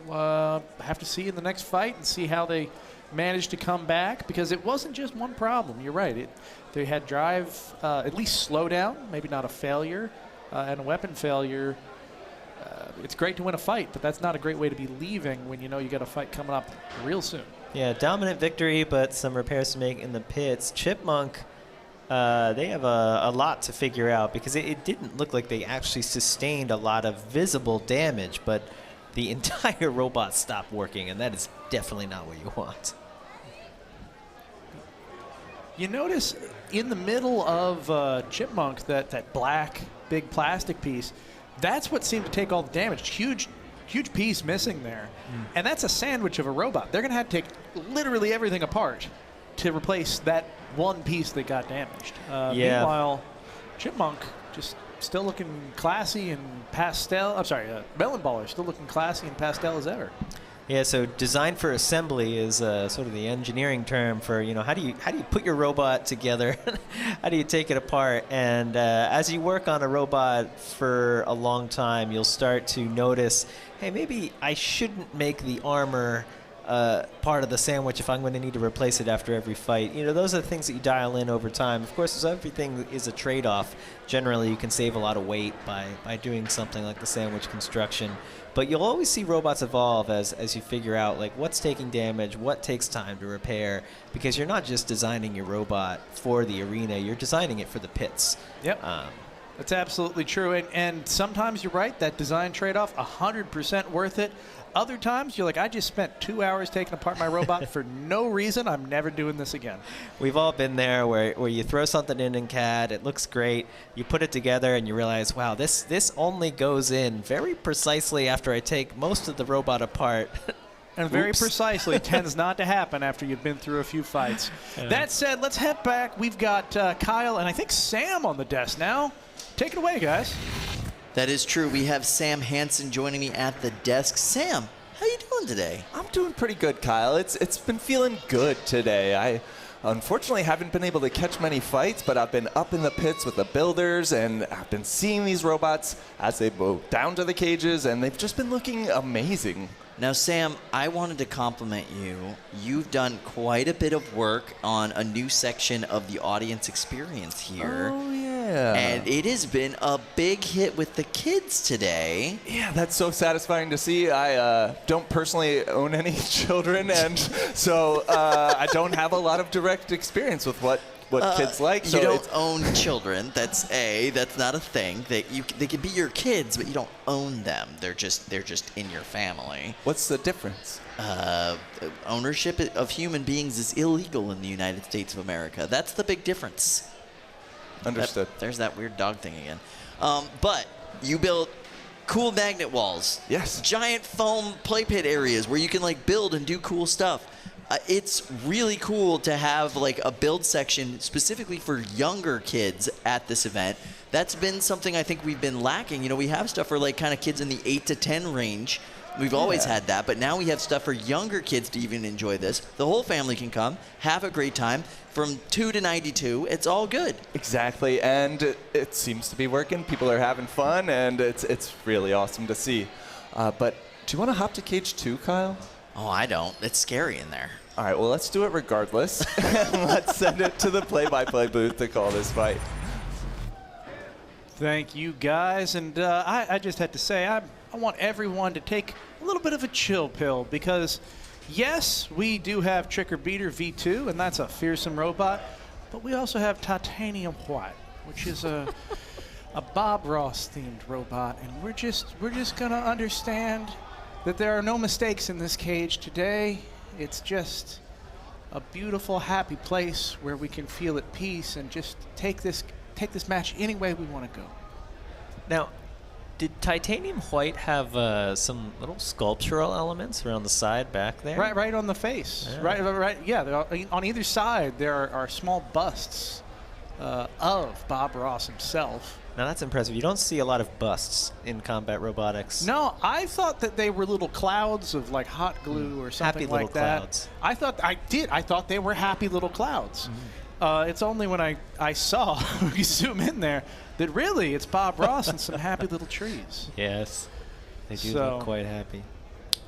We'll have to see in the next fight and see how they managed to come back, because it wasn't just one problem. You're right. They had drive, at least slow down, maybe not a failure, and a weapon failure. It's great to win a fight, but that's not a great way to be leaving when you know you got a fight coming up real soon. Yeah, dominant victory, but some repairs to make in the pits. Chipmunk, they have a lot to figure out, because it didn't look like they actually sustained a lot of visible damage, but the entire robot stopped working, and that is definitely not what you want. You notice in the middle of Chipmunk, that black big plastic piece, that's what seemed to take all the damage. Huge piece missing there. And that's a sandwich of a robot. They're going to have to take literally everything apart to replace that one piece that got damaged. Meanwhile, Chipmunk just still looking classy and pastel. I'm sorry, Melon Baller still looking classy and pastel as ever. Yeah, so design for assembly is sort of the engineering term for, how do you put your robot together? How do you take it apart? And as you work on a robot for a long time, you'll start to notice, hey, maybe I shouldn't make the armor part of the sandwich if I'm going to need to replace it after every fight. Those are the things that you dial in over time. Of course, everything is a trade-off. Generally, you can save a lot of weight by doing something like the sandwich construction. But you'll always see robots evolve as you figure out what's taking damage, what takes time to repair, because you're not just designing your robot for the arena, you're designing it for the pits. Yep. That's absolutely true. And sometimes you're right, that design trade-off, 100% worth it. Other times you're like, I just spent 2 hours taking apart my robot for no reason. I'm never doing this again. We've all been there where you throw something in CAD, it looks great, you put it together and you realize, wow, this only goes in very precisely after I take most of the robot apart. And very precisely tends not to happen after you've been through a few fights. Yeah. That said, let's head back. We've got Kyle and I think Sam on the desk now. Take it away, guys. That is true. We have Sam Hansen joining me at the desk. Sam, how you doing today? I'm doing pretty good, Kyle. It's been feeling good today. I unfortunately haven't been able to catch many fights, but I've been up in the pits with the builders, and I've been seeing these robots as they go down to the cages, and they've just been looking amazing. Now, Sam, I wanted to compliment you. You've done quite a bit of work on a new section of the audience experience here. Oh, yeah. And it has been a big hit with the kids today. Yeah, that's so satisfying to see. I don't personally own any children, and so I don't have a lot of direct experience with what kids like. So you don't own children. That's not a thing. They can be your kids, but you don't own them. They're just in your family. What's the difference? Ownership of human beings is illegal in the United States of America. That's the big difference. Understood. There's that weird dog thing again. But you built cool magnet walls. Yes. Giant foam play pit areas where you can build and do cool stuff. It's really cool to have a build section specifically for younger kids at this event. That's been something I think we've been lacking. We have stuff for kind of kids in the 8 to 10 range. We've always had that, but now we have stuff for younger kids to even enjoy this. The whole family can come, have a great time. From 2 to 92, it's all good. Exactly, and it seems to be working. People are having fun, and it's really awesome to see. But do you want to hop to cage 2, Kyle? Oh, I don't. It's scary in there. All right, well, let's do it regardless. Let's send it to the play-by-play booth to call this fight. Thank you, guys. And I just had to say, I want everyone to take a little bit of a chill pill, because yes, we do have Tricker Beater V2, and that's a fearsome robot, but we also have Titanium White, which is a Bob Ross themed robot, and we're just gonna understand that there are no mistakes in this cage today. It's just a beautiful, happy place where we can feel at peace and just take this match any way we want to go. Now, Did Titanium White have some little sculptural elements around the side back there? Right on the face. Yeah. Right. Yeah, on either side there are small busts of Bob Ross himself. Now that's impressive. You don't see a lot of busts in combat robotics. No, I thought that they were little clouds of like hot glue or something Happy like little that. clouds. I thought they were happy little clouds. It's only when I saw, you zoom in there, that really it's Bob Ross and some happy little trees. Yes, they do So- look quite happy.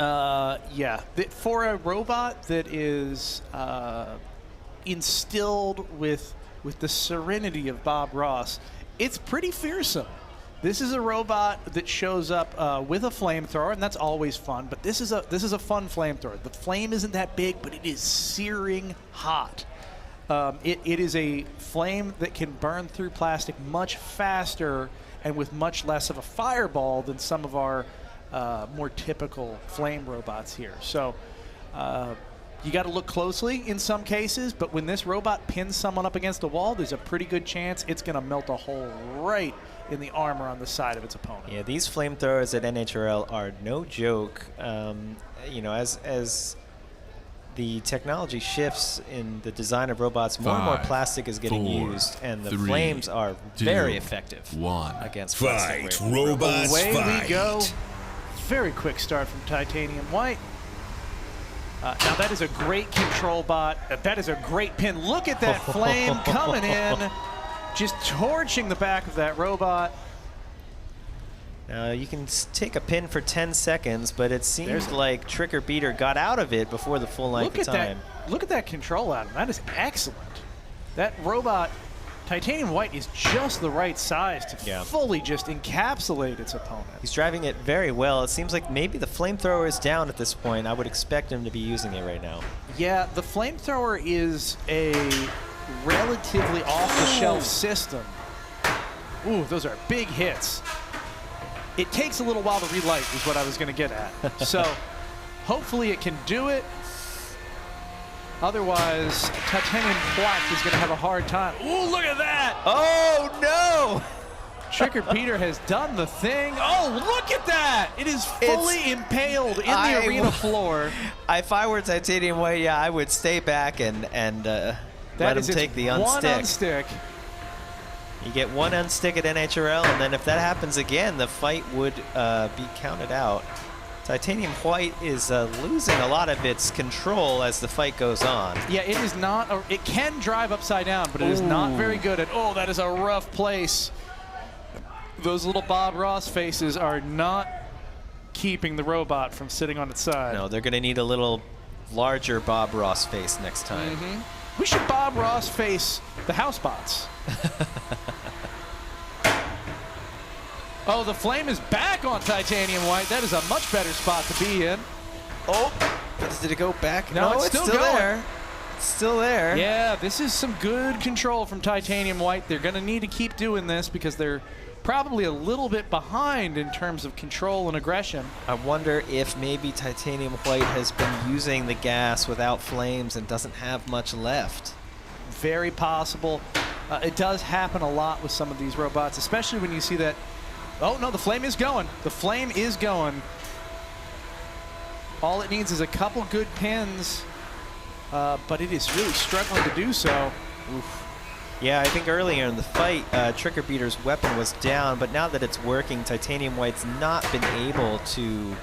Yeah, for a robot that is instilled with the serenity of Bob Ross, it's pretty fearsome. This is a robot that shows up with a flamethrower, and that's always fun. But this is a fun flamethrower. The flame isn't that big, but it is searing hot. It is a flame that can burn through plastic much faster and with much less of a fireball than some of our more typical flame robots here. So you got to look closely in some cases, but when this robot pins someone up against a wall, there's a pretty good chance it's going to melt a hole right in the armor on the side of its opponent. Yeah, these flamethrowers at NHRL are no joke. You know, as the technology shifts in the design of robots, more and more 5, plastic is getting 4, used, and the 3, flames are 2, very effective 1. against Fight, plastic. robots, Away fight. we go. Very quick start from Titanium White. Now that is a great control bot. That is a great pin. Look at that flame coming in, just torching the back of that robot. Now you can take a pin for 10 seconds, but it seems There's- like Trick or Beater got out of it before the full length Look of at time. that! Look at that control, Adam. That is excellent. That robot, Titanium White, is just the right size to fully just encapsulate its opponent. He's driving it very well. It seems like maybe the flamethrower is down at this point. I would expect him to be using it right now. Yeah, the flamethrower is a relatively off-the-shelf system. Ooh, those are big hits. It takes a little while to relight is what I was going to get at. So hopefully it can do it. Otherwise, Titanium White is going to have a hard time. Ooh, look at that! Oh, no! Trick or Beater has done the thing. Oh, look at that! It is fully impaled in the arena floor. If I were Titanium White, yeah, I would stay back and let him take the unstick. One unstick. You get one unstick at NHRL, and then if that happens again, the fight would be counted out. Titanium White is losing a lot of its control as the fight goes on. Yeah, it is not. It can drive upside down, but it is not very good at. Oh, that is a rough place. Those little Bob Ross faces are not keeping the robot from sitting on its side. No, they're going to need a little larger Bob Ross face next time. We should Bob Ross face the housebots. Oh, the flame is back on Titanium White. That is a much better spot to be in. Oh, did it go back? No, it's still going. there. It's still there. Yeah, this is some good control from Titanium White. They're going to need to keep doing this because they're probably a little bit behind in terms of control and aggression. I wonder if maybe Titanium White has been using the gas without flames and doesn't have much left. Very possible. It does happen a lot with some of these robots, especially when you see that. Oh, no, the flame is going. The flame is going. All it needs is a couple good pins, but it is really struggling to do so. Oof. Yeah, I think earlier in the fight, Trick or Beater's weapon was down, but now that it's working, Titanium White's not been able to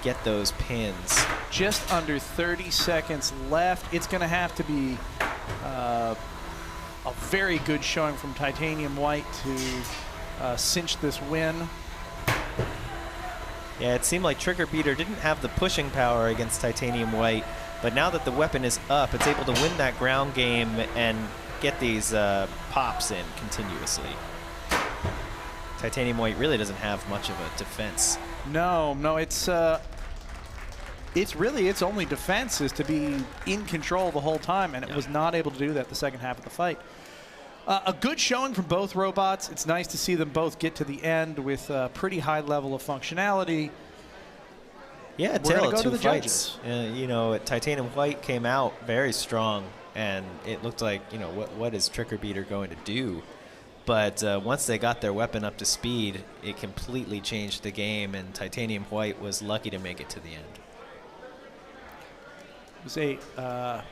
get those pins. Just under 30 seconds left. It's going to have to be a very good showing from Titanium White to cinch this win. Yeah, it seemed like Trick or Beater didn't have the pushing power against Titanium White, but now that the weapon is up, it's able to win that ground game and get these pops in continuously. Titanium White really doesn't have much of a defense. No, it's really its only defense is to be in control the whole time, and it was not able to do that the second half of the fight. A good showing from both robots. It's nice to see them both get to the end with a pretty high level of functionality. Yeah, We're tale gonna of go to two the fights. You know, Titanium White came out very strong, and it looked like, you know, what is Trick or Beater going to do? But once they got their weapon up to speed, it completely changed the game, and Titanium White was lucky to make it to the end. It was a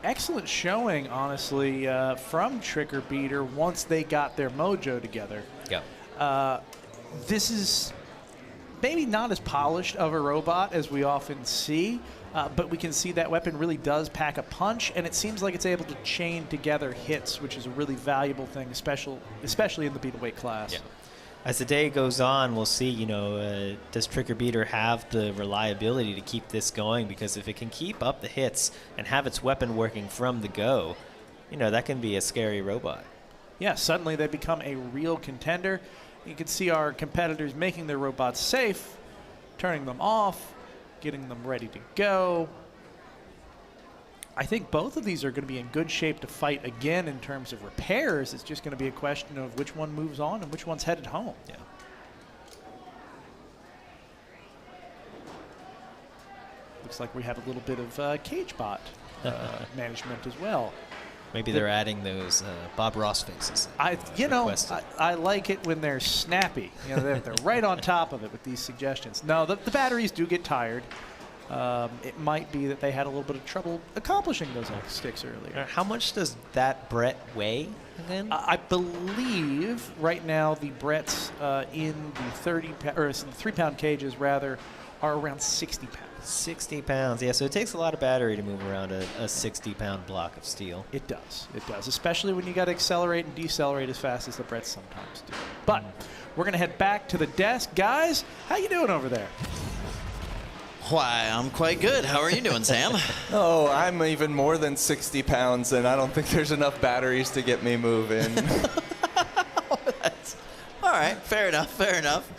excellent showing, honestly, from Trick or Beater once they got their mojo together. Yeah. This is maybe not as polished of a robot as we often see, but we can see that weapon really does pack a punch, and it seems like it's able to chain together hits, which is a really valuable thing, especially in the beat-weight class. Yeah. As the day goes on, we'll see, you know, does Trick or Beater have the reliability to keep this going? Because if it can keep up the hits and have its weapon working from the go, you know, that can be a scary robot. Yeah, suddenly they become a real contender. You can see our competitors making their robots safe, turning them off, getting them ready to go. I think both of these are going to be in good shape to fight again in terms of repairs. It's just going to be a question of which one moves on and which one's headed home. Yeah. Looks like we have a little bit of cage bot management as well. Maybe they're adding those Bob Ross faces. I like it when they're snappy. You know, they're right on top of it with these suggestions. No, the batteries do get tired. It might be that they had a little bit of trouble accomplishing those sticks earlier. How much does that Brett weigh again? I believe right now the Bretts in the 3-pound cages rather are around 60 pounds. 60 pounds, yeah, so it takes a lot of battery to move around a 60-pound block of steel. It does, especially when you got to accelerate and decelerate as fast as the Bretts sometimes do. But we're going to head back to the desk. Guys, how you doing over there? Why, I'm quite good. How are you doing, Sam? Oh, I'm even more than 60 pounds, and I don't think there's enough batteries to get me moving. All right, fair enough.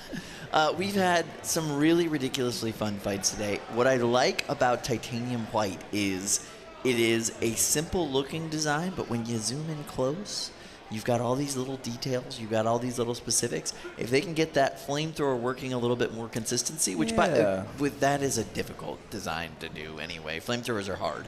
We've had some really ridiculously fun fights today. What I like about Titanium White is it is a simple-looking design, but when you zoom in close, you've got all these little details, you've got all these little specifics. If they can get that flamethrower working a little bit more consistency, which with that is a difficult design to do anyway. Flamethrowers are hard.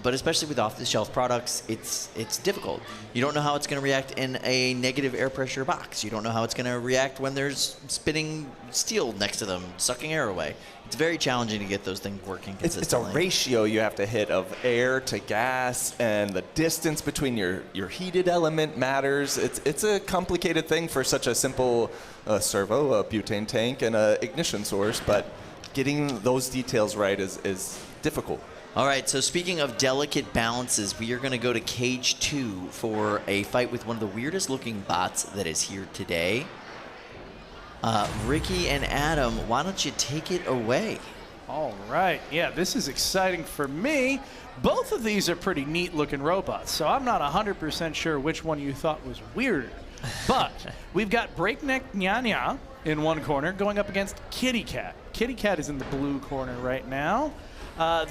But especially with off-the-shelf products, it's difficult. You don't know how it's going to react in a negative air pressure box. You don't know how it's going to react when there's spinning steel next to them, sucking air away. It's very challenging to get those things working consistently. It's a ratio you have to hit of air to gas, and the distance between your heated element matters. It's a complicated thing for such a simple servo, a butane tank, and an ignition source, but getting those details right is difficult. All right, so speaking of delicate balances, we are going to go to Cage 2 for a fight with one of the weirdest looking bots that is here today. Ricky and Adam, why don't you take it away? All right, yeah, this is exciting for me. Both of these are pretty neat looking robots, so I'm not 100% sure which one you thought was weirder. But we've got Breakneck Nya in one corner going up against Kitty Cat. Kitty Cat is in the blue corner right now.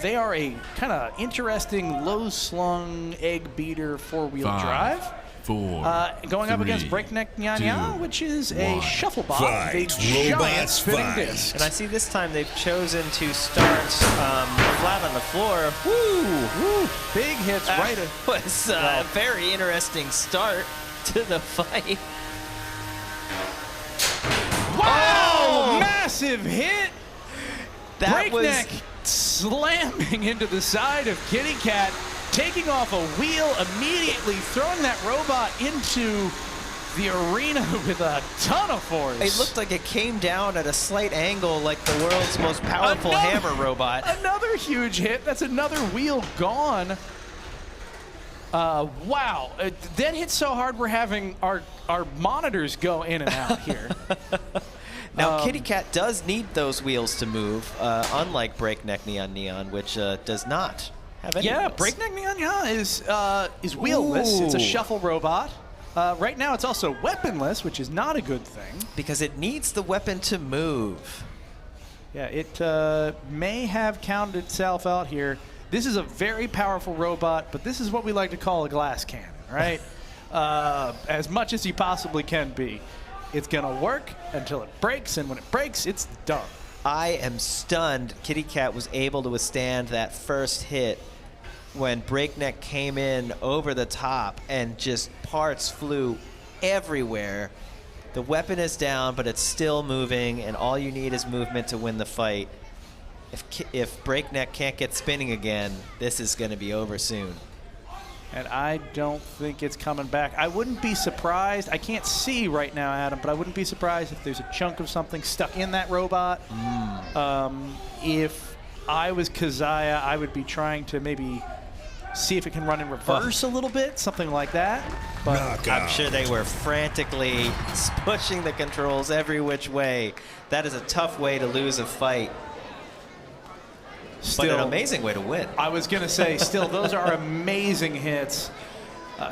They are a kind of interesting low-slung egg beater four-wheel drive. 4, going up against Breakneck Nya, which is a shuffle bot with a giant spinning disc. And I see this time they've chosen to start flat on the floor. Woo! Big hits right. Was a very interesting start to the fight. Wow! Massive hit! That Breakneck slamming into the side of Kitty Cat, taking off a wheel, immediately throwing that robot into the arena with a ton of force. It looked like it came down at a slight angle like the world's most powerful hammer robot. Another huge hit. That's another wheel gone. Wow. That hit so hard we're having our monitors go in and out here. Now, Kitty Cat does need those wheels to move, unlike Breakneck Neon, which does not have any wheels. Breakneck Neon is wheelless. It's a shuffle robot. Right now, it's also weaponless, which is not a good thing. Because it needs the weapon to move. Yeah, it may have counted itself out here. This is a very powerful robot, but this is what we like to call a glass cannon, right? As much as you possibly can be. It's going to work until it breaks, and when it breaks, it's done. I am stunned Kitty Cat was able to withstand that first hit when Breakneck came in over the top and just parts flew everywhere. The weapon is down, but it's still moving, and all you need is movement to win the fight. If Breakneck can't get spinning again, this is going to be over soon. And I don't think it's coming back. I wouldn't be surprised. I can't see right now, Adam, but I wouldn't be surprised if there's a chunk of something stuck in that robot. If I was Keziah, I would be trying to maybe see if it can run in reverse a little bit, something like that. But I'm sure they were frantically pushing the controls every which way. That is a tough way to lose a fight. But an amazing way to win. I was going to say, still, those are amazing hits.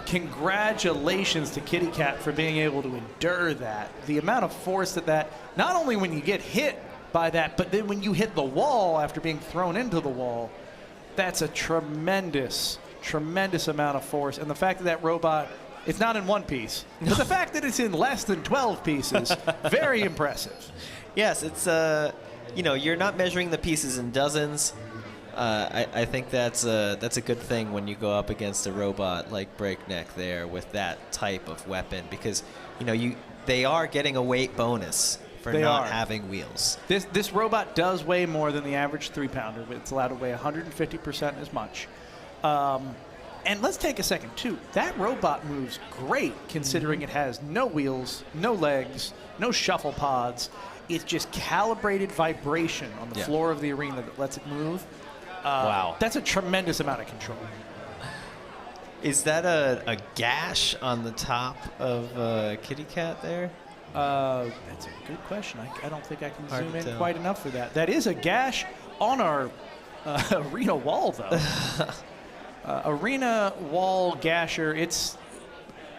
Congratulations to Kitty Cat for being able to endure that. The amount of force that not only when you get hit by that, but then when you hit the wall after being thrown into the wall, that's a tremendous, tremendous amount of force. And the fact that that robot, it's not in one piece, but the fact that it's in less than 12 pieces, very impressive. Yes, it's, you're not measuring the pieces in dozens. I think that's a good thing when you go up against a robot like Breakneck there with that type of weapon, because they are getting a weight bonus for not having wheels. This robot does weigh more than the average 3-pounder, but it's allowed to weigh 150% as much. And let's take a second, too. That robot moves great, considering it has no wheels, no legs, no shuffle pods. It's just calibrated vibration on the floor of the arena that lets it move. Wow. That's a tremendous amount of control. Is that a gash on the top of Kitty Cat there? That's a good question. I don't think I can zoom in quite enough for that. That is a gash on our arena wall, though. Arena wall gasher.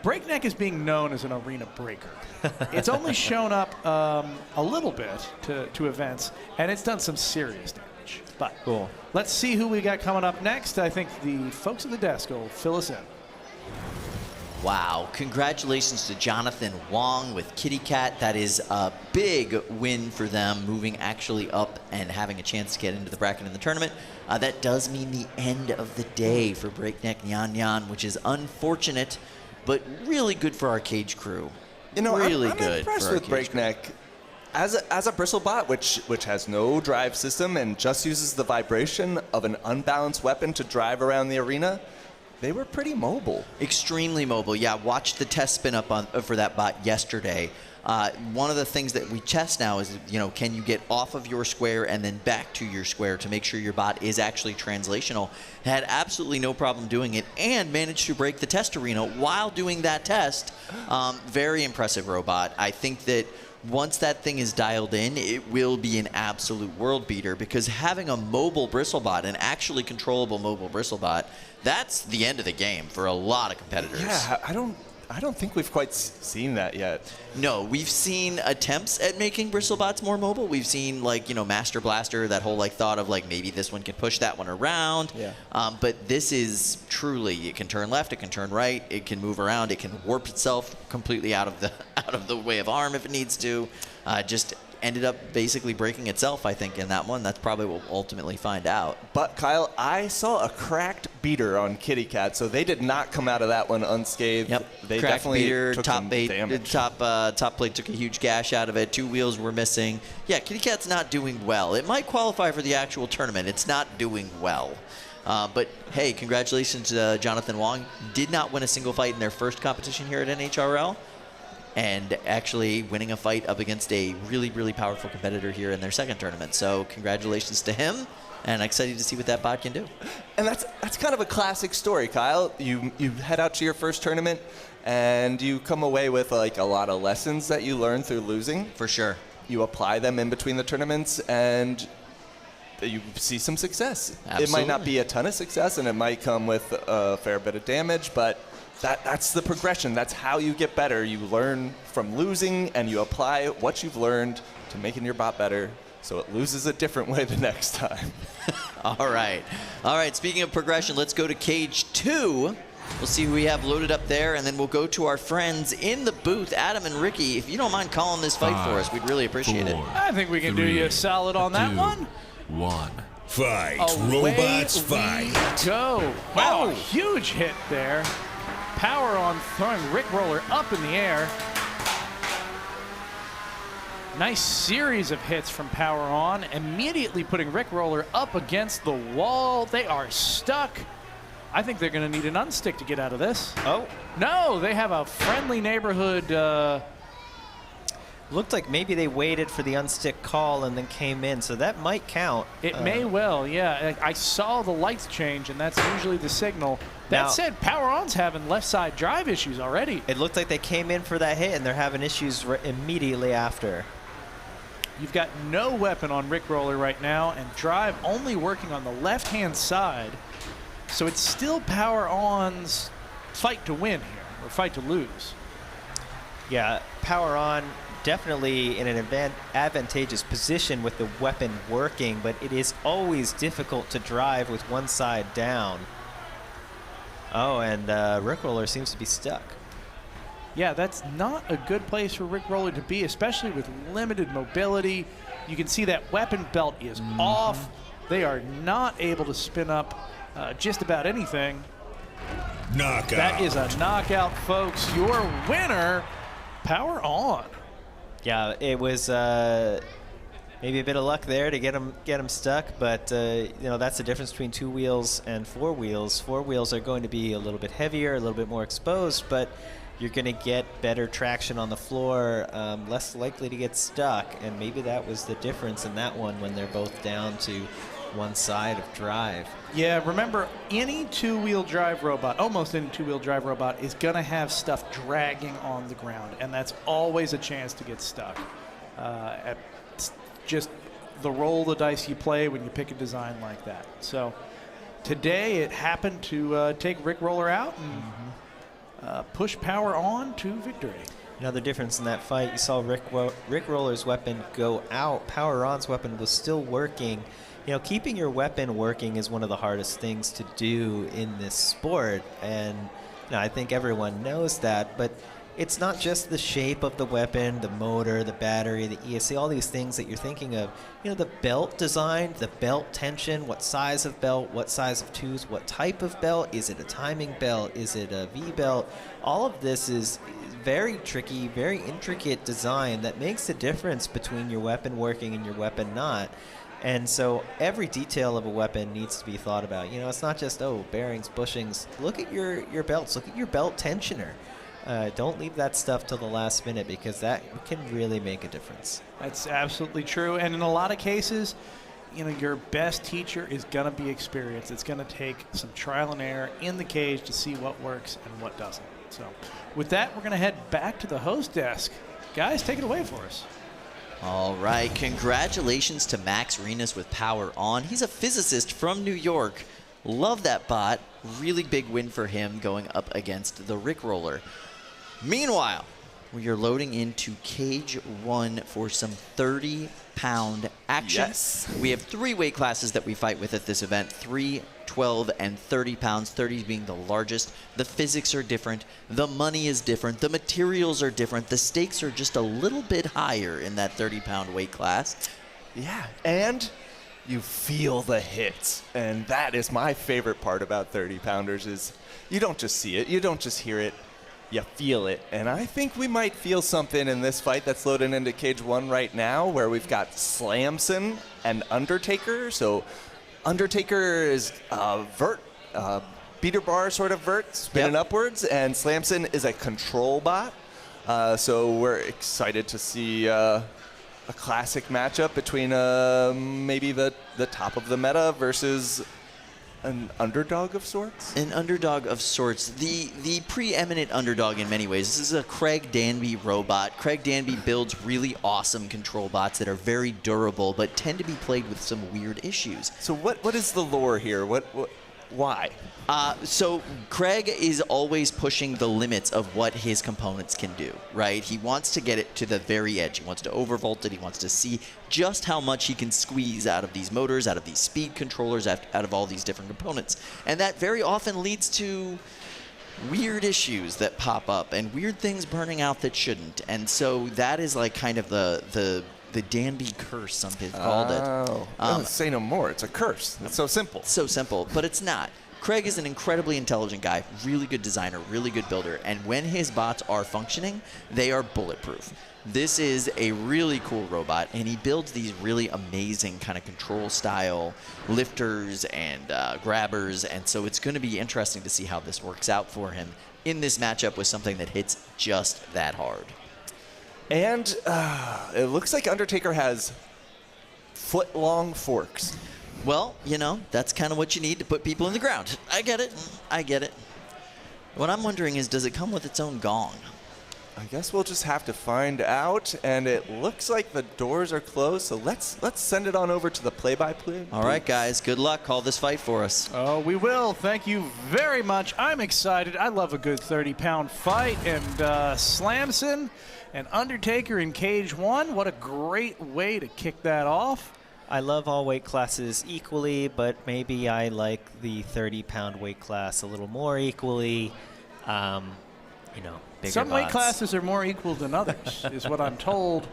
Breakneck is being known as an arena breaker. It's only shown up a little bit to events, and it's done some serious damage. But cool. Let's see who we got coming up next. I think the folks at the desk will fill us in. Wow, congratulations to Jonathan Wong with Kitty Cat. That is a big win for them, moving actually up and having a chance to get into the bracket in the tournament. That does mean the end of the day for Breakneck Nyan Nyan, which is unfortunate, but really good for our cage crew. Really I'm good impressed for our with cage Breakneck. As a bristlebot, which has no drive system and just uses the vibration of an unbalanced weapon to drive around the arena, they were pretty mobile. Extremely mobile. Yeah, watched the test spin up for that bot yesterday. One of the things that we test now is, can you get off of your square and then back to your square to make sure your bot is actually translational. Had absolutely no problem doing it and managed to break the test arena while doing that test. Very impressive robot. I think that once that thing is dialed in, it will be an absolute world beater, because having a mobile bristlebot, an actually controllable mobile bristlebot, that's the end of the game for a lot of competitors. Yeah, I don't think we've quite seen that yet. No, we've seen attempts at making bristlebots more mobile. We've seen, Master Blaster, that whole thought of maybe this one can push that one around. Yeah. But this is truly, it can turn left, it can turn right, it can move around, it can warp itself completely out of the way of arm if it needs to. Just ended up basically breaking itself, I think, in that one. That's probably what we'll ultimately find out. But, Kyle, I saw a cracked beater on Kitty Cat, so they did not come out of that one unscathed. Yep. They cracked definitely beater, took top some bait, damage. top plate took a huge gash out of it. 2 wheels were missing. Yeah, Kitty Cat's not doing well. It might qualify for the actual tournament. It's not doing well. But, hey, congratulations to Jonathan Wong. Did not win a single fight in their first competition here at NHRL. And actually winning a fight up against a really, really powerful competitor here in their second tournament. So congratulations to him, and I'm excited to see what that bot can do. And that's kind of a classic story, Kyle. You head out to your first tournament, and you come away with a lot of lessons that you learned through losing. For sure. You apply them in between the tournaments, and you see some success. Absolutely. It might not be a ton of success, and it might come with a fair bit of damage, but that's the progression. That's how you get better. You learn from losing, and you apply what you've learned to making your bot better so it loses a different way the next time. All right. Speaking of progression, let's go to Cage 2. We'll see who we have loaded up there, and then we'll go to our friends in the booth, Adam and Ricky. If you don't mind calling this fight for us, we'd really appreciate it. I think we can do you a solid on that one. 1. Fight. Away Robots we fight. Go. Wow, huge hit there. Power On throwing Rick Roller up in the air. Nice series of hits from Power On, immediately putting Rick Roller up against the wall. They are stuck. I think they're going to need an unstick to get out of this. Oh. No, they have a friendly neighborhood. Looked like maybe they waited for the unstick call and then came in, so that might count. It may well, yeah. I saw the lights change, and that's usually the signal. That said, Power On's having left side drive issues already. It looked like they came in for that hit, and they're having issues immediately after. You've got no weapon on Rick Roller right now, and drive only working on the left-hand side. So it's still Power On's fight to win here, or fight to lose. Yeah, Power On definitely in an advantageous position with the weapon working, but it is always difficult to drive with one side down. Oh, and Rick Roller seems to be stuck. Yeah, that's not a good place for Rick Roller to be, especially with limited mobility. You can see that weapon belt is off. They are not able to spin up just about anything. Knockout. That is a knockout, folks. Your winner, Power On. Yeah, it was maybe a bit of luck there to get him stuck, but you know, that's the difference between 2 wheels and 4 wheels. 4 wheels are going to be a little bit heavier, a little bit more exposed, but you're going to get better traction on the floor, less likely to get stuck, and maybe that was the difference in that one when they're both down to one side of drive. Yeah, remember, any 2-wheel drive robot, almost any 2-wheel drive robot, is going to have stuff dragging on the ground, and that's always a chance to get stuck. It's just the roll of the dice you play when you pick a design like that. So today it happened to take Rick Roller out and push Power On to victory. Another difference in that fight, you saw Rick Roller's weapon go out. Power On's weapon was still working. You know, keeping your weapon working is one of the hardest things to do in this sport, and you know, I think everyone knows that, but it's not just the shape of the weapon, the motor, the battery, the ESC, all these things that you're thinking of. You know, the belt design, the belt tension, what size of belt, what size of tooth, what type of belt, is it a timing belt, is it a V-belt? All of this is very tricky, very intricate design that makes the difference between your weapon working and your weapon not. And so every detail of a weapon needs to be thought about. You know, it's not just, oh, bearings, bushings. Look at your belts. Look at your belt tensioner. Don't leave that stuff till the last minute, because that can really make a difference. That's absolutely true. And in a lot of cases, you know, your best teacher is going to be experience. It's going to take some trial and error in the cage to see what works and what doesn't. So with that, we're going to head back to the host desk. Guys, take it away for us. All right, congratulations to Max Renas with Power On. He's a physicist from New York. Love that bot. Really big win for him going up against the Rick Roller. Meanwhile, we are loading into Cage 1 for some 30-pound action. Yes. We have 3 weight classes that we fight with at this event, 3, 12, and 30 pounds, 30 being the largest. The physics are different. The money is different. The materials are different. The stakes are just a little bit higher in that 30-pound weight class. Yeah, and you feel the hits. And that is my favorite part about 30-pounders is you don't just see it. You don't just hear it. You feel it. And I think we might feel something in this fight that's loading into Cage 1 right now, where we've got Slamson and Undertaker. So Undertaker is vert, beater bar sort of vert, spinning upwards, and Slamson is a control bot. So we're excited to see a classic matchup between maybe the top of the meta versus an underdog of sorts? An underdog of sorts. The preeminent underdog in many ways. This is a Craig Danby robot. Craig Danby builds really awesome control bots that are very durable, but tend to be played with some weird issues. So what is the lore here? Why? So Craig is always pushing the limits of what his components can do, right? He wants to get it to the very edge. He wants to overvolt it. He wants to see just how much he can squeeze out of these motors, out of these speed controllers, out of all these different components. And that very often leads to weird issues that pop up and weird things burning out that shouldn't. And so that is like kind of the Danby curse, some people called it. Say no more. It's a curse. It's so simple. So simple, but it's not. Craig is an incredibly intelligent guy, really good designer, really good builder, and when his bots are functioning, they are bulletproof. This is a really cool robot, and he builds these really amazing kind of control style lifters and grabbers, and so it's going to be interesting to see how this works out for him in this matchup with something that hits just that hard. And it looks like Undertaker has foot-long forks. Well, you know, that's kind of what you need to put people in the ground. I get it. I get it. What I'm wondering is, does it come with its own gong? I guess we'll just have to find out, and it looks like the doors are closed, so let's send it on over to the play-by-play. All right, guys, good luck. Call this fight for us. Oh, we will. Thank you very much. I'm excited. I love a good 30-pound fight, and Slamson and Undertaker in Cage 1. What a great way to kick that off. I love all weight classes equally, but maybe I like the 30-pound weight class a little more equally. You know, bigger Some weight bots. classes are more equal than others, is what I'm told.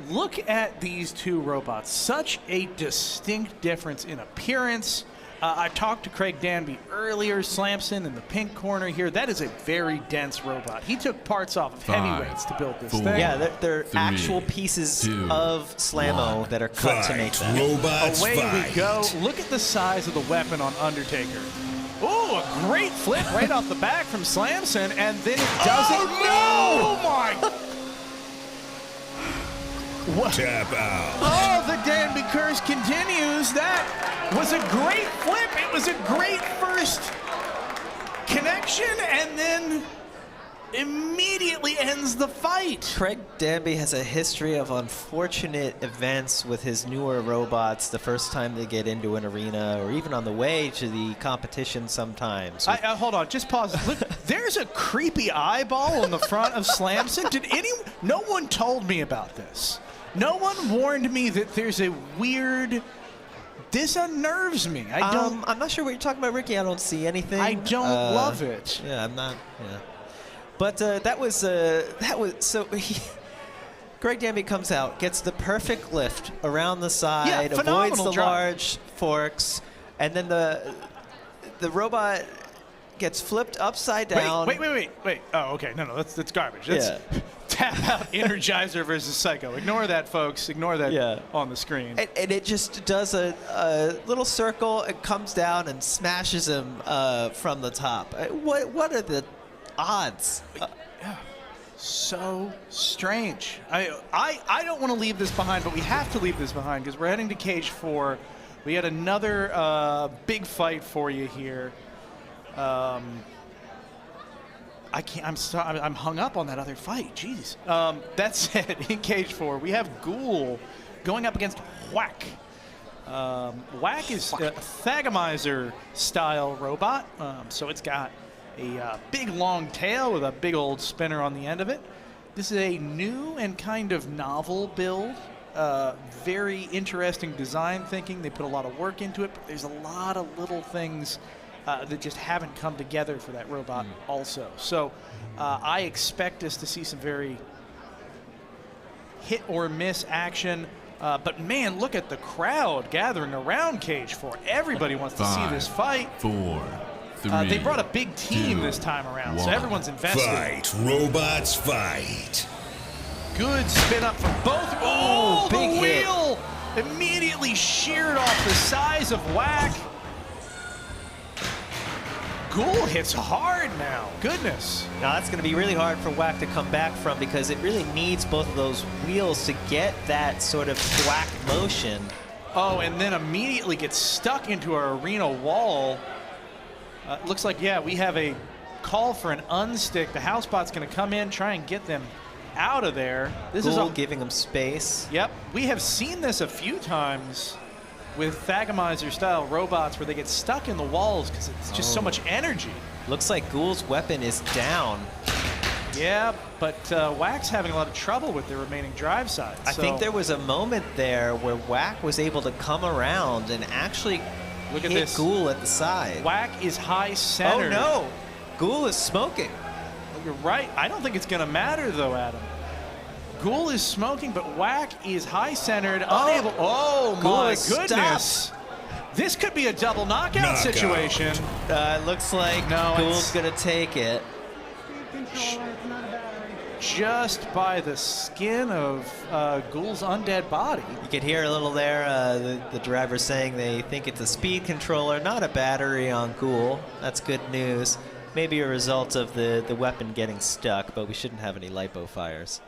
Look at these two robots. Such a distinct difference in appearance. I talked to Craig Danby earlier, Slamson in the pink corner here. That is a very dense robot. He took parts off of heavyweights to build this thing. Yeah, they're actual pieces of Slammo that are cut to make that. Robots Away fight. we go. Look at the size of the weapon on Undertaker. Oh, a great flip right off the back from Slamson, and then it doesn't. Oh, no! My. What? Tap out. Oh, the Danby curse continues. That was a great flip. It was a great first connection, and then immediately ends the fight. Craig Danby has a history of unfortunate events with his newer robots the first time they get into an arena or even on the way to the competition sometimes. Hold on, just pause. Look, there's a creepy eyeball on the front of Slamson. No one told me about this. No one warned me that there's a weird. This unnerves me. I'm not sure what you're talking about, Ricky. I don't see anything. I don't love it. Yeah, I'm not. Yeah. But that was so. Greg Danby comes out, gets the perfect lift around the side, avoids the large forks, and then the robot gets flipped upside down. Wait. Oh, okay. No, that's garbage. That's tap out Energizer versus Psycho. Ignore that, folks. Ignore that on the screen. And it just does a little circle and comes down and smashes him from the top. What are the odds? So strange. I don't want to leave this behind, but we have to leave this behind because we're heading to Cage 4. We had another big fight for you here. I'm hung up on that other fight. Jeez. That said, in Cage 4, we have Ghoul going up against Whack. Whack is a Thagomizer-style robot, so it's got a big long tail with a big old spinner on the end of it. This is a new and kind of novel build. Very interesting design thinking. They put a lot of work into it, but there's a lot of little things that just haven't come together for that robot also. So I expect us to see some very hit or miss action. But man, look at the crowd gathering around Cage 4. Everybody wants to see this fight. 4, 3, they brought a big team this time around, so everyone's invested. Fight, robots, fight. Good spin up from both. Oh, the big wheel immediately sheared off the size of Whack. Ghoul hits hard now. Goodness. Now that's going to be really hard for Whack to come back from because it really needs both of those wheels to get that sort of thwack motion. Oh, and then immediately gets stuck into our arena wall. Looks like, we have a call for an unstick. The housebot's going to come in, try and get them out of there. This Ghoul is giving them space. Yep. We have seen this a few times with Thagomizer-style robots where they get stuck in the walls because it's just so much energy. Looks like Ghoul's weapon is down. Yeah, but Whack's having a lot of trouble with the remaining drive sides. I think there was a moment there where Whack was able to come around and actually Look at hit this. Ghoul at the side. Whack is high centered. Oh, no. Ghoul is smoking. You're right. I don't think it's going to matter, though, Adam. Ghoul is smoking, but Whack is high centered, unable. Oh, Ghoul my is goodness. This could be a double knockout, Knockout. situation. Looks like No, Ghoul's it's- going to take it. Just by the skin of Ghoul's undead body. You could hear a little there, the driver saying they think it's a speed controller, not a battery on Ghoul. That's good news. Maybe a result of the weapon getting stuck, but we shouldn't have any lipo fires.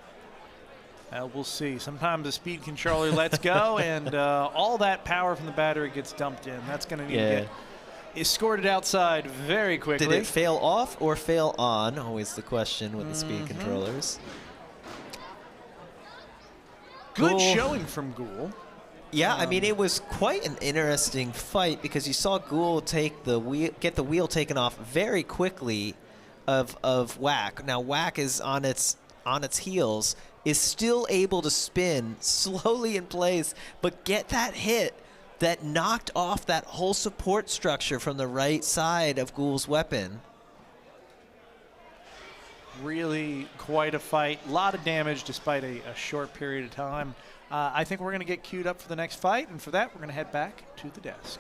We'll see. Sometimes the speed controller lets go, and all that power from the battery gets dumped in. That's going to need to get escorted outside very quickly. Did it fail off or fail on? Always the question with the speed controllers. Good Ghoul. showing from Ghoul. Yeah, I mean, it was quite an interesting fight because you saw Ghoul take the wheel, get the wheel taken off very quickly of Whack. Now Whack is on its heels, is still able to spin slowly in place, but get that hit that knocked off that whole support structure from the right side of Ghoul's weapon. Really quite a fight. A lot of damage despite a short period of time. I think we're going to get queued up for the next fight, and for that, we're going to head back to the desk.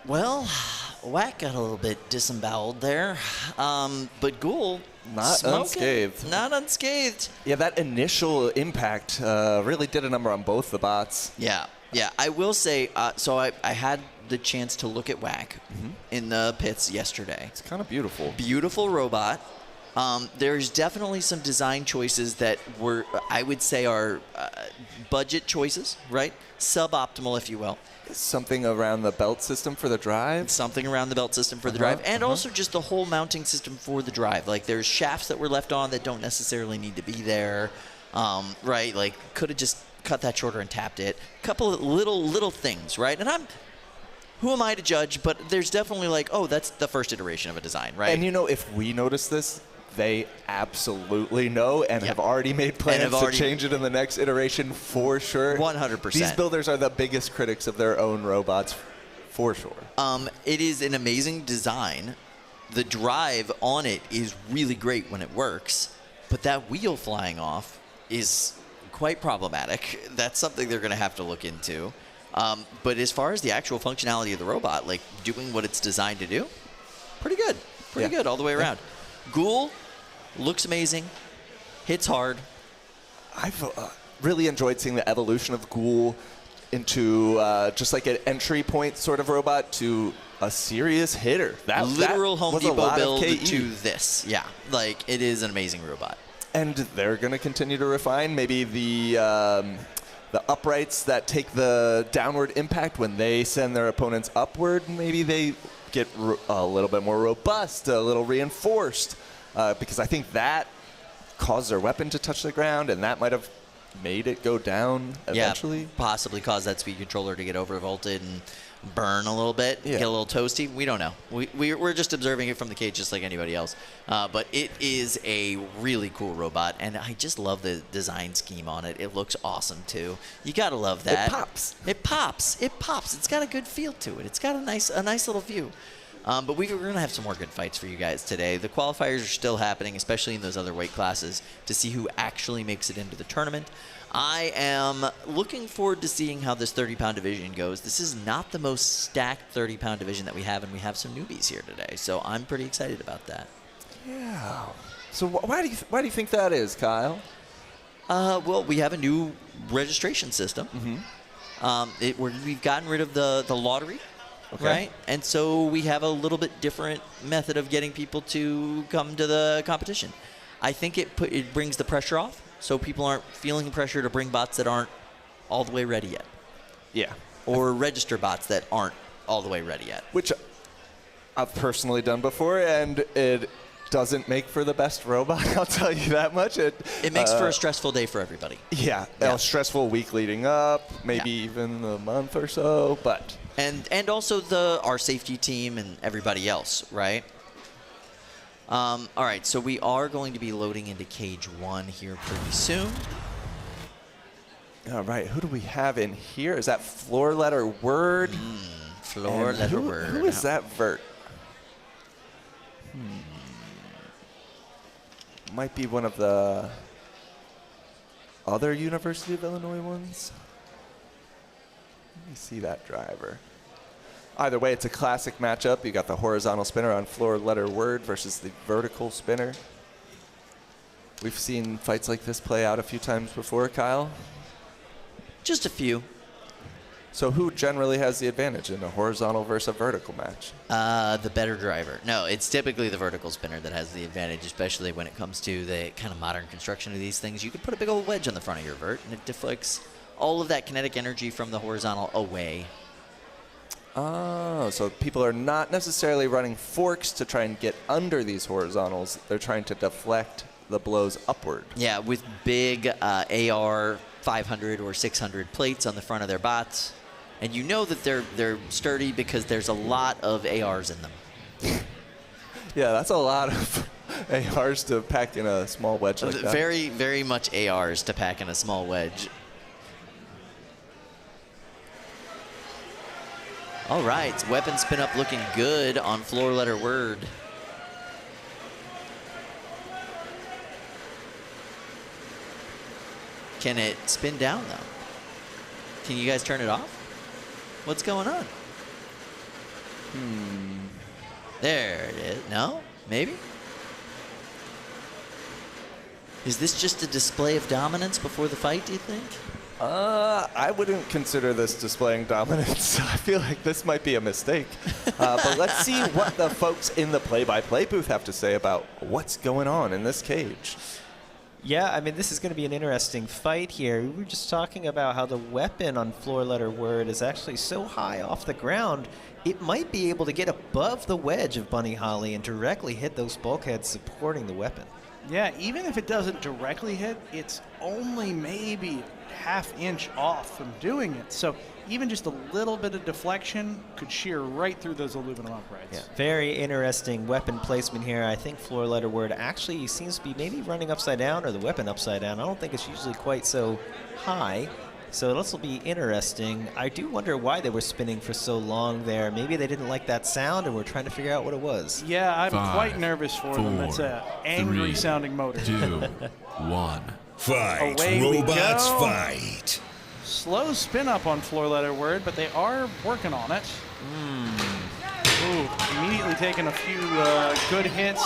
Well, Whack got a little bit disemboweled there, but Ghoul Not smoking. unscathed. Not unscathed. Yeah, that initial impact really did a number on both the bots. Yeah, yeah. I will say, so I had the chance to look at Whack in the pits yesterday. It's kind of beautiful. Beautiful robot. There's definitely some design choices that were, I would say, are budget choices, right? Suboptimal, if you will. Something around the belt system for the drive? Something around the belt system for the drive, and also just the whole mounting system for the drive. Like, there's shafts that were left on that don't necessarily need to be there, right? Like, could have just cut that shorter and tapped it. A couple of little things, right? And who am I to judge? But there's definitely like, oh, that's the first iteration of a design, right? And you know, if we notice this, they absolutely know and have already made plans to change it in the next iteration for sure. 100%. These builders are the biggest critics of their own robots for sure. It is an amazing design. The drive on it is really great when it works, but that wheel flying off is quite problematic. That's something they're going to have to look into. But as far as the actual functionality of the robot, like doing what it's designed to do, pretty good. Pretty good all the way around. Ghoul looks amazing, hits hard. I've really enjoyed seeing the evolution of Ghoul into just like an entry point sort of robot to a serious hitter. That Literal Home was a Depot lot of build KE. to this. Yeah, like it is an amazing robot. And they're going to continue to refine maybe the uprights that take the downward impact when they send their opponents upward. Maybe they get a little bit more robust, a little reinforced, because I think that caused their weapon to touch the ground, and that might have made it go down eventually. Yeah, possibly cause that speed controller to get overvolted and burn a little bit, get a little toasty. We don't know. We're just observing it from the cage just like anybody else. But it is a really cool robot, and I just love the design scheme on it. It looks awesome, too. You got to love that. It pops. It pops. It pops. It's got a good feel to it. It's got a nice little view. But we're going to have some more good fights for you guys today. The qualifiers are still happening, especially in those other weight classes, to see who actually makes it into the tournament. I am looking forward to seeing how this 30-pound division goes. This is not the most stacked 30-pound division that we have, and we have some newbies here today. So I'm pretty excited about that. Yeah. So why do you think that is, Kyle? Well, we have a new registration system. We've gotten rid of the lottery. Okay. Right? And so we have a little bit different method of getting people to come to the competition. I think it brings the pressure off, so people aren't feeling the pressure to bring bots that aren't all the way ready yet. Yeah. Or register bots that aren't all the way ready yet. Which I've personally done before, and it doesn't make for the best robot, I'll tell you that much. It makes for a stressful day for everybody. Yeah, a stressful week leading up, maybe even a month or so, but... And also our safety team and everybody else, right? All right, so we are going to be loading into Cage 1 here pretty soon. All right, who do we have in here? Is that floor letter word? Floor letter word. Who is that vert? Might be one of the... other University of Illinois ones. Let me see that driver. Either way, it's a classic matchup. You got the horizontal spinner on floor letter word versus the vertical spinner. We've seen fights like this play out a few times before, Kyle. Just a few. So who generally has the advantage in a horizontal versus a vertical match? The better driver. No, it's typically the vertical spinner that has the advantage, especially when it comes to the kind of modern construction of these things. You could put a big old wedge on the front of your vert, and it deflects all of that kinetic energy from the horizontal away. Oh, so people are not necessarily running forks to try and get under these horizontals. They're trying to deflect the blows upward. Yeah, with big AR 500 or 600 plates on the front of their bots. And you know that they're sturdy because there's a lot of ARs in them. Yeah, that's a lot of ARs to pack in a small wedge like that. Very, very much ARs to pack in a small wedge. All right, weapon spin up looking good on floor letter word. Can it spin down though? Can you guys turn it off? What's going on? There it is. No? Maybe? Is this just a display of dominance before the fight, do you think? I wouldn't consider this displaying dominance. I feel like this might be a mistake. But let's see what the folks in the play-by-play booth have to say about what's going on in this cage. Yeah, I mean, this is going to be an interesting fight here. We were just talking about how the weapon on floor letter word is actually so high off the ground, it might be able to get above the wedge of Bunny Holly and directly hit those bulkheads supporting the weapon. Yeah, even if it doesn't directly hit, it's only maybe ½ inch off from doing it. So even just a little bit of deflection could shear right through those aluminum uprights. Yeah. Very interesting weapon placement here. I think floor letter word actually seems to be maybe running upside down or the weapon upside down. I don't think it's usually quite so high. So this will be interesting. I do wonder why they were spinning for so long there. Maybe they didn't like that sound and were trying to figure out what it was. Yeah, I'm 5, quite nervous for them. That's an angry sounding motor. 2, 1. Fight. Away we Robots go. fight. Slow spin up on floor letter word, but they are working on it. Ooh, immediately taking a few good hits.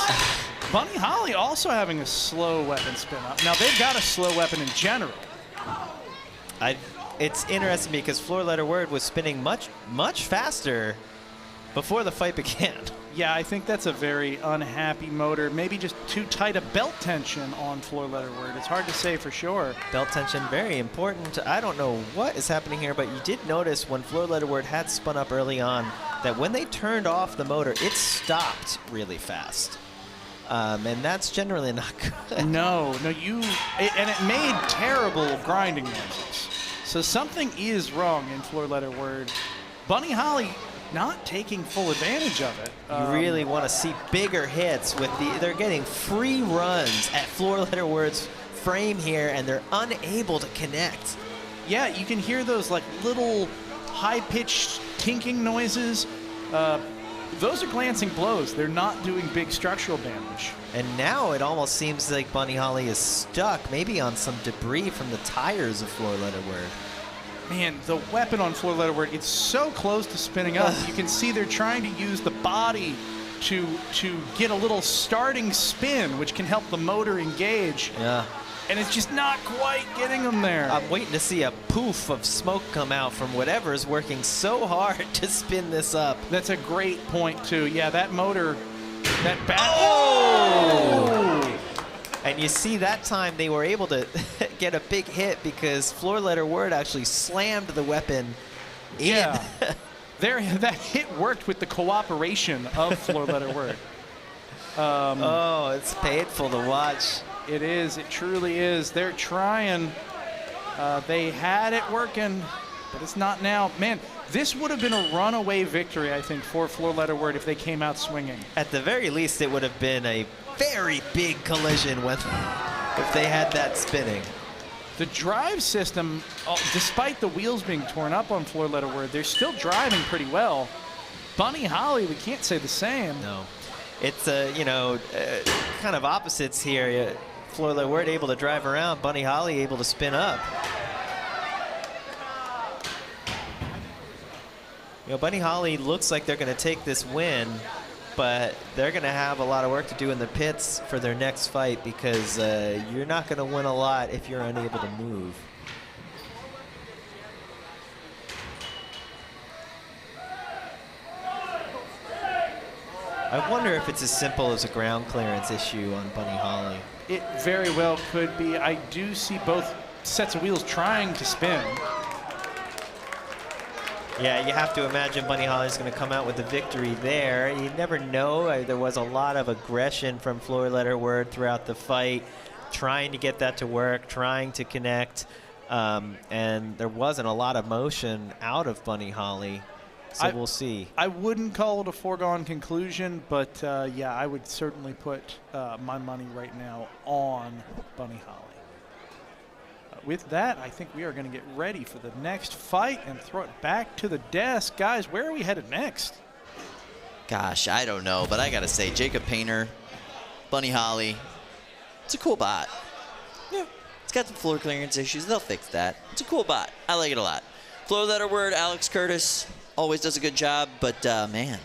Bunny Holly also having a slow weapon spin up. Now they've got a slow weapon in general. It's interesting because floor letter word was spinning much faster before the fight began. Yeah, I think that's a very unhappy motor. Maybe just too tight a belt tension on floor letter word. It's hard to say for sure. Belt tension, very important. I don't know what is happening here, but you did notice when floor letter word had spun up early on that when they turned off the motor, it stopped really fast. And that's generally not good. No, and it made terrible grinding noises. So something is wrong in floor letter word. Bunny Holly not taking full advantage of it. You really want to see bigger hits with they're getting free runs at floor letter word's frame here, and they're unable to connect. Yeah, you can hear those like little high-pitched tinking noises. Those are glancing blows. They're not doing big structural damage. And now it almost seems like Bunny Holly is stuck, maybe on some debris from the tires of floor letter word. Man, the weapon on floor letter word, it's so close to spinning up. You can see they're trying to use the body to get a little starting spin, which can help the motor engage. Yeah. And it's just not quite getting them there. I'm waiting to see a poof of smoke come out from whatever is working so hard to spin this up. That's a great point, too. Yeah, that motor, that bat. Oh! And you see that time they were able to get a big hit because floor letter word actually slammed the weapon in. Yeah. That hit worked with the cooperation of floor letter word. Oh, it's painful to watch. It is. It truly is. They're trying. They had it working, but it's not now. Man, this would have been a runaway victory, I think, for floor letter word if they came out swinging. At the very least, it would have been a very big collision if they had that spinning. The drive system, despite the wheels being torn up on floor letter word, they're still driving pretty well. Bunny Holly, we can't say the same. No. It's, kind of opposites here. Florida Word able to drive around. Bunny Holly able to spin up. You know, Bunny Holly looks like they're going to take this win, but they're going to have a lot of work to do in the pits for their next fight because you're not going to win a lot if you're unable to move. I wonder if it's as simple as a ground clearance issue on Bunny Holly. It very well could be. I do see both sets of wheels trying to spin. Yeah, you have to imagine Bunny Holly's going to come out with the victory there. You never know. There was a lot of aggression from Floor Letter Word throughout the fight, trying to get that to work, trying to connect, and there wasn't a lot of motion out of Bunny Holly. So we'll see. I wouldn't call it a foregone conclusion, but yeah, I would certainly put my money right now on Bunny Holly. With that, I think we are going to get ready for the next fight and throw it back to the desk. Guys, where are we headed next? Gosh, I don't know, but I got to say, Jacob Painter, Bunny Holly, it's a cool bot. Yeah, it's got some floor clearance issues. They'll fix that. It's a cool bot. I like it a lot. Floor Letter Word, Alex Curtis, always does a good job, but man,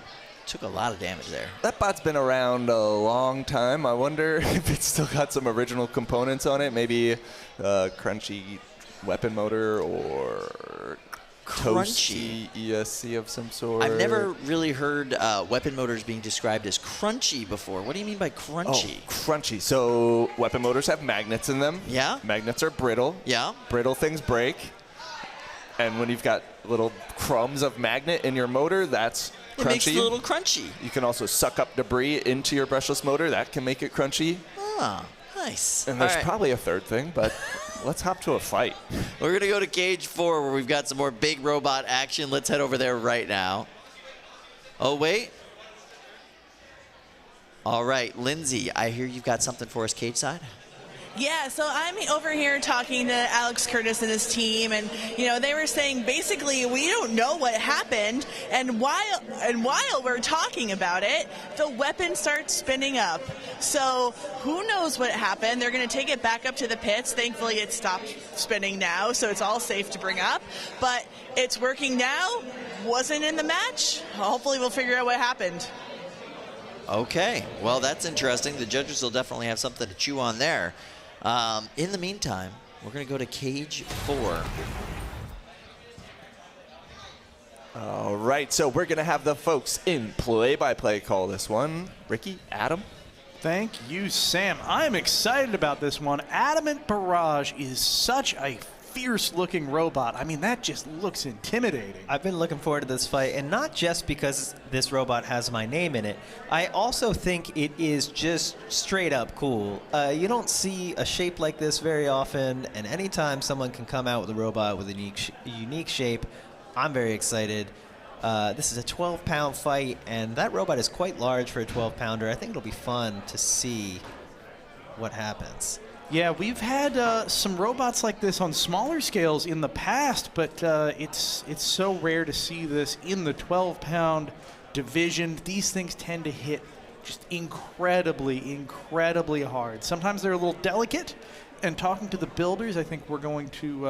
took a lot of damage there. That bot's been around a long time. I wonder if it's still got some original components on it. Maybe a crunchy weapon motor or toasty ESC of some sort. I've never really heard weapon motors being described as crunchy before. What do you mean by crunchy? Oh, crunchy. So weapon motors have magnets in them. Yeah. Magnets are brittle. Yeah. Brittle things break. And when you've got little crumbs of magnet in your motor, that's crunchy. It makes it a little crunchy. You can also suck up debris into your brushless motor. That can make it crunchy. Ah, nice. And there's probably a third thing, but let's hop to a fight. We're going to go to Cage 4 where we've got some more big robot action. Let's head over there right now. Oh, wait. All right, Lindsay, I hear you've got something for us cage side. Yeah, so I'm over here talking to Alex Curtis and his team, and they were saying basically we don't know what happened, and while we're talking about it, the weapon starts spinning up. So who knows what happened? They're going to take it back up to the pits. Thankfully, it stopped spinning now, so it's all safe to bring up. But it's working now. Wasn't in the match. Hopefully, we'll figure out what happened. Okay, well, that's interesting. The judges will definitely have something to chew on there. In the meantime, we're going to go to Cage 4. All right, so we're going to have the folks in play-by-play call this one. Ricky, Adam? Thank you, Sam. I'm excited about this one. Adamant Barrage is such a fierce-looking robot. I mean, that just looks intimidating. I've been looking forward to this fight, and not just because this robot has my name in it. I also think it is just straight up cool. You don't see a shape like this very often, and anytime someone can come out with a robot with a unique shape, I'm very excited. This is a 12-pound fight, and that robot is quite large for a 12-pounder. I think it'll be fun to see what happens. Yeah, we've had some robots like this on smaller scales in the past, but it's so rare to see this in the 12-pound division. These things tend to hit just incredibly, incredibly hard. Sometimes they're a little delicate, and talking to the builders, I think we're going to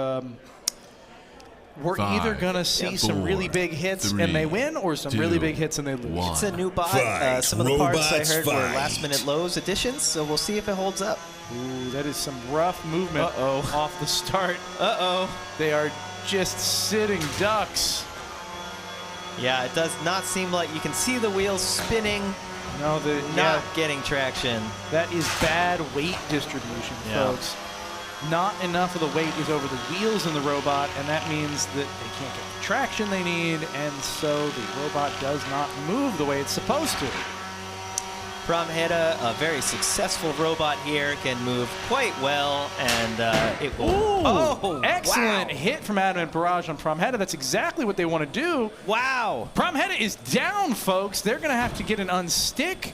either going to see some really big hits and they win, or some really big hits and they lose. It's a new bot. Some of the parts I heard were last-minute Lowe's additions, so we'll see if it holds up. Ooh, that is some rough movement off the start. They are just sitting ducks. Yeah, it does not seem like you can see the wheels spinning. No, not getting traction. That is bad weight distribution, folks. Not enough of the weight is over the wheels in the robot, and that means that they can't get the traction they need, and so the robot does not move the way it's supposed to. Promheda, a very successful robot here, can move quite well, and it will... Excellent hit from Adamant Barrage on Promheda. That's exactly what they want to do. Wow. Promheda is down, folks. They're going to have to get an unstick.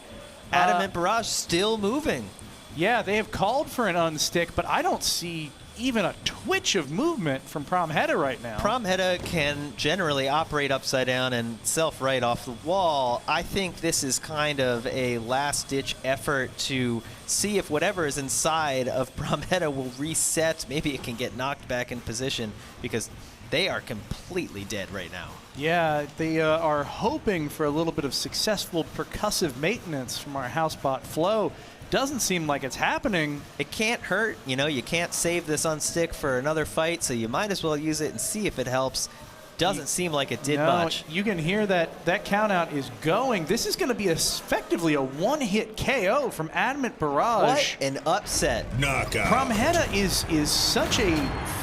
Adamant Barrage still moving. Yeah, they have called for an unstick, but I don't see even a twitch of movement from Prom Hedda right now. Prom Hedda can generally operate upside down and self-right off the wall. I think this is kind of a last-ditch effort to see if whatever is inside of Prom Hedda will reset. Maybe it can get knocked back in position because they are completely dead right now. Yeah, they are hoping for a little bit of successful percussive maintenance from our housebot Flo. Doesn't seem like it's happening. It can't hurt. You know, you can't save this on stick for another fight, so you might as well use it and see if it helps. Doesn't seem like it did much. You can hear that count out is going. This is going to be effectively a one-hit KO from Adamant Barrage. What an upset. Knockout. Prom Hedda is such a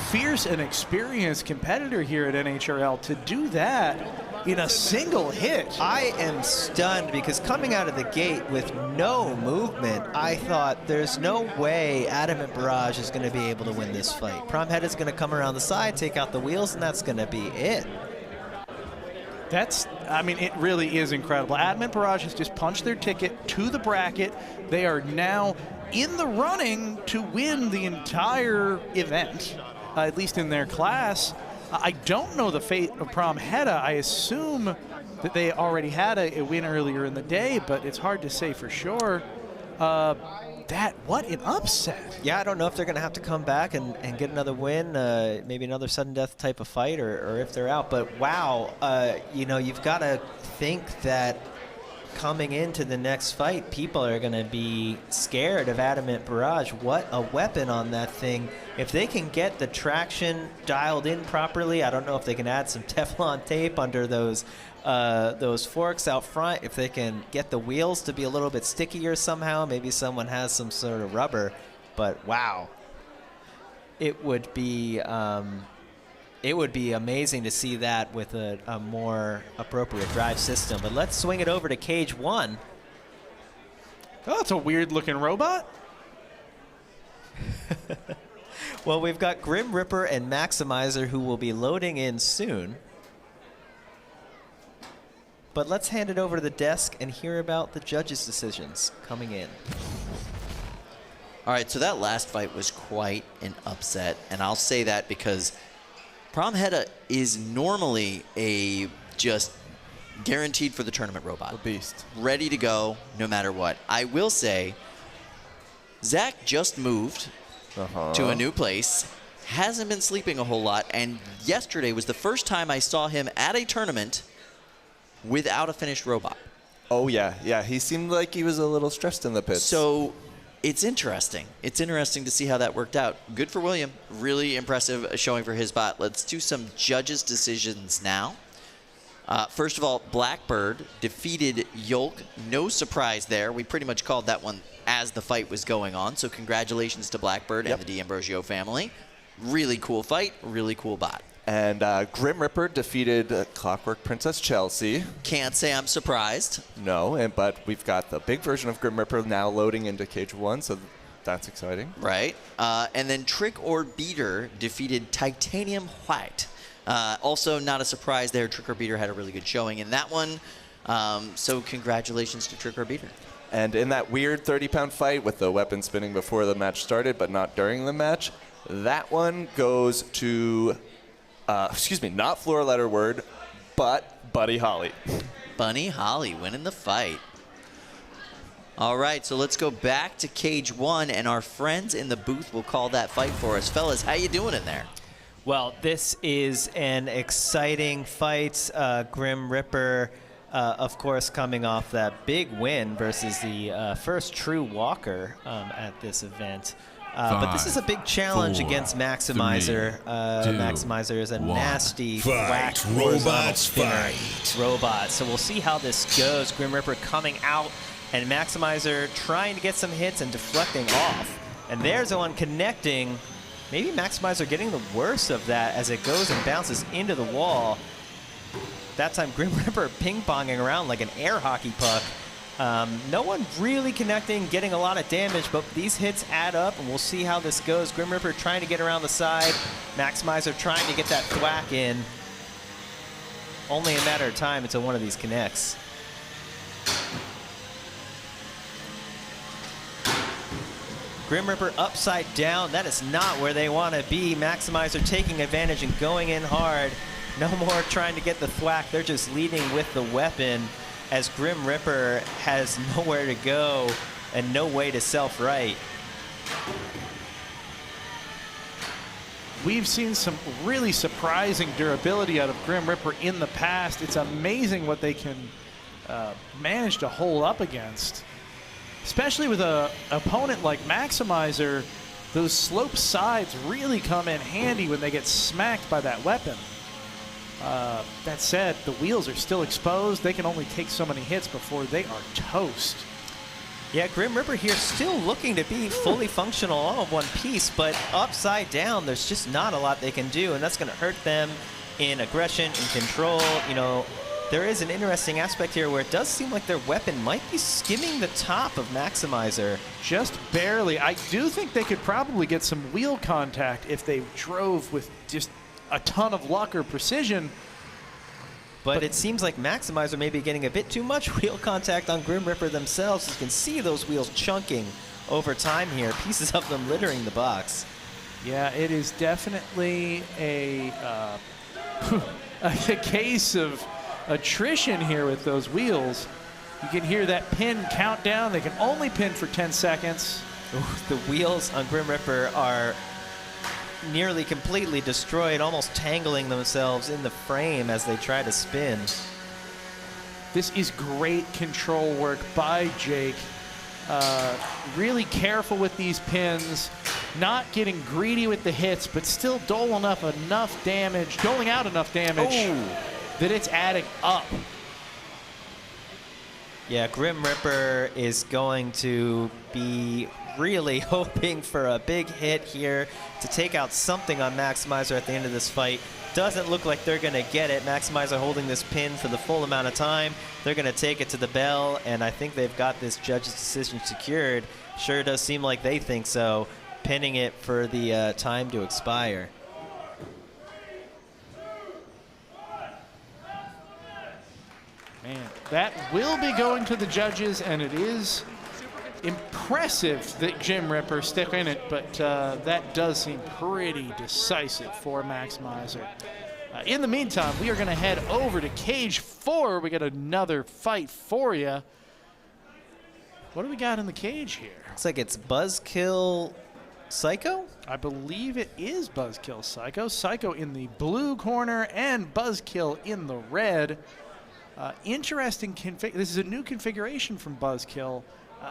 fierce and experienced competitor here at NHRL. To do that in a single hit. I am stunned because coming out of the gate with no movement, I thought there's no way Adamant Barrage is going to be able to win this fight. Prom Hedda is going to come around the side, take out the wheels, and that's going to be it. It really is incredible. Adamant Barrage has just punched their ticket to the bracket. They are now in the running to win the entire event, at least in their class. I don't know the fate of Prom Hedda. I assume that they already had a win earlier in the day, but it's hard to say for sure. What an upset. Yeah, I don't know if they're going to have to come back and get another win, maybe another sudden death type of fight, or if they're out. But wow, you've got to think that coming into the next fight, people are going to be scared of Adamant Barrage. What a weapon on that thing. If they can get the traction dialed in properly, I don't know if they can add some Teflon tape under those forks out front. If they can get the wheels to be a little bit stickier somehow, maybe someone has some sort of rubber. But wow, it would be amazing to see that with a more appropriate drive system. But let's swing it over to Cage 1. Oh, it's a weird-looking robot. Well, we've got Grim Ripper and Maximizer who will be loading in soon. But let's hand it over to the desk and hear about the judges' decisions coming in. All right, so that last fight was quite an upset, and I'll say that because Prom Hedda is normally a just guaranteed for the tournament robot. A beast. Ready to go no matter what. I will say, Zach just moved to a new place, hasn't been sleeping a whole lot, and yesterday was the first time I saw him at a tournament without a finished robot. Oh, yeah. He seemed like he was a little stressed in the pits. So it's interesting. It's interesting to see how that worked out. Good for William. Really impressive showing for his bot. Let's do some judges' decisions now. First of all, Blackbird defeated Yolk. No surprise there. We pretty much called that one as the fight was going on. So congratulations to Blackbird and the D'Ambrosio family. Really cool fight. Really cool bot. And Grim Ripper defeated Clockwork Princess Chelsea. Can't say I'm surprised. No, but we've got the big version of Grim Ripper now loading into Cage 1, so that's exciting. Right. And then Trick or Beater defeated Titanium White. Also, not a surprise there. Trick or Beater had a really good showing in that one. So congratulations to Trick or Beater. And in that weird 30-pound fight with the weapon spinning before the match started, but not during the match, that one goes to, not Floor Letter Word, but Buddy Holly. Bunny Holly winning the fight. All right, so let's go back to Cage 1, and our friends in the booth will call that fight for us. Fellas, how you doing in there? Well, this is an exciting fight. Grim Ripper, of course, coming off that big win versus the first true walker at this event. But this is a big challenge against Maximizer. Maximizer is a nasty, whack robots fight. Robot. So we'll see how this goes. Grim Ripper coming out, and Maximizer trying to get some hits and deflecting off. And there's the one connecting. Maybe Maximizer getting the worst of that as it goes and bounces into the wall. That time, Grim Ripper ping-ponging around like an air hockey puck. No one really connecting, getting a lot of damage, but these hits add up, and we'll see how this goes. Grim Ripper trying to get around the side. Maximizer trying to get that thwack in. Only a matter of time until one of these connects. Grim Reaper upside down. That is not where they want to be. Maximizer taking advantage and going in hard. No more trying to get the thwack. They're just leading with the weapon as Grim Reaper has nowhere to go and no way to self-right. We've seen some really surprising durability out of Grim Reaper in the past. It's amazing what they can manage to hold up against. Especially with an opponent like Maximizer, those slope sides really come in handy when they get smacked by that weapon. That said, the wheels are still exposed. They can only take so many hits before they are toast. Yeah, Grim Reaper here still looking to be fully functional, all of one piece, but upside down, there's just not a lot they can do, and that's going to hurt them in aggression, in control. You know, there is an interesting aspect here where it does seem like their weapon might be skimming the top of Maximizer. Just barely. I do think they could probably get some wheel contact if they drove with just a ton of luck or precision. But it seems like Maximizer may be getting a bit too much wheel contact on Grim Reaper themselves. You can see those wheels chunking over time here, pieces of them littering the box. Yeah, it is definitely a case of attrition here with those wheels. You can hear that pin countdown. They can only pin for 10 seconds. Ooh, the wheels on Grim Reaper are nearly completely destroyed, almost tangling themselves in the frame as they try to spin. This is great control work by Jake. Really careful with these pins, not getting greedy with the hits, but still doling out enough damage that it's adding up. Yeah, Grim Reaper is going to be really hoping for a big hit here to take out something on Maximizer at the end of this fight. Doesn't look like they're going to get it. Maximizer holding this pin for the full amount of time. They're going to take it to the bell, and I think they've got this judge's decision secured. Sure does seem like they think so, pinning it for the time to expire. Man, that will be going to the judges, and it is impressive that Grim Reaper stick in it, but that does seem pretty decisive for Maximizer. In the meantime, we are going to head over to Cage 4. We got another fight for you. What do we got in the cage here? Looks like it's Buzzkill Psycho? I believe it is Buzzkill Psycho. Psycho in the blue corner and Buzzkill in the red. Interesting config. This is a new configuration from Buzzkill.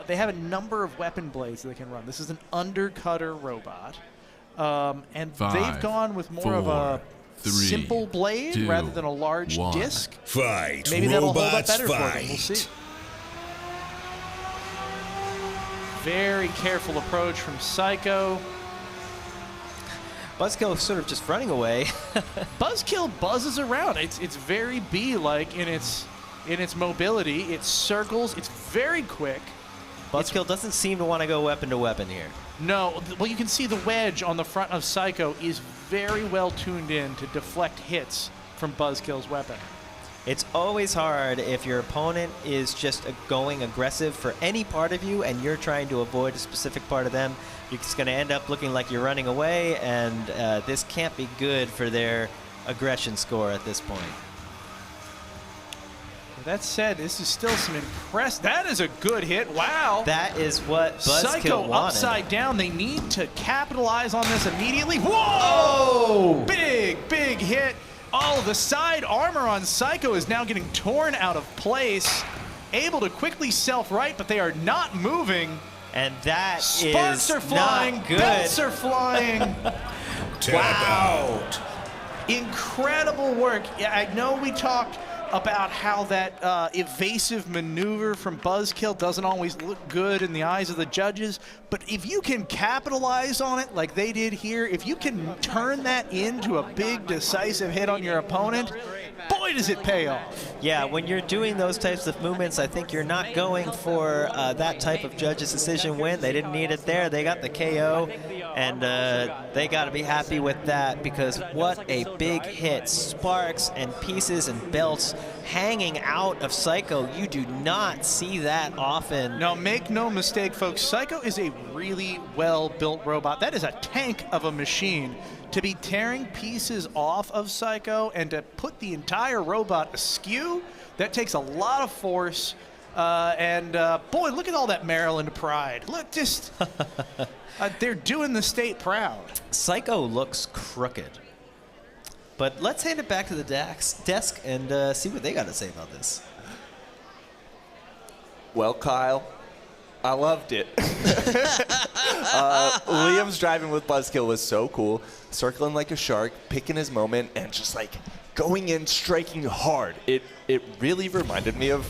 They have a number of weapon blades they can run. This is an undercutter robot. And they've gone with more of a simple blade rather than a large disc. Fight. Maybe that'll hold up Robots better for them. We'll fight. see. Very careful approach from Psycho. Buzzkill sort of just running away. Buzzkill buzzes around. It's very bee-like in its mobility. It circles. It's very quick. Buzzkill doesn't seem to want to go weapon to weapon here. No. Well, you can see the wedge on the front of Psycho is very well tuned in to deflect hits from Buzzkill's weapon. It's always hard if your opponent is just going aggressive for any part of you and you're trying to avoid a specific part of them. You're just going to end up looking like you're running away, and this can't be good for their aggression score at this point. That said, this is still some impressive. That is a good hit. Wow. That is what Buzzkill Psycho wanted. upside down. They need to capitalize on this immediately. Whoa! Big hit. All of the side armor on Psycho is now getting torn out of place. Able to quickly self-right, but they are not moving. And that Sparks is are flying. not good. Belts are flying. Tap out. Incredible work. Yeah, I know we talked about how that evasive maneuver from Buzzkill doesn't always look good in the eyes of the judges, but if you can capitalize on it like they did here, if you can turn that into a big decisive hit on your opponent, boy does it pay off. Yeah, when you're doing those types of movements, I think you're not going for that type of judge's decision win. They didn't need it there. They got the KO, and they got to be happy with that because what a big hit. Sparks and pieces and belts hanging out of Psycho. You do not see that often. No, make no mistake, folks. Psycho is a really well-built robot. That is a tank of a machine. To be tearing pieces off of Psycho and to put the entire robot askew, that takes a lot of force. Boy, look at all that Maryland pride. Look, just they're doing the state proud. Psycho looks crooked. But let's hand it back to the desk and see what they got to say about this. Well, Kyle, I loved it. Liam's driving with Buzzkill was so cool. Circling like a shark, picking his moment, and just like going in, striking hard. It really reminded me of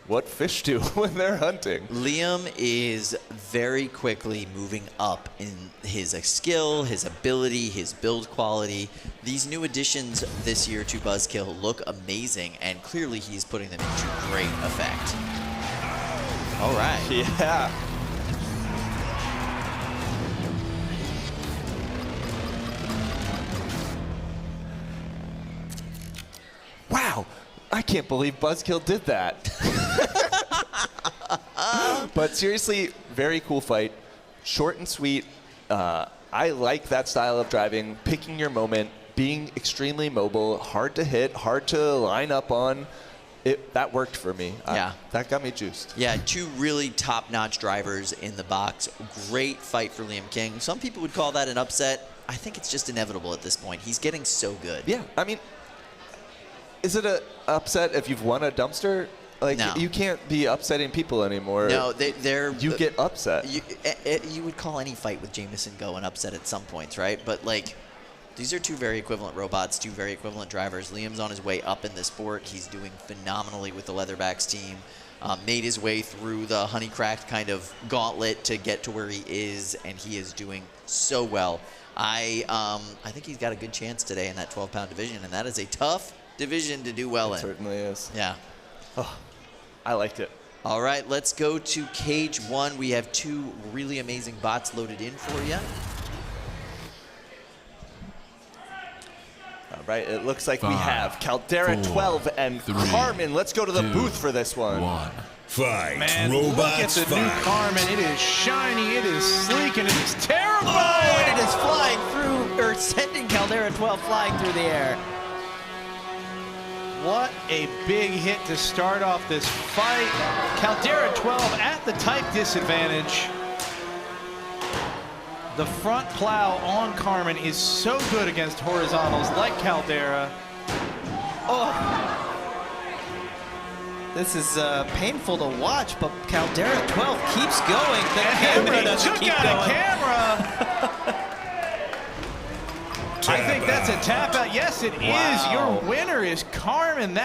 what fish do when they're hunting. Liam is very quickly moving up in his skill, his ability, his build quality. These new additions this year to Buzzkill look amazing, and clearly he's putting them into great effect. All right. Yeah. Wow, I can't believe Buzzkill did that. But seriously, very cool fight. Short and sweet. I like that style of driving, picking your moment, being extremely mobile, hard to hit, hard to line up on. That worked for me. Yeah. That got me juiced. Yeah, two really top-notch drivers in the box. Great fight for Liam King. Some people would call that an upset. I think it's just inevitable at this point. He's getting so good. Yeah, I mean, is it an upset if you've won a dumpster? Like, No. you can't be upsetting people anymore. No, they're... You get upset. You would call any fight with Jameson Go an upset at some points, right? But, like, these are two very equivalent robots, two very equivalent drivers. Liam's on his way up in the sport. He's doing phenomenally with the Leatherbacks team. Made his way through the honeycracked kind of gauntlet to get to where he is, and he is doing so well. I think he's got a good chance today in that 12-pound division, and that is a tough division to do well in. It certainly is. Yeah. Oh, I liked it. All right, let's go to Cage 1. We have two really amazing bots loaded in for you. All right, it looks like we have Caldera 12 and Carmen. Let's go to the booth for this one. Fight. Man, Robots look at the fight. new Carmen. It is shiny, it is sleek, and it is terrible. Oh, and it is flying through, or sending Caldera 12 flying through the air. What a big hit to start off this fight. Caldera 12 at the type disadvantage. The front plow on Carmen is so good against horizontals like Caldera. Oh. This is painful to watch, but Caldera 12 keeps going. The camera doesn't keep going. Camera. I think that's a tap out. Yes, it is. Your winner is Carmen.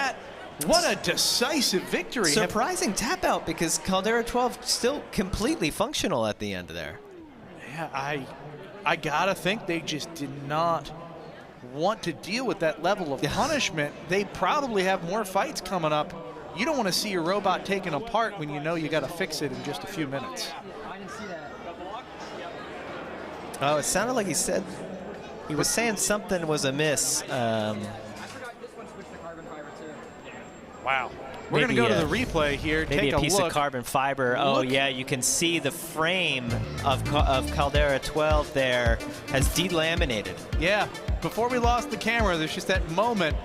What a decisive victory. Surprising tap out because Caldera 12 still completely functional at the end there. Yeah, I gotta think they just did not want to deal with that level of punishment. They probably have more fights coming up. You don't want to see your robot taken apart when you know you got to fix it in just a few minutes. Oh, it sounded like he was saying something was amiss. Wow. We're going to go to the replay here. Maybe take a piece look. of carbon fiber. Oh, yeah, you can see the frame of Caldera 12 there has delaminated. Yeah, before we lost the camera, there's just that moment.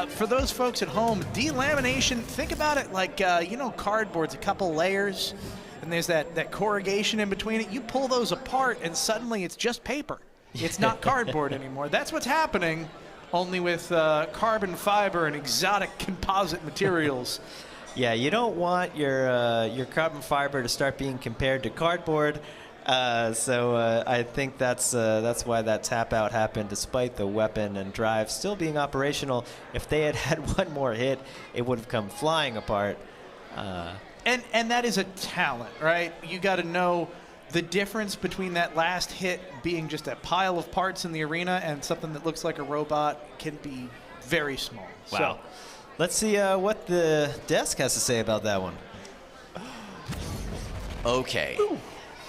For those folks at home, delamination, think about it like, cardboard's a couple layers, and there's that corrugation in between it. You pull those apart, and suddenly it's just paper. It's not cardboard anymore. That's what's happening, only with carbon fiber and exotic composite materials. Yeah, you don't want your carbon fiber to start being compared to cardboard. So I think that's why that tap out happened, despite the weapon and drive still being operational. If they had had one more hit, it would have come flying apart. And that is a talent, right? You got to know the difference between that last hit being just a pile of parts in the arena and something that looks like a robot can be very small. Wow. Let's see what the desk has to say about that one. Okay.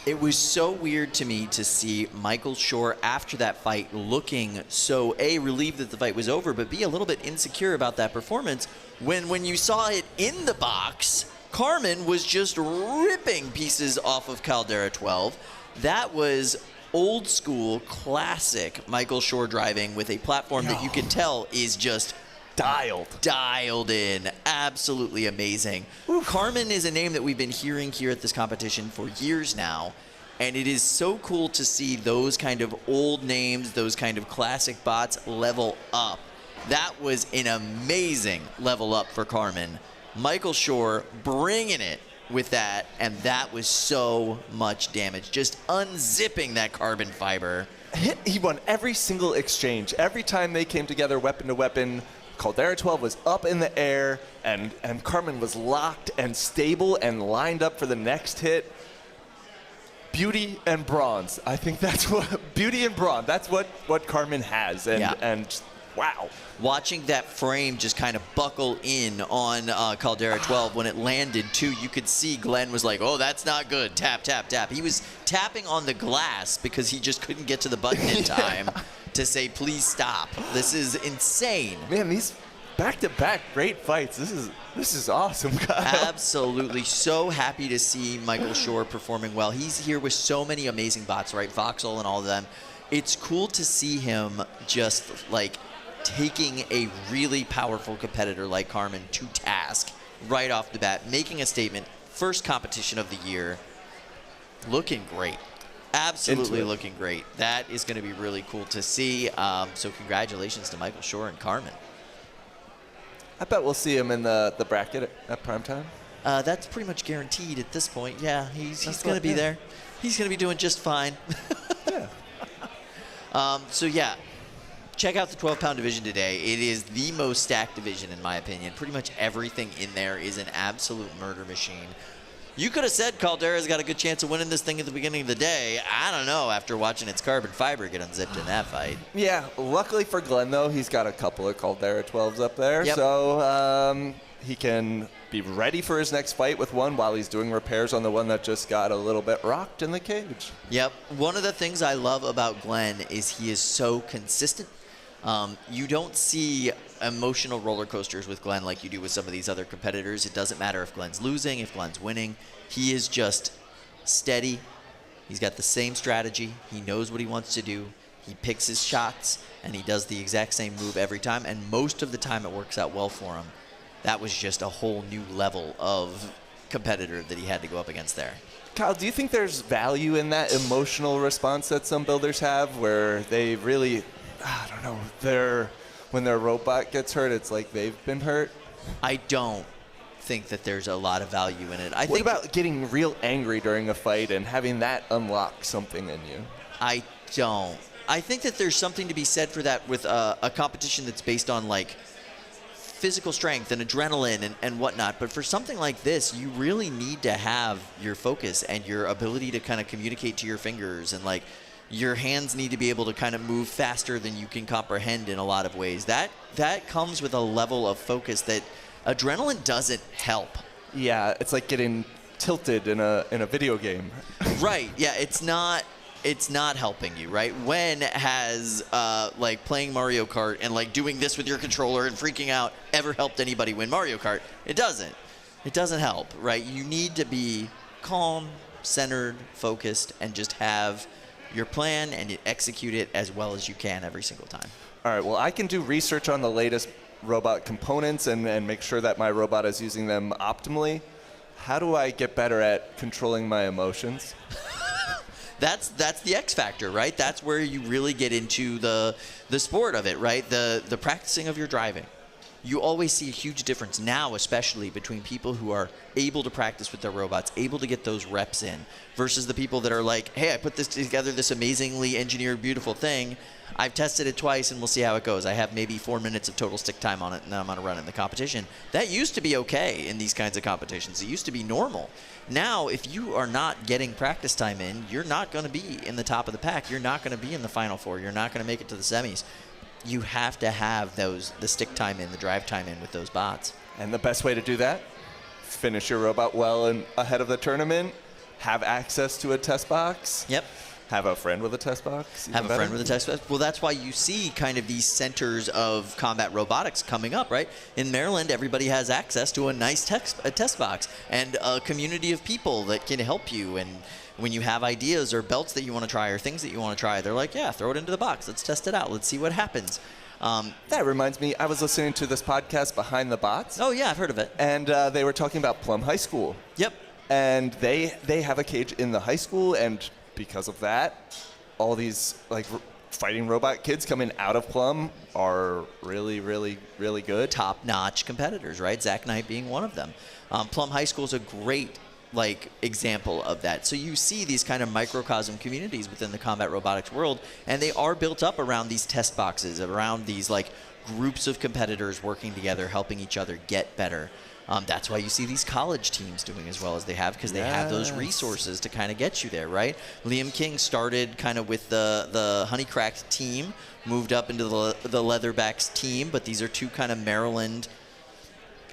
It was so weird to me to see Michael Shore after that fight looking so, A, relieved that the fight was over, but B, a little bit insecure about that performance when you saw it in the box, Carmen was just ripping pieces off of Caldera 12. That was old school, classic Michael Shore driving with a platform that you can tell is just dialed in. Absolutely amazing. Carmen is a name that we've been hearing here at this competition for years now, and it is so cool to see those kind of old names, those kind of classic bots level up. That was an amazing level up for Carmen. Michael Shore bringing it with that, and that was so much damage. Just unzipping that carbon fiber. He won every single exchange. Every time they came together weapon to weapon, Caldera 12 was up in the air, and Carmen was locked and stable and lined up for the next hit. Beauty and bronze. I think that's what beauty and bronze. That's what Carmen has. And wow. Watching that frame just kind of buckle in on Caldera 12 when it landed too, you could see Glenn was like, oh, that's not good. Tap, tap, tap. He was tapping on the glass because he just couldn't get to the button in time to say, please stop. This is insane. Man, these back-to-back great fights. This is awesome, Kyle. Absolutely. So happy to see Michael Shore performing well. He's here with so many amazing bots, right? Voxel and all of them. It's cool to see him just like taking a really powerful competitor like Carmen to task right off the bat, making a statement. First competition of the year. Looking great. Absolutely looking great. That is going to be really cool to see. So congratulations to Michael Shore and Carmen. I bet we'll see him in the bracket at prime time. That's pretty much guaranteed at this point. Yeah, he's going to be there. He's going to be doing just fine. So yeah, check out the 12-pound division today. It is the most stacked division in my opinion. Pretty much everything in there is an absolute murder machine. You could have said Caldera's got a good chance of winning this thing at the beginning of the day. I don't know after watching its carbon fiber get unzipped in that fight. Yeah, luckily for Glenn, though, he's got a couple of Caldera 12s up there. Yep. So he can be ready for his next fight with one while he's doing repairs on the one that just got a little bit rocked in the cage. Yep. One of the things I love about Glenn is he is so consistent. You don't see emotional roller coasters with Glenn like you do with some of these other competitors. It doesn't matter if Glenn's losing, if Glenn's winning. He is just steady. He's got the same strategy. He knows what he wants to do. He picks his shots, and he does the exact same move every time, and most of the time it works out well for him. That was just a whole new level of competitor that he had to go up against there. Kyle, do you think there's value in that emotional response that some builders have where they really, I don't know, when their robot gets hurt, it's like they've been hurt? I don't think that there's a lot of value in it. What about getting real angry during a fight and having that unlock something in you? I don't. I think that there's something to be said for that with a competition that's based on like physical strength and adrenaline and whatnot. But for something like this, you really need to have your focus and your ability to kind of communicate to your fingers, and like your hands need to be able to kind of move faster than you can comprehend in a lot of ways. That comes with a level of focus that adrenaline doesn't help. Yeah, it's like getting tilted in a video game. Right. Yeah, it's not helping you, right? When has like playing Mario Kart and like doing this with your controller and freaking out ever helped anybody win Mario Kart? It doesn't. It doesn't help, right? You need to be calm, centered, focused, and just have your plan and execute it as well as you can every single time. All right, well, I can do research on the latest robot components and make sure that my robot is using them optimally. How do I get better at controlling my emotions? That's the X factor, right? That's where you really get into the sport of it, right? The practicing of your driving. You always see a huge difference now, especially between people who are able to practice with their robots, able to get those reps in, versus the people that are like, hey, I put this together, this amazingly engineered, beautiful thing. I've tested it twice, and we'll see how it goes. I have maybe 4 minutes of total stick time on it, and then I'm going to run it in the competition. That used to be okay in these kinds of competitions. It used to be normal. Now, if you are not getting practice time in, you're not going to be in the top of the pack. You're not going to be in the Final Four. You're not going to make it to the semis. You have to have the stick time in, the drive time in with those bots. And the best way to do that, finish your robot well and ahead of the tournament, have access to a test box. Yep. Have a friend with a test box. Have a friend with a test box. Well, that's why you see kind of these centers of combat robotics coming up, right? In Maryland, everybody has access to a nice test box and a community of people that can help you. And when you have ideas or belts that you want to try or things that you want to try, they're like, yeah, throw it into the box. Let's test it out. Let's see what happens. That reminds me, I was listening to this podcast, Behind the Bots. Oh, yeah, I've heard of it. And they were talking about Plum High School. Yep. And they have a cage in the high school, and because of that, all these fighting robot kids coming out of Plum are really, really, really good. Top-notch competitors, right? Zach Knight being one of them. Plum High School is a great example of that. So you see these kind of microcosm communities within the combat robotics world, and they are built up around these test boxes, around these groups of competitors working together, helping each other get better. That's why you see these college teams doing as well as they have, because they have those resources to kind of get you there, right? Liam King started kind of with the Honeycracked team, moved up into the Leatherbacks team, but these are two kind of Maryland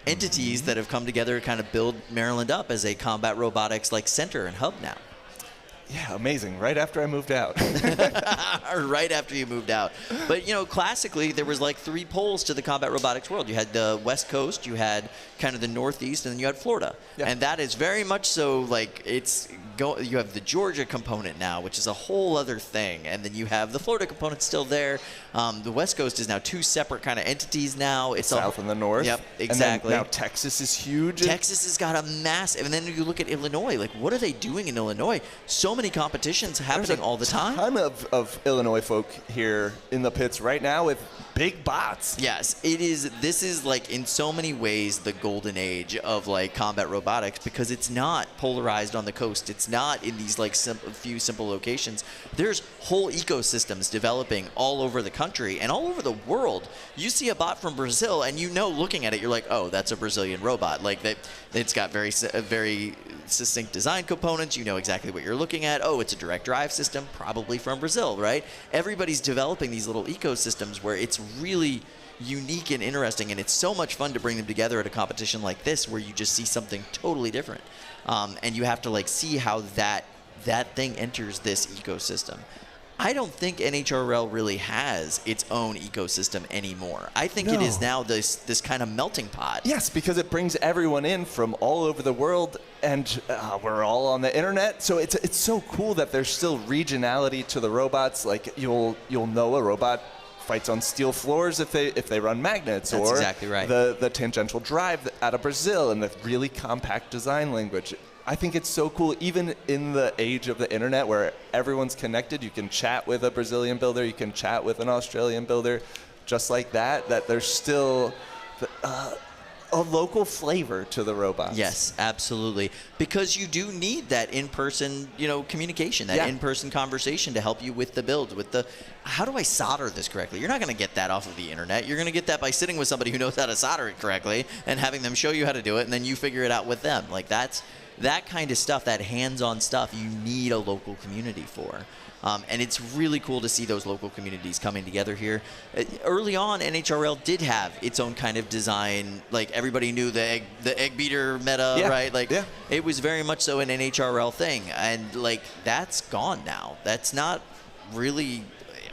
entities that have come together to kind of build Maryland up as a combat robotics center and hub now. Yeah, amazing. Right after I moved out. Right after you moved out. But, classically, there was 3 poles to the combat robotics world. You had the West Coast, you had kind of the Northeast, and then you had Florida. Yeah. And that is very much so, you have the Georgia component now, which is a whole other thing. And then you have the Florida component still there. The West Coast is now 2 separate kind of entities now. It's South and the North. Yep, exactly. And then now Texas is huge. Texas has got a massive, and then you look at Illinois. What are they doing in Illinois? So many competitions happening all the time. There's a ton of Illinois folk here in the pits right now with big bots. Yes, it is. This is in so many ways the golden age of combat robotics, because it's not polarized on the coast. It's not in these few simple locations. There's whole ecosystems developing all over the country and all over the world. You see a bot from Brazil, and looking at it, you're like, oh, that's a Brazilian robot. It's got very succinct design components. You know exactly what you're looking at. Oh, it's a direct drive system, probably from Brazil, right? Everybody's developing these little ecosystems where it's really unique and interesting, and it's so much fun to bring them together at a competition like this where you just see something totally different. And you have to see how that thing enters this ecosystem. I don't think NHRL really has its own ecosystem anymore. I think it is now this kind of melting pot. Yes, because it brings everyone in from all over the world, and we're all on the internet. So it's so cool that there's still regionality to the robots. You'll know a robot fights on steel floors if they run magnets. That's or exactly right. The tangential drive out of Brazil and the really compact design language. I think it's so cool, even in the age of the internet where everyone's connected. You can chat with a Brazilian builder, you can chat with an Australian builder, just like that there's still a local flavor to the robots. Yes, absolutely. Because you do need that in-person, communication, that in-person conversation to help you with the build, with the, how do I solder this correctly? You're not going to get that off of the internet. You're going to get that by sitting with somebody who knows how to solder it correctly and having them show you how to do it, and then you figure it out with them. That kind of stuff, that hands-on stuff, you need a local community for. And it's really cool to see those local communities coming together here. Early on, NHRL did have its own kind of design. Everybody knew the egg beater meta, right? It was very much so an NHRL thing. And that's gone now. That's not really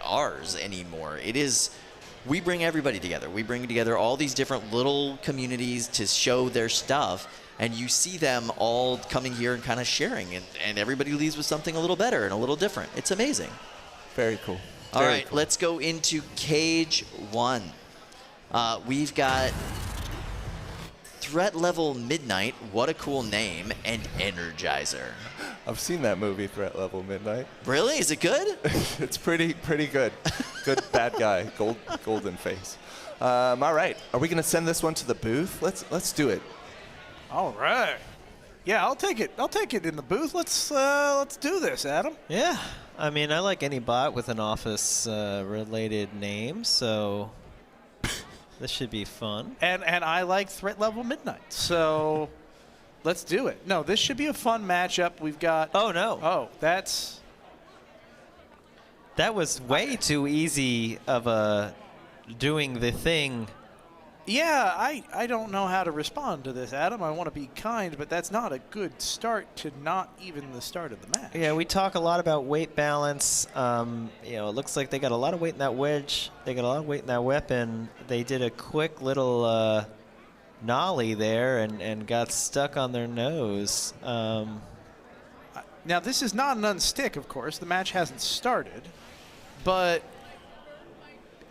ours anymore. It is, we bring everybody together. We bring together all these different little communities to show their stuff. And you see them all coming here and kind of sharing, and everybody leaves with something a little better and a little different. It's amazing. Very cool. All right, let's go into Cage 1. We've got Threat Level Midnight, what a cool name, and Energizer. I've seen that movie, Threat Level Midnight. Really? Is it good? It's pretty good. Good bad guy, golden face. All right, are we going to send this one to the booth? Let's do it. All right. Yeah, I'll take it. I'll take it in the booth. Let's do this, Adam. Yeah. I mean, I like any bot with an office related name, so this should be fun. And I like Threat Level Midnight. So let's do it. No, this should be a fun matchup. We've got Oh no. Oh, that was way too easy of a doing the thing. Yeah, I don't know how to respond to this, Adam. I want to be kind, but that's not a good start to not even the start of the match. Yeah, we talk a lot about weight balance. You know, it looks like they got a lot of weight in that wedge. They got a lot of weight in that weapon. They did a quick little nollie there and got stuck on their nose. Now, this is not an unstick, of course. The match hasn't started, but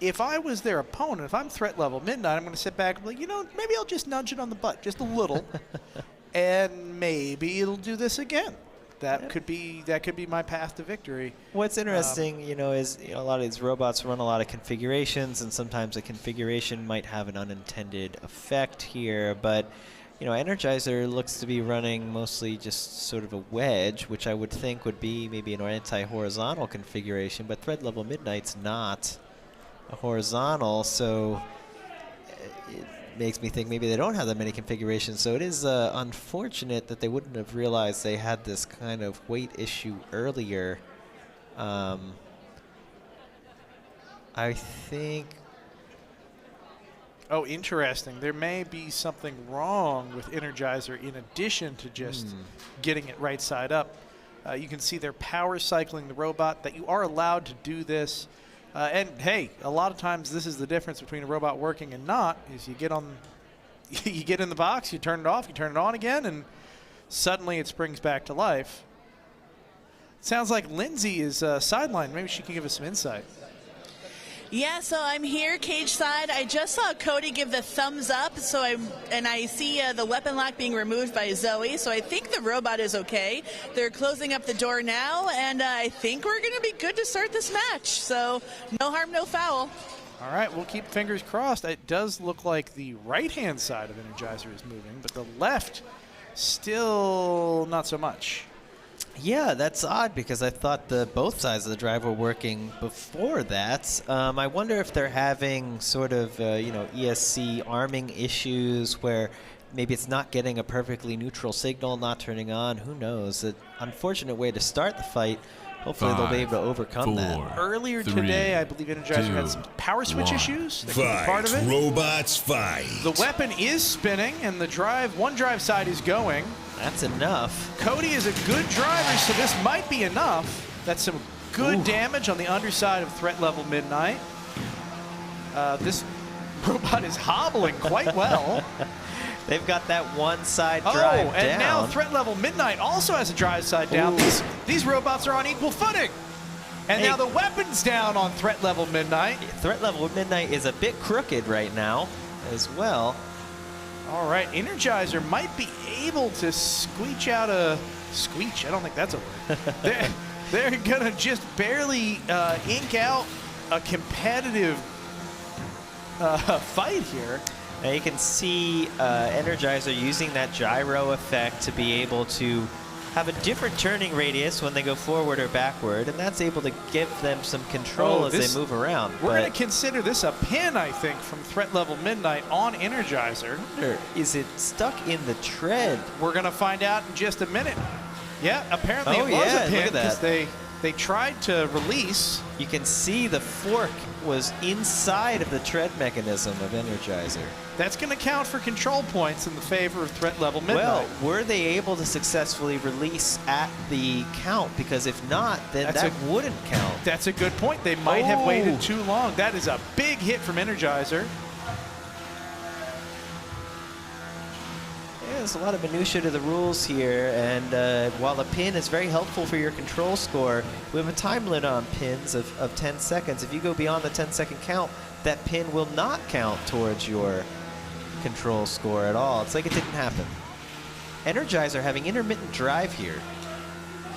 if I was their opponent, if I'm threat level Midnight, I'm going to sit back and be like, you know, maybe I'll just nudge it on the butt just a little, and maybe it'll do this again. That could be my path to victory. What's interesting, you know, is a lot of these robots run a lot of configurations, and sometimes a configuration might have an unintended effect here. But you know, Energizer looks to be running mostly just sort of a wedge, which I would think would be maybe an anti-horizontal configuration. But thread level Midnight's not a horizontal, so it makes me think maybe they don't have that many configurations. So it is unfortunate that they wouldn't have realized they had this kind of weight issue earlier. I think... Oh, interesting. There may be something wrong with Energizer in addition to just getting it right side up. You can see they're power cycling the robot, that you are allowed to do this. And hey, a lot of times this is the difference between a robot working and not, is you get in the box, you turn it off, you turn it on again, and suddenly it springs back to life. Sounds like Lindsay is sidelined. Maybe she can give us some insight. Yeah, so I'm here, cage side. I just saw Cody give the thumbs up, and I see the weapon lock being removed by Zoe, so I think the robot is okay. They're closing up the door now, and I think we're going to be good to start this match. So no harm, no foul. All right, we'll keep fingers crossed. It does look like the right-hand side of Energizer is moving, but the left still not so much. Yeah, that's odd because I thought both sides of the drive were working before that. I wonder if they're having sort of, ESC arming issues where maybe it's not getting a perfectly neutral signal, not turning on. Who knows? An unfortunate way to start the fight. Hopefully they'll be able to overcome that. Earlier today, I believe Energizer had some power switch issues. That could be part of it. Robots, fight. The weapon is spinning, and the one drive side is going. That's enough. Cody is a good driver, so this might be enough. That's some good damage on the underside of threat level Midnight. This robot is hobbling quite well. They've got that one side drive down. And now threat level Midnight also has a drive side down. These robots are on equal footing. And now the weapon's down on threat level Midnight. Threat level Midnight is a bit crooked right now as well. All right, Energizer might be able to squeech out a... Squeech? I don't think that's a word. they're going to just barely ink out a competitive fight here. Now you can see Energizer using that gyro effect to be able to have a different turning radius when they go forward or backward, and that's able to give them some control as they move around. We're going to consider this a pin, I think, from threat level Midnight on Energizer. Is it stuck in the tread? We're going to find out in just a minute. Yeah, apparently it was a pin because they tried to release. You can see the fork was inside of the tread mechanism of Energizer. That's going to count for control points in the favor of threat level Midnight. Well, were they able to successfully release at the count? Because if not, then that wouldn't count. That's a good point. They might have waited too long. That is a big hit from Energizer. Yeah, there's a lot of minutia to the rules here, and while a pin is very helpful for your control score, we have a time limit on pins of 10 seconds. If you go beyond the 10-second count, that pin will not count towards your control score at all. It's like it didn't happen. Energizer having intermittent drive here.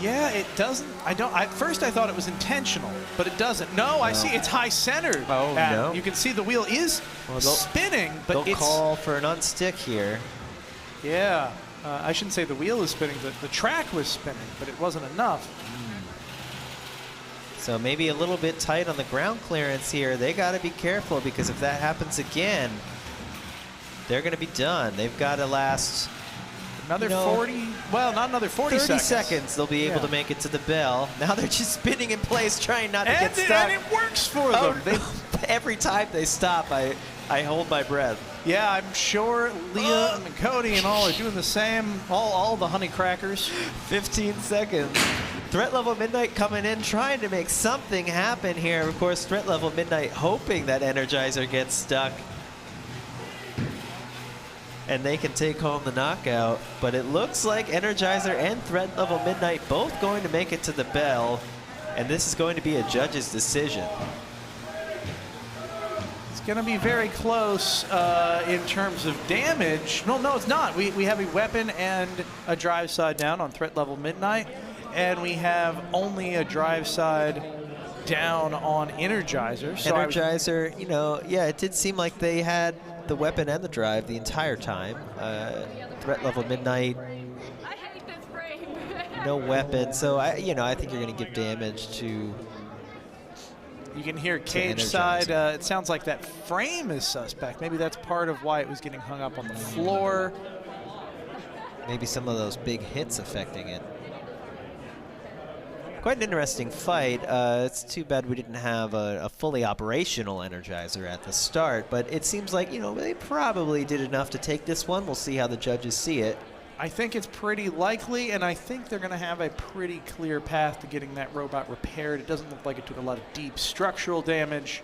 Yeah, it doesn't. At first I thought it was intentional, but it doesn't. No, I see it's high centered. Oh, no. You can see the wheel is spinning, but they'll call for an unstick here. Yeah, I shouldn't say the wheel is spinning, but the track was spinning, but it wasn't enough. So maybe a little bit tight on the ground clearance here. They got to be careful because if that happens again, they're going to be done. They've got to last another 40, well, not another 40 30 seconds. 30 seconds they'll be able to make it to the bell. Now they're just spinning in place trying not to get stuck. And it works for them. Every time they stop, I hold my breath. Yeah, I'm sure Leah and Cody and all are doing the same. All the honey crackers. 15 seconds. Threat level Midnight coming in, trying to make something happen here. Of course, threat level Midnight hoping that Energizer gets stuck. And they can take home the knockout. But it looks like Energizer and threat level Midnight both going to make it to the bell. And this is going to be a judge's decision. It's going to be very close in terms of damage. No, it's not. We have a weapon and a drive side down on threat level Midnight. And we have only a drive side down on Energizer. So Energizer, you know, yeah, it did seem like they had the weapon and the drive the entire time. Threat level Midnight, no weapon. So I think you're going to give damage to. You can hear cage side. It sounds like that frame is suspect. Maybe that's part of why it was getting hung up on the floor. Maybe some of those big hits affecting it. Quite an interesting fight. It's too bad we didn't have a fully operational Energizer at the start, but it seems like, they probably did enough to take this one. We'll see how the judges see it. I think it's pretty likely, and I think they're going to have a pretty clear path to getting that robot repaired. It doesn't look like it took a lot of deep structural damage.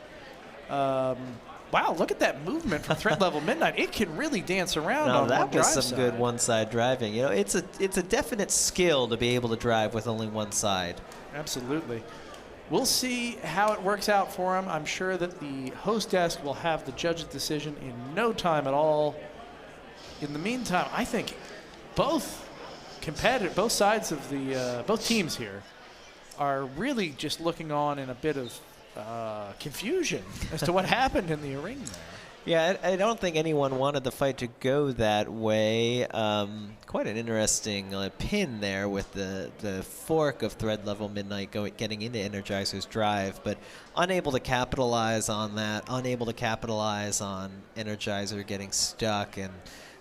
Wow, look at that movement from threat level Midnight. It can really dance around on that one drive was some side. good one-side driving. It's a definite skill to be able to drive with only one side. Absolutely. We'll see how it works out for him. I'm sure that the host desk will have the judge's decision in no time at all. In the meantime, I think both sides of the both teams here are really just looking on in a bit of confusion as to what happened in the ring there. Yeah, I don't think anyone wanted the fight to go that way. Quite an interesting pin there with the fork of thread level Midnight getting into Energizer's drive, but unable to capitalize on that, unable to capitalize on Energizer getting stuck, and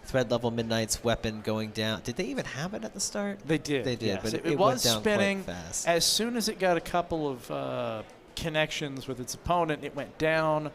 thread level Midnight's weapon going down. Did they even have it at the start? They did. They did, yes. but it went was down spinning. quite fast. As soon as it got a couple of connections with its opponent, it went down.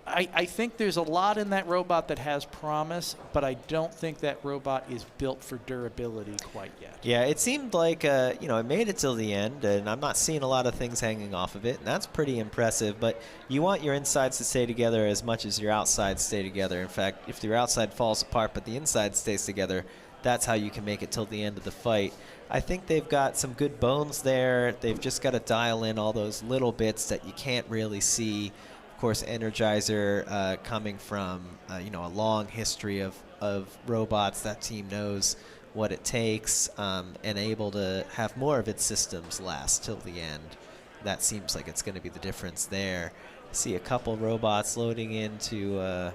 I think there's a lot in that robot that has promise, but I don't think that robot is built for durability quite yet. Yeah, it seemed like, it made it till the end, and I'm not seeing a lot of things hanging off of it, and that's pretty impressive, but you want your insides to stay together as much as your outsides stay together. In fact, if your outside falls apart but the inside stays together, that's how you can make it till the end of the fight. I think they've got some good bones there. They've just got to dial in all those little bits that you can't really see. Of course, Energizer coming from a long history of robots. That team knows what it takes and able to have more of its systems last till the end. That seems like it's going to be the difference there. I see a couple robots loading into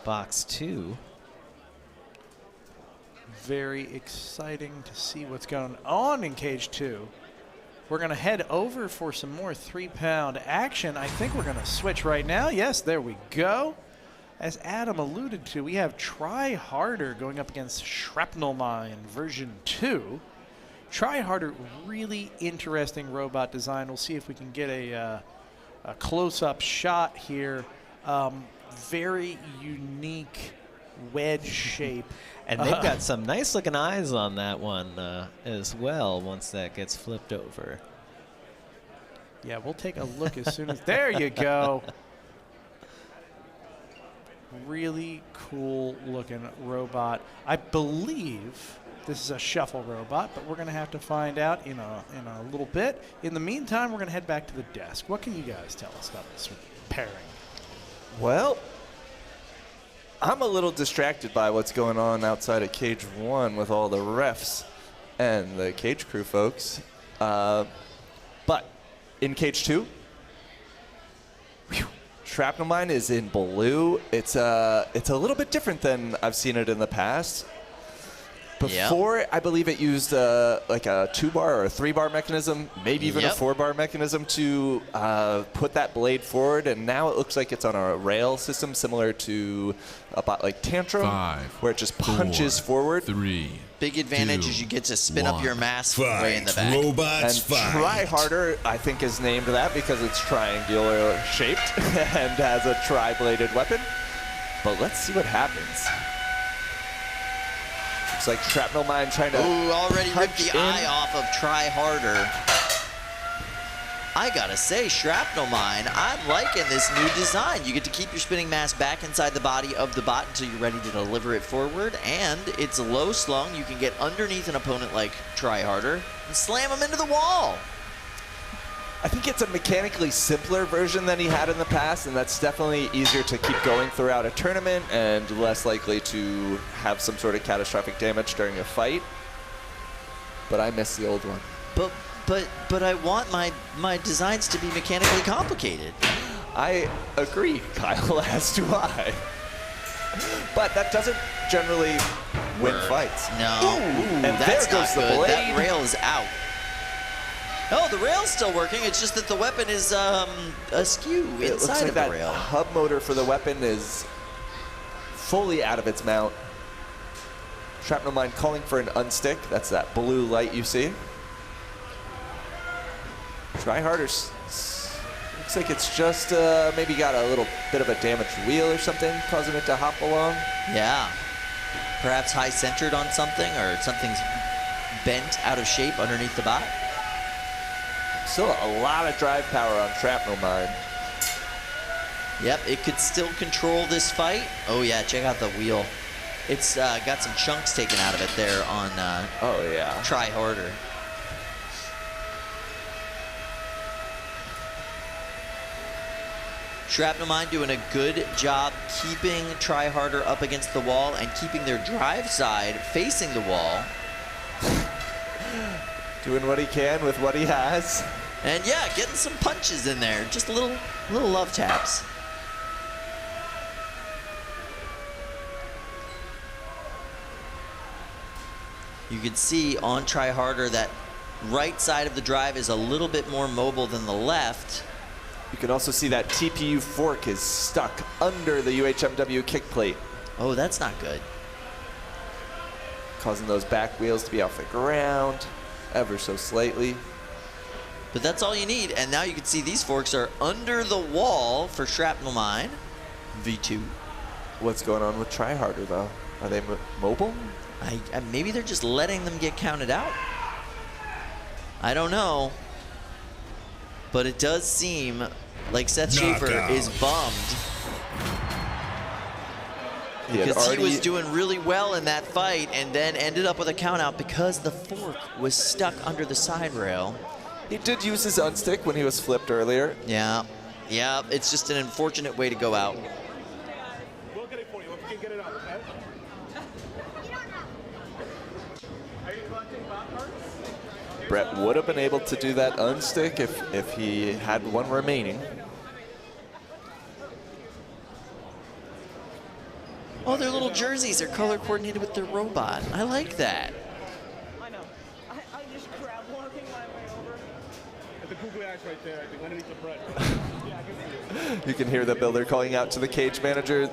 box 2. Very exciting to see what's going on in cage 2. We're going to head over for some more 3-pound action. I think we're going to switch right now. Yes, there we go. As Adam alluded to, we have Try Harder going up against Shrapnel Mine version 2. Try Harder, really interesting robot design. We'll see if we can get a close-up shot here. Very unique wedge shape. And they've got some nice looking eyes on that one as well once that gets flipped over. Yeah, we'll take a look as soon as... There you go. Really cool looking robot. I believe this is a shuffle robot, but we're going to have to find out in a little bit. In the meantime, we're going to head back to the desk. What can you guys tell us about this pairing? Well, I'm a little distracted by what's going on outside of cage 1 with all the refs and the cage crew folks. But in cage 2, Shrapnel Mine is in blue. It's a little bit different than I've seen it in the past. Before, I believe it used like a 2-bar or a 3-bar mechanism, maybe even a 4-bar mechanism to put that blade forward. And now it looks like it's on a rail system similar to a bot like Tantrum, 5, where it just punches 4, forward. 3. Big advantage 2, is you get to spin up your mass Fight, way in the back. robots, And fight. Try Harder, I think, is named that because it's triangular shaped and has a tri-bladed weapon. But let's see what happens. Looks like Shrapnel Mine trying to Ooh, already ripped punch the in. eye off of Try Harder. I gotta say, Shrapnel Mine, I'm liking this new design. You get to keep your spinning mass back inside the body of the bot until you're ready to deliver it forward, and it's low slung. You can get underneath an opponent like Try Harder and slam him into the wall. I think it's a mechanically simpler version than he had in the past, and that's definitely easier to keep going throughout a tournament and less likely to have some sort of catastrophic damage during a fight. But I miss the old one. But I want my designs to be mechanically complicated. I agree, Kyle, as do I. But that doesn't generally win fights. No. Ooh, and that's there goes not the good. blade. That rail is out. Oh, the rail's still working. It's just that the weapon is askew It looks inside like of the that rail. hub motor for the weapon is fully out of its mount. Shrapnel Mine calling for an unstick. That's that blue light you see. Try Harder. Looks like it's just maybe got a little bit of a damaged wheel or something, causing it to hop along. Yeah. Perhaps high-centered on something, or something's bent out of shape underneath the bot. Still a lot of drive power on Shrapnel Mine. Yep, it could still control this fight. Oh yeah, check out the wheel. It's got some chunks taken out of it there on oh yeah. Try Harder. Shrapnel Mine doing a good job keeping Try Harder up against the wall and keeping their drive side facing the wall. Doing what he can with what he has. And yeah, getting some punches in there. Just little love taps. You can see on Try Harder that right side of the drive is a little bit more mobile than the left. You can also see that TPU fork is stuck under the UHMW kick plate, Oh, that's not good. causing those back wheels to be off the ground ever so slightly. But that's all you need. And now you can see these forks are under the wall for Shrapnel Mine. V2. What's going on with Try Harder though? Are they mobile? Maybe they're just letting them get counted out. I don't know. But it does seem like Seth Schaefer is bummed. Because he was doing really well in that fight and then ended up with a count out because the fork was stuck under the side rail. He did use his unstick when he was flipped earlier. Yeah. Yeah, it's just an unfortunate way to go out. We'll get it for you if you can get it up, okay? Are you collecting bot parts? Brett would have been able to do that unstick if he had one remaining. Oh, their little jerseys are color coordinated with their robot. I like that. I know. I just grabbed one thing my way over. And the googly eyes right there, I think, underneath the bread. Yeah, I can see it. You can hear the builder calling out to the cage manager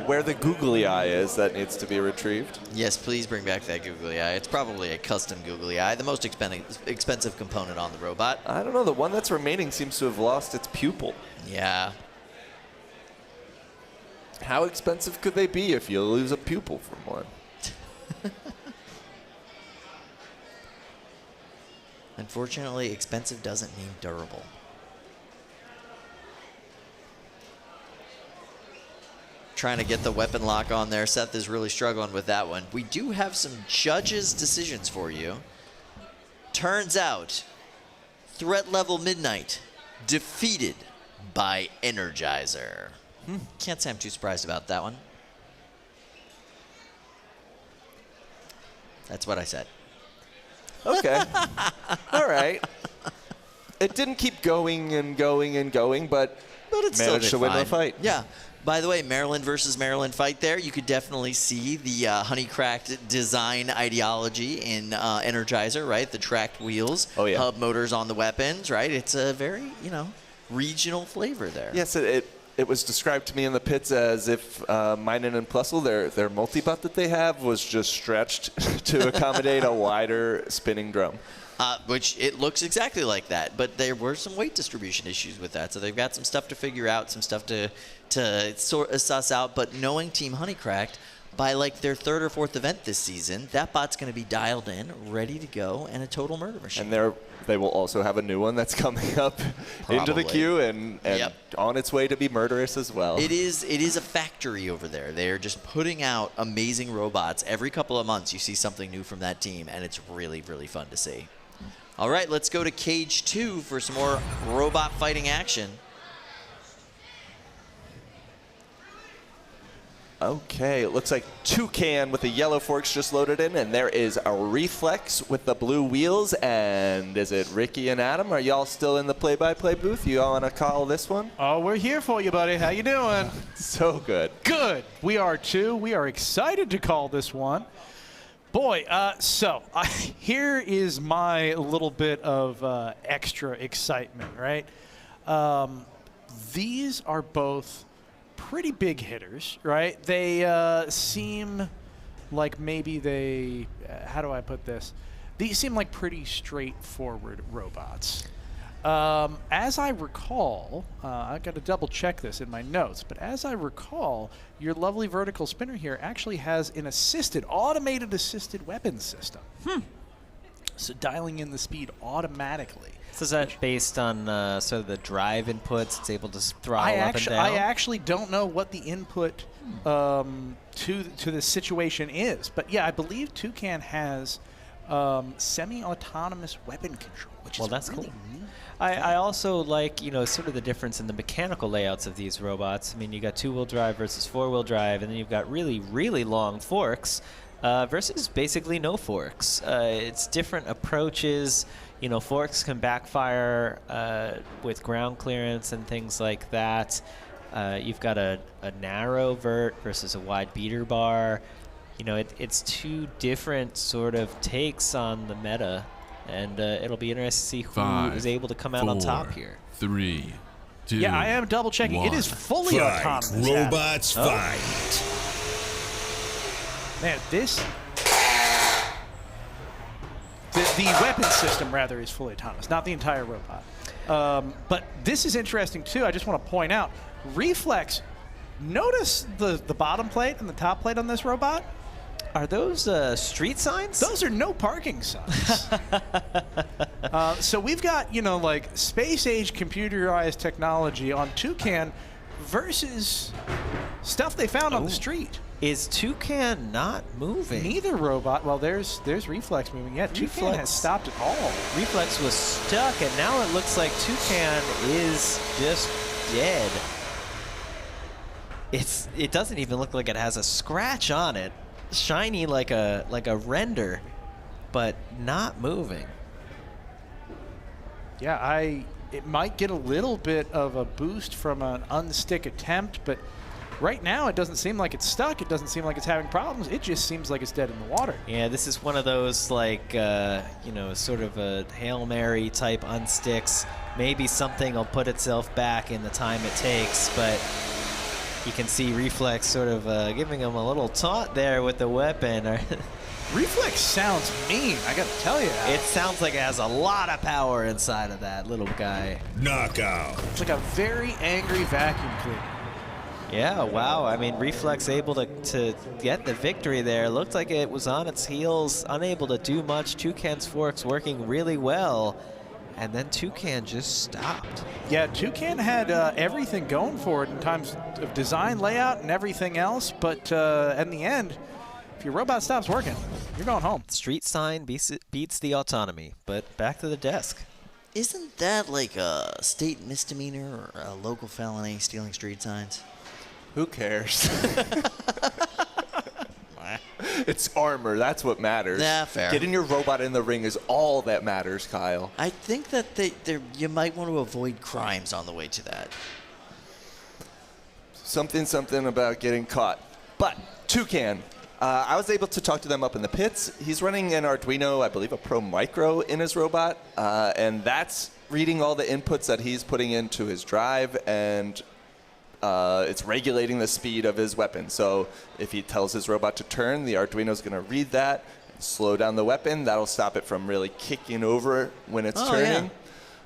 where the googly eye is that needs to be retrieved. Yes, please bring back that googly eye. It's probably a custom googly eye, the most expensive component on the robot. I don't know, the one that's remaining seems to have lost its pupil. Yeah. How expensive could they be if you lose a pupil from one? Unfortunately, expensive doesn't mean durable. Trying to get the weapon lock on there. Seth is really struggling with that one. We do have some judges' decisions for you. Turns out, Threat Level Midnight defeated by Energizer. Can't say I'm too surprised about that one. That's what I said. Okay. All right. It didn't keep going and going and going, but But it's still managed to win the fine. fight. Yeah. By the way, Maryland versus Maryland fight there. You could definitely see the honeycracked design ideology in Energizer, right? The tracked wheels, hub motors on the weapons, right? It's a very, regional flavor there. Yes, it was described to me in the pits as if Meinen and Plessel, their multi-butt that they have, was just stretched to accommodate a wider spinning drum. Which it looks exactly like that, but there were some weight distribution issues with that, so they've got some stuff to figure out, some stuff to sort of suss out. But knowing Team Honeycracked, by like their third or fourth event this season, that bot's going to be dialed in, ready to go, and a total murder machine. And they will also have a new one that's coming up into the queue and on its way to be murderous as well. It is a factory over there. They're just putting out amazing robots. Every couple of months you see something new from that team, and it's really, really fun to see. All right, let's go to Cage 2 for some more robot fighting action. Okay, it looks like Toucan with the yellow forks just loaded in, and there is a Reflex with the blue wheels. And is it Ricky and Adam? Are y'all still in the play-by-play booth? You all want to call this one? Oh, we're here for you, buddy. How you doing? So good. Good. We are too. We are excited to call this one. Boy, here is my little bit of extra excitement, right? These are both pretty big hitters, right? They seem like maybe they, how do I put this? These seem like pretty straightforward robots. As I recall, I've got to double check this in my notes, but as I recall, your lovely vertical spinner here actually has an automated assisted weapons system. So dialing in the speed automatically. So is that based on sort of the drive inputs? It's able to throttle up and down? I actually don't know what the input to the situation is. But yeah, I believe Toucan has semi-autonomous weapon control, which is that's really cool. neat. I also like, sort of the difference in the mechanical layouts of these robots. I mean, you got two-wheel drive versus four-wheel drive, and then you've got really, really long forks versus basically no forks. It's different approaches. Forks can backfire with ground clearance and things like that. You've got a narrow vert versus a wide beater bar. It's two different sort of takes on the meta, and it'll be interesting to see who is able to come out on top here. 3, 2. Yeah, I am double checking. 1. It is fully autonomous. Robots fight. Man, the weapon system, rather, is fully autonomous, not the entire robot. But this is interesting, too. I just want to point out, Reflex, notice the bottom plate and the top plate on this robot? Are those street signs? Those are no parking signs. So we've got, like space-age computerized technology on Toucan versus stuff they found on the street. Is Toucan not moving? Neither robot. Well, there's Reflex moving. Yeah, Toucan has stopped at all. Reflex was stuck, and now it looks like Toucan is just dead. It doesn't even look like it has a scratch on it. Shiny like a render, but not moving. Yeah, it might get a little bit of a boost from an unstick attempt, but right now it doesn't seem like it's stuck. It doesn't seem like it's having problems. It just seems like it's dead in the water. Yeah, this is one of those sort of a Hail Mary type unsticks. Maybe something will put itself back in the time it takes, but you can see Reflex sort of giving him a little taunt there with the weapon. Reflex sounds mean, I gotta tell you. It sounds like it has a lot of power inside of that little guy. Knockout. It's like a very angry vacuum cleaner. Yeah, wow. I mean, Reflex able to get the victory there. Looked like it was on its heels, unable to do much. Toucan's forks working really well. And then Toucan just stopped. Yeah, Toucan had everything going for it in terms of design, layout, and everything else. But in the end, if your robot stops working, you're going home. Street sign beats the autonomy, but back to the desk. Isn't that like a state misdemeanor or a local felony, stealing street signs? Who cares? It's armor. That's what matters. Yeah, fair. Getting your robot in the ring is all that matters, Kyle. I think that you might want to avoid crimes on the way to that. something about getting caught. But Toucan, I was able to talk to them up in the pits. He's running an Arduino, I believe a Pro Micro in his robot, and that's reading all the inputs that he's putting into his drive, and it's regulating the speed of his weapon. So if he tells his robot to turn, the Arduino's going to read that, and slow down the weapon. That'll stop it from really kicking over when it's turning.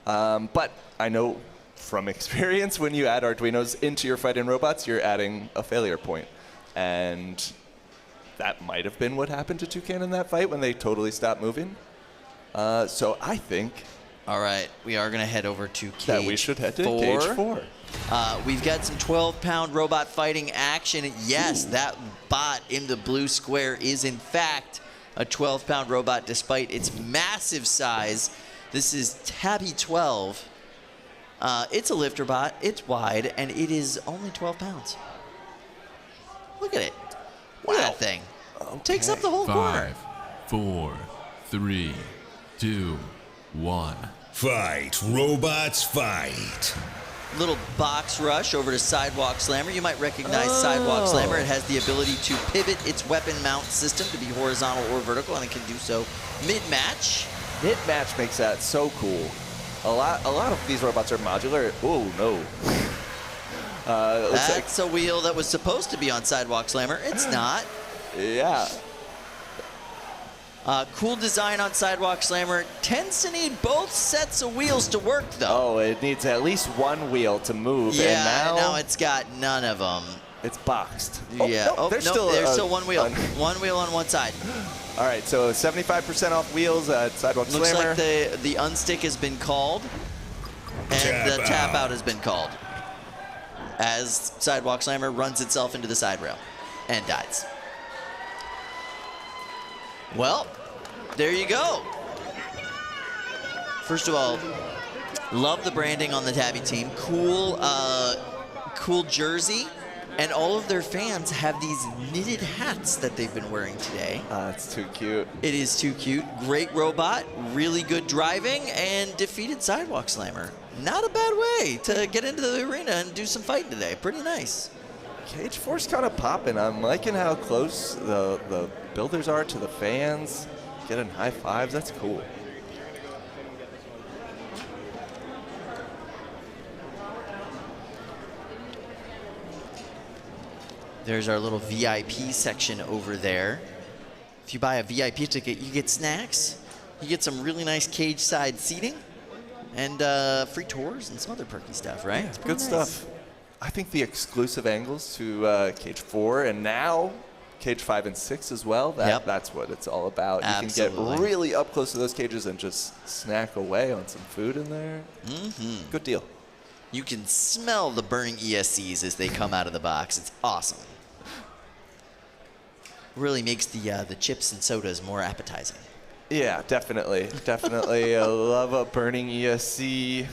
Yeah. But I know from experience, when you add Arduinos into your fight in robots, you're adding a failure point. And that might have been what happened to Toucan in that fight when they totally stopped moving. So I think... All right, we are going to head over to cage that we should head to cage 4. We've got some 12-pound robot fighting action. Yes, that bot in the blue square is, in fact, a 12-pound robot despite its massive size. This is Tabby 12. It's a lifter bot. It's wide, and it is only 12 pounds. Look at it. Look at that thing. Okay. Takes up the whole corner. 5, 4, 3, 2, 1. Fight, robots, fight. Little box rush over to Sidewalk Slammer. You might recognize Sidewalk Slammer. It has the ability to pivot its weapon mount system to be horizontal or vertical, and it can do so mid-match. Mid-match makes that so cool. A lot of these robots are modular. Oh, no. That's a wheel that was supposed to be on Sidewalk Slammer. It's not. Yeah. Cool design on Sidewalk Slammer. Tends to need both sets of wheels to work, though. Oh, it needs at least one wheel to move. Yeah, and now it's got none of them. It's boxed. Yeah. No, there's still one wheel. One wheel on one side. All right, so 75% off wheels at Sidewalk Looks Slammer. Looks like the unstick has been called, and the tap out has been called, as Sidewalk Slammer runs itself into the side rail and dies. Well, there you go. First of all, love the branding on the Tabby team. Cool, cool jersey. And all of their fans have these knitted hats that they've been wearing today. It's too cute. It is too cute. Great robot, really good driving, and defeated Sidewalk Slammer. Not a bad way to get into the arena and do some fighting today. Pretty nice. Cage 4's kind of popping. I'm liking how close the builders are to the fans. Getting high fives, that's cool. There's our little VIP section over there. If you buy a VIP ticket, you get snacks. You get some really nice cage side seating and free tours and some other perky stuff, right? Yeah, good stuff. I think the exclusive angles to Cage 4 and now Cage 5 and 6 as well, that's what it's all about. Absolutely. You can get really up close to those cages and just snack away on some food in there. Mm-hmm. Good deal. You can smell the burning ESCs as they come out of the box. It's awesome. Really makes the chips and sodas more appetizing. Yeah, definitely. Definitely. I love a burning ESC.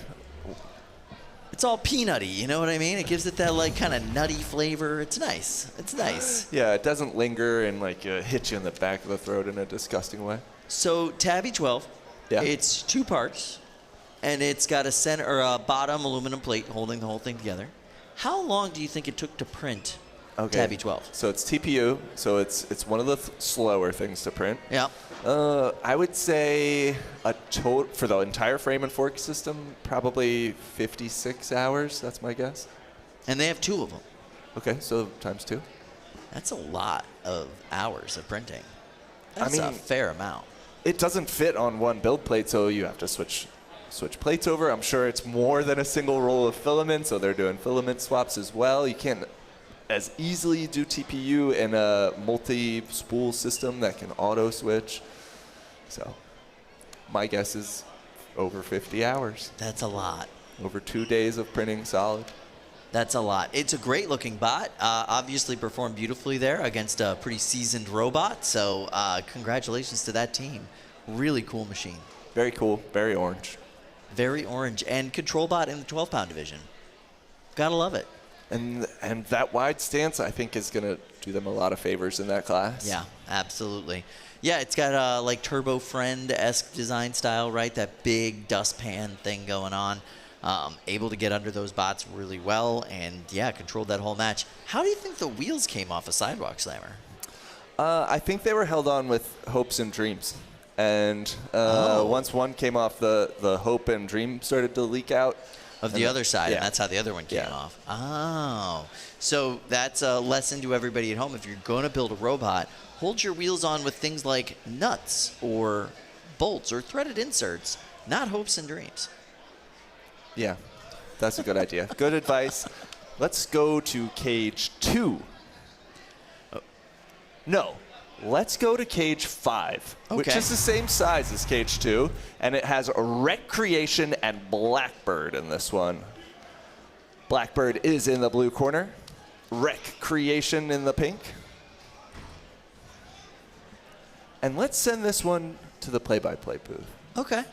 It's all peanutty, you know what I mean? It gives it that like kind of nutty flavor. It's nice. It's nice. Yeah, it doesn't linger and like hit you in the back of the throat in a disgusting way. So Tabby 12, it's 2 parts, and it's got a center or a bottom aluminum plate holding the whole thing together. How long do you think it took to print Tabby 12? So it's TPU, so it's one of the slower things to print. Yeah. I would say a total for the entire frame and fork system, probably 56 hours. That's my guess. And they have 2 of them. Okay, so times 2. That's a lot of hours of printing. That's a fair amount. It doesn't fit on one build plate, so you have to switch plates over. I'm sure it's more than a single roll of filament, so they're doing filament swaps as well. You can't as easily do TPU in a multi-spool system that can auto switch. So my guess is over 50 hours. That's a lot. Over 2 days of printing solid. That's a lot. It's a great looking bot. Obviously performed beautifully there against a pretty seasoned robot. So congratulations to that team. Really cool machine. Very cool. Very orange. Very orange. And control bot in the 12-pound division. Gotta love it. And that wide stance, I think, is going to do them a lot of favors in that class. Yeah, absolutely. Yeah, it's got like Turbo Friend-esque design style, right? That big dustpan thing going on. able to get under those bots really well, and yeah, controlled that whole match. How do you think the wheels came off a Sidewalk Slammer? I think they were held on with hopes and dreams. And once one came off, the hope and dream started to leak out. Of the other side, and that's how the other one came off. Oh. So that's a lesson to everybody at home. If you're going to build a robot, hold your wheels on with things like nuts or bolts or threaded inserts, not hopes and dreams. Yeah, that's a good idea. Good advice. Let's go to cage 2. No, let's go to cage 5, which is the same size as cage 2, and it has Recreation and Blackbird in this one. Blackbird is in the blue corner, Recreation in the pink. And let's send this one to the play-by-play booth. Okay.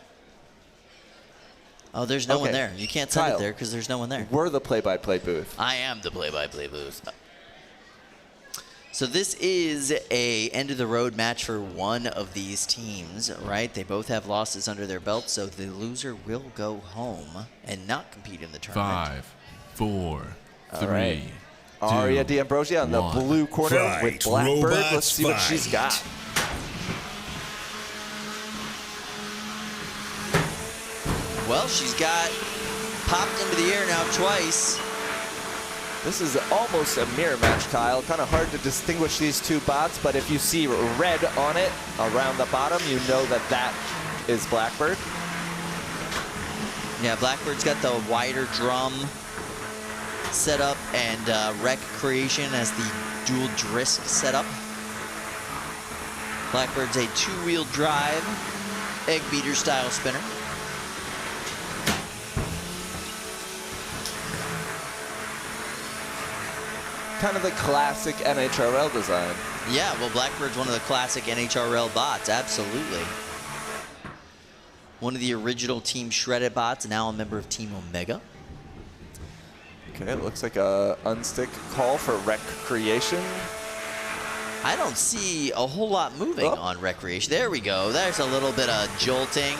Oh, there's no one there. You can't send Kyle, it there because there's no one there. We're the play-by-play booth. I am the play-by-play booth. So this is a end-of-the-road match for one of these teams, right? They both have losses under their belt, so the loser will go home and not compete in the tournament. 5, 4, 3, right. 2, Aria D'Ambrosia on the 1. blue corner Fight, with Blackbird. robots, Let's see what she's fight. got. Well, she's got popped into the air now twice. This is almost a mirror match, Kyle. Kind of hard to distinguish these two bots, but if you see red on it around the bottom, you know that that is Blackbird. Yeah, Blackbird's got the wider drum setup and Recreation as the dual Drisk setup. Blackbird's a 2-wheel drive, egg beater style spinner. Kind of the classic NHRL design. Yeah, well, Blackbird's one of the classic NHRL bots, absolutely. One of the original Team Shredded bots, now a member of Team Omega. Okay, it looks like a unstick call for Recreation. I don't see a whole lot moving on Recreation. There we go. There's a little bit of jolting.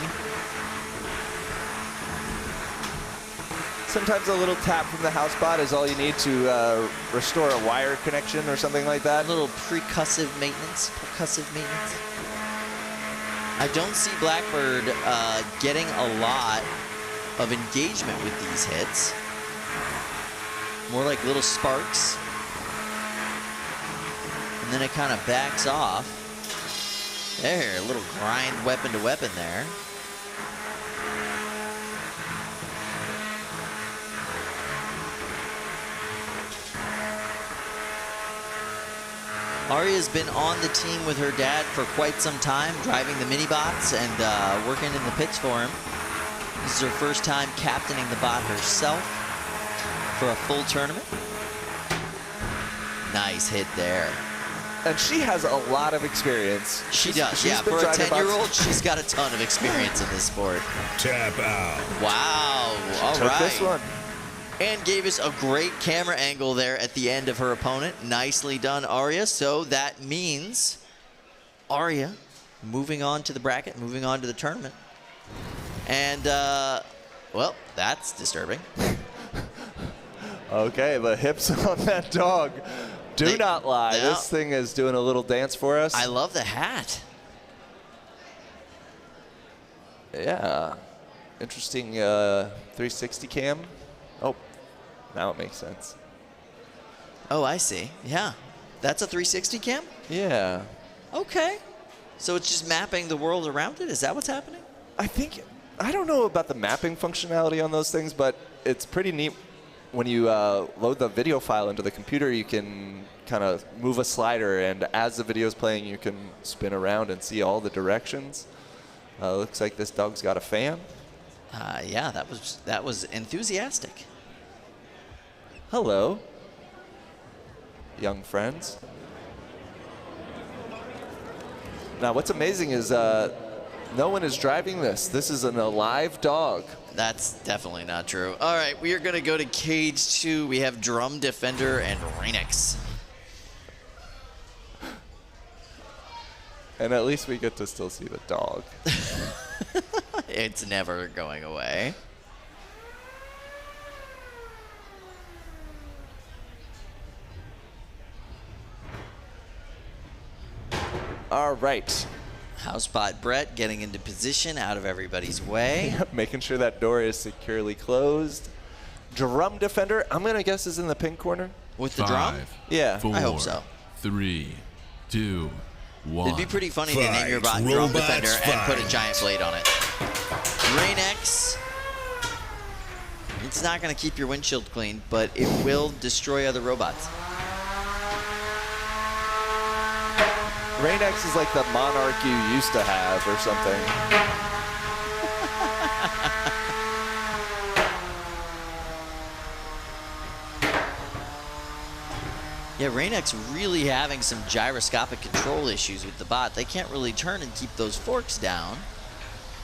Sometimes a little tap from the house bot is all you need to restore a wire connection or something like that. A little percussive maintenance. I don't see Blackbird getting a lot of engagement with these hits. More like little sparks. And then it kind of backs off. There, a little grind weapon to weapon there. Aria's been on the team with her dad for quite some time, driving the mini-bots and working in the pits for him. This is her first time captaining the bot herself for a full tournament. Nice hit there. And she has a lot of experience. She does, yeah. For a 10-year-old, she's got a ton of experience in this sport. Tap out. Wow, all Took right. this one. And gave us a great camera angle there at the end of her opponent. Nicely done, Aria. So that means Aria moving on to the bracket, moving on to the tournament. And, well, that's disturbing. Okay, the hips on that dog do not lie. No. This thing is doing a little dance for us. I love the hat. Yeah. Interesting 360 cam. Oh, now it makes sense. Oh, I see. Yeah. That's a 360 cam? Yeah. Okay. So it's just mapping the world around it? Is that what's happening? I don't know about the mapping functionality on those things, but it's pretty neat. When you load the video file into the computer, you can kind of move a slider, and as the video is playing, you can spin around and see all the directions. Looks like this dog's got a fan. Yeah, that was enthusiastic. Hello, young friends. Now, what's amazing is no one is driving this. This is an alive dog. That's definitely not true. All right, we are going to go to cage 2. We have Drum Defender and Rainix. And at least we get to still see the dog. It's never going away. All right. Housebot Brett getting into position out of everybody's way. Making sure that door is securely closed. Drum Defender, I'm going to guess, is in the pink corner. With the drum? Yeah. 4, I hope so. 3, 2, 1. It'd be pretty funny to name your bot Drum Defender and put a giant blade on it. Rain-X. It's not going to keep your windshield clean, but it will destroy other robots. Rain-X is like the Monarch you used to have or something. Yeah, Rain-X really having some gyroscopic control issues with the bot. They can't really turn and keep those forks down.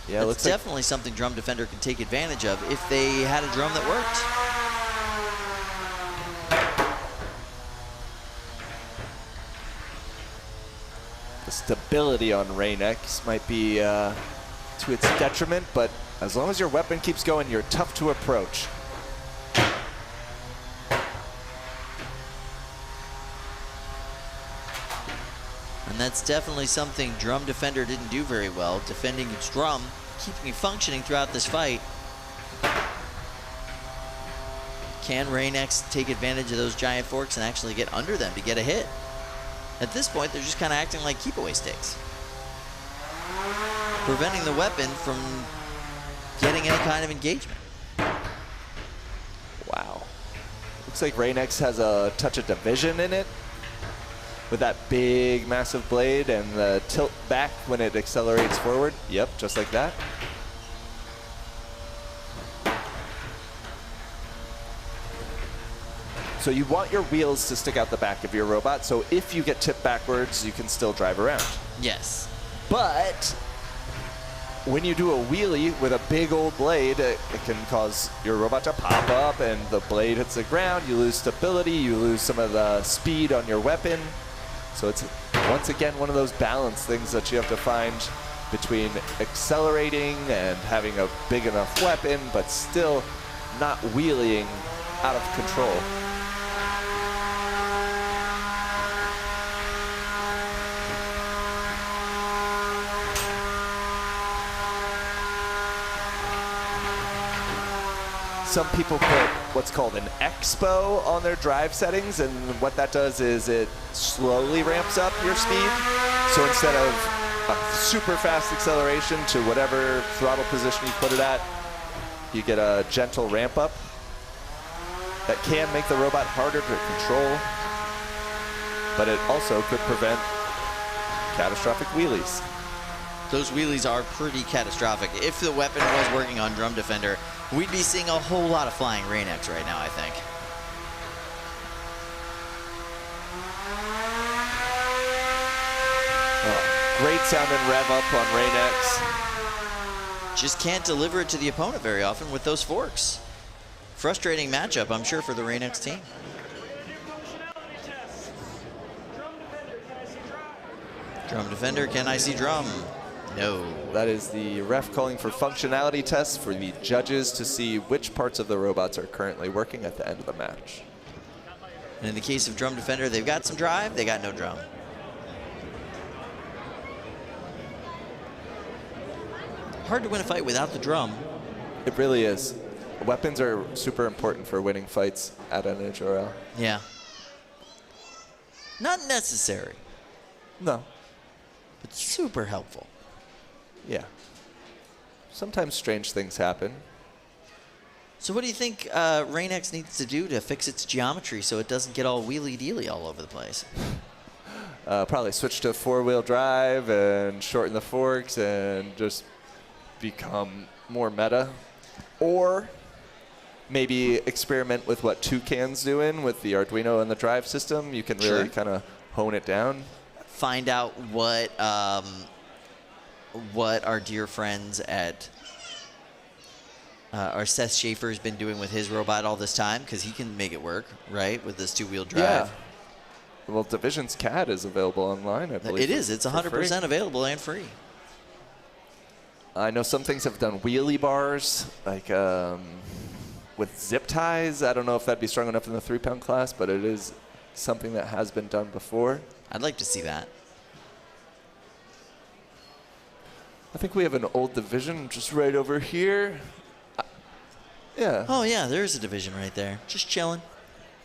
Yeah, That's looks definitely something Drum Defender could take advantage of if they had a drum that worked. The stability on Rain-X might be to its detriment, but as long as your weapon keeps going, you're tough to approach. And that's definitely something Drum Defender didn't do very well, defending its drum, keeping it functioning throughout this fight. Can Rain-X take advantage of those giant forks and actually get under them to get a hit? At this point, they're just kind of acting like keep-away sticks, preventing the weapon from getting any kind of engagement. Wow. Looks like Rain-X has a touch of division in it, with that big, massive blade and the tilt back when it accelerates forward. Yep, just like that. So you want your wheels to stick out the back of your robot, so if you get tipped backwards, you can still drive around. Yes. But when you do a wheelie with a big old blade, it can cause your robot to pop up and the blade hits the ground. You lose stability, you lose some of the speed on your weapon. So it's, once again, one of those balance things that you have to find between accelerating and having a big enough weapon, but still not wheeling out of control. Some people put what's called an expo on their drive settings, and what that does is it slowly ramps up your speed. So instead of a super fast acceleration to whatever throttle position you put it at, you get a gentle ramp up. That can make the robot harder to control, but it also could prevent catastrophic wheelies. Those wheelies are pretty catastrophic. If the weapon was working on Drum Defender, we'd be seeing a whole lot of flying Rain-X right now, I think. Oh, great sound and rev up on Rain-X. Just can't deliver it to the opponent very often with those forks. Frustrating matchup, I'm sure, for the Rain-X team. Drum Defender, can I see drum? No. That is the ref calling for functionality tests for the judges to see which parts of the robots are currently working at the end of the match. And in the case of Drum Defender, they've got some drive, they got no drum. Hard to win a fight without the drum. It really is. Weapons are super important for winning fights at NHRL. Yeah. Not necessary, No. but super helpful. Yeah. Sometimes strange things happen. So what do you think Rain-X needs to do to fix its geometry so it doesn't get all wheelie-dealy all over the place? Probably switch to four-wheel drive and shorten the forks and just become more meta. Or maybe experiment with what Toucan's doing with the Arduino and the drive system. You can really kind of hone it down. Find out what our dear friends at our Seth Schaefer has been doing with his robot all this time, because he can make it work, right, with this two-wheel drive. Yeah. Well, Division's CAD is available online, I believe. It is. It's 100% available and free. I know some things have done wheelie bars, like with zip ties. I don't know if that'd be strong enough in the 3-pound class, but it is something that has been done before. I'd like to see that. I think we have an old division just right over here. Yeah. Oh, yeah, there's a division right there. Just chilling.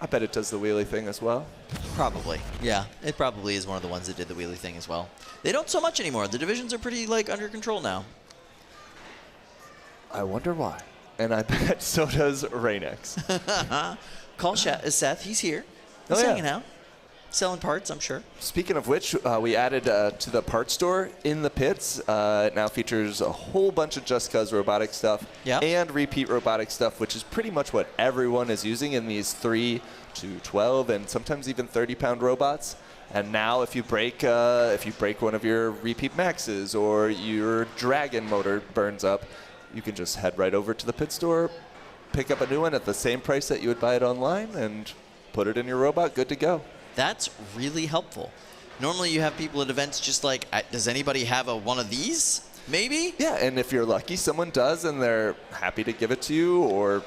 I bet it does the wheelie thing as well. Probably. Yeah, it probably is one of the ones that did the wheelie thing as well. They don't so much anymore. The divisions are pretty, like, under control now. I wonder why. And I bet so does Rainex. Call Seth. He's here. He's hanging out. Selling parts, I'm sure. Speaking of which, we added to the parts store in the pits. It now features a whole bunch of Just Cuz robotic stuff and repeat robotic stuff, which is pretty much what everyone is using in these 3 to 12 and sometimes even 30-pound robots. And now if you break one of your repeat maxes or your Dragon motor burns up, you can just head right over to the pit store, pick up a new one at the same price that you would buy it online, and put it in your robot, good to go. That's really helpful. Normally you have people at events just like, does anybody have one of these? Maybe? Yeah, and if you're lucky, someone does, and they're happy to give it to you or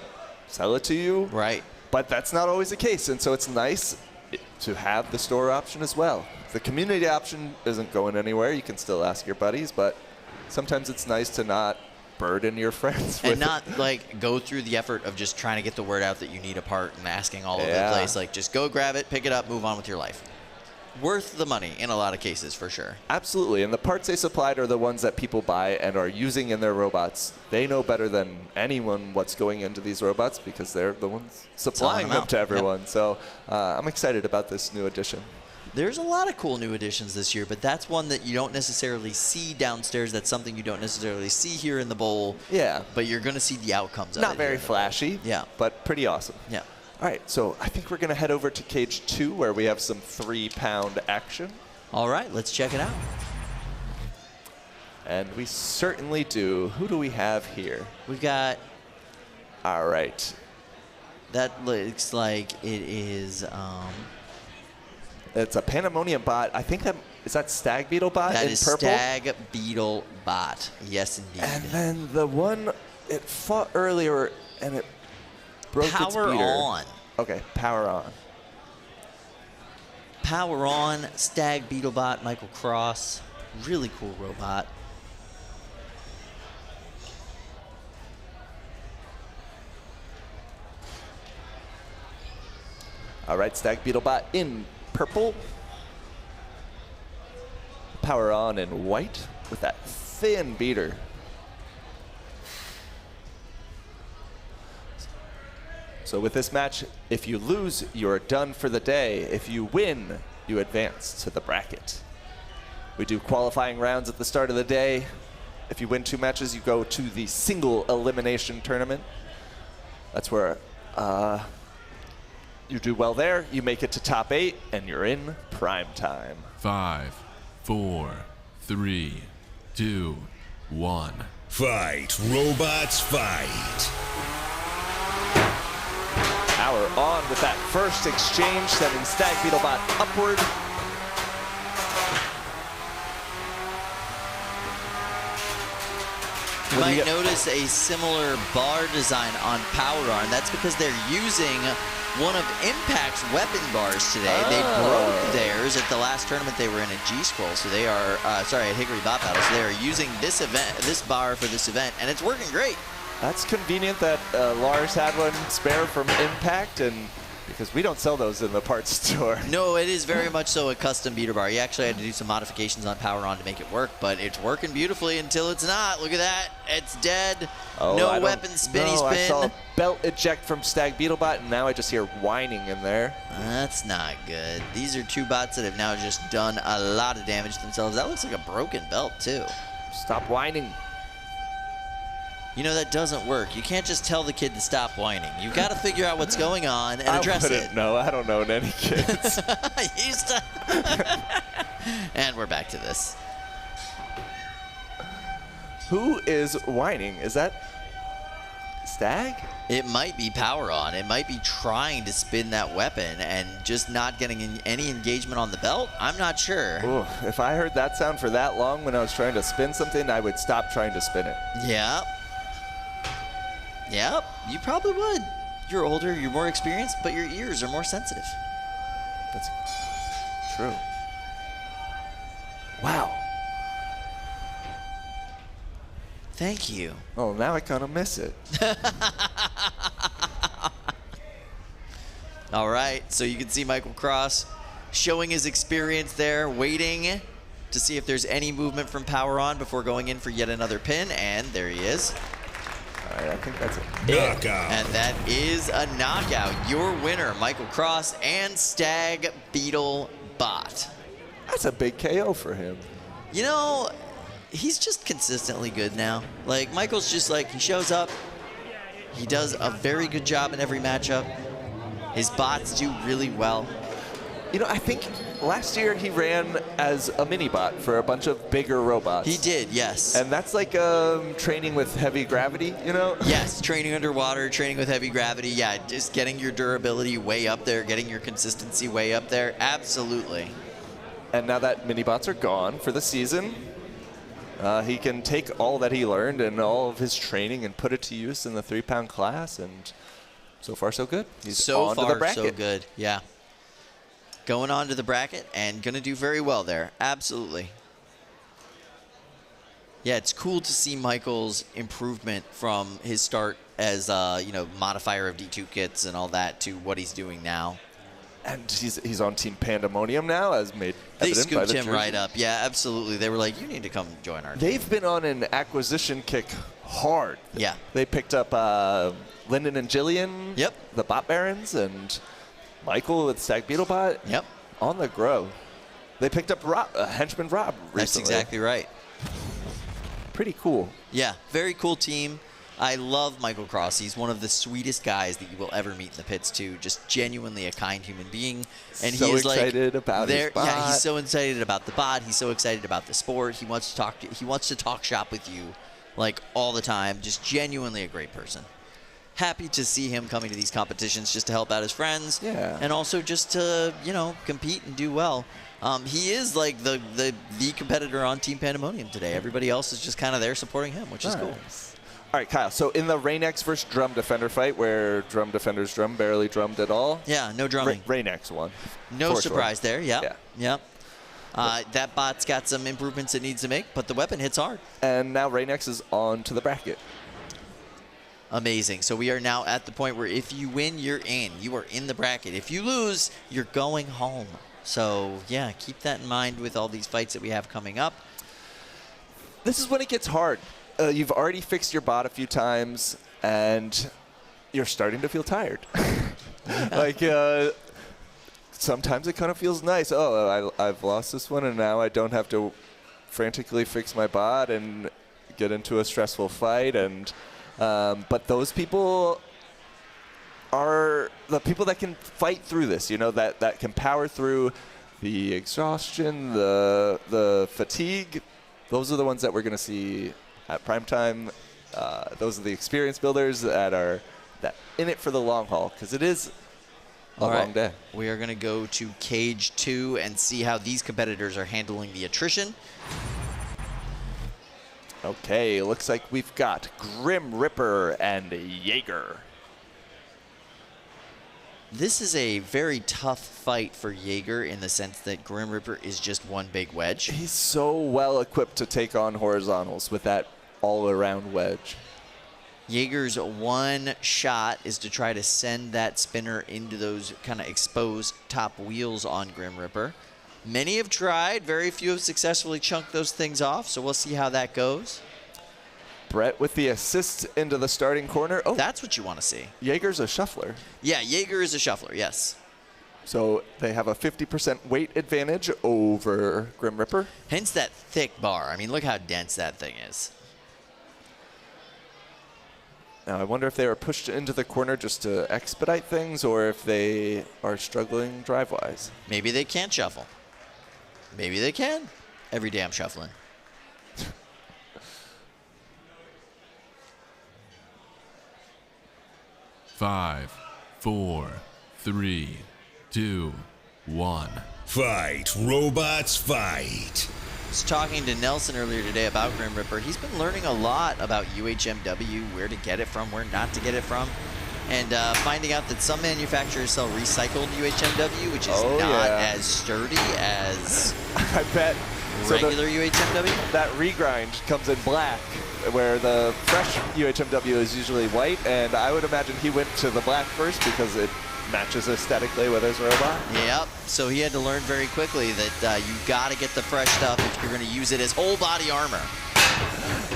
sell it to you. Right. But that's not always the case, and so it's nice to have the store option as well. The community option isn't going anywhere. You can still ask your buddies, but sometimes it's nice to not burden your friends with and not like go through the effort of just trying to get the word out that you need a part and asking all over the place. Like, just go grab it, pick it up, move on with your life. Worth the money in a lot of cases, for sure. Absolutely, and the parts they supplied are the ones that people buy and are using in their robots. They know better than anyone what's going into these robots because they're the ones supplying them to everyone. Yep. So I'm excited about this new addition. There's a lot of cool new additions this year, but that's one that you don't necessarily see downstairs. That's something you don't necessarily see here in the bowl. Yeah. But you're going to see the outcomes of it. Not very flashy. Yeah. But pretty awesome. Yeah. All right, so I think we're going to head over to cage 2 where we have some 3-pound action. All right, let's check it out. And we certainly do. Who do we have here? We've got... All right. That looks like it is... It's a Pandemonium bot. I think is that Stag Beetle bot that in is purple? Stag Beetle bot. Yes, indeed. And then the one it fought earlier and it broke its beater. Power on. Okay, power on. Power on, Stag Beetle bot, Michael Cross. Really cool robot. All right, Stag Beetle bot in purple. Power on in white with that thin beater. So with this match, if you lose, you're done for the day. If you win, you advance to the bracket. We do qualifying rounds at the start of the day. If you win 2 matches, you go to the single elimination tournament. That's where you do well there, you make it to top 8, and you're in prime time. 5, 4, 3, 2, 1. Fight, robots, fight. Power on with that first exchange, sending Stag Beetlebot upward. You might notice a similar bar design on Power On. That's because they're using one of Impact's weapon bars today. They broke theirs at the last tournament they were in at G-Scroll. So they are, at Hickory Bot Battle. So they are using this bar for this event, and it's working great. That's convenient that Lars had one spare from Impact, and because we don't sell those in the parts store. No, it is very much so a custom beater bar. You actually had to do some modifications on Power On to make it work, but it's working beautifully until it's not. Look at that. It's dead. No weapon spinny spin. I saw a belt eject from Stag Beetlebot, and now I just hear whining in there. That's not good. These are 2 bots that have now just done a lot of damage to themselves. That looks like a broken belt, too. Stop whining. You know, that doesn't work. You can't just tell the kid to stop whining. You've got to figure out what's going on and address it. No, I don't know any kids. And we're back to this. Who is whining? Is that Stag? It might be Power On. It might be trying to spin that weapon and just not getting any engagement on the belt. I'm not sure. Ooh, if I heard that sound for that long when I was trying to spin something, I would stop trying to spin it. Yeah. Yep, you probably would. You're older, you're more experienced, but your ears are more sensitive. That's true. Wow. Thank you. Oh, now I kind of miss it. All right, so you can see Michael Cross showing his experience there, waiting to see if there's any movement from power on before going in for yet another pin, and there he is. All right, I think that's it. Knockout. And that is a knockout. Your winner, Michael Cross and Stag Beetle Bot. That's a big KO for him. You know, he's just consistently good now. Like, Michael's just like, he shows up, he does a very good job in every matchup. His bots do really well. You know, I think last year he ran as a mini bot for a bunch of bigger robots. He did, yes. And that's like training with heavy gravity, you know? Yes, training underwater, training with heavy gravity. Yeah, just getting your durability way up there, getting your consistency way up there. Absolutely. And now that mini bots are gone for the season, he can take all that he learned and all of his training and put it to use in the 3-pound class. And so far, so good. He's so on far, to the bracket. so good. Yeah. Going on to the bracket and going to do very well there. Absolutely. Yeah, it's cool to see Michael's improvement from his start as, modifier of D2 kits and all that to what he's doing now. And he's on Team Pandemonium now, as made They evident by scooped the him jersey. right up. Yeah, absolutely. They were like, you need to come join our team. They've been on an acquisition kick hard. Yeah. They picked up Lyndon and Jillian, Yep. the Bot Barons, and Michael with Stag Beetlebot. Yep. On the grow. They picked up Henchman Rob recently. That's exactly right. Pretty cool. Yeah, very cool team. I love Michael Cross. He's one of the sweetest guys that you will ever meet in the pits, too. Just genuinely a kind human being. And So he is excited about his bot. Yeah, he's so excited about the bot. He's so excited about the sport. He wants to talk shop with you like all the time. Just genuinely a great person. Happy to see him coming to these competitions just to help out his friends. Yeah. And also just to, compete and do well. He is like the competitor on Team Pandemonium today. Everybody else is just kind of there supporting him, which is cool. All right, Kyle. So in the Rain-X versus Drum Defender fight, where Drum Defender's drum barely drummed at all. Yeah, no drumming. Rain-X won. No surprise there. Yeah. Yeah. Yeah. That bot's got some improvements it needs to make, but the weapon hits hard. And now Rain-X is on to the bracket. Amazing. So we are now at the point where if you win, you're in. You are in the bracket. If you lose, you're going home. So, yeah, keep that in mind with all these fights that we have coming up. This is when it gets hard. You've already fixed your bot a few times, and you're starting to feel tired. Like, sometimes it kind of feels nice. Oh, I've lost this one, and now I don't have to frantically fix my bot and get into a stressful fight. And but those people are the people that can fight through this, that can power through the exhaustion, the fatigue. Those are the ones that we're going to see at Prime Time. Those are the experience builders that are in it for the long haul, because it is a long day. We are going to go to Cage 2 and see how these competitors are handling the attrition. Okay, looks like we've got Grim Ripper and Jaeger. This is a very tough fight for Jaeger in the sense that Grim Reaper is just one big wedge. He's so well equipped to take on horizontals with that all-around wedge. Jaeger's one shot is to try to send that spinner into those kind of exposed top wheels on Grim Reaper. Many have tried. Very few have successfully chunked those things off, so we'll see how that goes. Brett with the assist into the starting corner. Oh, that's what you want to see. Jaeger's a shuffler. Yeah, Jaeger is a shuffler, yes. So they have a 50% weight advantage over Grim Ripper. Hence that thick bar. I mean, look how dense that thing is. Now, I wonder if they were pushed into the corner just to expedite things, or if they are struggling drive-wise. Maybe they can't shuffle. Maybe they can. Every day I'm shuffling. Five, four, three, two, one. Fight, robots, fight. I was talking to Nelson earlier today about Grim Reaper. He's been learning a lot about UHMW, where to get it from, where not to get it from, and finding out that some manufacturers sell recycled UHMW, which is not as sturdy as... I bet Regular UHMW? That regrind comes in black, where the fresh UHMW is usually white, and I would imagine he went to the black first because it matches aesthetically with his robot. Yep. So he had to learn very quickly that you got to get the fresh stuff if you're going to use it as whole body armor.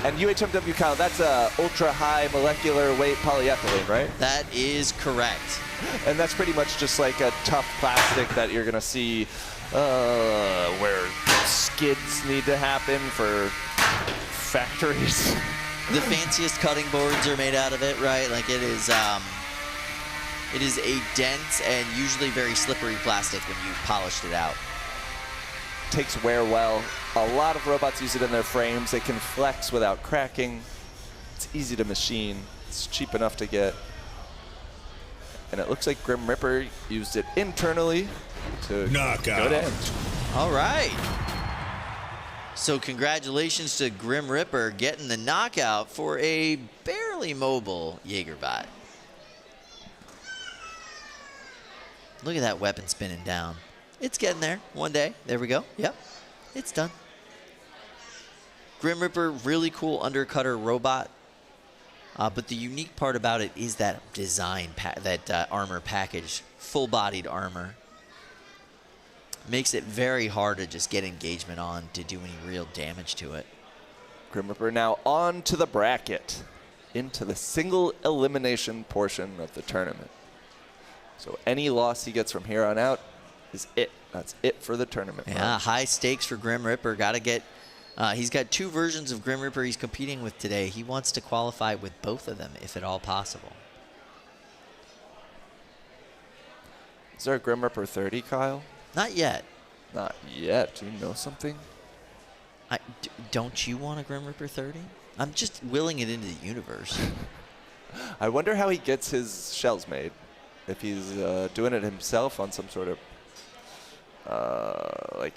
And UHMW, Kyle, that's a ultra high molecular weight polyethylene, right? That is correct. And that's pretty much just like a tough plastic that you're going to see where skids need to happen for factories. The fanciest cutting boards are made out of it, right? Like it is a dense and usually very slippery plastic when you polished it out. Takes wear well. A lot of robots use it in their frames. They can flex without cracking. It's easy to machine. It's cheap enough to get. And it looks like Grim Ripper used it internally to Knockout. good end. All right. So congratulations to Grim Ripper getting the knockout for a barely mobile Jaegerbot. Look at that weapon spinning down. It's getting there one day. There we go. Yep, it's done. Grim Ripper, really cool undercutter robot. But the unique part about it is that design, that armor package, full-bodied armor. Makes it very hard to just get engagement on to do any real damage to it. Grim Ripper now on to the bracket, into the single elimination portion of the tournament. So any loss he gets from here on out is it. That's it for the tournament. Yeah, high stakes for Grim Ripper. Got to get. He's got two versions of Grim Ripper he's competing with today. He wants to qualify with both of them, if at all possible. Is there a Grim Ripper 30, Kyle? Not yet. Not yet. Do you know something? Don't you want a Grim Ripper 30? I'm just willing it into the universe. I wonder how he gets his shells made. If he's doing it himself on some sort of like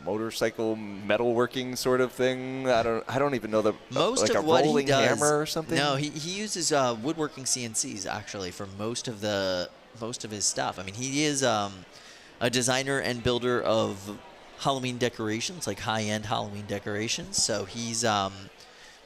motorcycle metalworking sort of thing. I don't even know the most like of a what rolling he does, hammer or something. No, he uses woodworking CNCs actually for most of his stuff. I mean, he is a designer and builder of Halloween decorations, like high-end Halloween decorations. So he's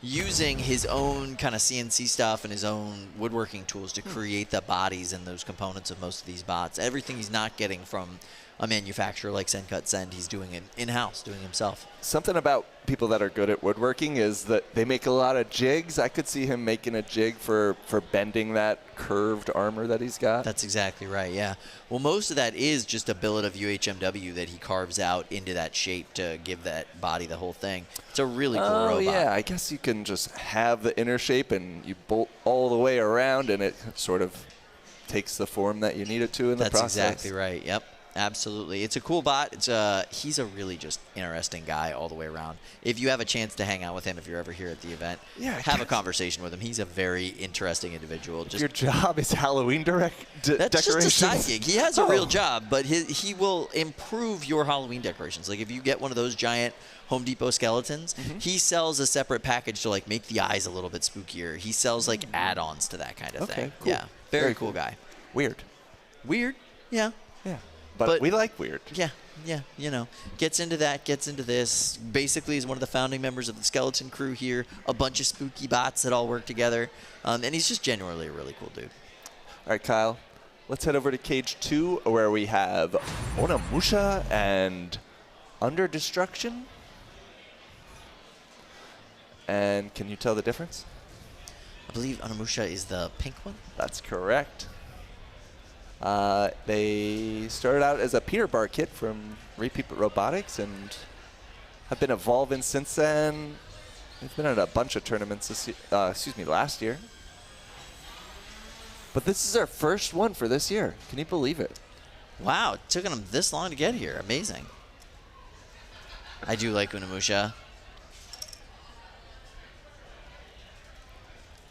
using his own kind of CNC stuff and his own woodworking tools to create the bodies and those components of most of these bots. Everything he's not getting from a manufacturer like SendCut Send, he's doing it in-house, doing it himself. Something about people that are good at woodworking is that they make a lot of jigs. I could see him making a jig for bending that curved armor that he's got. That's exactly right, yeah. Well, most of that is just a billet of UHMW that he carves out into that shape to give that body the whole thing. It's a really cool robot. Oh, yeah. I guess you can just have the inner shape and you bolt all the way around and it sort of takes the form that you need it to in the process. That's exactly right, yep. Absolutely. It's a cool bot. He's a really just interesting guy all the way around. If you have a chance to hang out with him, if you're ever here at the event, have a conversation with him. He's a very interesting individual. Your job is Halloween That's decorations? just a side gig. He has a real job, but he will improve your Halloween decorations. Like if you get one of those giant Home Depot skeletons, he sells a separate package to like make the eyes a little bit spookier. He sells like add-ons to that kind of thing. Cool. Yeah, very cool guy. Weird. Yeah. Yeah. But we like weird. Yeah, you know. Gets into that, gets into this. Basically is one of the founding members of the skeleton crew here. A bunch of spooky bots that all work together. And he's just genuinely a really cool dude. All right, Kyle. Let's head over to Cage 2 where we have Onimusha and Under Destruction. And can you tell the difference? I believe Onimusha is the pink one. That's correct. They started out as a Peter Bar kit from Repeat Robotics and have been evolving since then. They've been at a bunch of tournaments last year. But this is our first one for this year. Can you believe it? Wow, it took them this long to get here. Amazing. I do like Onimusha.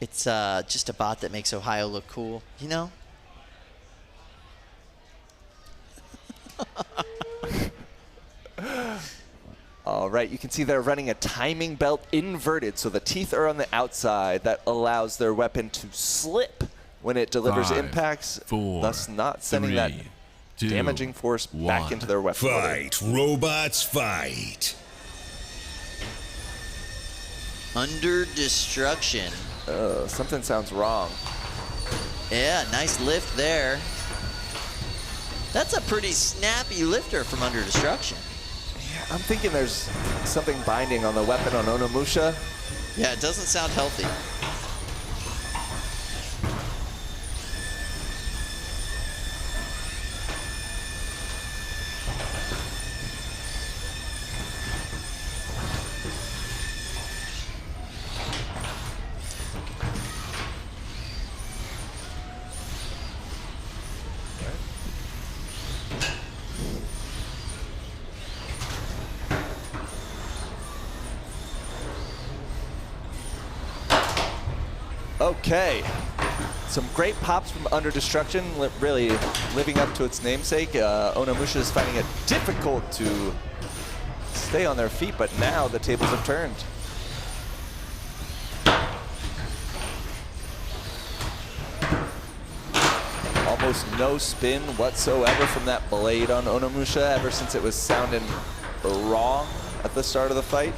It's just a bot that makes Ohio look cool, you know? All right, you can see they're running a timing belt inverted, so the teeth are on the outside. That allows their weapon to slip when it delivers 5, impacts, 4, thus not sending 3, that 2, damaging force back 1. into their weapon. Fight, robots, fight. Under destruction. Something sounds wrong. Yeah, nice lift there. That's a pretty snappy lifter from under destruction. Yeah, I'm thinking there's something binding on the weapon on Onimusha. Yeah, it doesn't sound healthy. Okay, some great pops from Under Destruction, really living up to its namesake. Onimusha is finding it difficult to stay on their feet, but now the tables have turned. Almost no spin whatsoever from that blade on Onimusha ever since it was sounding wrong at the start of the fight.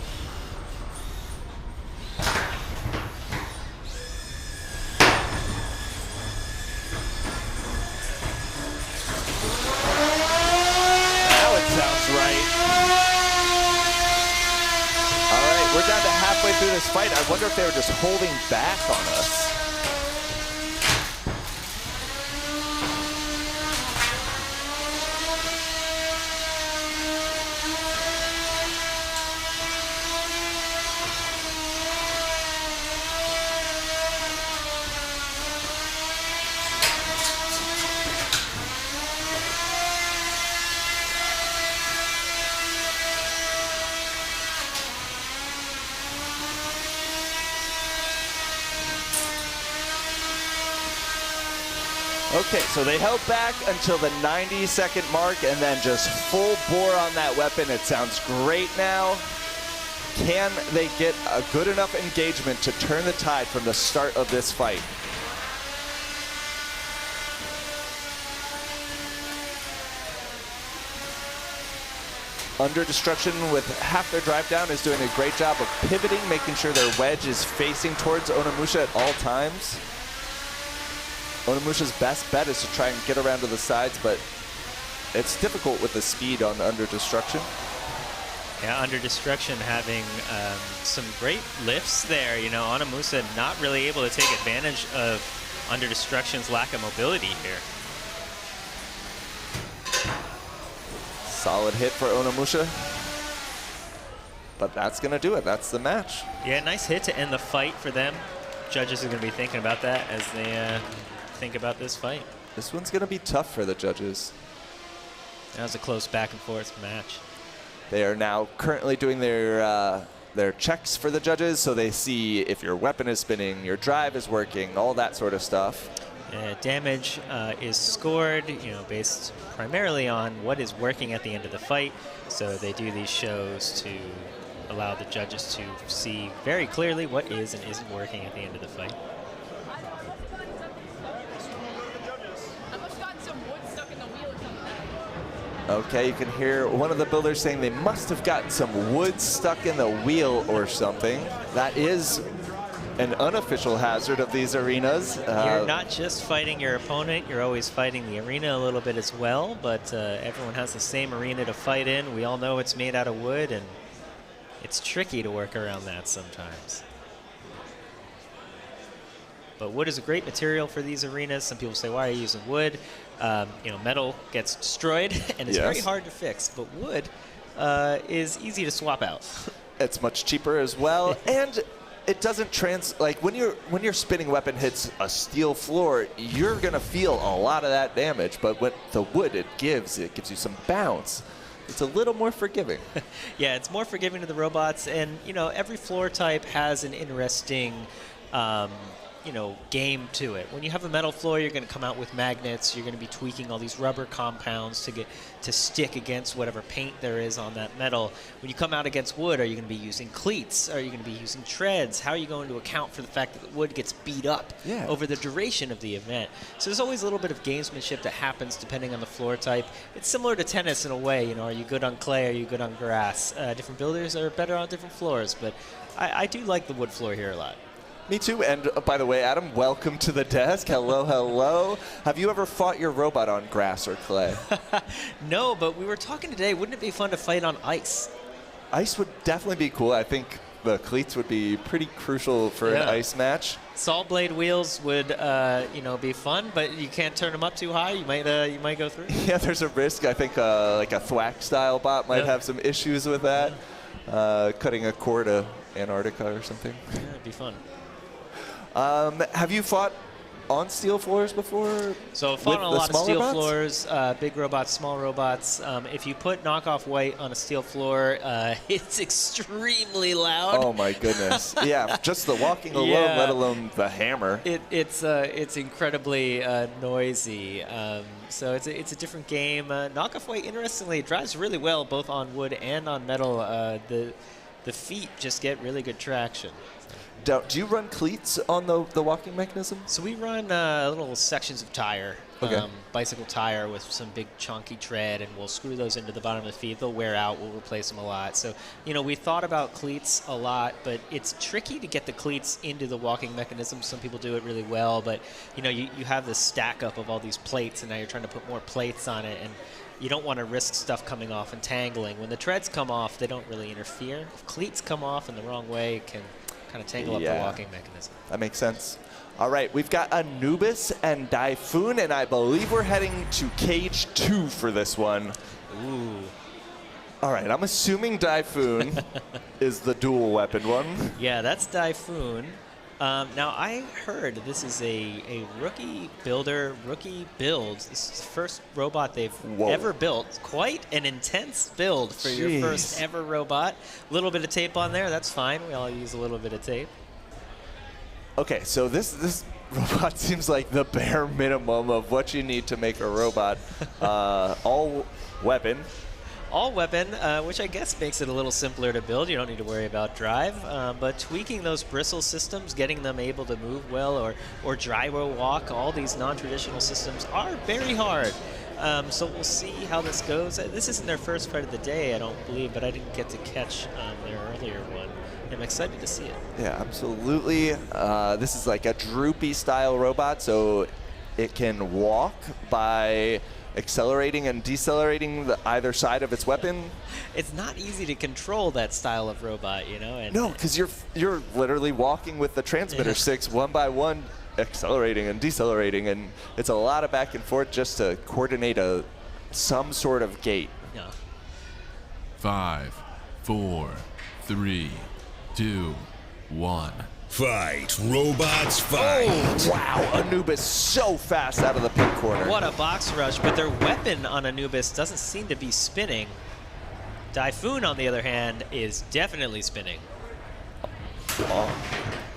Through this fight, I wonder if they were just holding back on us. Okay, so they held back until the 90-second mark and then just full bore on that weapon. It sounds great now. Can they get a good enough engagement to turn the tide from the start of this fight? Under Destruction with half their drive down is doing a great job of pivoting, making sure their wedge is facing towards Onimusha at all times. Onimusha's best bet is to try and get around to the sides, but it's difficult with the speed on Under Destruction. Yeah, Under Destruction having some great lifts there. You know, Onimusha not really able to take advantage of Under Destruction's lack of mobility here. Solid hit for Onimusha. But that's going to do it. That's the match. Yeah, nice hit to end the fight for them. Judges are going to be thinking about that as they think about this fight. This one's going to be tough for the judges. That was a close back and forth match. They are now currently doing their checks for the judges, so they see if your weapon is spinning, your drive is working, all that sort of stuff. Damage is scored, you know, based primarily on what is working at the end of the fight. So they do these shows to allow the judges to see very clearly what is and isn't working at the end of the fight. Okay, you can hear one of the builders saying they must have gotten some wood stuck in the wheel or something. That is an unofficial hazard of these arenas. You're not just fighting your opponent, you're always fighting the arena a little bit as well, but everyone has the same arena to fight in. We all know it's made out of wood, and it's tricky to work around that sometimes. But wood is a great material for these arenas. Some people say, why are you using wood? You know, metal gets destroyed, and it's very hard to fix, but wood is easy to swap out. It's much cheaper as well, and it doesn't like when your spinning weapon hits a steel floor, you're gonna feel a lot of that damage. But with the wood, it gives you some bounce. It's a little more forgiving. Yeah, it's more forgiving to the robots, and you know, every floor type has an interesting game to it. When you have a metal floor, you're going to come out with magnets. You're going to be tweaking all these rubber compounds to stick against whatever paint there is on that metal. When you come out against wood, are you going to be using cleats? Are you going to be using treads? How are you going to account for the fact that the wood gets beat up over the duration of the event? So there's always a little bit of gamesmanship that happens depending on the floor type. It's similar to tennis in a way. Are you good on clay? Are you good on grass? Different builders are better on different floors, but I do like the wood floor here a lot. Me too. And by the way, Adam, welcome to the desk. Hello, hello. Have you ever fought your robot on grass or clay? No, but we were talking today. Wouldn't it be fun to fight on ice? Ice would definitely be cool. I think the cleats would be pretty crucial for an ice match. Saw blade wheels would, be fun, but you can't turn them up too high. You might go through. Yeah, there's a risk. I think like a thwack style bot might have some issues with that. Cutting a cord to Antarctica or something. Yeah, it'd be fun. Have you fought on steel floors before? So I've fought on a lot of steel floors, big robots, small robots. If you put knockoff white on a steel floor, it's extremely loud. Oh my goodness! Yeah, just the walking alone, let alone the hammer. It's incredibly noisy. So it's a different game. Knockoff white, interestingly, it drives really well both on wood and on metal. The feet just get really good traction. Do you run cleats on the walking mechanism? So we run little sections of tire, bicycle tire with some big chunky tread, and we'll screw those into the bottom of the feet. They'll wear out. We'll replace them a lot. So, we thought about cleats a lot, but it's tricky to get the cleats into the walking mechanism. Some people do it really well, but, you have this stack up of all these plates, and now you're trying to put more plates on it, and you don't want to risk stuff coming off and tangling. When the treads come off, they don't really interfere. If cleats come off in the wrong way, it can kind of tangle up the walking mechanism. That makes sense. All right, we've got Anubis and Typhoon, and I believe we're heading to cage 2 for this one. Ooh. All right, I'm assuming Typhoon is the dual weapon one. Yeah, that's Typhoon. Now, I heard this is a rookie build. This is the first robot they've ever built. Quite an intense build for your first ever robot. A little bit of tape on there, that's fine. We all use a little bit of tape. Okay, so this robot seems like the bare minimum of what you need to make a robot. All weapon. All weapon, which I guess makes it a little simpler to build. You don't need to worry about drive, but tweaking those bristle systems, getting them able to move well or gyro walk, all these non-traditional systems are very hard. So we'll see how this goes. This isn't their first fight of the day, I don't believe, but I didn't get to catch their earlier one. I'm excited to see it. Yeah, absolutely. This is like a droopy style robot, so it can walk by accelerating and decelerating either side of its weapon. It's not easy to control that style of robot, And no, because you're literally walking with the transmitter sticks one by one, accelerating and decelerating, and it's a lot of back and forth just to coordinate some sort of gait. Yeah. 5, 4, 3, 2, 1. Fight, robots, fight. Oh, wow, Anubis so fast out of the pink corner. What a box rush, but their weapon on Anubis doesn't seem to be spinning. Typhoon, on the other hand, is definitely spinning.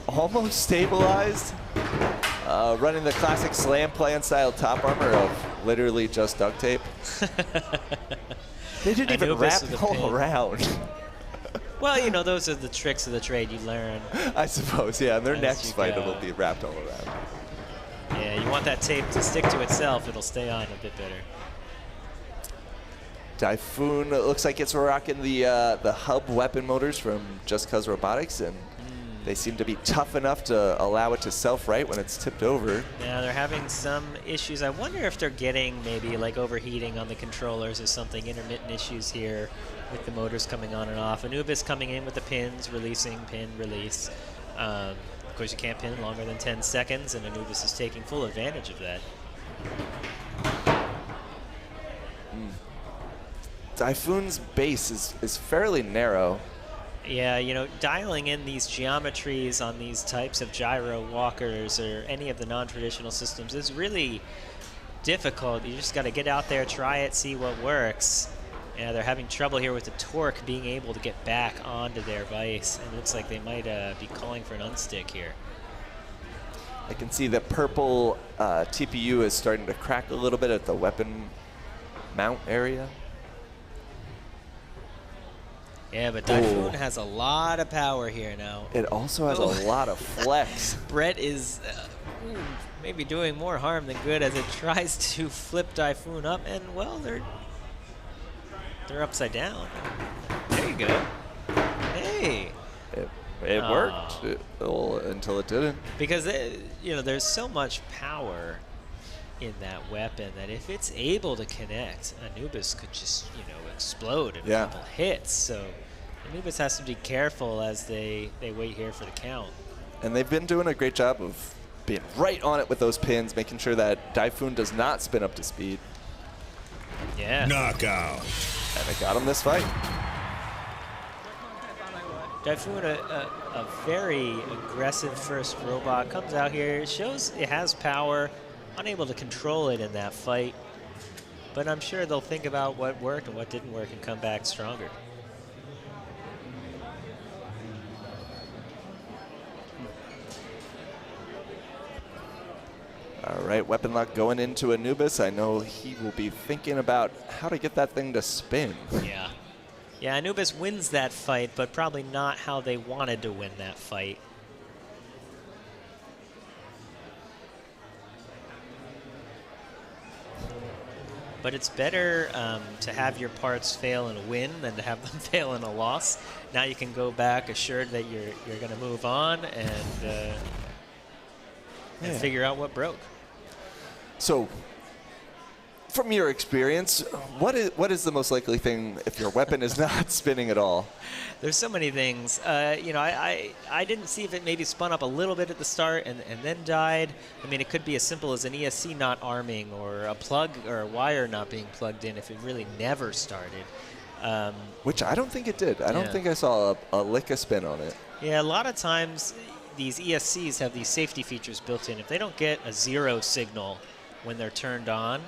Almost stabilized. Running the classic slam plan style top armor of literally just duct tape. They didn't even wrap all around. Well, those are the tricks of the trade you learn. I suppose, yeah. Their next fight, it'll be wrapped all around. Yeah, you want that tape to stick to itself. It'll stay on a bit better. Typhoon looks like it's rocking the hub weapon motors from Just Cause Robotics, and they seem to be tough enough to allow it to self-right when it's tipped over. Yeah, they're having some issues. I wonder if they're getting maybe like overheating on the controllers or something, intermittent issues here with the motors coming on and off. Anubis coming in with the pins, releasing, pin, release. Of course, you can't pin longer than 10 seconds, and Anubis is taking full advantage of that. Typhoon's base is fairly narrow. Yeah, dialing in these geometries on these types of gyro walkers or any of the non-traditional systems is really difficult. You just got to get out there, try it, see what works. Yeah, they're having trouble here with the torque being able to get back onto their vise, and it looks like they might be calling for an unstick here. I can see the purple TPU is starting to crack a little bit at the weapon mount area. Yeah, but Typhoon has a lot of power here now. It also has a lot of flex. Brett is maybe doing more harm than good as it tries to flip Typhoon up, and well, they're upside down. There you go. Hey. It worked until it didn't. Because there's so much power in that weapon that if it's able to connect, Anubis could just explode in a couple hits. So Anubis has to be careful as they wait here for the count. And they've been doing a great job of being right on it with those pins, making sure that Typhoon does not spin up to speed. Yeah. Knockout. And it got him this fight. Typhoon, a very aggressive first robot, comes out here, shows it has power, unable to control it in that fight, but I'm sure they'll think about what worked and what didn't work and come back stronger. All right, weapon lock going into Anubis. I know he will be thinking about how to get that thing to spin. Yeah. Yeah, Anubis wins that fight, but probably not how they wanted to win that fight. But it's better to have your parts fail in a win than to have them fail in a loss. Now you can go back assured that you're going to move on and figure out what broke. So, from your experience, what is the most likely thing if your weapon is not spinning at all? There's so many things. I didn't see if it maybe spun up a little bit at the start and then died. I mean, it could be as simple as an ESC not arming or a plug or a wire not being plugged in if it really never started. Which I don't think it did. I don't think I saw a lick of spin on it. Yeah, a lot of times these ESCs have these safety features built in. If they don't get a 0 signal when they're turned on,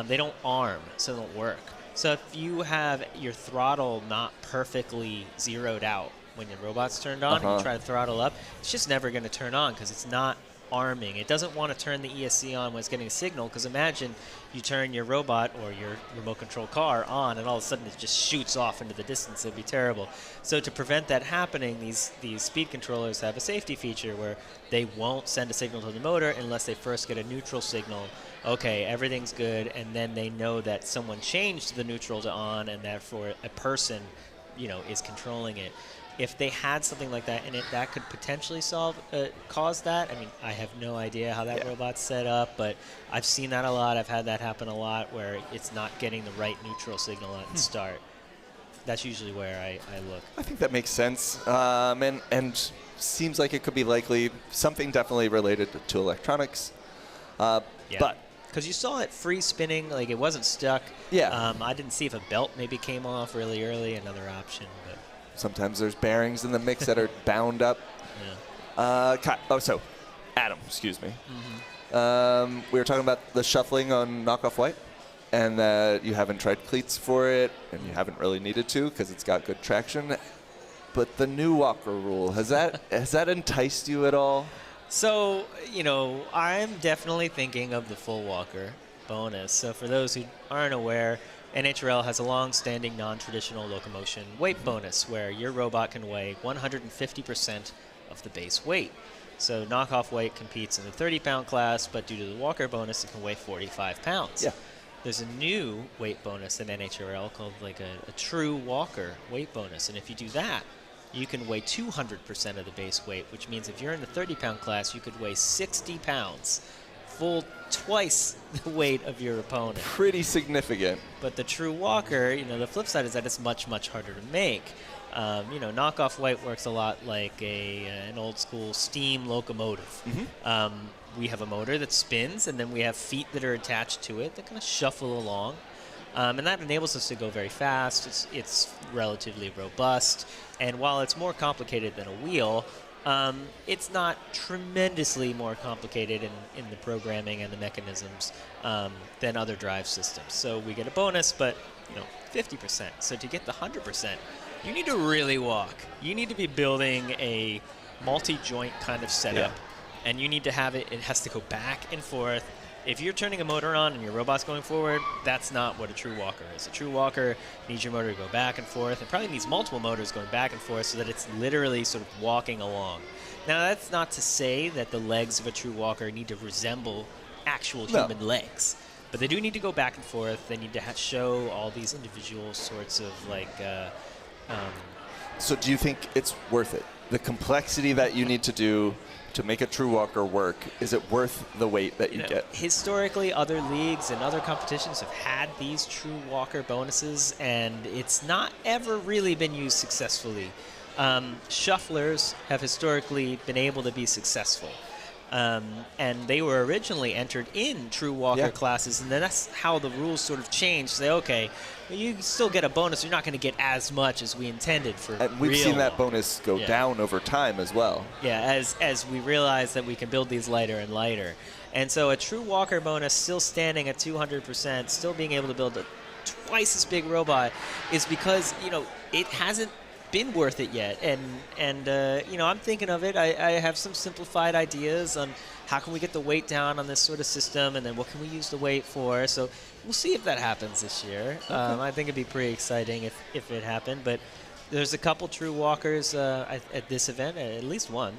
they don't arm, so they don't work. So if you have your throttle not perfectly zeroed out when your robot's turned on and you try to throttle up, it's just never going to turn on because it's not arming. It doesn't want to turn the ESC on when it's getting a signal, because imagine you turn your robot or your remote control car on and all of a sudden it just shoots off into the distance. It would be terrible. So to prevent that happening, these speed controllers have a safety feature where they won't send a signal to the motor unless they first get a neutral signal. Okay, everything's good, and then they know that someone changed the neutral to on, and therefore a person, is controlling it. If they had something like that in it, that could potentially cause that. I mean, I have no idea how that robot's set up, but I've seen that a lot. I've had that happen a lot where it's not getting the right neutral signal at the start. That's usually where I look. I think that makes sense, and seems like it could be likely something definitely related to electronics. But because you saw it free spinning, like it wasn't stuck. Yeah. I didn't see if a belt maybe came off really early, another option. But sometimes there's bearings in the mix that are bound up. So Adam, excuse me. We were talking about the shuffling on Knockoff White, and that you haven't tried cleats for it, and you haven't really needed to because it's got good traction. But the new walker rule, has that enticed you at all? So, I'm definitely thinking of the full walker bonus. So for those who aren't aware, NHRL has a long-standing non-traditional locomotion weight bonus where your robot can weigh 150% of the base weight. So Knockoff Weight competes in the 30-pound class, but due to the walker bonus, it can weigh 45 pounds. Yeah. There's a new weight bonus in NHRL called like a true walker weight bonus, and if you do that, you can weigh 200% of the base weight, which means if you're in the 30-pound class, you could weigh 60 pounds, full twice the weight of your opponent. Pretty significant. But the true walker, the flip side is that it's much, much harder to make. Knockoff White works a lot like an old-school steam locomotive. We have a motor that spins, and then we have feet that are attached to it that kind of shuffle along. And that enables us to go very fast. It's relatively robust. And while it's more complicated than a wheel, it's not tremendously more complicated in the programming and the mechanisms than other drive systems. So we get a bonus, but 50%. So to get the 100%, you need to really walk. You need to be building a multi-joint kind of setup and you need to have it. It has to go back and forth. If you're turning a motor on and your robot's going forward, that's not what a true walker is. A true walker needs your motor to go back and forth. It probably needs multiple motors going back and forth so that it's literally sort of walking along. Now, that's not to say that the legs of a true walker need to resemble actual human legs, but they do need to go back and forth. They need to show all these individual sorts of So do you think it's worth it? The complexity that you need to do to make a true walker work, is it worth the weight that you get? Historically, other leagues and other competitions have had these true walker bonuses, and it's not ever really been used successfully. Shufflers have historically been able to be successful. And they were originally entered in true walker classes, and then that's how the rules sort of changed. Say, okay, well, you still get a bonus. You're not going to get as much as we intended for. And we've seen that bonus go down over time as well. Yeah, as we realize that we can build these lighter and lighter. And so a true walker bonus still standing at 200%, still being able to build a twice as big robot is because, it hasn't been worth it yet, and I'm thinking of it. I have some simplified ideas on how can we get the weight down on this sort of system, and then what can we use the weight for. So we'll see if that happens this year. I think it'd be pretty exciting if it happened. But there's a couple true walkers at this event, at least one.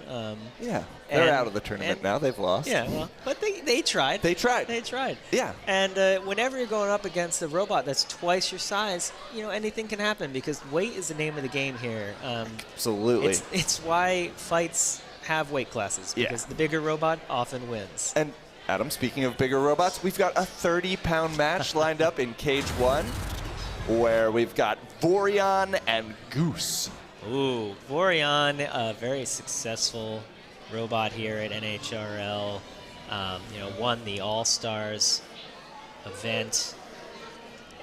They're out of the tournament now. They've lost. Yeah, well, but they tried. They tried. Yeah. And whenever you're going up against a robot that's twice your size, anything can happen because weight is the name of the game here. Absolutely. It's why fights have weight classes, because the bigger robot often wins. And Adam, speaking of bigger robots, we've got a 30-pound match lined up in Cage 1, where we've got Vorion and Goose. Ooh, Vorion, a very successful robot here at NHRL. Won the All-Stars event.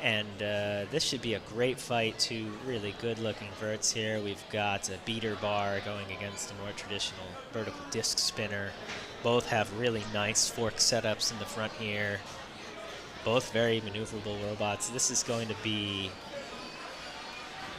And this should be a great fight. Two really good-looking verts here. We've got a beater bar going against a more traditional vertical disc spinner. Both have really nice fork setups in the front here. Both very maneuverable robots. This is going to be,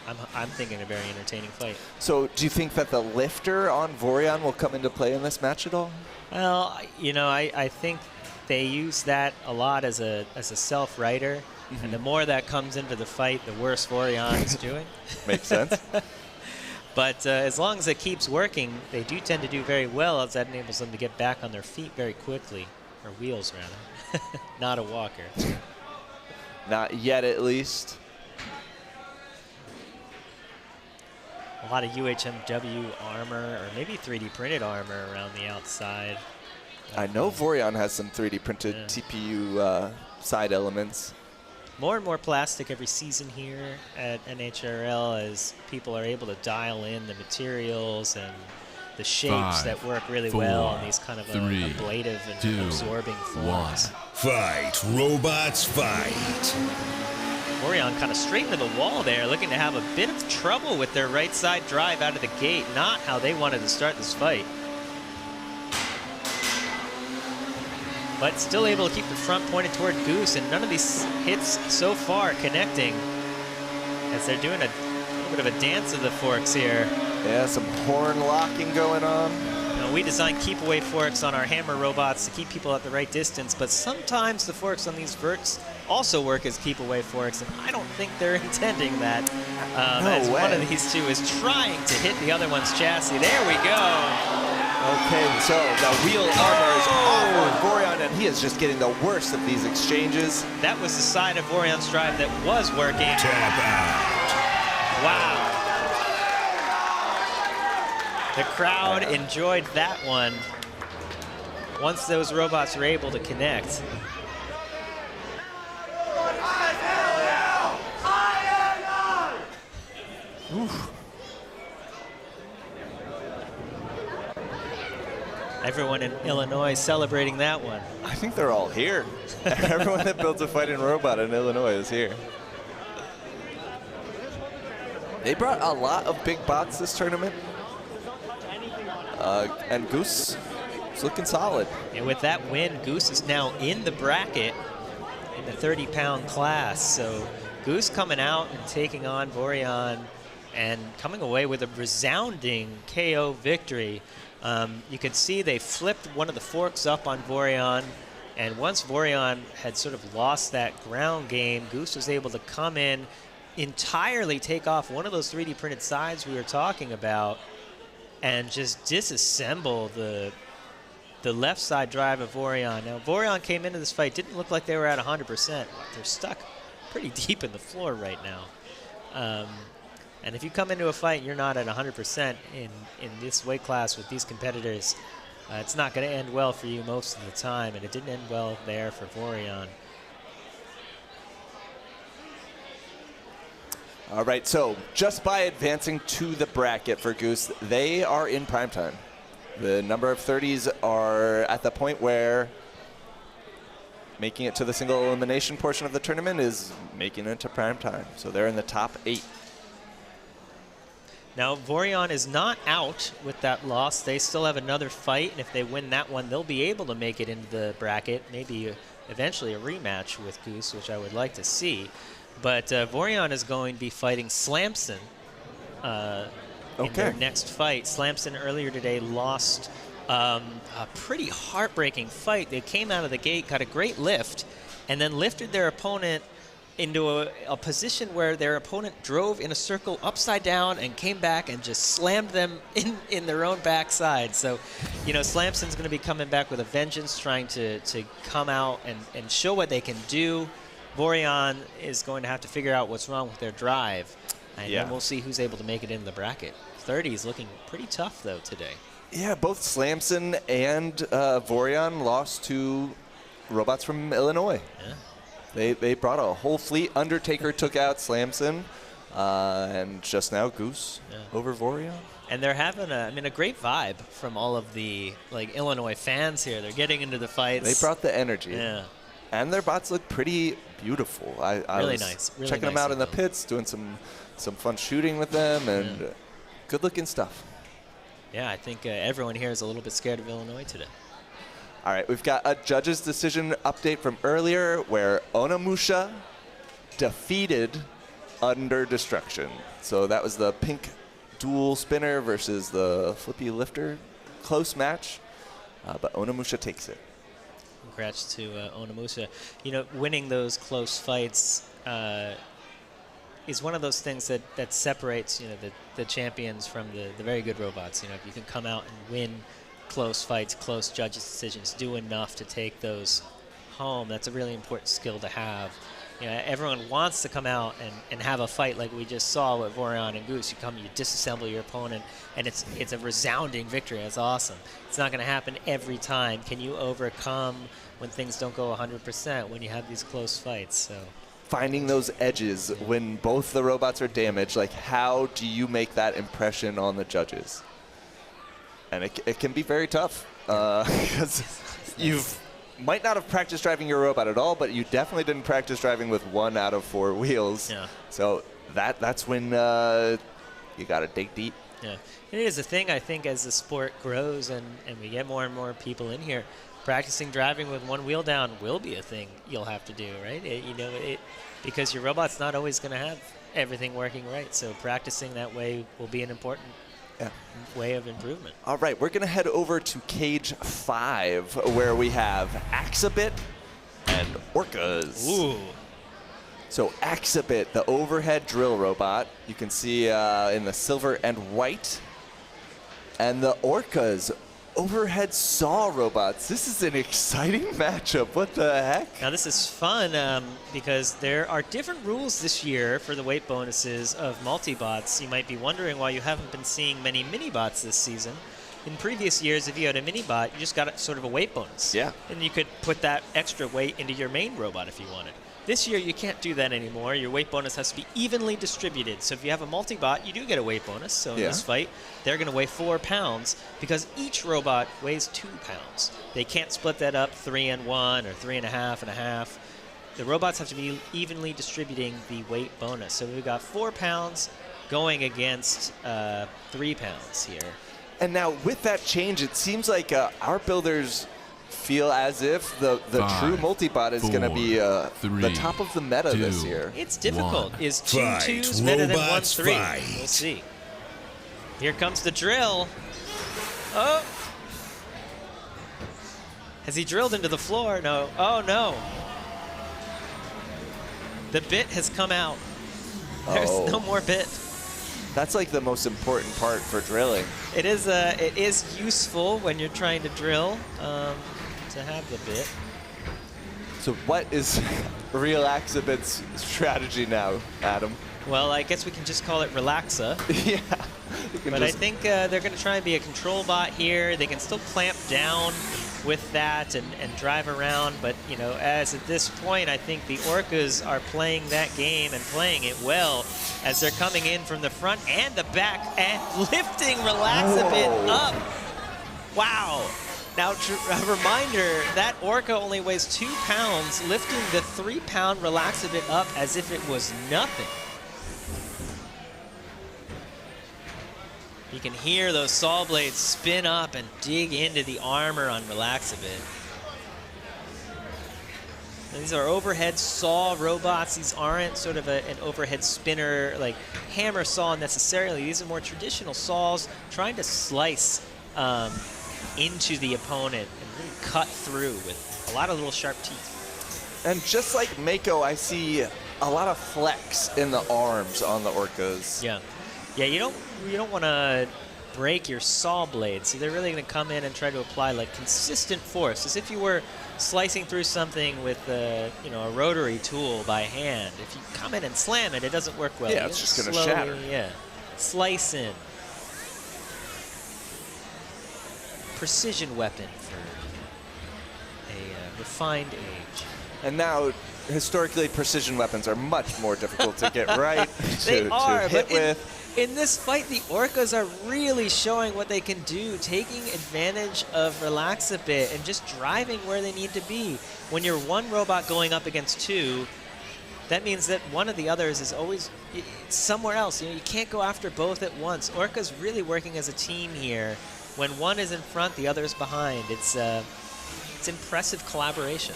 I'm thinking, a very entertaining fight. So do you think that the lifter on Vorion will come into play in this match at all? Well, I think they use that a lot as a self-rider. And the more that comes into the fight, the worse Vorion is doing. Makes sense. But as long as it keeps working, they do tend to do very well, as that enables them to get back on their feet very quickly. Or wheels, rather. Not a walker. Not yet, at least. A lot of UHMW armor, or maybe 3D printed armor around the outside. I know Vorion has some 3D printed TPU side elements. More and more plastic every season here at NHRL as people are able to dial in the materials and the shapes that work really well on these kind of ablative and absorbing forms. Fight, robots, fight. Vorion kind of straight into the wall there, looking to have a bit of trouble with their right side drive out of the gate. Not how they wanted to start this fight. But still able to keep the front pointed toward Goose, and none of these hits so far connecting as they're doing a little bit of a dance of the forks here. Yeah, some horn locking going on. We design keep-away forks on our hammer robots to keep people at the right distance, but sometimes the forks on these verts also work as keep-away forks, and I don't think they're intending that. As one of these two is trying to hit the other one's chassis. There we go. Okay, so the wheel armor is off on Vorion, and he is just getting the worst of these exchanges. That was the side of Vorion's drive that was working. Tap out. Wow. The crowd enjoyed that one once those robots were able to connect. Oof. Everyone in Illinois celebrating that one. I think they're all here. Everyone that builds a fighting robot in Illinois is here. They brought a lot of big bots this tournament. And Goose is looking solid. And with that win, Goose is now in the bracket in the 30-pound class. So Goose coming out and taking on Vorion and coming away with a resounding KO victory. You could see they flipped one of the forks up on Vorion, and once Vorion had sort of lost that ground game, Goose was able to come in, entirely take off one of those 3D printed sides we were talking about, and just disassemble the left side drive of Vorion. Now, Vorion came into this fight, didn't look like they were at 100%. They're stuck pretty deep in the floor right now. And if you come into a fight and you're not at 100% in this weight class with these competitors, it's not going to end well for you most of the time, and it didn't end well there for Vorion. All right, so just by advancing to the bracket for Goose, they are in prime time. The number of 30s are at the point where making it to the single elimination portion of the tournament is making it to prime time. So they're in the top 8. Now, Vorion is not out with that loss. They still have another fight, and if they win that one, they'll be able to make it into the bracket, maybe eventually a rematch with Goose, which I would like to see. But Vorion is going to be fighting Slamson in their next fight. Slamson earlier today lost a pretty heartbreaking fight. They came out of the gate, got a great lift, and then lifted their opponent into a position where their opponent drove in a circle upside down and came back and just slammed them in their own backside. So, you know, Slamson's going to be coming back with a vengeance, trying to come out and show what they can do. Vorion is going to have to figure out what's wrong with their drive, and then we'll see who's able to make it into the bracket. 30 is looking pretty tough, though, today. Yeah, both Slamson and Vorion lost to robots from Illinois. Yeah. They brought a whole fleet. Undertaker took out Slamson, and just now Goose over Vorion. And they're having a great vibe from all of the Illinois fans here. They're getting into the fights. They brought the energy. Yeah. And their bots look pretty beautiful. I really was nice. Really checking nice them out in the pits, doing some fun shooting with them, and good-looking stuff. Yeah, I think everyone here is a little bit scared of Illinois today. All right, we've got a judge's decision update from earlier where Onimusha defeated Under Destruction. So that was the pink dual spinner versus the flippy lifter. Close match, but Onimusha takes it. Congrats to Onimusha. You know, winning those close fights is one of those things that separates, you know, the champions from the very good robots. You know, if you can come out and win close fights, close judges' decisions, do enough to take those home, that's a really important skill to have. You know, everyone wants to come out and have a fight like we just saw with Vorion and Goose. You disassemble your opponent, and it's a resounding victory. It's awesome. It's not going to happen every time. Can you overcome when things don't go 100% when you have these close fights? So finding those edges when both the robots are damaged, like how do you make that impression on the judges? And it can be very tough because you've might not have practiced driving your robot at all, but you definitely didn't practice driving with 1 out of 4 wheels. Yeah. So that's when you got to dig deep. Yeah, it is a thing, I think, as the sport grows and we get more and more people in here, practicing driving with 1 wheel down will be a thing you'll have to do, right? Because your robot's not always going to have everything working right. So practicing that way will be an important way of improvement. All right, we're going to head over to Cage 5, where we have Axabit and Orcas. Ooh. So Axabit, the overhead drill robot, you can see in the silver and white. And the Orcas, overhead saw robots. This is an exciting matchup. What the heck? Now this is fun because there are different rules this year for the weight bonuses of multi-bots. You might be wondering why you haven't been seeing many mini-bots this season. In previous years, if you had a mini-bot, you just got sort of a weight bonus. Yeah. And you could put that extra weight into your main robot if you wanted. This year, you can't do that anymore. Your weight bonus has to be evenly distributed. So if you have a multi-bot, you do get a weight bonus. So in this fight, they're going to weigh 4 pounds because each robot weighs 2 pounds. They can't split that up 3 and 1 or 3 and a half. The robots have to be evenly distributing the weight bonus. So we've got 4 pounds going against 3 pounds here. And now with that change, it seems like our builders feel as if the true multi-bot is going to be the top of the meta this year. It's difficult. Is 2 Fight, 2s better than 1 robots, 3? fight. We'll see. Here comes the drill. Oh! Has he drilled into the floor? No. Oh, no. The bit has come out. There's no more bit. That's like the most important part for drilling. It is useful when you're trying to drill to have the bit. So what is Relaxabit's strategy now, Adam? Well, I guess we can just call it Relaxa. Yeah. But I think they're going to try and be a control bot here. They can still clamp down with that and drive around. But, you know, as at this point, I think the Orcas are playing that game and playing it well as they're coming in from the front and the back and lifting Relaxabit up. Wow. Now, a reminder, that Orca only weighs 2 pounds, lifting the 3-pound Relaxabit up as if it was nothing. You can hear those saw blades spin up and dig into the armor on Relaxabit. These are overhead saw robots. These aren't sort of an overhead spinner, like hammer saw necessarily. These are more traditional saws trying to slice into the opponent and really cut through with a lot of little sharp teeth. And just like Mako, I see a lot of flex in the arms on the Orcas. Yeah. Yeah, you don't want to break your saw blade, so they're really going to come in and try to apply like consistent force, as if you were slicing through something with a rotary tool by hand. If you come in and slam it, it doesn't work well. Yeah, it's just going to shatter. Yeah, slice in. Precision weapon for a refined age. And now, historically, precision weapons are much more difficult to get right, They are, to hit but with. In this fight, the Orcas are really showing what they can do, taking advantage of Relaxabit and just driving where they need to be. When you're one robot going up against two, that means that one of the others is always somewhere else. You can't go after both at once. Orca's really working as a team here. When one is in front, the other is behind. It's impressive collaboration.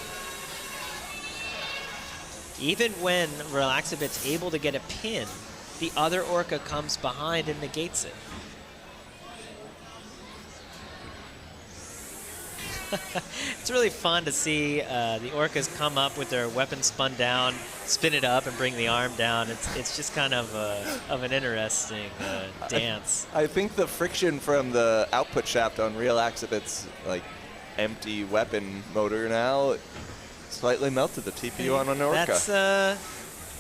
Even when Relaxabit's able to get a pin, the other Orca comes behind and negates it. It's really fun to see the Orcas come up with their weapon spun down, spin it up, and bring the arm down. It's just kind of an interesting dance. I think the friction from the output shaft on Relaxabit's like empty weapon motor now slightly melted the TPU on an Orca.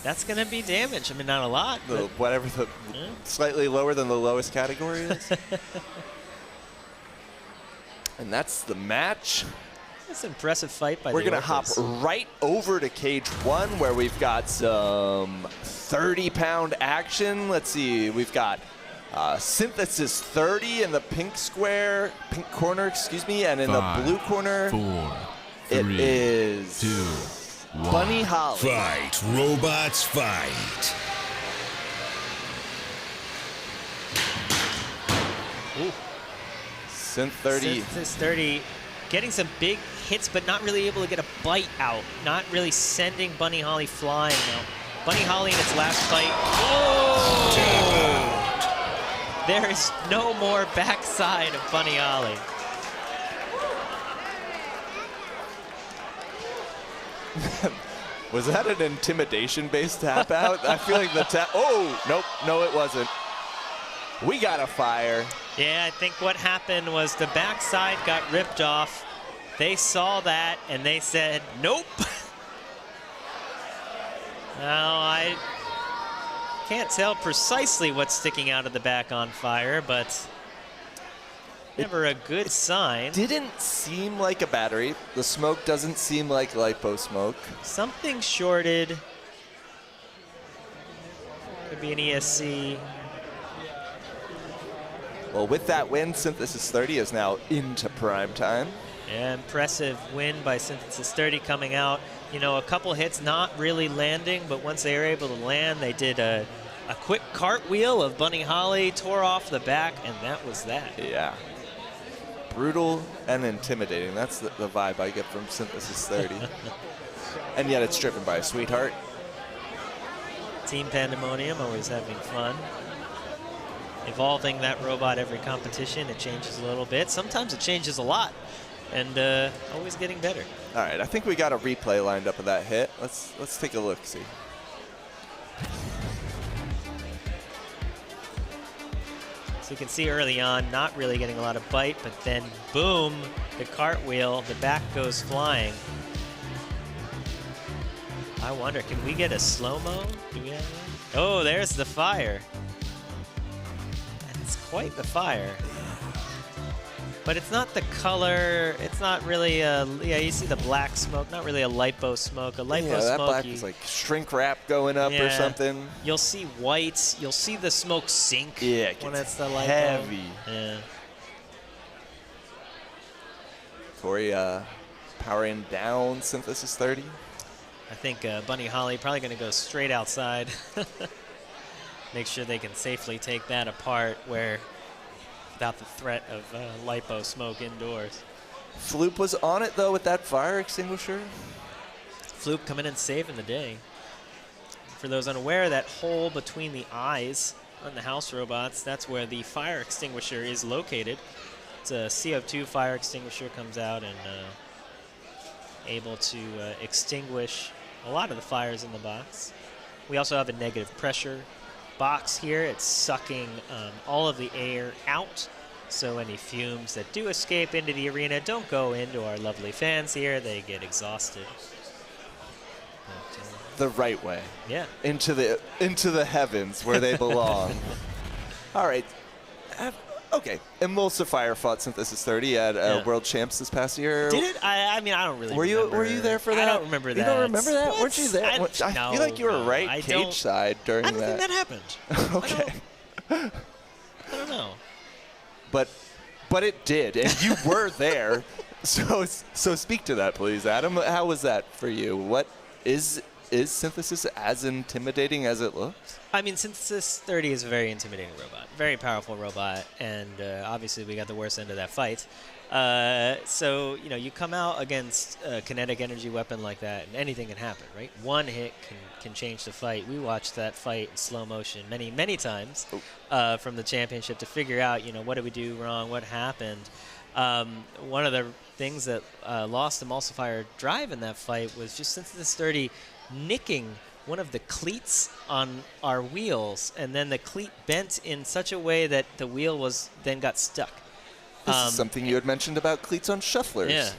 That's going to be damage. I mean, not a lot. Whatever the slightly lower than the lowest category is. And that's the match. It's an impressive fight by the Orcas. We're going to hop right over to cage one, where we've got some 30-pound action. Let's see. We've got Synthesis 30 in the pink corner, excuse me, and in the blue corner, 4, 3, it is 2, 1. Bunny Holly. Fight, robots, fight. Ooh. Synth 30. Synthesis 30 getting some big hits, but not really able to get a bite out. Not really sending Bunny Holly flying now. Bunny Holly in its last fight. Oh! There is no more backside of Bunny Holly. Was that an intimidation-based tap out? I feel like the tap. Oh, nope. No, it wasn't. We got a fire. Yeah, I think what happened was the backside got ripped off. They saw that and they said, nope. Now, I can't tell precisely what's sticking out of the back on fire, but never a good sign. Didn't seem like a battery. The smoke doesn't seem like lipo smoke. Something shorted. Could be an ESC. Well, with that win, Synthesis 30 is now into prime time. Yeah, impressive win by Synthesis 30 coming out. You know, a couple hits not really landing, but once they were able to land, they did a quick cartwheel of Bunny Holly, tore off the back, and that was that. Yeah. Brutal and intimidating. That's the vibe I get from Synthesis 30. And yet it's driven by a sweetheart. Team Pandemonium, always having fun. evolving that robot every competition. It changes a little bit. Sometimes it changes a lot, and always getting better. All right, I think we got a replay lined up of that hit. Let's take a look, see. So you can see early on, not really getting a lot of bite, but then boom, the cartwheel, the back goes flying. I wonder, can we get a slow-mo? Do we have that? Oh, there's the fire. It's quite the fire. But it's not the color, it's not really a, yeah, you see the black smoke, not really a lipo smoke. A lipo Yeah, that smoke, black is like shrink wrap going up or something. You'll see whites, you'll see the smoke sink when it's the lipo. Heavy. Yeah. Corey powering down Synthesis 30. I think Bunny Holly probably going to go straight outside. Make sure they can safely take that apart without the threat of lipo smoke indoors. Floop was on it, though, with that fire extinguisher. Floop coming in saving the day. For those unaware, that hole between the eyes on the house robots, that's where the fire extinguisher is located. It's a CO2 fire extinguisher, comes out and able to extinguish a lot of the fires in the box. We also have a negative pressure box here. It's sucking all of the air out, so any fumes that do escape into the arena don't go into our lovely fans here. They get exhausted. The right way. Yeah. Into the heavens where they belong. All right. Okay. Emulsifier fought Synthesis 30 at World Champs this past year. Did it? I mean, I don't really remember. Were you there for that? I don't remember that. You don't remember that? What? Weren't you there? I feel like you were right cage side during that. I don't think that happened. Okay. I don't know. But it did, and you were there. So speak to that, please, Adam. How was that for you? What is Synthesis as intimidating as it looks? I mean, Synthesis 30 is a very intimidating robot, very powerful robot, and obviously we got the worst end of that fight. So, you know, you come out against a kinetic energy weapon like that, and anything can happen, right? One hit can change the fight. We watched that fight in slow motion many, many times from the championship to figure out, you know, what did we do wrong, what happened. One of the things that lost Emulsifier drive in that fight was just Synthesis 30 nicking one of the cleats on our wheels, and then the cleat bent in such a way that the wheel then got stuck. This is something you had mentioned about cleats on shufflers. Yeah,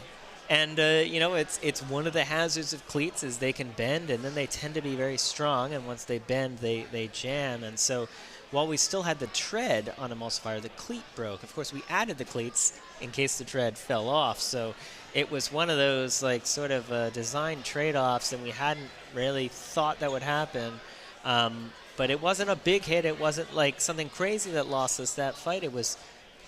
and you know, it's one of the hazards of cleats is they can bend, and then they tend to be very strong, and once they bend, they jam. And so while we still had the tread on Emulsifier, the cleat broke. Of course, we added the cleats in case the tread fell off, so it was one of those like sort of design trade-offs, and we hadn't really thought that would happen. But it wasn't a big hit. It wasn't like something crazy that lost us that fight. It was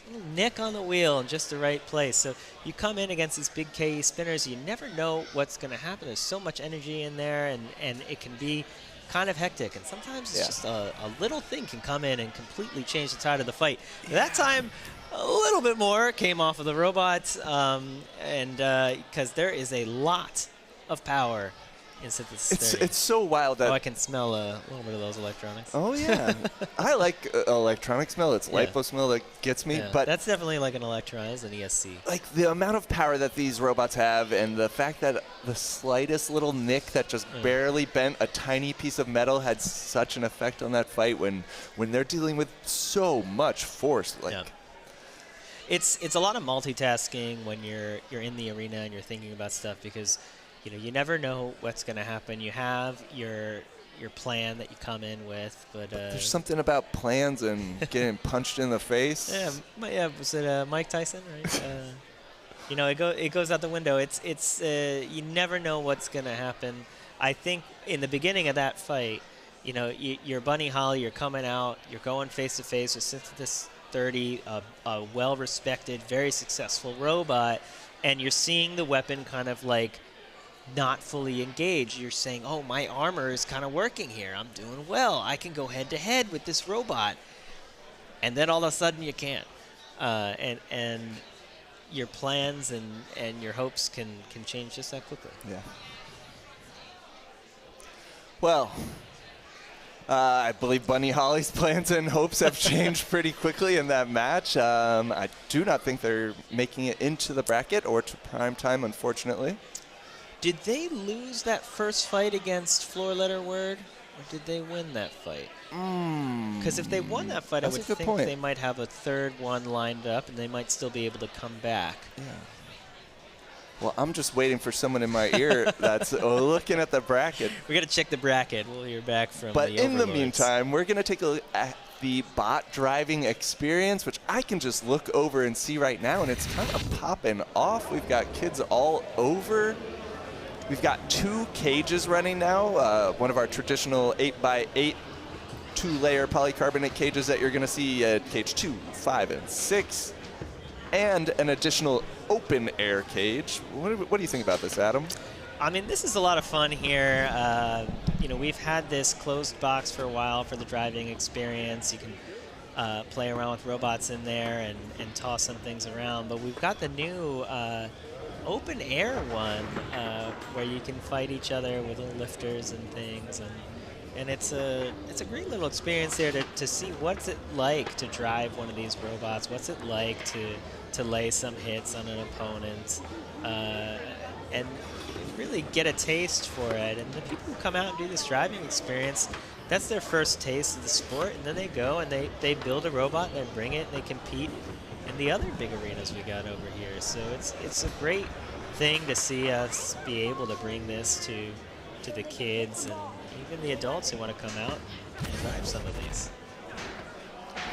a little nick on the wheel in just the right place. So you come in against these big KE spinners, you never know what's going to happen. There's so much energy in there, and it can be kind of hectic. And sometimes it's just a little thing can come in and completely change the tide of the fight. That time, a little bit more came off of the robots, and because there is a lot of power in Synthesis 30. It's so wild that... I can smell a little bit of those electronics. Oh, yeah. I like electronic smell. It's lipo smell that gets me. Yeah, but that's definitely like an Electron, an ESC. Like the amount of power that these robots have, and the fact that the slightest little nick that just barely bent a tiny piece of metal had such an effect on that fight when they're dealing with so much force. Like, It's a lot of multitasking when you're in the arena and you're thinking about stuff, because you know, you never know what's going to happen. You have your plan that you come in with, but there's something about plans and getting punched in the face. Yeah, was it Mike Tyson? Right? You know, it goes out the window. It's you never know what's going to happen. I think in the beginning of that fight, you know, you're Bunny Holly, you're coming out, you're going face to face with Synthesis 30, a well-respected, very successful robot, and you're seeing the weapon kind of like not fully engaged. You're saying, oh, my armor is kind of working here. I'm doing well. I can go head-to-head with this robot. And then all of a sudden you can't. And your plans and your hopes can change just that quickly. Yeah. Well, I believe Bunny Holly's plans and hopes have changed pretty quickly in that match. I do not think they're making it into the bracket or to prime time, unfortunately. Did they lose that first fight against Floor Letter Word, or did they win that fight? Because if they won that fight, I would think they might have a third one lined up, and they might still be able to come back. Yeah. Well, I'm just waiting for someone in my ear that's looking at the bracket. We got to check the bracket. We'll hear back from But the in the overlords. meantime, we're going to take a look at the bot driving experience, which I can just look over and see right now, and it's kind of popping off. We've got kids all over. We've got 2 cages running now, one of our traditional 8x8 2-layer polycarbonate cages that you're going to see at cage 2, 5, and 6, and an additional open air cage. What do you think about this, Adam? I mean, this is a lot of fun here. You know, we've had this closed box for a while for the driving experience. You can play around with robots in there and toss some things around. But we've got the new open air one where you can fight each other with little lifters and things. And it's a great little experience there to see what's it like to drive one of these robots. What's it like to lay some hits on an opponent and really get a taste for it. And the people who come out and do this driving experience, that's their first taste of the sport, and then they go and they build a robot and they bring it and they compete in the other big arenas we got over here. So it's a great thing to see us be able to bring this to the kids and even the adults who want to come out and drive some of these.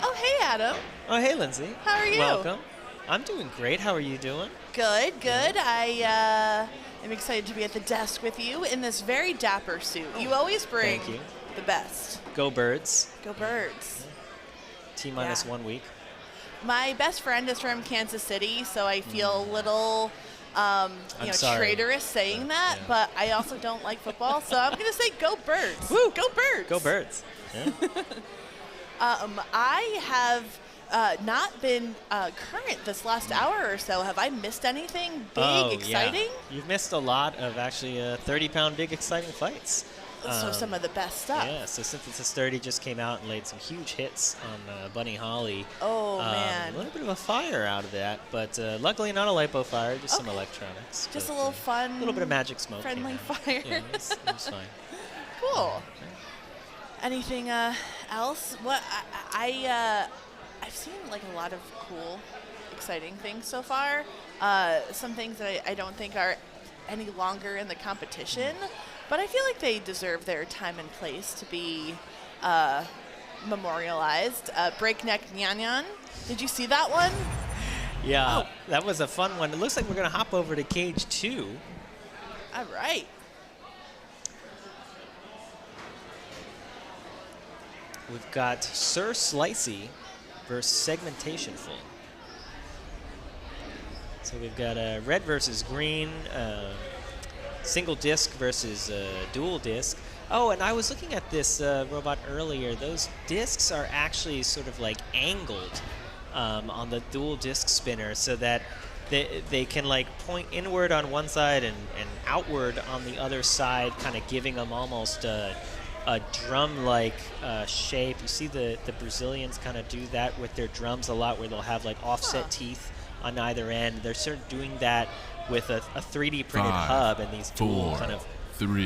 Oh, hey, Adam. Oh, hey, Lindsay. How are you? Welcome. I'm doing great. How are you doing? Good, good. I am excited to be at the desk with you in this very dapper suit. You always bring Thank you. the best. Go Birds. Go Birds. T-minus 1 week. My best friend is from Kansas City, so I feel a little sorry. traitorous saying that, but I also don't like football, so I'm going to say go Birds. Woo! Go Birds. Go Birds. Yeah. I have not been current this last hour or so. Have I missed anything big, exciting? Yeah. You've missed a lot of actually 30-pound big exciting fights. So some of the best stuff. Yeah, so Synthesis 30 just came out and laid some huge hits on Bunny Holly. Oh, man. A little bit of a fire out of that, but luckily not a lipo fire, just some electronics. Just but, a little fun. A little bit of magic smoke. Friendly fire. Yeah, it was fine. Cool. Anything else? What I've seen like a lot of cool, exciting things so far. Some things that I don't think are any longer in the competition, but I feel like they deserve their time and place to be memorialized. Breakneck Nyan. Did you see that one? Yeah, that was a fun one. It looks like we're going to hop over to cage 2. All right. We've got Sir Slicey versus Segmentation Full. So we've got red versus green, single disc versus dual disc. Oh, and I was looking at this robot earlier. Those discs are actually sort of like angled on the dual disc spinner so that they can like point inward on one side and outward on the other side, kind of giving them almost a drum-like shape. You see the Brazilians kind of do that with their drums a lot, where they'll have like offset teeth on either end. They're sort of doing that with a 3D printed hub and these dual kind of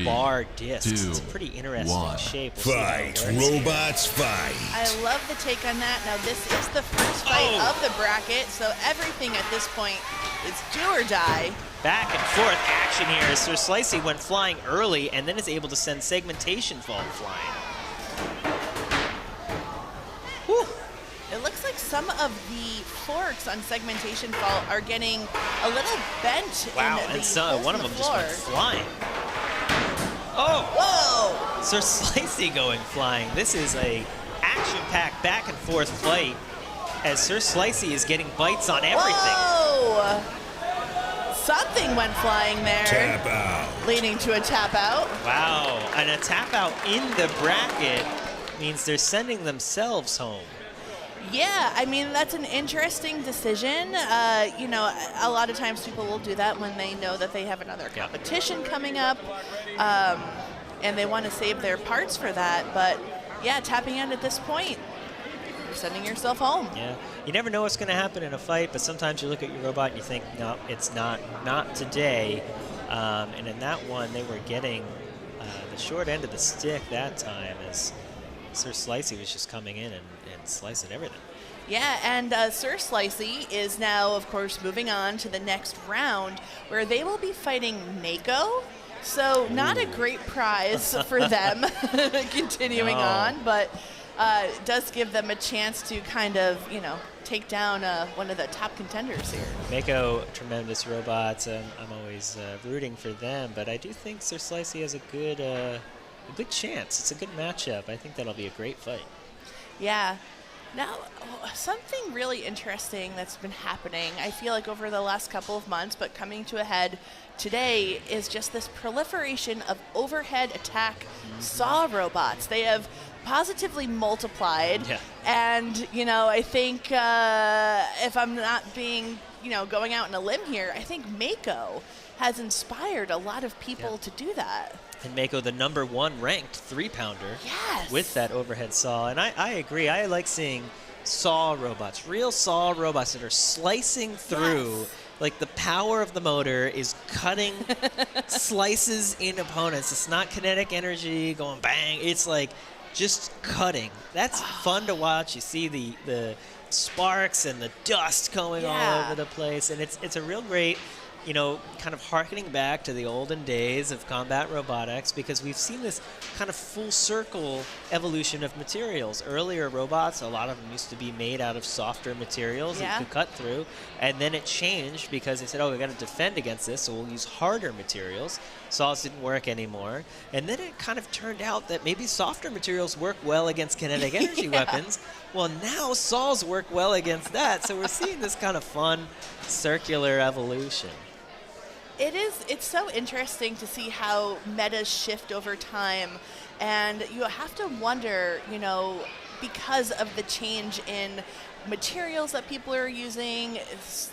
bar discs. It's a pretty interesting shape. We'll Fight, robots, fight. I love the take on that. Now, this is the first fight of the bracket, so everything at this point is do or die. Back and forth action here as Sir Slicey went flying early and then is able to send Segmentation Fall flying. Whew. It looks like some of the forks on Segmentation Fall are getting a little bent. Wow, in the and so holes one in of the them just went floor. flying. Oh! Whoa! Sir Slicey going flying. This is a action-packed back and forth fight as Sir Slicey is getting bites on everything. Whoa! Something went flying there. Tap out. Leading to a tap out. Wow, and a tap out in the bracket means they're sending themselves home. Yeah, I mean, that's an interesting decision. You know, a lot of times people will do that when they know that they have another competition coming up, and they want to save their parts for that. But yeah, tapping out at this point, you're sending yourself home. Yeah, you never know what's going to happen in a fight, but sometimes you look at your robot and you think, no, it's not today. And in that one, they were getting the short end of the stick that time as Sir Slicey was just coming in and slicing everything. Yeah, and Sir Slicey is now, of course, moving on to the next round, where they will be fighting Mako. So not a great prize for them continuing on, but it does give them a chance to kind of, take down one of the top contenders here. Mako, tremendous robots. I'm always rooting for them, but I do think Sir Slicey has a good chance. It's a good matchup. I think that'll be a great fight. Yeah. Now, something really interesting that's been happening, I feel like over the last couple of months, but coming to a head today, is just this proliferation of overhead attack saw robots. They have positively multiplied. Yeah. And, I think if I'm not being, going out on a limb here, I think Mako has inspired a lot of people to do that. And Mako, the #1 ranked 3-pounder with that overhead saw. And I agree. I like seeing saw robots, real saw robots that are slicing through. Like the power of the motor is cutting slices in opponents. It's not kinetic energy going bang. It's like just cutting. That's fun to watch. You see the sparks and the dust going all over the place. And it's a real great, kind of harkening back to the olden days of combat robotics, because we've seen this kind of full circle evolution of materials. Earlier robots, a lot of them used to be made out of softer materials that you could cut through, and then it changed because they said, oh, we got to defend against this, so we'll use harder materials. Saws didn't work anymore, and then it kind of turned out that maybe softer materials work well against kinetic energy weapons. Well, now saws work well against that, so we're seeing this kind of fun circular evolution. It's so interesting to see how metas shift over time, and you have to wonder, because of the change in materials that people are using,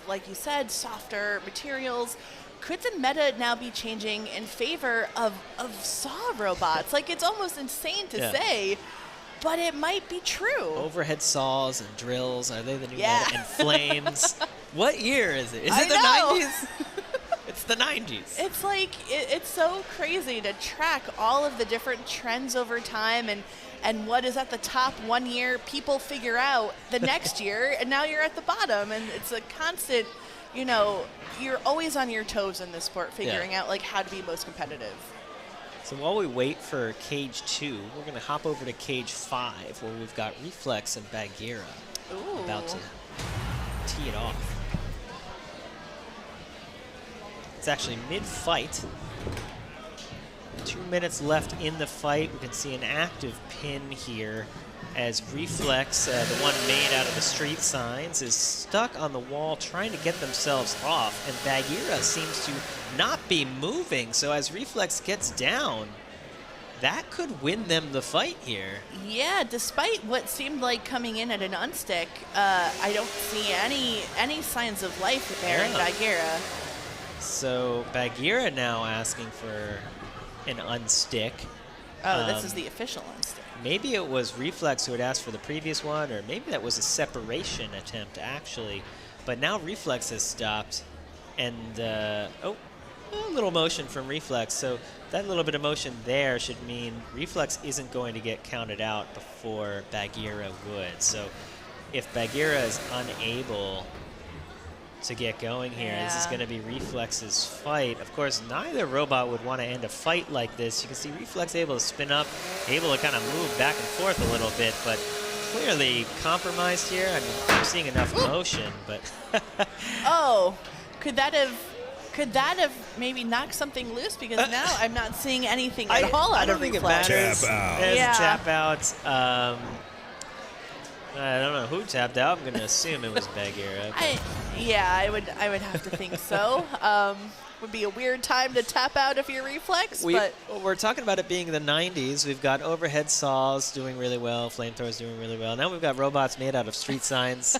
like you said, softer materials, could the meta now be changing in favor of saw robots? Like, it's almost insane to say, but it might be true. Overhead saws and drills, are they the new meta? And flames. What year is it? Is it the 90s? It's the 90s. It's like, it's so crazy to track all of the different trends over time, and what is at the top one year, people figure out the next year, and now you're at the bottom, and it's a constant, you're always on your toes in this sport, figuring out like how to be most competitive. So while we wait for Cage 2, we're going to hop over to Cage 5, where we've got Reflex and Bagheera about to tee it off. It's actually mid-fight. 2 minutes left in the fight. We can see an active pin here as Reflex, the one made out of the street signs, is stuck on the wall trying to get themselves off, and Bagheera seems to not be moving. So as Reflex gets down, that could win them the fight here. Yeah, despite what seemed like coming in at an unstick, I don't see any signs of life there in Bagheera. So Bagheera now asking for an unstick. Oh, this is the official unstick. Maybe it was Reflex who had asked for the previous one, or maybe that was a separation attempt, actually. But now Reflex has stopped, and, a little motion from Reflex. So that little bit of motion there should mean Reflex isn't going to get counted out before Bagheera would. So if Bagheera is unable to get going here, this is going to be Reflex's fight. Of course, neither robot would want to end a fight like this. You can see Reflex able to spin up, able to kind of move back and forth a little bit, but clearly compromised here. I mean, I'm seeing enough motion, but could that have maybe knocked something loose? Because now I'm not seeing anything at all. I don't think it matters. Tap out. There's a tap out. I don't know who tapped out. I'm going to assume it was Bagheera. I would have to think so. Would be a weird time to tap out if you're Reflex, but we're talking about it being the 90s. We've got overhead saws doing really well, flamethrowers doing really well. Now we've got robots made out of street signs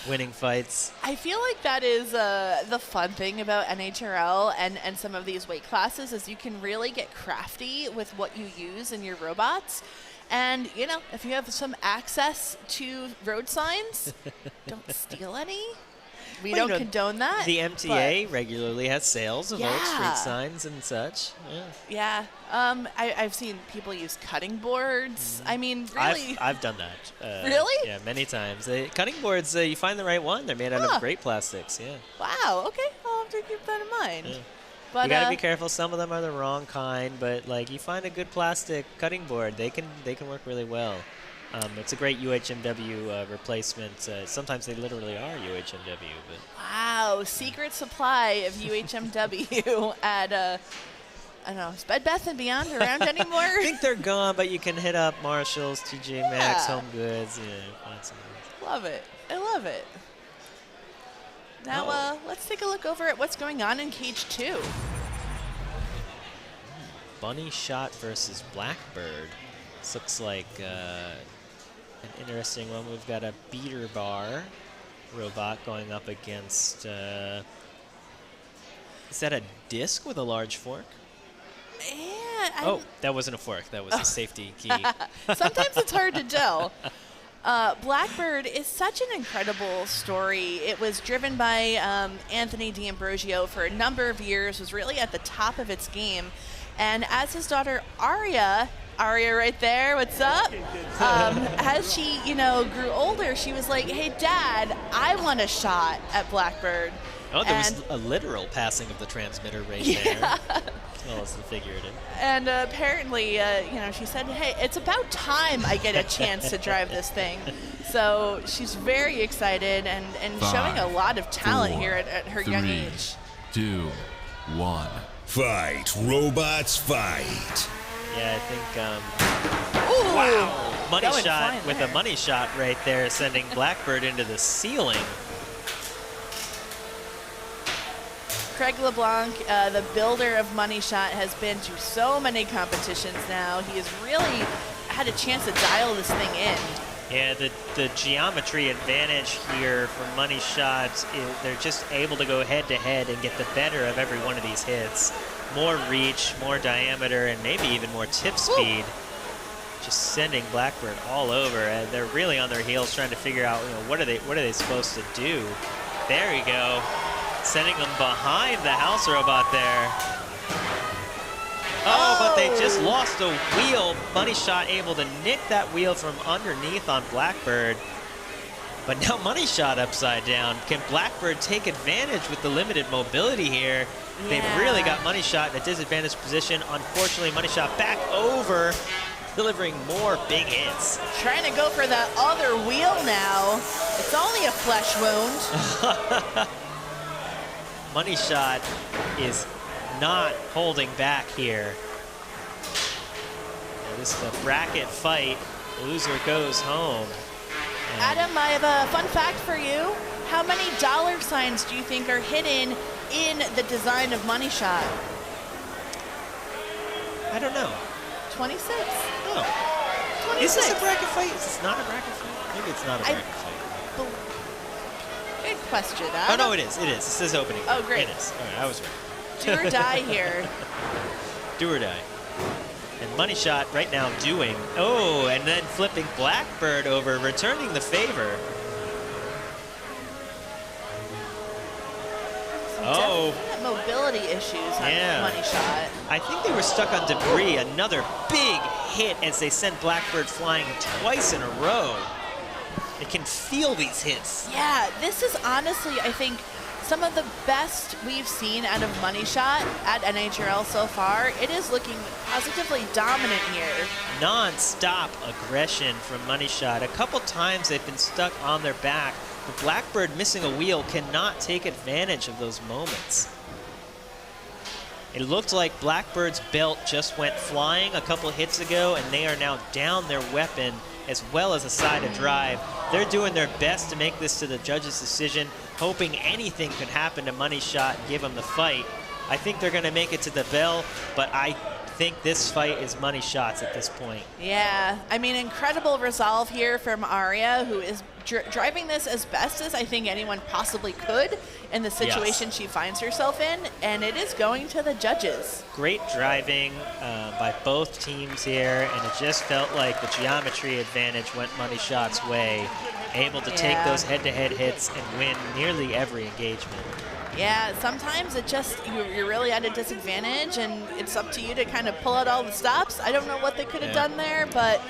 winning fights. I feel like that is the fun thing about NHRL and some of these weight classes is you can really get crafty with what you use in your robots. And, you know, if you have some access to road signs, don't steal any. We Well, don't condone that. The MTA regularly has sales of old Yeah. street signs and such. Yeah. Yeah. I've seen people use cutting boards. I mean, really. I've done that. Really? Yeah, many times. Cutting boards, you find the right one. They're made out of great plastics. Yeah. Wow. Okay. I'll have to keep that in mind. Yeah. But You gotta be careful. Some of them are the wrong kind, but like you find a good plastic cutting board, they can work really well. It's a great UHMW replacement. Sometimes they literally are UHMW, but wow, secret supply of UHMW at I don't know, is Bed Bath & Beyond around anymore? I think they're gone, but you can hit up Marshalls, TJ Maxx, Yeah. Home Goods. Yeah, find some of those. Love it. I love it. Now, let's take a look over at what's going on in Cage 2. Bunny Shot versus Blackbird. This looks like an interesting one. We've got a beater bar robot going up against. Is that a disc with a large fork? Yeah. That wasn't a fork. That was a safety key. Sometimes it's hard to tell. Blackbird is such an incredible story. It was driven by Anthony D'Ambrosio for a number of years, was really at the top of its game. And as his daughter Aria right there, what's up? As she, grew older, she was like, hey, Dad, I want a shot at Blackbird. Oh, there was a literal passing of the transmitter right there. As well as the figurative. And apparently, she said, hey, it's about time I get a chance to drive this thing. So she's very excited and showing a lot of talent here at her young age. 2, 1. Fight, robots, fight. Yeah, I think, wow. Money shot with a money shot right there, sending Blackbird into the ceiling. Craig LeBlanc, the builder of Money Shot, has been to so many competitions now. He has really had a chance to dial this thing in. Yeah, the geometry advantage here for Money Shot, they're just able to go head-to-head and get the better of every one of these hits. More reach, more diameter, and maybe even more tip speed. Just sending Blackbird all over. And they're really on their heels trying to figure out, what are they supposed to do? There you go. Sending them behind the house robot there. Oh, but they just lost a wheel. Money Shot able to nick that wheel from underneath on Blackbird. But now Money Shot upside down. Can Blackbird take advantage with the limited mobility here? Yeah. They've really got Money Shot in a disadvantaged position. Unfortunately, Money Shot back over, delivering more big hits. Trying to go for that other wheel now. It's only a flesh wound. Money Shot is not holding back here. Now, this is a bracket fight. Loser goes home. Adam, I have a fun fact for you. How many dollar signs do you think are hidden in the design of Money Shot? I don't know. 26. Oh. 26. Is this a bracket fight? Is this not a bracket fight? Maybe it's not a bracket fight. Good question, Oh, Adam. no, it is. It is. It says opening. Oh, great. It is. All right, I was right. Do or die here. Do or die. And Money Shot right now doing. Oh, and then flipping Blackbird over, returning the favor. Oh. Definite mobility issues on Money Shot. I think they were stuck on debris. Another big hit as they sent Blackbird flying twice in a row. It can feel these hits. Yeah, this is honestly, I think, some of the best we've seen out of Money Shot at NHRL so far. It is looking positively dominant here. Non-stop aggression from Money Shot. A couple times they've been stuck on their back, but Blackbird missing a wheel cannot take advantage of those moments. It looked like Blackbird's belt just went flying a couple hits ago, and they are now down their weapon as well as a side of drive. They're doing their best to make this to the judge's decision, hoping anything could happen to Money Shot and give them the fight. I think they're going to make it to the bell, but I think this fight is money shots at this point. Yeah, I mean, incredible resolve here from Arya, who is driving this as best as I think anyone possibly could in the situation she finds herself in, and it is going to the judges. Great driving by both teams here, and it just felt like the geometry advantage went money shots' way, able to take those head-to-head hits and win nearly every engagement. Yeah, sometimes it just, you're really at a disadvantage, and it's up to you to kind of pull out all the stops. I don't know what they could have done there, but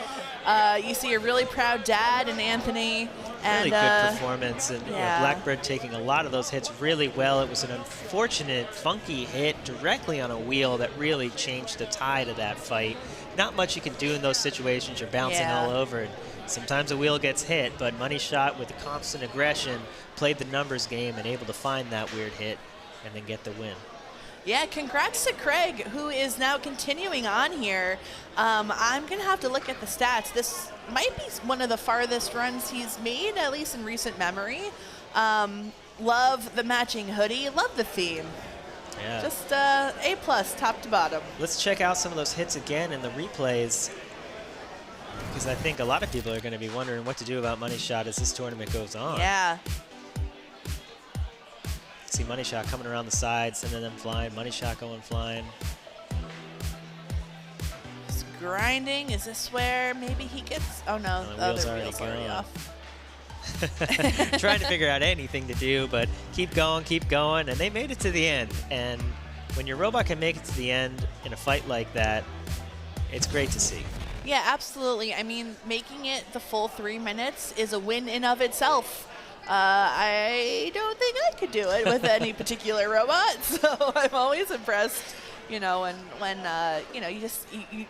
you see a really proud dad in Anthony. Really good performance, and you know, Blackbird taking a lot of those hits really well. It was an unfortunate, funky hit directly on a wheel that really changed the tide of that fight. Not much you can do in those situations. You're bouncing all over. And sometimes a wheel gets hit, but Money Shot with the constant aggression played the numbers game and able to find that weird hit and then get the win. Yeah, congrats to Craig, who is now continuing on here. I'm going to have to look at the stats. This might be one of the farthest runs he's made, at least in recent memory. Love the matching hoodie. Love the theme. Yeah. Just A+, top to bottom. Let's check out some of those hits again in the replays, because I think a lot of people are going to be wondering what to do about Money Shot as this tournament goes on. Yeah. See Money Shot coming around the side, sending them flying. Money Shot going flying. Just grinding. Is this where maybe he gets? Oh no, the wheel's already off. Trying to figure out anything to do, but keep going, and they made it to the end. And when your robot can make it to the end in a fight like that, it's great to see. Yeah, absolutely. I mean, making it the full 3 minutes is a win in of itself. I don't think I could do it with any particular robot, so I'm always impressed, you know, when you know,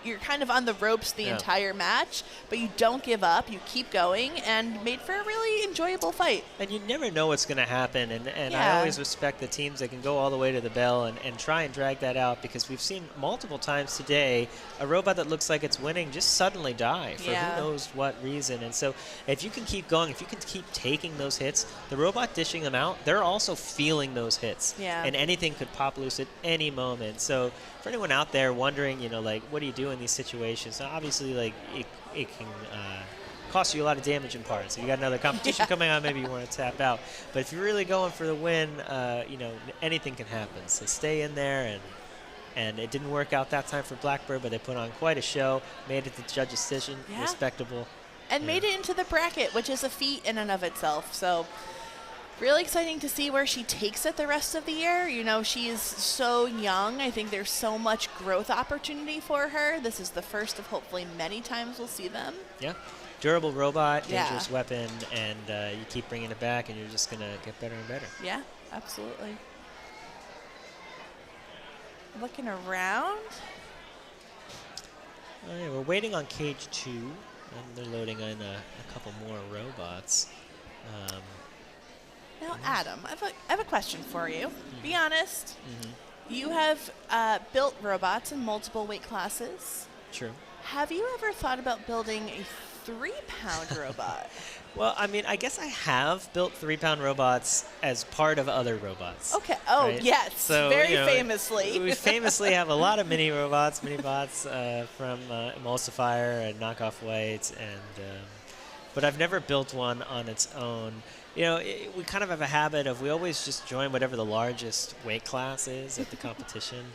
you're kind of on the ropes the entire match, but you don't give up, you keep going, and made for a really enjoyable fight. And you never know what's going to happen, and I always respect the teams that can go all the way to the bell and try and drag that out, because we've seen multiple times today a robot that looks like it's winning just suddenly die for who knows what reason. And so if you can keep going, if you can keep taking those hits, the robot dishing them out, they're also feeling those hits. And anything could pop loose at any moment. So for anyone out there wondering, you know, like, what do you do in these situations? Now, obviously, like, it can cost you a lot of damage in parts. If you got another competition coming on, maybe you want to tap out. But if you're really going for the win, you know, anything can happen. So stay in there, and it didn't work out that time for Blackbird, but they put on quite a show, made it the judge's decision, respectable. And made it into the bracket, which is a feat in and of itself. So really exciting to see where she takes it the rest of the year. You know, she is so young. I think there's so much growth opportunity for her. This is the first of hopefully many times we'll see them. Yeah. Durable robot, dangerous weapon, and you keep bringing it back, and you're just going to get better and better. Yeah, absolutely. Looking around. Oh, yeah, we're waiting on cage 2, and they're loading in a couple more robots. Now, Adam, I have a question for you. Be honest. You have built robots in multiple weight classes. True. Have you ever thought about building a 3-pound robot? Well, I mean, I guess I have built 3-pound robots as part of other robots. Okay. Oh, right? yes. So, very you know, famously. We famously have a lot of mini bots from Emulsifier and Knockoff Whites, and but I've never built one on its own. You know, we kind of have a habit of we always just join whatever the largest weight class is at the competition.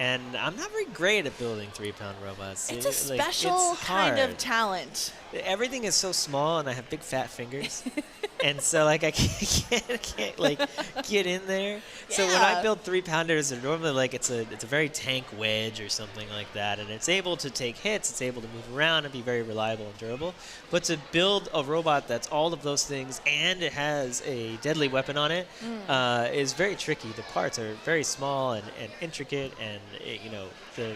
And I'm not very great at building 3-pound robots. It's a special kind of talent. Everything is so small, and I have big fat fingers, and so like I can't like get in there. So when I build 3-pounders, they're normally like it's a very tank wedge or something like that, and it's able to take hits, it's able to move around and be very reliable and durable. But to build a robot that's all of those things and it has a deadly weapon on it is very tricky. The parts are very small and intricate, and you know, the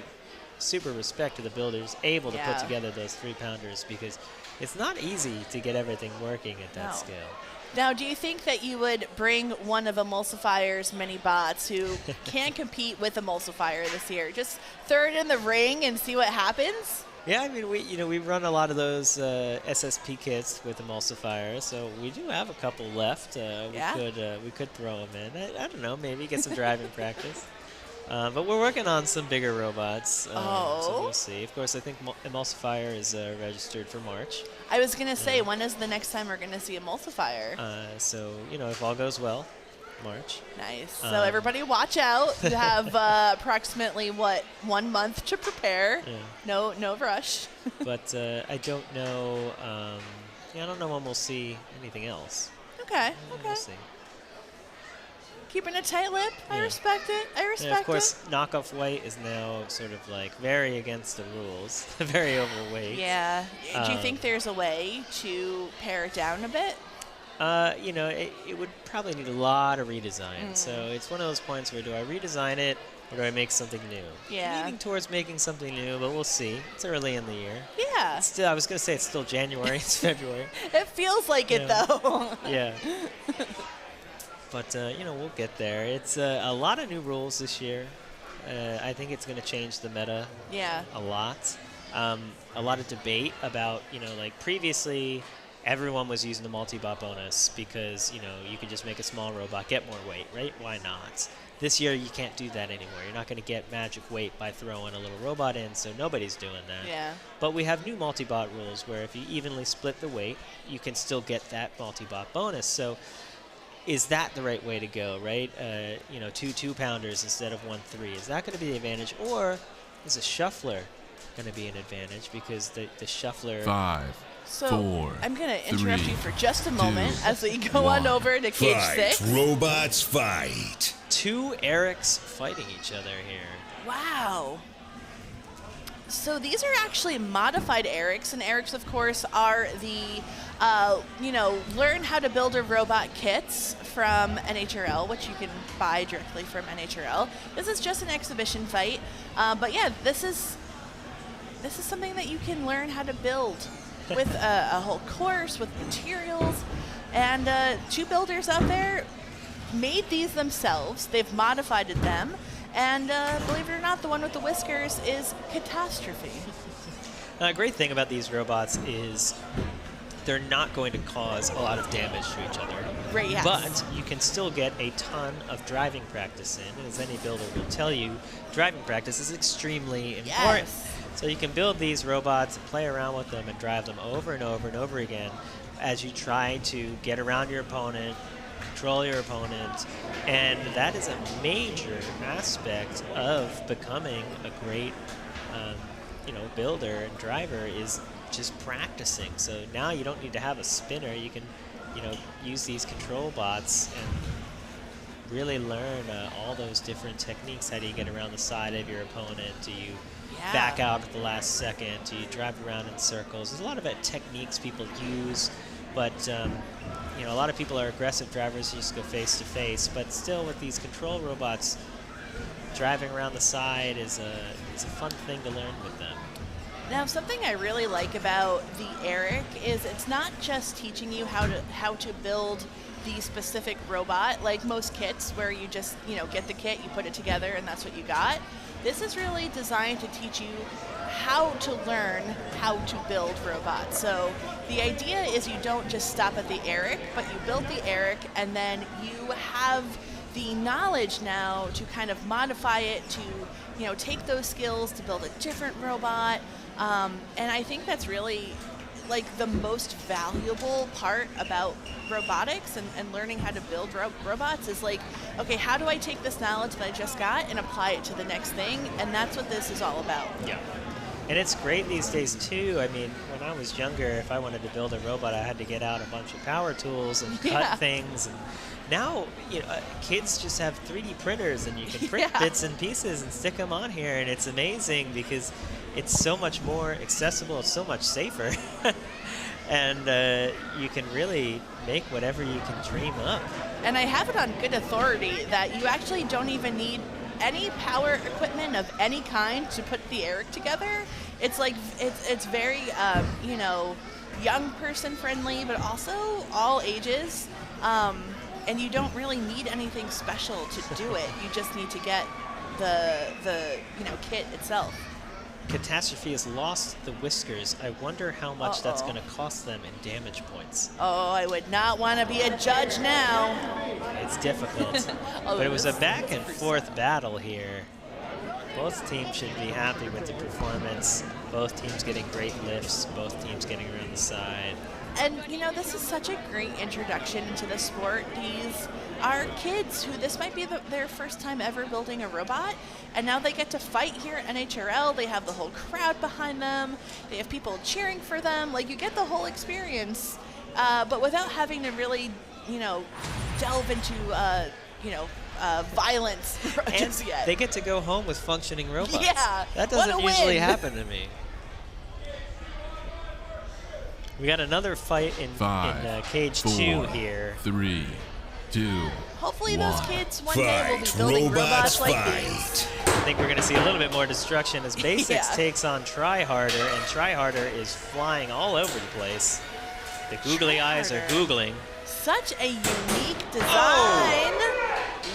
super respect to the builders able to put together those 3-pounders, because it's not easy to get everything working at that scale. Now, do you think that you would bring one of Emulsifier's mini bots who can compete with Emulsifier this year? Just throw it in the ring and see what happens? Yeah, I mean, we run a lot of those SSP kits with Emulsifier, so we do have a couple left. We could throw them in. I don't know, maybe get some driving practice. But we're working on some bigger robots. So Oh. we'll see. Of course, I think Emulsifier is registered for March. I was going to say, when is the next time we're going to see Emulsifier? So, if all goes well, March. Nice. So everybody watch out. You have approximately, 1 month to prepare. Yeah. No rush. But I don't know. I don't know when we'll see anything else. Okay. We'll see. Keeping a tight lip. I respect it. Yeah, of course, knockoff white is now sort of like very against the rules, very overweight. Yeah. Do you think there's a way to pare it down a bit? It would probably need a lot of redesign. So it's one of those points where do I redesign it or do I make something new? Yeah. Leaning towards making something new, but we'll see. It's early in the year. Yeah. Still, I was going to say it's still January. It's February. It feels like it, though. Yeah. But, we'll get there. It's a lot of new rules this year. I think it's going to change the meta a lot. A lot of debate about, previously everyone was using the multi-bot bonus because, you could just make a small robot, get more weight, right? Why not? This year you can't do that anymore. You're not going to get magic weight by throwing a little robot in, so nobody's doing that. Yeah. But we have new multi-bot rules where if you evenly split the weight, you can still get that multi-bot bonus. So is that the right way to go, right? 2 2-pounders instead of 1 3. Is that going to be the advantage? Or is a shuffler going to be an advantage because the shuffler... 5, So 4, I'm going to interrupt 3, you for just a moment 2, as we go on 1. over to cage Fight, 6. robots, fight. 2 Erics fighting each other here. Wow. So these are actually modified Erics, and Erics, of course, are the, learn how to build a robot kits from NHRL, which you can buy directly from NHRL. This is just an exhibition fight, but yeah, this is something that you can learn how to build with a whole course with materials, and 2 builders out there made these themselves. They've modified them. And believe it or not, the one with the whiskers is Catastrophe. A great thing about these robots is they're not going to cause a lot of damage to each other. Right, yes. But you can still get a ton of driving practice in. And as any builder will tell you, driving practice is extremely important. Yes. So you can build these robots and play around with them and drive them over and over and over again as you try to get around your opponent, control your opponent, and that is a major aspect of becoming a great, builder and driver is just practicing. So now you don't need to have a spinner. You can, use these control bots and really learn all those different techniques. How do you get around the side of your opponent? Do you back out at the last second? Do you drive around in circles? There's a lot of techniques people use, but a lot of people are aggressive drivers who just go face to face, but still with these control robots, driving around the side is a fun thing to learn with them. Now, something I really like about the Eric is it's not just teaching you how to build the specific robot, like most kits where you just, get the kit, you put it together, and that's what you got. This is really designed to teach you how to learn how to build robots. So the idea is you don't just stop at the Eric, but you build the Eric, and then you have the knowledge now to kind of modify it to, take those skills to build a different robot. And I think that's really like the most valuable part about robotics and learning how to build robots is like, okay, how do I take this knowledge that I just got and apply it to the next thing? And that's what this is all about. Yeah. And it's great these days, too. I mean, when I was younger, if I wanted to build a robot, I had to get out a bunch of power tools and cut things. And now, kids just have 3D printers, and you can print bits and pieces and stick them on here. And it's amazing because it's so much more accessible. It's so much safer. And you can really make whatever you can dream up. And I have it on good authority that you actually don't even need any power equipment of any kind to put the Eric together. It's like it's very young person friendly, but also all ages. And you don't really need anything special to do it. You just need to get the kit itself. Catastrophe has lost the whiskers. I wonder how much that's going to cost them in damage points. Oh, I would not want to be a judge now. It's difficult. But it was a back and forth battle here. Both teams should be happy with the performance. Both teams getting great lifts. Both teams getting around the side. And, you know, this is such a great introduction into the sport. These are kids who this might be their first time ever building a robot, and now they get to fight here at NHRL. They have the whole crowd behind them. They have people cheering for them. Like, you get the whole experience, but without having to really, you know, delve into, violence just yet. They get to go home with functioning robots. Yeah, that what doesn't a usually win. happen to me. We got another fight in cage 2 here. 3, 2, Hopefully 1. those kids one day will be building robots like these. I think we're going to see a little bit more destruction as Basics Yeah. takes on Tryharder, and Tryharder is flying all over the place. The googly eyes are googling. Such a unique design.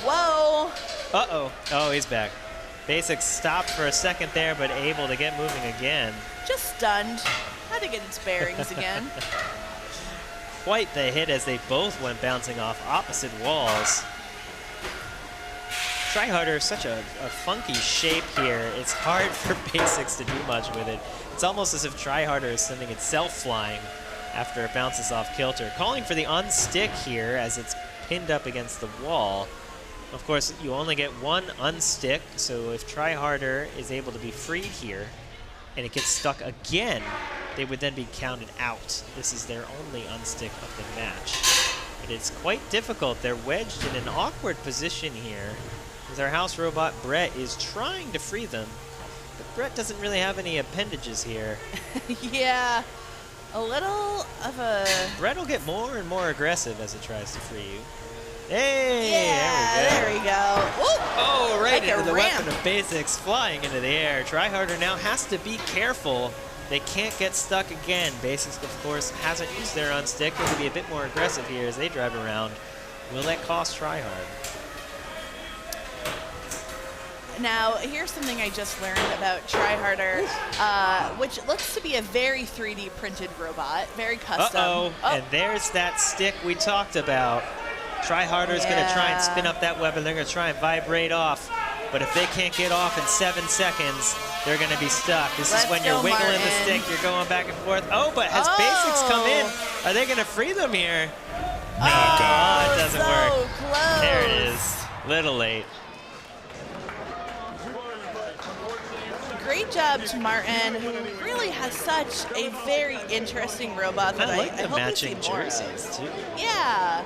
Whoa. Uh-oh. Oh, he's back. Basics stopped for a second there, but able to get moving again. Just stunned. Had to get its bearings again. Quite the hit as they both went bouncing off opposite walls. Tryharder is such a funky shape here. It's hard for Basics to do much with it. It's almost as if Tryharder is sending itself flying after it bounces off kilter. Calling for the unstick here as it's pinned up against the wall. Of course, you only get one unstick, so if Tryharder is able to be freed here and it gets stuck again, they would then be counted out. This is their only unstick of the match. But it's quite difficult. They're wedged in an awkward position here as our house robot Brett is trying to free them. But Brett doesn't really have any appendages here. Yeah, a little of a... Brett will get more and more aggressive as it tries to free you. Hey, yeah, there we go. Whoop. Oh, right Like into a the ramp. weapon of Basics, flying into the air. Tryharder now has to be careful. They can't get stuck again. Basics, of course, hasn't used their unstick. They're going to be a bit more aggressive here as they drive around. Will that cost Tryhard? Now, here's something I just learned about Tryharder, which looks to be a very 3D printed robot, very custom. Uh-oh, and there's that stick we talked about. Tryharder's going to try and spin up that weapon. They're going to try and vibrate off. But if they can't get off in 7 seconds, they're going to be stuck. This is when you're wiggling the stick. You're going back and forth. Oh, but has Basics come in? Are they going to free them here? No, it doesn't work. Close. There it is. Little late. Great job to Martin, who really has such a very interesting robot that I like the hope we matching see more of. jerseys, too. Yeah.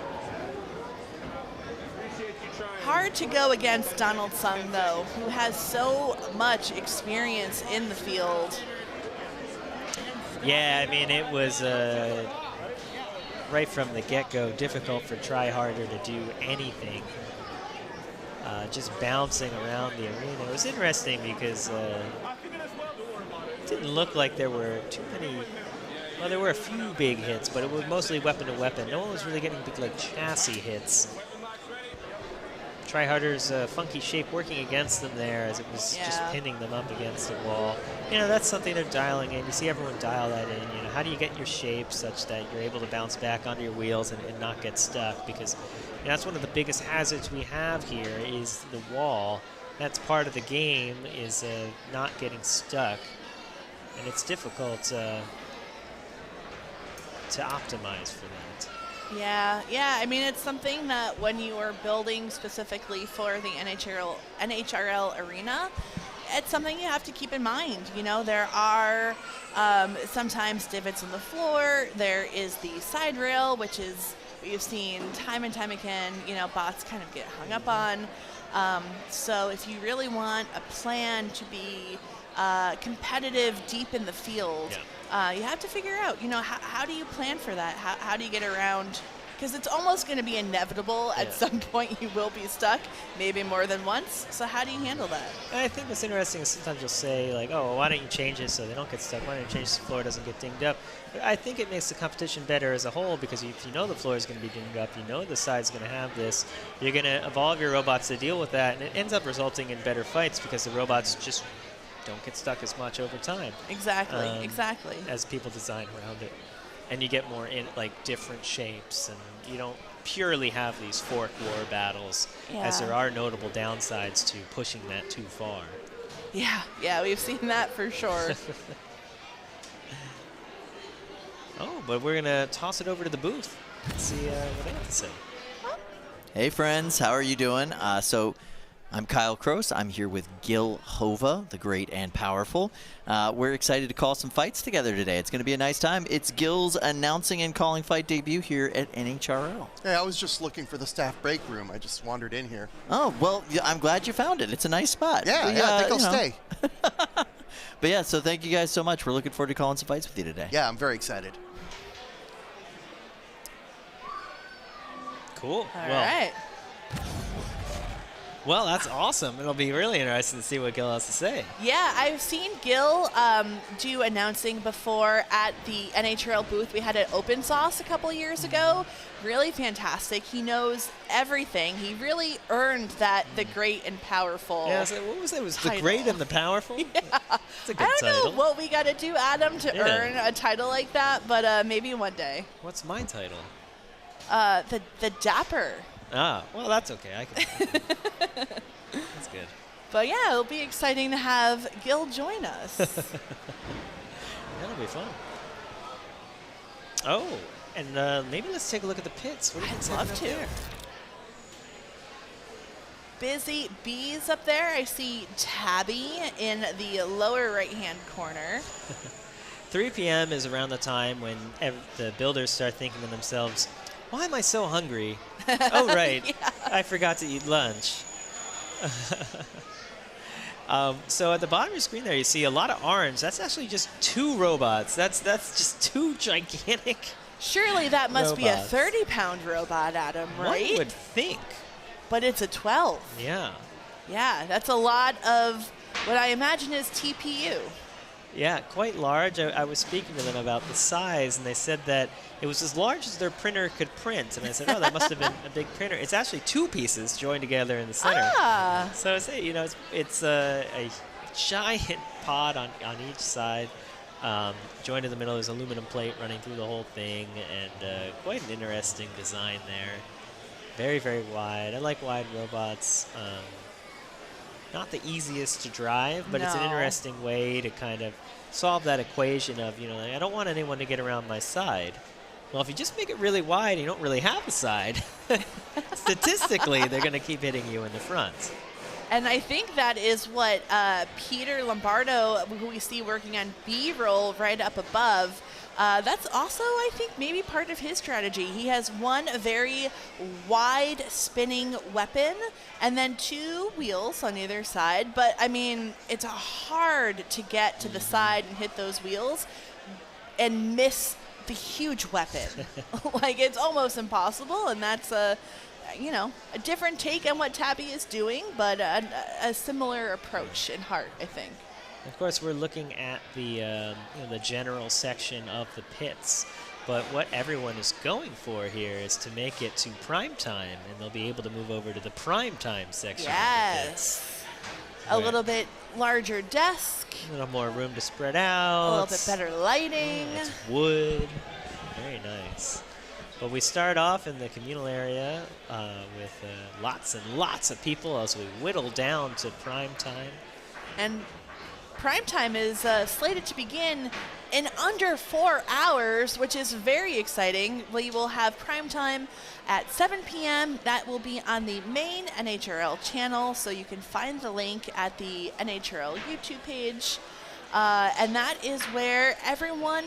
Hard to go against Donald Sung, though, who has so much experience in the field. Yeah, I mean, it was right from the get-go difficult for Tryharder to do anything. Just bouncing around the arena. It was interesting because it didn't look like there were too many. Well, there were a few big hits, but it was mostly weapon to weapon. No one was really getting big, like, chassis hits. Tryharder's funky shape working against them there as it was just pinning them up against the wall. You know, that's something they're dialing in. You see everyone dial that in. You know, how do you get your shape such that you're able to bounce back onto your wheels and not get stuck? Because you know, that's one of the biggest hazards we have here is the wall. That's part of the game is not getting stuck. And it's difficult to optimize for that. Yeah. I mean, it's something that when you are building specifically for the NHRL arena, it's something you have to keep in mind. You know, there are sometimes divots in the floor. There is the side rail, which is what you've seen time and time again, you know, bots kind of get hung up on. So if you really want a plan to be competitive deep in the field, you have to figure out, you know, how do you plan for that? How do you get around? Because it's almost going to be inevitable at some point you will be stuck, maybe more than once. So how do you handle that? I think what's interesting is sometimes you'll say, like, oh, well, why don't you change it so they don't get stuck? Why don't you change the floor doesn't get dinged up? But I think it makes the competition better as a whole because if you know the floor is going to be dinged up, you know the side's going to have this, you're going to evolve your robots to deal with that, and it ends up resulting in better fights because the robots just don't get stuck as much over time. Exactly, exactly. As people design around it. And you get more in like different shapes, and you don't purely have these fork war battles, as there are notable downsides to pushing that too far. Yeah, we've seen that for sure. Oh, but we're gonna toss it over to the booth and see what they have to say. Hey friends, how are you doing? So I'm Kyle Kroos. I'm here with Gil Hova, the great and powerful. We're excited to call some fights together today. It's going to be a nice time. It's Gil's announcing and calling fight debut here at NHRL. Hey, I was just looking for the staff break room. I just wandered in here. Oh, well, I'm glad you found it. It's a nice spot. Yeah, I think I'll stay. But yeah, so thank you guys so much. We're looking forward to calling some fights with you today. Yeah, I'm very excited. Cool. All right. Well, that's awesome. It'll be really interesting to see what Gil has to say. Yeah, I've seen Gil do announcing before at the NHRL booth. We had an open sauce a couple years ago. Really fantastic. He knows everything. He really earned that the great and powerful. Yeah, so what was it? It was title. the great and the powerful? Yeah. It's a good I don't title. know what we got to do, Adam, to earn a title like that, but maybe one day. What's my title? The Dapper. Ah, well, that's okay. I can. That's good. But yeah, it'll be exciting to have Gil join us. That'll be fun. Oh, and maybe let's take a look at the pits. What do you I'd think's love happening to. up there? Busy bees up there. I see Tabby in the lower right-hand corner. 3 p.m. is around the time when the builders start thinking to themselves, why am I so hungry? Oh, right. Yeah. I forgot to eat lunch. So at the bottom of your screen there, you see a lot of orange. That's actually just 2 robots. That's just 2 gigantic Surely that must be a robots. 30-pound robot, Adam, right? One would think. But it's a 12. Yeah. Yeah, that's a lot of what I imagine is TPU. Yeah, quite large. I was speaking to them about the size, and they said that it was as large as their printer could print. And I said, oh, that must have been a big printer. It's actually 2 pieces joined together in the center. Ah. So it's a giant pod on each side. Joined in the middle, there's aluminum plate running through the whole thing, and quite an interesting design there. Very, very wide. I like wide robots. Not the easiest to drive, but it's an No. interesting way to kind of solve that equation of, like, I don't want anyone to get around my side. Well, if you just make it really wide, you don't really have a side. Statistically, they're going to keep hitting you in the front. And I think that is what Peter Lombardo, who we see working on B-roll right up above, that's also, I think, maybe part of his strategy. He has one very wide spinning weapon and then 2 wheels on either side. But, I mean, it's hard to get to the side and hit those wheels and miss the huge weapon. Like, it's almost impossible, and that's a different take on what Tabby is doing, but a similar approach in heart, I think. Of course, we're looking at the the general section of the pits, but what everyone is going for here is to make it to prime time, and they'll be able to move over to the prime time section of the pits. A little bit larger desk. A little more room to spread out. A little bit better lighting. It's wood. Very nice. But we start off in the communal area with lots and lots of people as we whittle down to prime time. And prime time is slated to begin in under 4 hours, which is very exciting. We will have prime time at 7 p.m. That will be on the main NHRL channel, so you can find the link at the NHRL YouTube page. And that is where everyone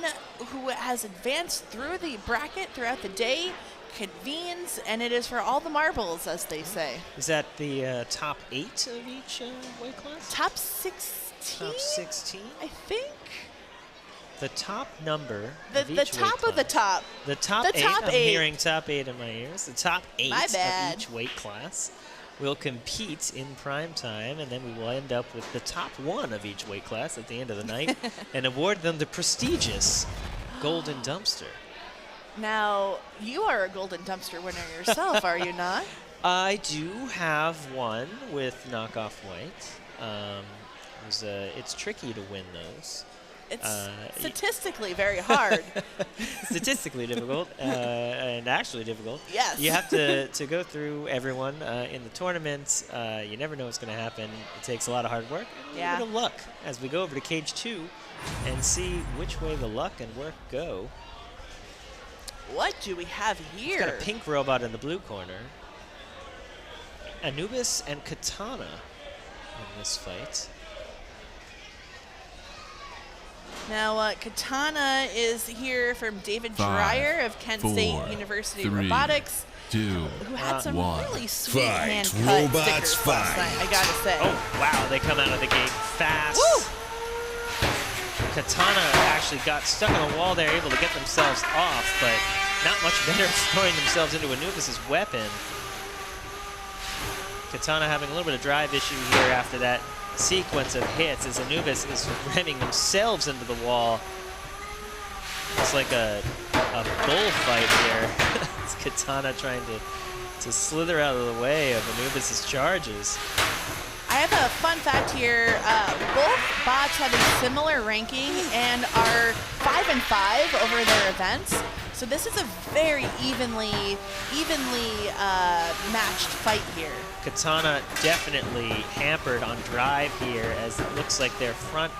who has advanced through the bracket throughout the day convenes, and it is for all the marbles, as they say. Is that the top 8 of each weight class? Top 16? Top 16? I think. The top number The of each top weight of the class. top. The top The 8. top I'm 8. hearing top 8 in my ears. The top 8 My of bad. each weight class will compete in prime time, and then we will end up with the top 1 of each weight class at the end of the night and award them the prestigious Golden Dumpster. Now, you are a Golden Dumpster winner yourself, are you not? I do have one with knockoff white. It's tricky to win those. It's statistically very hard. Statistically difficult and actually difficult. Yes. You have to go through everyone in the tournaments. You never know what's going to happen. It takes a lot of hard work and a little bit of luck as we go over to Cage 2 and see which way the luck and work go. What do we have here? It's got a pink robot in the blue corner. Anubis and Katana in this fight. Now, Katana is here from David 5, Dreyer of Kent 4, State University 3, Robotics, 2, who had some 1. really sweet Fight, hand-cut robots, stickers last night, I gotta say. Oh, wow, they come out of the gate fast. Woo! Katana actually got stuck on a wall there, able to get themselves off, but not much better throwing themselves into Anubis' weapon. Katana having a little bit of drive issue here after that sequence of hits as Anubis is ramming themselves into the wall. It's like a bullfight here. It's Katana trying to slither out of the way of Anubis' charges. I have a fun fact here. Both bots have a similar ranking and are 5 and 5 over their events. So this is a very evenly matched fight here. Katana definitely hampered on drive here as it looks like their front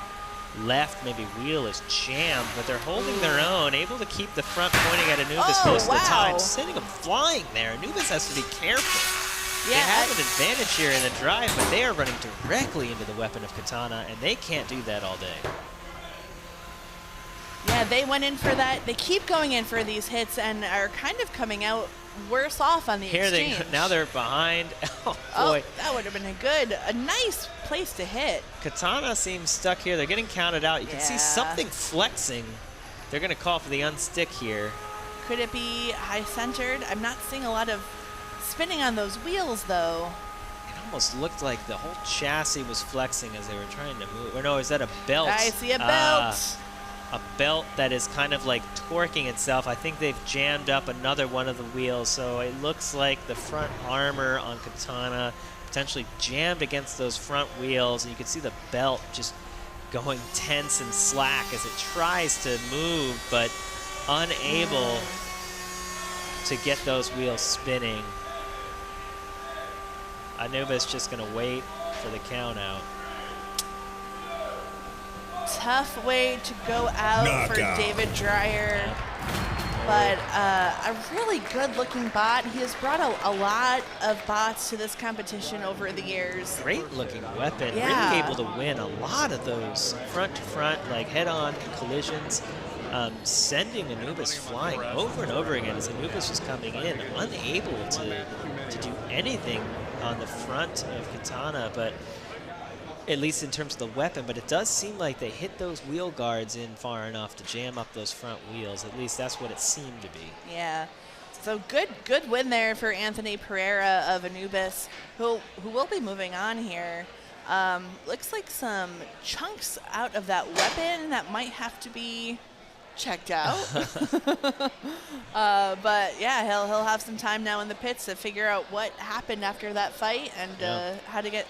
left maybe wheel is jammed, but they're holding their own, able to keep the front pointing at Anubis most of the time, sending them flying there. Anubis has to be careful. Yeah, they have an advantage here in the drive, but they are running directly into the weapon of Katana, and they can't do that all day. Yeah, they went in for that. They keep going in for these hits and are kind of coming out worse off on the exchange. Now they're behind. Oh, boy. That would have been a nice place to hit. Katana seems stuck here. They're getting counted out. You can see something flexing. They're going to call for the unstick here. Could it be high-centered? I'm not seeing a lot of spinning on those wheels, though. It almost looked like the whole chassis was flexing as they were trying to move. Or no, is that a belt? I see a belt. A belt that is kind of like torquing itself. I think they've jammed up another one of the wheels, so it looks like the front armor on Katana potentially jammed against those front wheels, and you can see the belt just going tense and slack as it tries to move, but unable to get those wheels spinning. Anubis just going to wait for the count out. Tough way to go out for David Dreyer, but a really good-looking bot. He has brought a lot of bots to this competition over the years. Great-looking weapon. Yeah. Really able to win a lot of those front-to-front, like head-on collisions, sending Anubis flying over and over again as Anubis was coming in, unable to do anything on the front of Katana, but at least in terms of the weapon, but it does seem like they hit those wheel guards in far enough to jam up those front wheels. At least that's what it seemed to be. Yeah. So good win there for Anthony Pereira of Anubis, who will be moving on here. Looks like some chunks out of that weapon that might have to be checked out. But yeah, he'll have some time now in the pits to figure out what happened after that fight and how to get.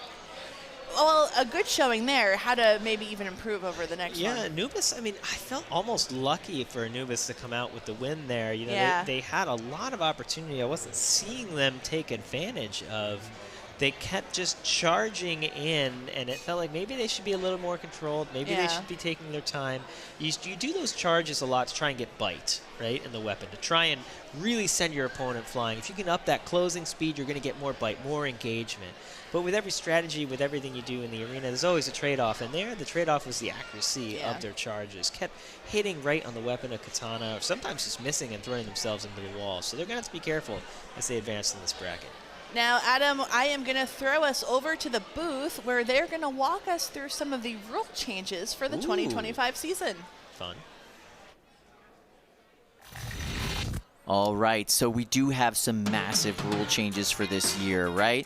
Well, a good showing there. How to maybe even improve over the next one. Yeah, Anubis, I mean, I felt almost lucky for Anubis to come out with the win there. You know, Yeah. they had a lot of opportunity. I wasn't seeing them take advantage of. They kept just charging in, and it felt like maybe they should be a little more controlled. Maybe they should be taking their time. You do those charges a lot to try and get bite, right, in the weapon, to try and really send your opponent flying. If you can up that closing speed, you're going to get more bite, more engagement. But with every strategy, with everything you do in the arena, there's always a trade-off. And there, the trade-off was the accuracy of their charges. Kept hitting right on the weapon of Katana, or sometimes just missing and throwing themselves into the wall. So they're going to have to be careful as they advance in this bracket. Now, Adam, I am going to throw us over to the booth where they're going to walk us through some of the rule changes for the 2025 season. Fun. All right, so we do have some massive rule changes for this year, right?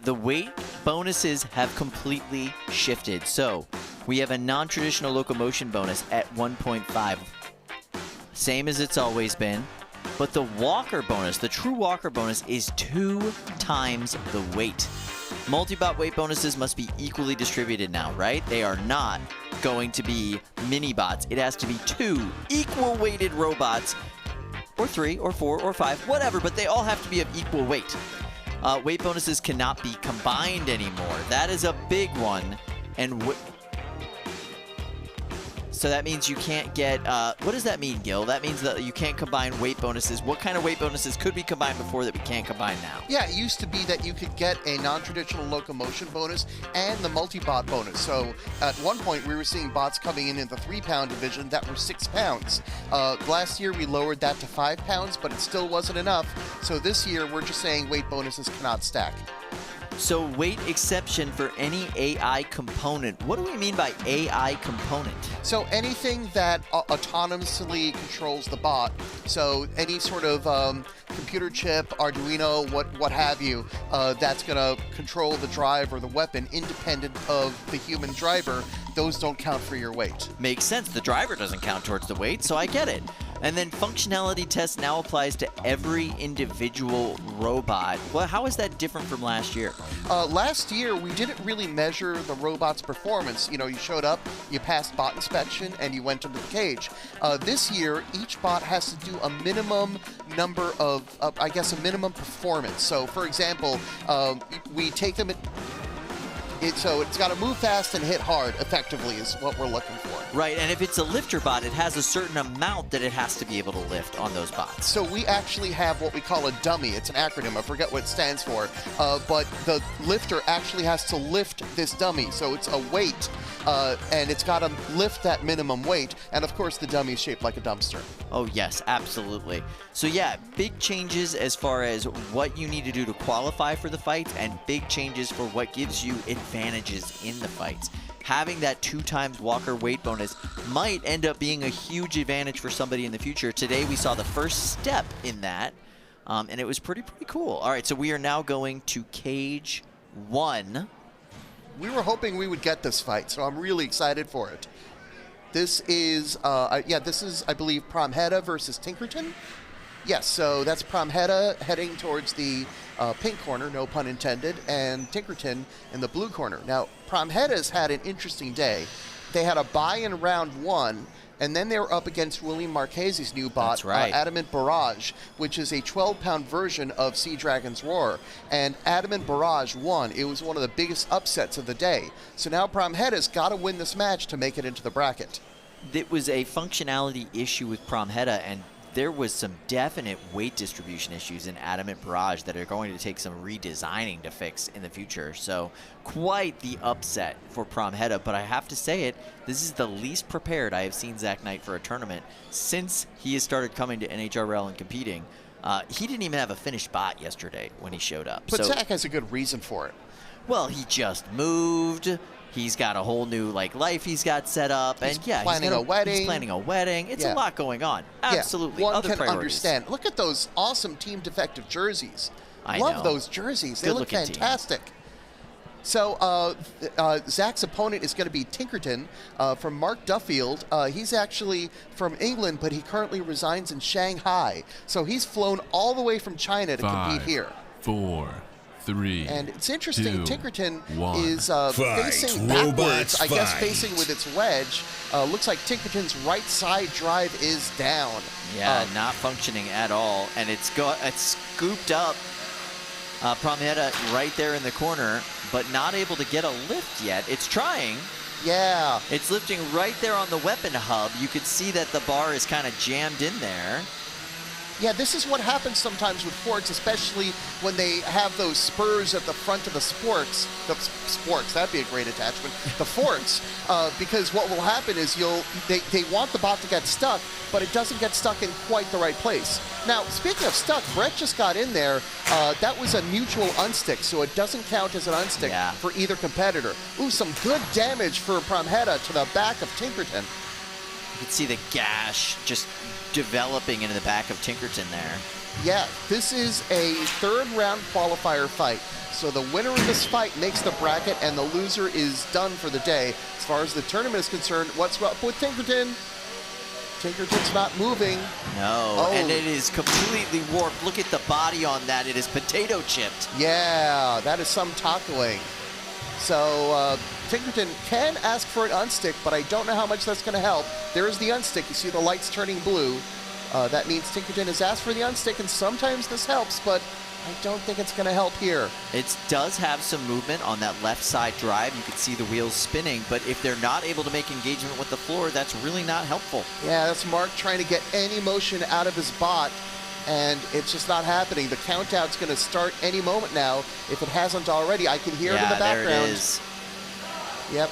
The weight bonuses have completely shifted. So we have a non-traditional locomotion bonus at 1.5, same as it's always been. But the walker bonus, the true walker bonus, is 2 times the weight. Multi-bot weight bonuses must be equally distributed now, right? They are not going to be mini-bots. It has to be 2 equal-weighted robots, or 3, or 4, or 5, whatever, but they all have to be of equal weight. Weight bonuses cannot be combined anymore. That is a big one. And so that means you can't get, what does that mean, Gil? That means that you can't combine weight bonuses. What kind of weight bonuses could be combined before that we can't combine now? Yeah, it used to be that you could get a non-traditional locomotion bonus and the multi-bot bonus. So at one point, we were seeing bots coming in the 3-pound division that were 6 pounds. Last year, we lowered that to 5 pounds, but it still wasn't enough. So this year, we're just saying weight bonuses cannot stack. So weight exception for any AI component. What do we mean by AI component? So anything that autonomously controls the bot. So any sort of computer chip, Arduino, what have you, that's going to control the drive or the weapon independent of the human driver, those don't count for your weight. Makes sense. The driver doesn't count towards the weight, so I get it. And then functionality test now applies to every individual robot. Well, how is that different from last year? Last year, we didn't really measure the robot's performance. You know, you showed up, you passed bot inspection, and you went into the cage. This year, each bot has to do a minimum number of, I guess, a minimum performance. So, for example, we take them at... So it's got to move fast and hit hard, effectively, is what we're looking for. Right, and if it's a lifter bot, it has a certain amount that it has to be able to lift on those bots. So we actually have what we call a dummy. It's an acronym. I forget what it stands for. But the lifter actually has to lift this dummy. So it's a weight, and it's got to lift that minimum weight. And, of course, the dummy is shaped like a dumpster. Oh, yes, absolutely. So, yeah, big changes as far as what you need to do to qualify for the fights and big changes for what gives you advantages in the fights. Having that 2 times Walker weight bonus might end up being a huge advantage for somebody in the future. Today, we saw the first step in that, and it was pretty cool. All right, so we are now going to Cage 1. We were hoping we would get this fight, so I'm really excited for it. This is, this is, I believe, Promheta versus Tinkerton. Yes, so that's Promheta heading towards the pink corner, no pun intended, and Tinkerton in the blue corner. Now, Promheta's had an interesting day. They had a bye in round 1, and then they were up against William Marchese's new bot, That's right. Adamant Barrage, which is a 12-pound version of Sea Dragon's Roar. And Adamant Barrage won. It was one of the biggest upsets of the day. So now Promheta's got to win this match to make it into the bracket. It was a functionality issue with Promheta, and there was some definite weight distribution issues in Adamant Barrage that are going to take some redesigning to fix in the future. So quite the upset for Promheta, but I have to say it, this is the least prepared I have seen Zach Knight for a tournament since he has started coming to NHRL and competing. He didn't even have a finished bot yesterday when he showed up. But so, Zach has a good reason for it. Well, he just moved. He's got a whole new life he's got set up, and He's planning a wedding. He's planning a wedding. It's a lot going on. Absolutely, One other can priorities. understand. Look at those awesome Team Defective jerseys. I Love know. those jerseys. They look Good-looking team. fantastic. So Zach's opponent is going to be Tinkerton from Mark Duffield. He's actually from England, but he currently resides in Shanghai. So he's flown all the way from China to 5, compete here. 4, 3. And it's interesting, 2, Tinkerton 1. is facing Robots, backwards, I guess fight. facing with its wedge. Looks like Tinkerton's right side drive is down. Yeah, not functioning at all, and it's scooped up. Promheta right there in the corner, but not able to get a lift yet. It's trying. Yeah. It's lifting right there on the weapon hub. You could see that the bar is kind of jammed in there. Yeah, this is what happens sometimes with forks, especially when they have those spurs at the front of the sporks. That'd be a great attachment. The forks, because what will happen is they want the bot to get stuck, but it doesn't get stuck in quite the right place. Now, speaking of stuck, Brett just got in there. That was a mutual unstick, so it doesn't count as an unstick for either competitor. Ooh, some good damage for Promheta to the back of Tinkerton. You can see the gash just developing into the back of Tinkerton there. Yeah, this is a 3rd round qualifier fight. So the winner of this fight makes the bracket, and the loser is done for the day. As far as the tournament is concerned, what's up with Tinkerton? Tinkerton's not moving. No, and it is completely warped. Look at the body on that. It is potato chipped. Yeah, that is some tackling. So Tinkerton can ask for an unstick, but I don't know how much that's going to help. There is the unstick. You see the lights turning blue. That means Tinkerton has asked for the unstick, and sometimes this helps, but I don't think it's going to help here. It does have some movement on that left side drive. You can see the wheels spinning, but if they're not able to make engagement with the floor, that's really not helpful. Yeah, that's Mark trying to get any motion out of his bot, and it's just not happening. The countdown's going to start any moment now. If it hasn't already, I can hear it in the background. There it is. Yep.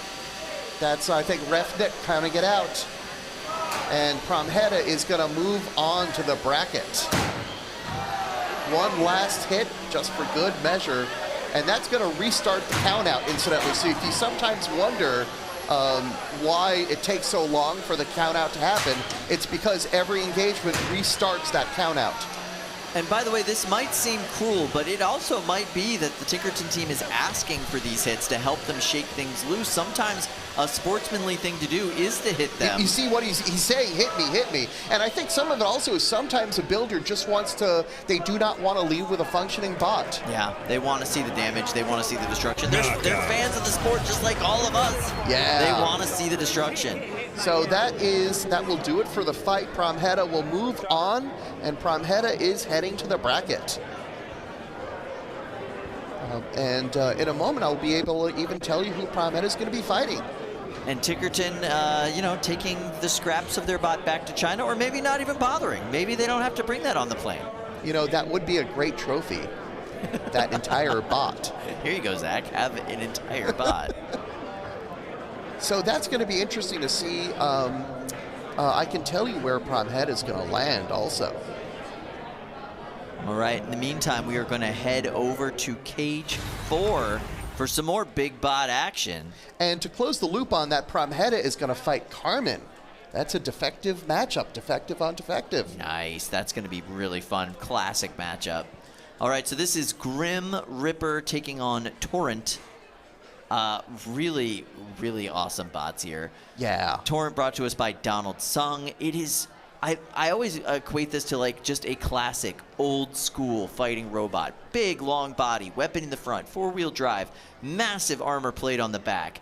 That's, I think, Ref Nick counting it out. And Promheta is going to move on to the bracket. One last hit, just for good measure, and that's going to restart the count out, incidentally. So if you sometimes wonder why it takes so long for the count out to happen, it's because every engagement restarts that count out. And by the way, this might seem cruel, but it also might be that the Tinkerton team is asking for these hits to help them shake things loose. Sometimes a sportsmanly thing to do is to hit them. You see what he's saying, hit me, hit me. And I think some of it also is sometimes a builder just wants to, they do not want to leave with a functioning bot. Yeah, they want to see the damage, they want to see the destruction. They're fans of the sport just like all of us. Yeah. They want to see the destruction. So that will do it for the fight. Promheta will move on, and Promheta is heading to the bracket. And in a moment, I'll be able to even tell you who Promheta is going to be fighting. And Tinkerton, taking the scraps of their bot back to China, or maybe not even bothering. Maybe they don't have to bring that on the plane. That would be a great trophy, that entire bot. Here you go, Zach. Have an entire bot. So that's going to be interesting to see. I can tell you where Promheta is going to land also. All right, in the meantime, we are going to head over to Cage 4 for some more big bot action. And to close the loop on that, Promheta is going to fight Carmen. That's a defective matchup, defective on defective. Nice, that's going to be really fun. Classic matchup. All right, so this is Grim Ripper taking on Torrent. Really, really awesome bots here. Yeah. Torrent brought to us by Donald Sung. It is, I always equate this to like just a classic old school fighting robot. Big, long body, weapon in the front, 4-wheel drive, massive armor plate on the back.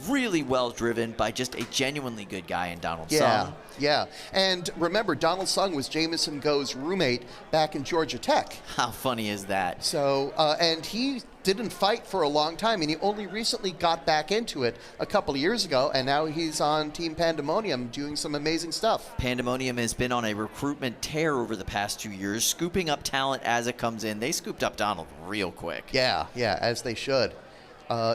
Really well driven by just a genuinely good guy in Donald Sung. Yeah, and remember, Donald Sung was Jameson Go's roommate back in Georgia Tech. How funny is that? So, and he didn't fight for a long time, and he only recently got back into it a couple of years ago, and now he's on Team Pandemonium doing some amazing stuff. Pandemonium has been on a recruitment tear over the past 2 years, scooping up talent as it comes in. They scooped up Donald real quick. Yeah, as they should.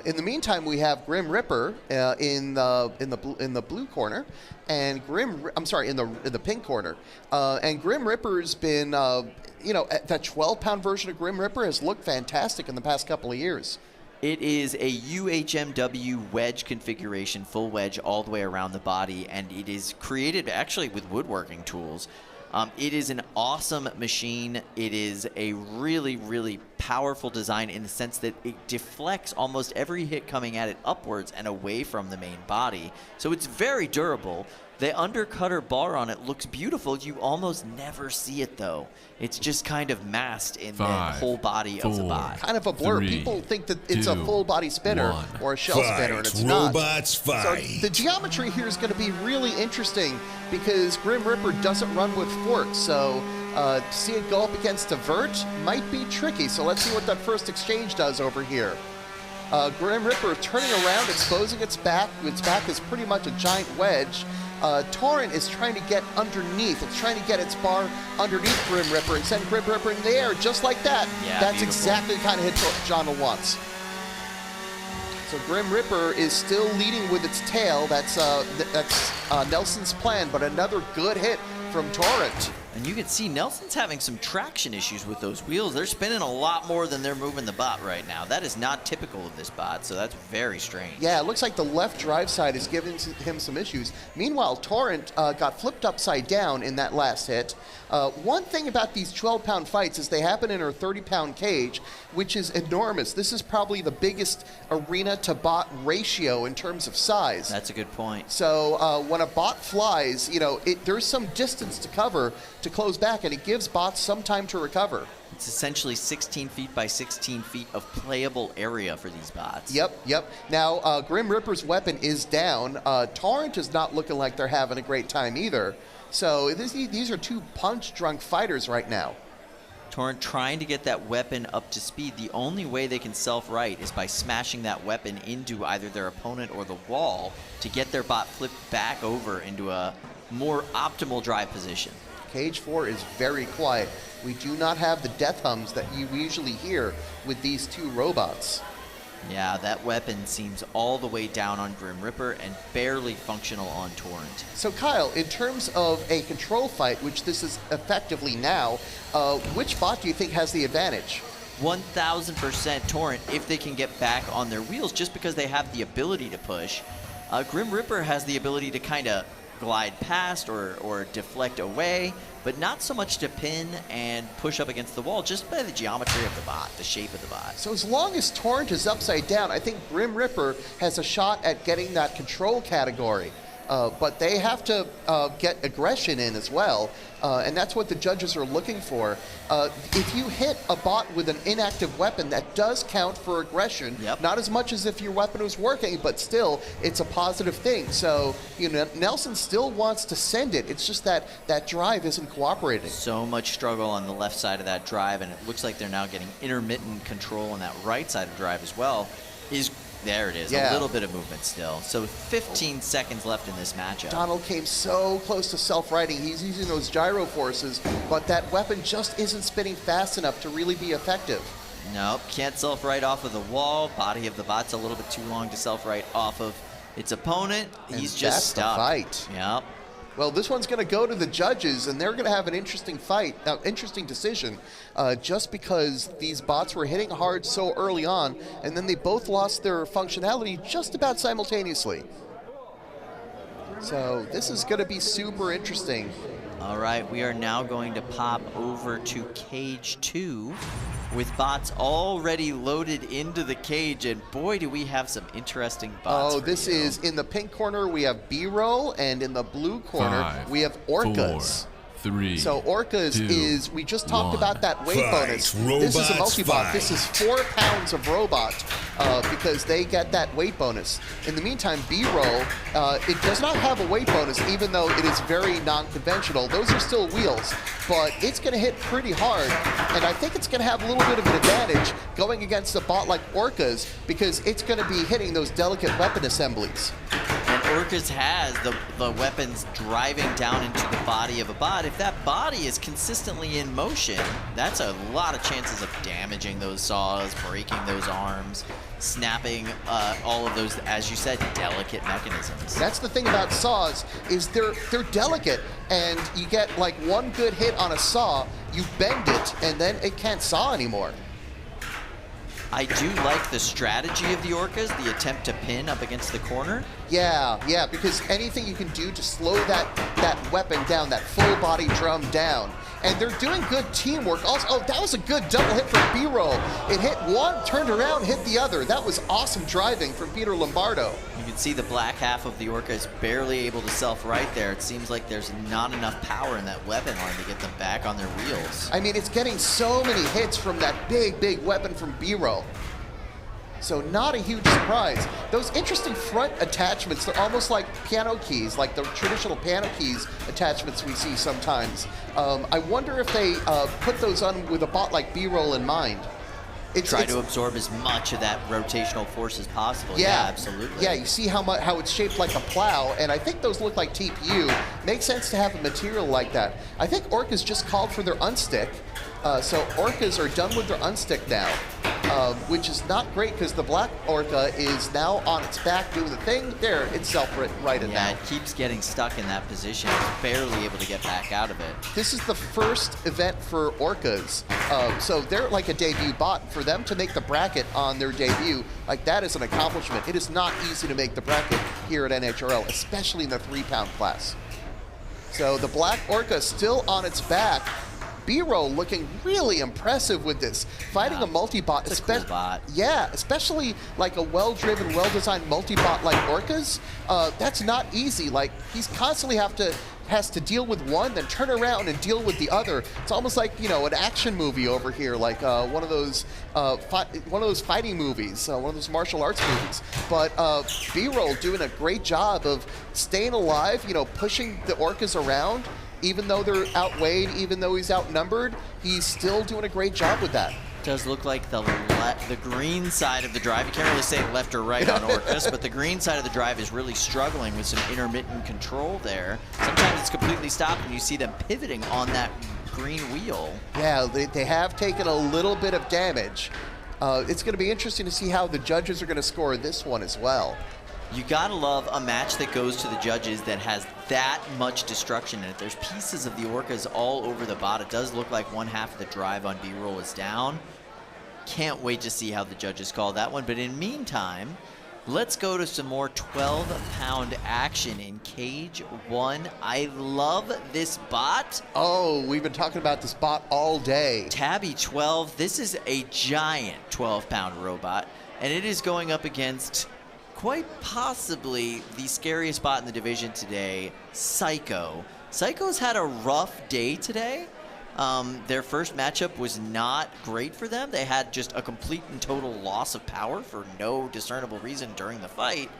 In the meantime, we have Grim Ripper in the blue corner, and in the pink corner, and Grim Ripper's been, that 12-pound version of Grim Ripper has looked fantastic in the past couple of years. It is a UHMW wedge configuration, full wedge all the way around the body, and it is created actually with woodworking tools. It is an awesome machine. It is a really, really powerful design in the sense that it deflects almost every hit coming at it upwards and away from the main body. So it's very durable. The undercutter bar on it looks beautiful. You almost never see it, though. It's just kind of masked in the whole body of the bot. Kind of a blur. People think that it's a full body spinner or a shell spinner, and it's not. Robots fight. So the geometry here is going to be really interesting because Grim Ripper doesn't run with forks. So to see it go up against a vert might be tricky. So let's see what that first exchange does over here. Grim Ripper turning around, exposing its back. Its back is pretty much a giant wedge. Torrent is trying to get underneath. It's trying to get its bar underneath Grim Ripper and send Grim Ripper in the air just like that. Yeah, that's beautiful. exactly the kind of hit John wants. So Grim Ripper is still leading with its tail. That's Nelson's plan, but another good hit from Torrent. And you can see Nelson's having some traction issues with those wheels. They're spinning a lot more than they're moving the bot right now. That is not typical of this bot, so that's very strange. Yeah, it looks like the left drive side is giving him some issues. Meanwhile, Torrent got flipped upside down in that last hit. One thing about these 12-pound fights is they happen in a 30-pound cage, which is enormous. This is probably the biggest arena-to-bot ratio in terms of size. That's a good point. So when a bot flies, you know, there's some distance to cover to close back, and it gives bots some time to recover. It's essentially 16 feet by 16 feet of playable area for these bots. Yep. Now, Grim Reaper's weapon is down. Torrent is not looking like they're having a great time either. So these are two punch-drunk fighters right now. Torrent trying to get that weapon up to speed. The only way they can self-right is by smashing that weapon into either their opponent or the wall to get their bot flipped back over into a more optimal drive position. Cage 4 is very quiet. We do not have the death hums that you usually hear with these two robots. Yeah, that weapon seems all the way down on Grim Reaper and barely functional on Torrent. So Kyle, in terms of a control fight, which this is effectively now, which bot do you think has the advantage? 1000% Torrent if they can get back on their wheels, just because they have the ability to push. Grim Reaper has the ability to kind of glide past or deflect away, but not so much to pin and push up against the wall, just by the geometry of the bot, the shape of the bot. So as long as Torrent is upside down, I think Grim Reaper has a shot at getting that control category. But they have to get aggression in as well, and that's what the judges are looking for. If you hit a bot with an inactive weapon, that does count for aggression. Yep. Not as much as if your weapon was working, but still, it's a positive thing. So, you know, Nelson still wants to send it. It's just that that drive isn't cooperating. So much struggle on the left side of that drive, and it looks like they're now getting intermittent control on that right side of drive as well. There it is, yeah. A little bit of movement still. So 15 seconds left in this matchup. Donald came so close to self-righting. He's using those gyro forces, but that weapon just isn't spinning fast enough to really be effective. Nope, can't self-right off of the wall. Body of the bot's a little bit too long to self-right off of its opponent. He's just stuck. That's the fight. Yep. Well, this one's going to go to the judges, and they're going to have an interesting fight, interesting decision, just because these bots were hitting hard so early on, and then they both lost their functionality just about simultaneously. So this is going to be super interesting. All right, we are now going to pop over to Cage 2 with bots already loaded into the cage, and boy, do we have some interesting bots. Oh, this is in the pink corner, we have B-roll, and in the blue corner, we have orcas. 4, 3, so orcas 2, is, we just talked 1. about that weight bonus. This is a multi-bot. This is 4 pounds of robot because they get that weight bonus. In the meantime, B-roll, it does not have a weight bonus, even though it is very non-conventional. Those are still wheels, but it's going to hit pretty hard, and I think it's going to have a little bit of an advantage going against a bot like orcas because it's going to be hitting those delicate weapon assemblies. And Orcas has the weapons driving down into the body of a bot. If that body is consistently in motion, that's a lot of chances of damaging those saws, breaking those arms, snapping all of those, as you said, delicate mechanisms. That's the thing about saws, is they're delicate, and you get like one good hit on a saw, you bend it, and then it can't saw anymore. I do like the strategy of the Orcas, the attempt to pin up against the corner. Yeah, because anything you can do to slow that weapon down, that full body drum down. And they're doing good teamwork. Also, oh, that was a good double hit from B-roll. It hit one, turned around, hit the other. That was awesome driving from Peter Lombardo. You can see the black half of the Orca is barely able to self-right there. It seems like there's not enough power in that weapon arm to get them back on their wheels. I mean, it's getting so many hits from that big weapon from B-roll. So not a huge surprise. Those interesting front attachments, they're almost like piano keys, like the traditional piano keys attachments we see sometimes. I wonder if they put those on with a bot like B-roll in mind. Try to absorb as much of that rotational force as possible. Yeah, absolutely. Yeah, you see how it's shaped like a plow, and I think those look like TPU. Makes sense to have a material like that. I think Orcas just called for their unstick, so Orcas are done with their unstick now. which is not great because the black Orca is now on its back doing the thing. There, it's self-righted Yeah, now. it keeps getting stuck in that position. It's barely able to get back out of it. This is the first event for Orcas, so they're like a debut bot. For them to make the bracket on their debut, like that is an accomplishment. It is not easy to make the bracket here at NHRL, especially in the 3-pound class. So the black Orca still on its back. B-roll looking really impressive with this. Fighting a multi-bot. It's a cool bot. Yeah, especially like a well-driven, well-designed multi-bot like Orcas. That's not easy. Like, he's constantly has to deal with one, then turn around and deal with the other. It's almost like, you know, an action movie over here, like one of those fighting movies, one of those martial arts movies. But B-roll doing a great job of staying alive, you know, pushing the Orcas around. Even though they're outweighed, even though he's outnumbered, he's still doing a great job with that. Does look like the green side of the drive. You can't really say left or right on Orcas, but the green side of the drive is really struggling with some intermittent control there. Sometimes it's completely stopped and you see them pivoting on that green wheel. Yeah, they have taken a little bit of damage. It's going to be interesting to see how the judges are going to score this one as well. You gotta love a match that goes to the judges that has that much destruction in it. There's pieces of the Orcas all over the bot. It does look like one half of the drive on B-roll is down. Can't wait to see how the judges call that one. But in the meantime, let's go to some more 12-pound action in Cage 1. I love this bot. Oh, we've been talking about this bot all day. Tabby 12, this is a giant 12-pound robot, and it is going up against quite possibly the scariest bot in the division today, Psycho. Psycho's had a rough day today. Their first matchup was not great for them. They had just a complete and total loss of power for no discernible reason during the fight.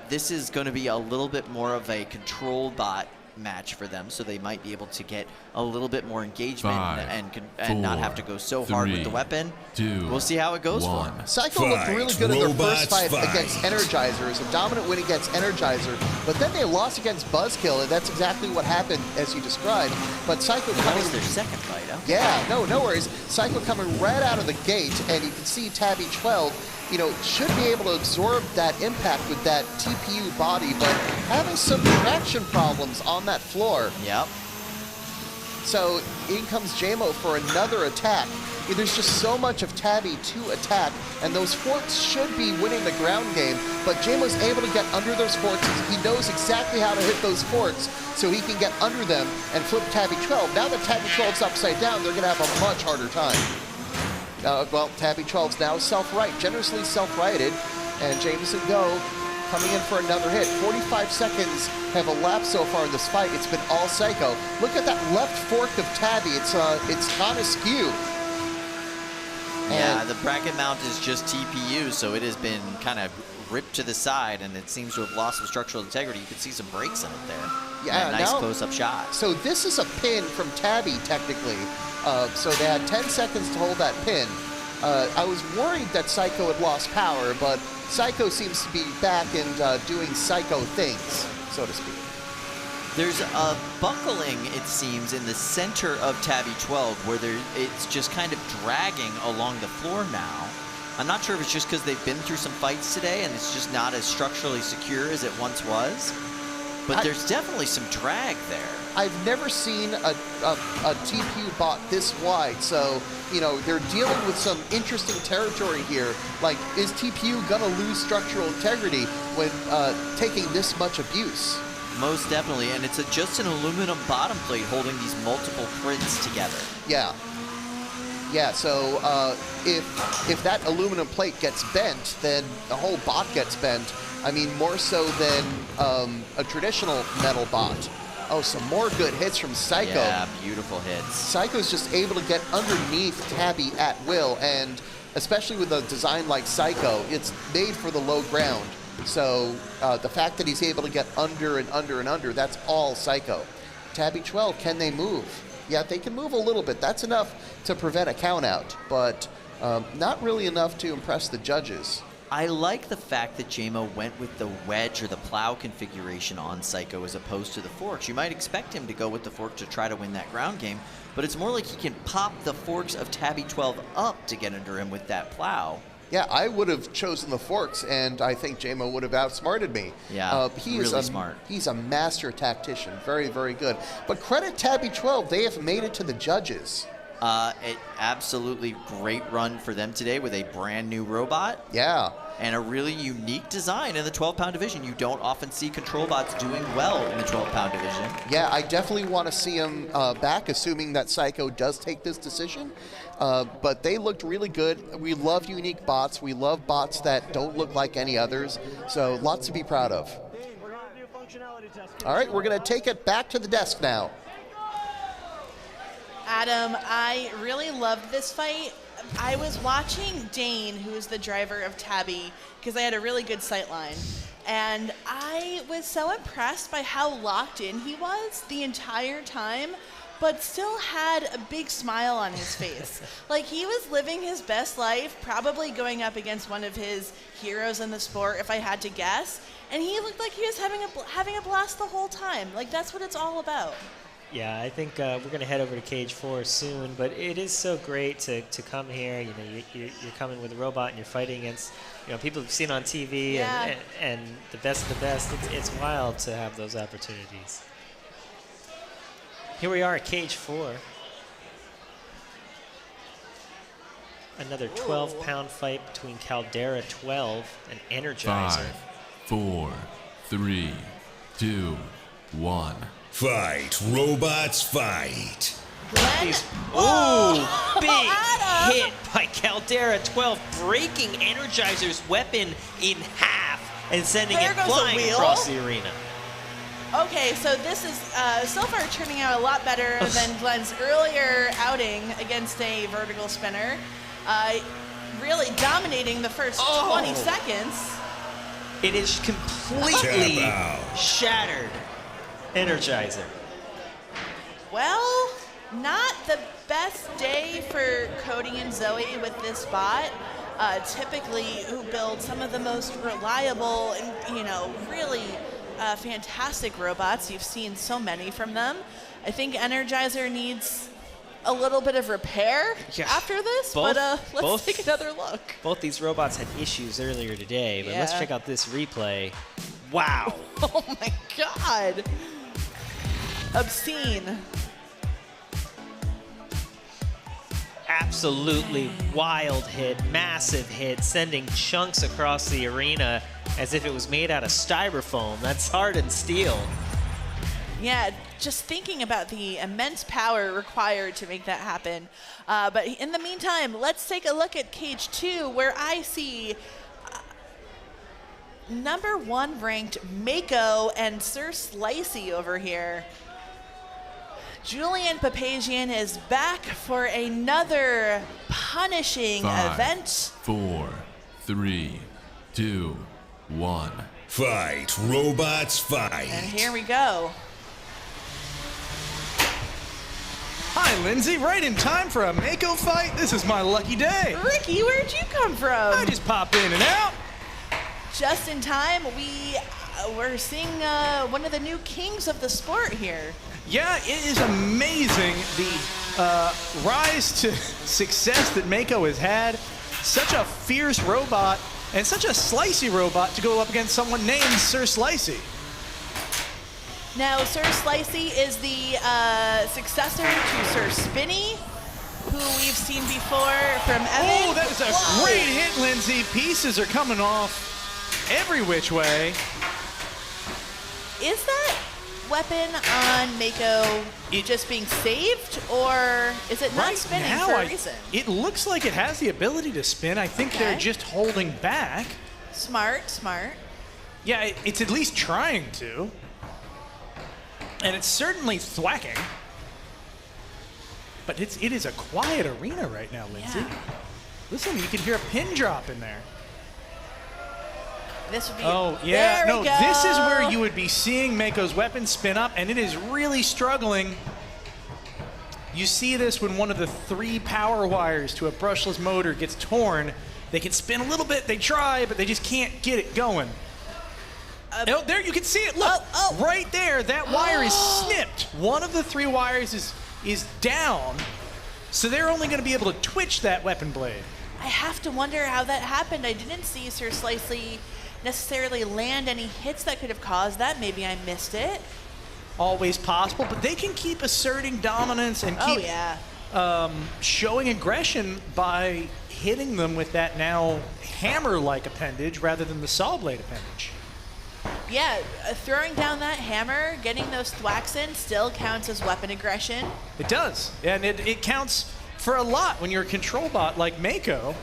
This is going to be a little bit more of a controlled bot match for them, so they might be able to get a little bit more engagement and not have to go so hard with the weapon. We'll see how it goes for them. Psycho looked really good in their first fight against Energizer. It was a dominant win against Energizer, but then they lost against Buzzkill, and that's exactly what happened as you described. But Psycho that was their second fight, huh? Yeah, no worries. Psycho coming right out of the gate, and you can see Tabby 12, you know, should be able to absorb that impact with that TPU body, but having some traction problems on that floor. Yep. So in comes JMO for another attack. There's just so much of Tabby to attack, and those forts should be winning the ground game, but JMO's able to get under those forts. He knows exactly how to hit those forts, so he can get under them and flip Tabby 12. Now that Tabby 12's upside down, they're going to have a much harder time. Well, Tabby 12's now generously self-righted, and Jameson Go coming in for another hit. 45 seconds have elapsed so far in this fight. It's been all Psycho. Look at that left fork of Tabby. It's kind of askew. Yeah, the bracket mount is just TPU, so it has been kind of ripped to the side, and it seems to have lost some structural integrity. You can see some breaks in it there. Yeah, nice close-up shot. So this is a pin from Tabby, technically. So they had 10 seconds to hold that pin. I was worried that Psycho had lost power, but Psycho seems to be back and doing Psycho things, so to speak. There's a buckling, it seems, in the center of Tabby 12 where it's just kind of dragging along the floor now. I'm not sure if it's just because they've been through some fights today and it's just not as structurally secure as it once was. But there's definitely some drag there. I've never seen a TPU bot this wide, so, you know, they're dealing with some interesting territory here. Like, is TPU gonna lose structural integrity when taking this much abuse? Most definitely, and it's just an aluminum bottom plate holding these multiple crits together. Yeah. Yeah, so if that aluminum plate gets bent, then the whole bot gets bent. I mean, more so than a traditional metal bot. Oh, some more good hits from Psycho. Yeah, beautiful hits. Psycho's just able to get underneath Tabby at will, and especially with a design like Psycho, it's made for the low ground. So the fact that he's able to get under and under and under, that's all Psycho. Tabby 12, can they move? Yeah, they can move a little bit. That's enough to prevent a count out, but not really enough to impress the judges. I like the fact that JMO went with the wedge or the plow configuration on Psycho as opposed to the forks. You might expect him to go with the fork to try to win that ground game, but it's more like he can pop the forks of Tabby 12 up to get under him with that plow. Yeah, I would have chosen the forks, and I think JMO would have outsmarted me. Yeah, he really is smart. He's a master tactician. Very, very good. But credit Tabby 12. They have made it to the judges. Absolutely great run for them today with a brand new robot. Yeah. And a really unique design in the 12-pound division. You don't often see control bots doing well in the 12-pound division. Yeah, I definitely want to see him back, assuming that Psycho does take this decision. But they looked really good. We love unique bots. We love bots that don't look like any others. So lots to be proud of. All right, we're going to take it back to the desk now. Adam, I really loved this fight. I was watching Dane, who is the driver of Tabby, because I had a really good sight line. And I was so impressed by how locked in he was the entire time, but still had a big smile on his face. Like, he was living his best life, probably going up against one of his heroes in the sport, if I had to guess. And he looked like he was having a blast the whole time. Like, that's what it's all about. Yeah, I think we're going to head over to Cage 4 soon, but it is so great to come here. You know, you're coming with a robot and you're fighting against, you know, people you've seen on TV and the best of the best. It's wild to have those opportunities. Here we are at Cage 4. Another 12-pound fight between Caldera 12 and Energizer. 5, 4, 3, 2, 1. Fight, robots, fight. Oh, big hit by Caldera 12, breaking Energizer's weapon in half and sending it flying across the arena. Okay, so this is so far turning out a lot better than Glenn's earlier outing against a vertical spinner. Really dominating the first 20 seconds. It is completely shattered Energizer. Well, not the best day for Cody and Zoe with this bot. Typically, who build some of the most reliable and, you know, really fantastic robots. You've seen so many from them. I think Energizer needs a little bit of repair after this, but let's take another look. Both these robots had issues earlier today, but let's check out this replay. Wow. Oh my God. Obscene. Absolutely wild hit, massive hit, sending chunks across the arena as if it was made out of styrofoam. That's hardened steel. Yeah, just thinking about the immense power required to make that happen. But in the meantime, let's take a look at Cage 2, where I see #1 ranked Mako and Sir Slicey over here. Julian Papazian is back for another punishing 5, event. 4, 3, 2, 1. Fight, robots, fight. And here we go. Hi, Lindsay. Right in time for a Mako fight. This is my lucky day. Ricky, where'd you come from? I just pop in and out. Just in time. We're seeing one of the new kings of the sport here. Yeah, it is amazing the rise to success that Mako has had. Such a fierce robot and such a slicey robot to go up against someone named Sir Slicey. Now, Sir Slicey is the successor to Sir Spinny, who we've seen before from Evan. Oh, that is a great hit, Lindsay. Pieces are coming off every which way. Is that weapon on Mako just being saved, or is it not spinning for a reason? It looks like it has the ability to spin. I think they're just holding back. Smart, smart. Yeah, it's at least trying to. And it's certainly thwacking. But it is a quiet arena right now, Lindsay. Yeah. Listen, you can hear a pin drop in there. This would be. Oh, yeah. There we go. This is where you would be seeing Mako's weapon spin up, and it is really struggling. You see this when one of the 3 power wires to a brushless motor gets torn. They can spin a little bit. They try, but they just can't get it going. Oh, there you can see it. Look, right there. That wire is snipped. One of the 3 wires is down, so they're only going to be able to twitch that weapon blade. I have to wonder how that happened. I didn't see Sir Slicey necessarily land any hits that could have caused that. Maybe I missed it. Always possible, but they can keep asserting dominance and keep showing aggression by hitting them with that now hammer-like appendage rather than the saw blade appendage. Yeah, throwing down that hammer, getting those thwacks in still counts as weapon aggression. It does, and it counts for a lot when you're a control bot like Mako,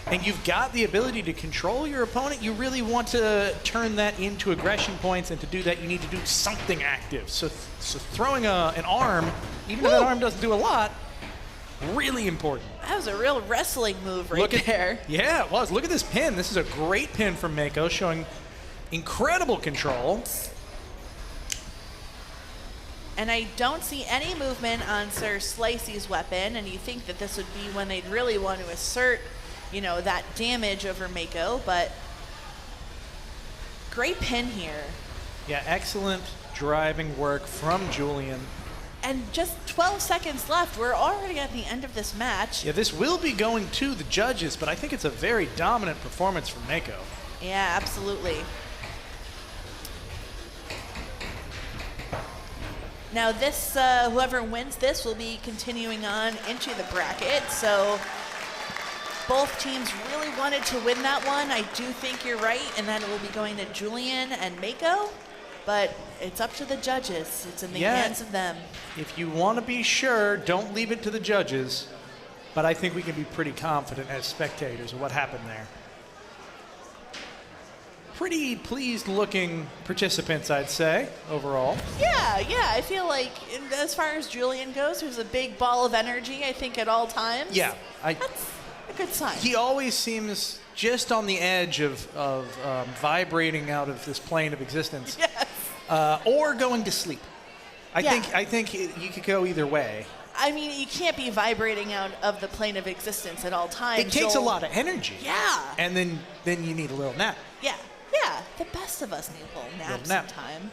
and you've got the ability to control your opponent. You really want to turn that into aggression points, and to do that you need to do something active. So throwing an arm, even though that arm doesn't do a lot, really important. That was a real wrestling move right there. Yeah, it was. Look at this pin. This is a great pin from Mako, showing incredible control. And I don't see any movement on Sir Slicey's weapon, and you think that this would be when they'd really want to assert, you know, that damage over Mako, but great pin here. Yeah, excellent driving work from Julian. And just 12 seconds left. We're already at the end of this match. Yeah, this will be going to the judges, but I think it's a very dominant performance from Mako. Yeah, absolutely. Now this, whoever wins this will be continuing on into the bracket, so both teams really wanted to win that one. I do think you're right, and that it will be going to Julian and Mako, but it's up to the judges. It's in the hands of them. If you want to be sure, don't leave it to the judges, but I think we can be pretty confident as spectators of what happened there. Pretty pleased-looking participants, I'd say, overall. Yeah, I feel like as far as Julian goes, there's a big ball of energy, I think, at all times. Yeah. That's a good sign. He always seems just on the edge of vibrating out of this plane of existence. Yes. Or going to sleep. I think you could go either way. I mean, you can't be vibrating out of the plane of existence at all times. It takes a lot of energy. Yeah. And then you need a little nap. Yeah, the best of us need a little nap sometime.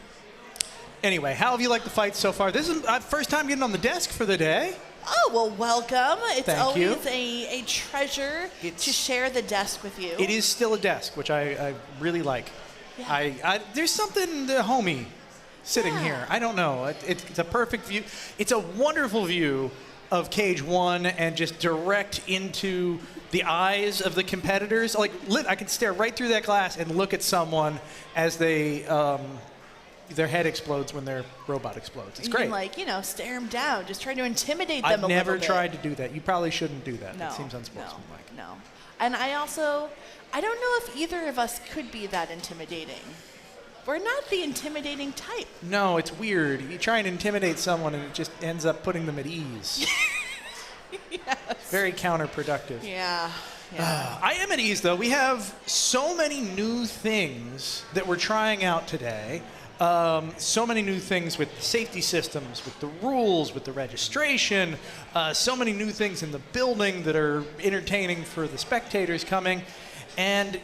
Anyway, how have you liked the fight so far? This is first time getting on the desk for the day. Oh, well, welcome. It's Thank you. always a treasure to share the desk with you. It is still a desk, which I really like. Yeah. There's something homey sitting here. I don't know. It's a perfect view. It's a wonderful view of Cage 1 and just direct into the eyes of the competitors. Like, I can stare right through that glass and look at someone as they their head explodes when their robot explodes. It's you great. can, stare them down. Just try to intimidate them a little bit. I've never tried to do that. You probably shouldn't do that. No, That seems unsportsmanlike. No. And I don't know if either of us could be that intimidating. We're not the intimidating type. No, it's weird. You try and intimidate someone and it just ends up putting them at ease. Yes. Very counterproductive. Yeah. I am at ease, though. We have so many new things that we're trying out today. So many new things with the safety systems, with the rules, with the registration. So many new things in the building that are entertaining for the spectators coming. And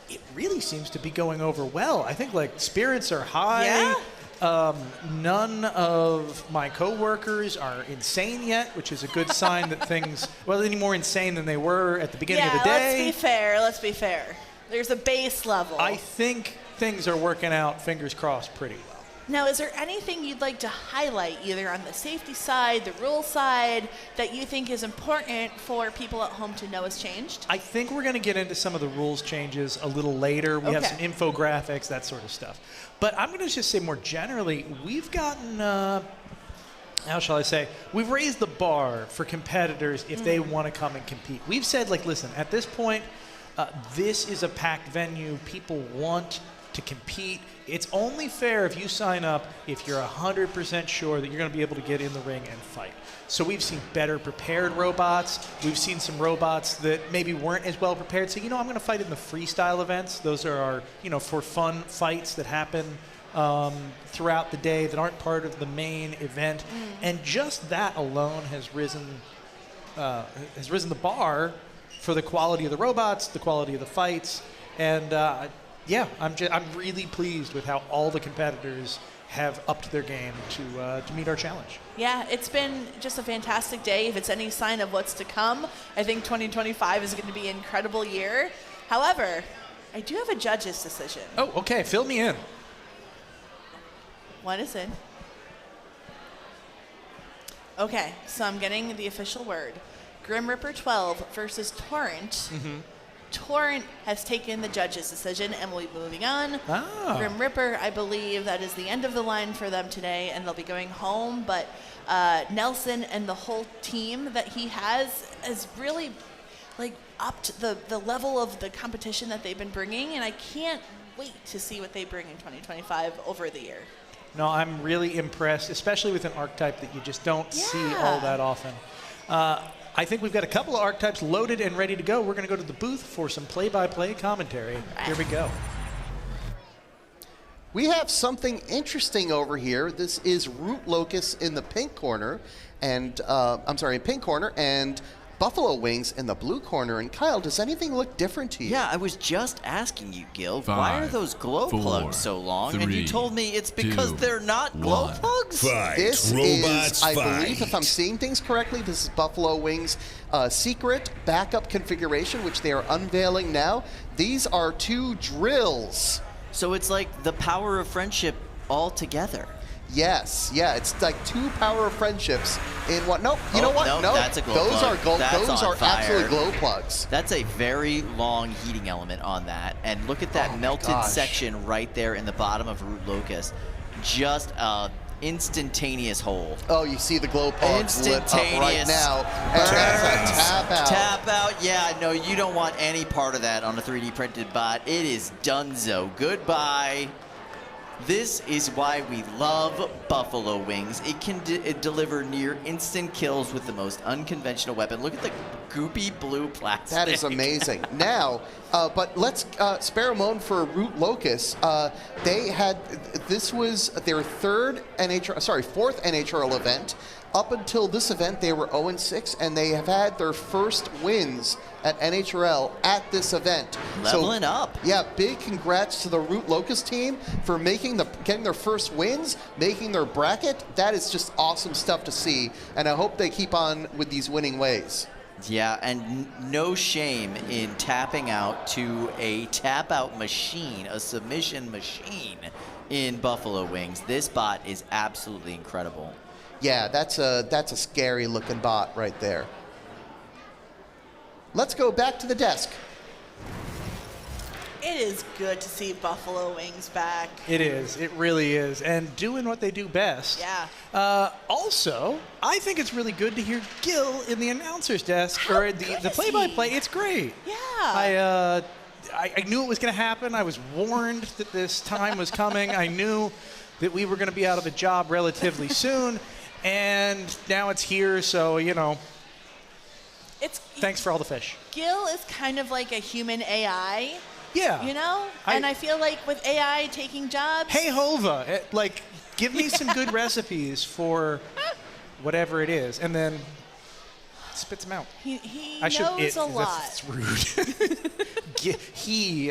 it really seems to be going over well. I think spirits are high. Yeah. None of my coworkers are insane yet, which is a good sign that things, any more insane than they were at the beginning of the day. Let's be fair. There's a base level. I think things are working out, fingers crossed, pretty well. Now, is there anything you'd like to highlight, either on the safety side, the rule side, that you think is important for people at home to know has changed? I think we're going to get into some of the rules changes a little later. We have some infographics, that sort of stuff. But I'm going to just say more generally, we've gotten, how shall I say, we've raised the bar for competitors if they want to come and compete. We've said, listen, at this point, this is a packed venue. People want to compete. It's only fair if you sign up if you're 100% sure that you're going to be able to get in the ring and fight. So we've seen better prepared robots. We've seen some robots that maybe weren't as well prepared. So, I'm going to fight in the freestyle events. Those are our, for fun fights that happen throughout the day that aren't part of the main event. And just that alone has risen the bar for the quality of the robots, the quality of the fights, and yeah, I'm really pleased with how all the competitors have upped their game to meet our challenge. Yeah, it's been just a fantastic day. If it's any sign of what's to come, I think 2025 is going to be an incredible year. However, I do have a judge's decision. Oh, okay. Fill me in. One is in. Okay, so I'm getting the official word. Grim Reaper 12 versus Torrent. Mm-hmm. Torrent has taken the judge's decision and will be moving on. Ah. Grim Reaper, I believe that is the end of the line for them today, and they'll be going home. But Nelson and the whole team that he has really upped the level of the competition that they've been bringing, and I can't wait to see what they bring in 2025 over the year. No, I'm really impressed, especially with an archetype that you just don't see all that often. I think we've got a couple of archetypes loaded and ready to go. We're going to go to the booth for some play-by-play commentary. Here we go. We have something interesting over here. This is Root Locust in the pink corner, and pink corner, and Buffalo Wings in the blue corner. And Kyle, does anything look different to you? Yeah, I was just asking you, Gil, why are 5, those glow 4, plugs so long? And you 3, told me it's because 2, they're not glow 1. plugs? This is, I believe, if I'm seeing things correctly, this is Buffalo Wings' secret backup configuration, which they are unveiling now. These are 2 drills. So it's like the power of friendship all together. Yes, yeah, it's like 2 power of friendships in what? Nope, you know what? No, nope. that's a glow those plug. Those are fire. absolute glow plugs. That's a very long heating element on that. And look at that melted section right there in the bottom of Root Locust. Just instantaneous hole. Oh, you see the glow plugs lit up right now. And that's a tap out. Tap out, yeah, no, you don't want any part of that on a 3D printed bot. It is donezo. Goodbye. This is why we love Buffalo Wings. It can deliver near instant kills with the most unconventional weapon. Look at the goopy blue plastic. That is amazing. Now, but let's spare a moment for Root Locust. This was their fourth NHRL event. Up until this event, they were 0-6, and they have had their first wins at NHRL at this event. Leveling up. Yeah, big congrats to the Root Locust team for getting their first wins, making their bracket. That is just awesome stuff to see, and I hope they keep on with these winning ways. Yeah, and no shame in tapping out to a tap-out machine, a submission machine in Buffalo Wings. This bot is absolutely incredible. Yeah, that's a scary looking bot right there. Let's go back to the desk. It is good to see Buffalo Wings back. It is. It really is. And doing what they do best. Yeah. Also, I think it's really good to hear Gil in the announcer's desk or the play-by-play. It's great. Yeah. I knew it was going to happen. I was warned that this time was coming. I knew that we were going to be out of a job relatively soon. And now it's here, so, you know, thanks for all the fish. Gil is kind of like a human AI. Yeah. You know? And I feel like with AI taking jobs. Hey, Hova, give me some good recipes for whatever it is, and then spits them out. He knows a lot. That's rude. he.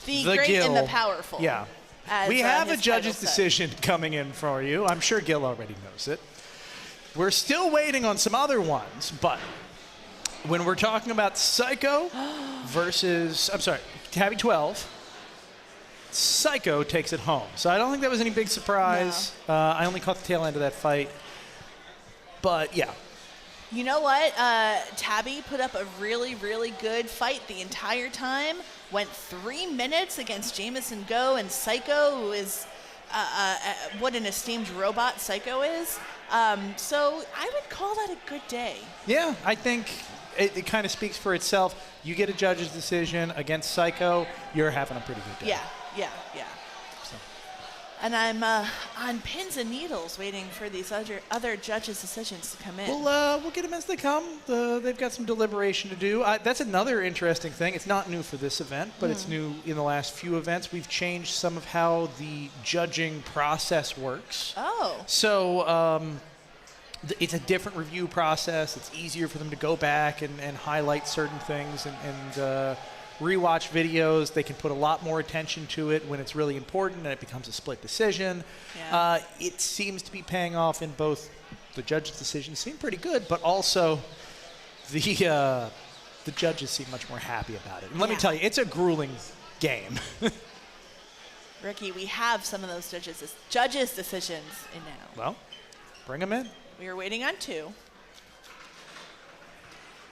The great Gil. and the powerful. Yeah. We have a judge's decision coming in for you. I'm sure Gil already knows it. We're still waiting on some other ones, but when we're talking about Psycho versus, Tabby 12, Psycho takes it home. So I don't think that was any big surprise. No. I only caught the tail end of that fight. But, yeah. You know what? Tabby put up a really, really good fight the entire time. Went 3 minutes against Jameson Go and Psycho, who is what an esteemed robot Psycho is. So I would call that a good day. Yeah, I think it kind of speaks for itself. You get a judge's decision against Psycho, you're having a pretty good day. Yeah. So. And I'm on pins and needles waiting for these other judges' decisions to come in. We'll get them as they come. They've got some deliberation to do. That's another interesting thing. It's not new for this event, but it's new in the last few events. We've changed some of how the judging process works. Oh. So it's a different review process. It's easier for them to go back and highlight certain things and rewatch videos. They can put a lot more attention to it when it's really important and it becomes a split decision. Yeah. It seems to be paying off in both the judges' decisions seem pretty good, but also the judges seem much more happy about it. And let me tell you, it's a grueling game. Ricky, we have some of those judges' decisions in now. Well, bring them in. We are waiting on 2.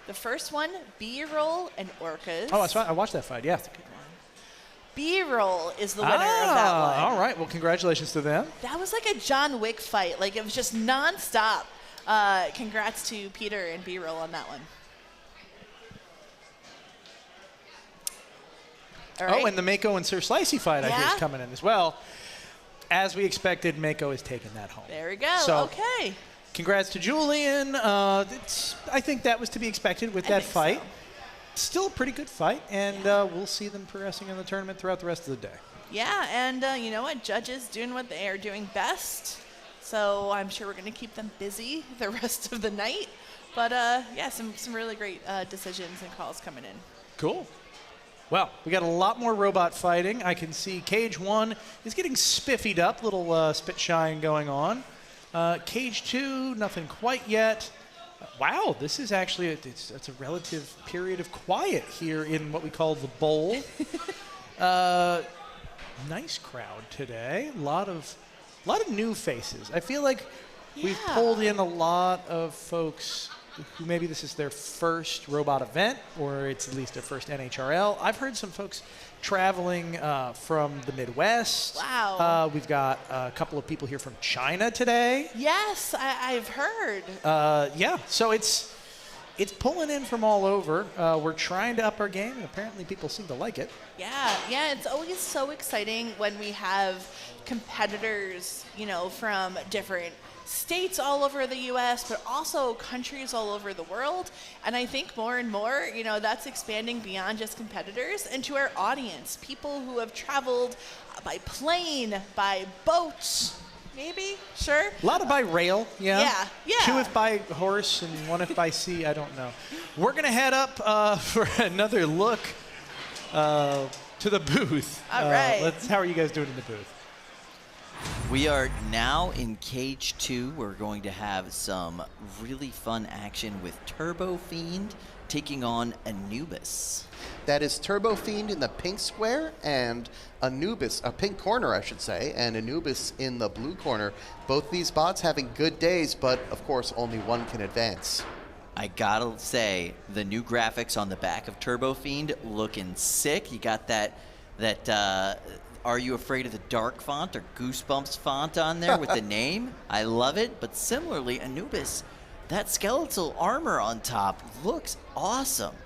The first one, B-roll and orcas. Oh, that's right. I watched that fight. Yeah. B-roll is the winner of that one. All right. Well, congratulations to them. That was like a John Wick fight. Like, it was just nonstop. Congrats to Peter and B-roll on that one. All right. Oh, and the Mako and Sir Slicey fight I hear is coming in as well. As we expected, Mako is taking that home. There we go. So, okay. Congrats to Julian. I think that was to be expected with that fight. So. Still a pretty good fight, and we'll see them progressing in the tournament throughout the rest of the day. Yeah, and you know what? Judges doing what they are doing best. So I'm sure we're going to keep them busy the rest of the night. But yeah, some really great decisions and calls coming in. Cool. Well, we got a lot more robot fighting. I can see Cage 1 is getting spiffied up, little spit shine going on. Cage 2, nothing quite yet. Wow, this is actually it's a relative period of quiet here in what we call the bowl. Nice crowd today. A lot of new faces. I feel like we've pulled in a lot of folks who maybe this is their first robot event, or it's at least their first NHRL. I've heard some folks traveling from the Midwest. Wow. We've got a couple of people here from China today. Yes, I've heard. Yeah, so it's pulling in from all over. We're trying to up our game, and apparently people seem to like it. Yeah, it's always so exciting when we have competitors, from different states all over the U.S., but also countries all over the world. And I think more and more, that's expanding beyond just competitors and to our audience, people who have traveled by plane, by boat, maybe, sure. A lot of by rail, yeah. 2 if by horse and 1 if by sea, I don't know. We're going to head up for another look to the booth. All right. How are you guys doing in the booth? We are now in Cage 2. We're going to have some really fun action with Turbo Fiend taking on Anubis. That is Turbo Fiend in the pink square and Anubis, a pink corner, I should say, and Anubis in the blue corner. Both these bots having good days, but of course only one can advance. I gotta say, the new graphics on the back of Turbo Fiend looking sick. You got that Are You Afraid of the Dark font or Goosebumps font on there with the name. I love it. But similarly, Anubis, that skeletal armor on top looks awesome.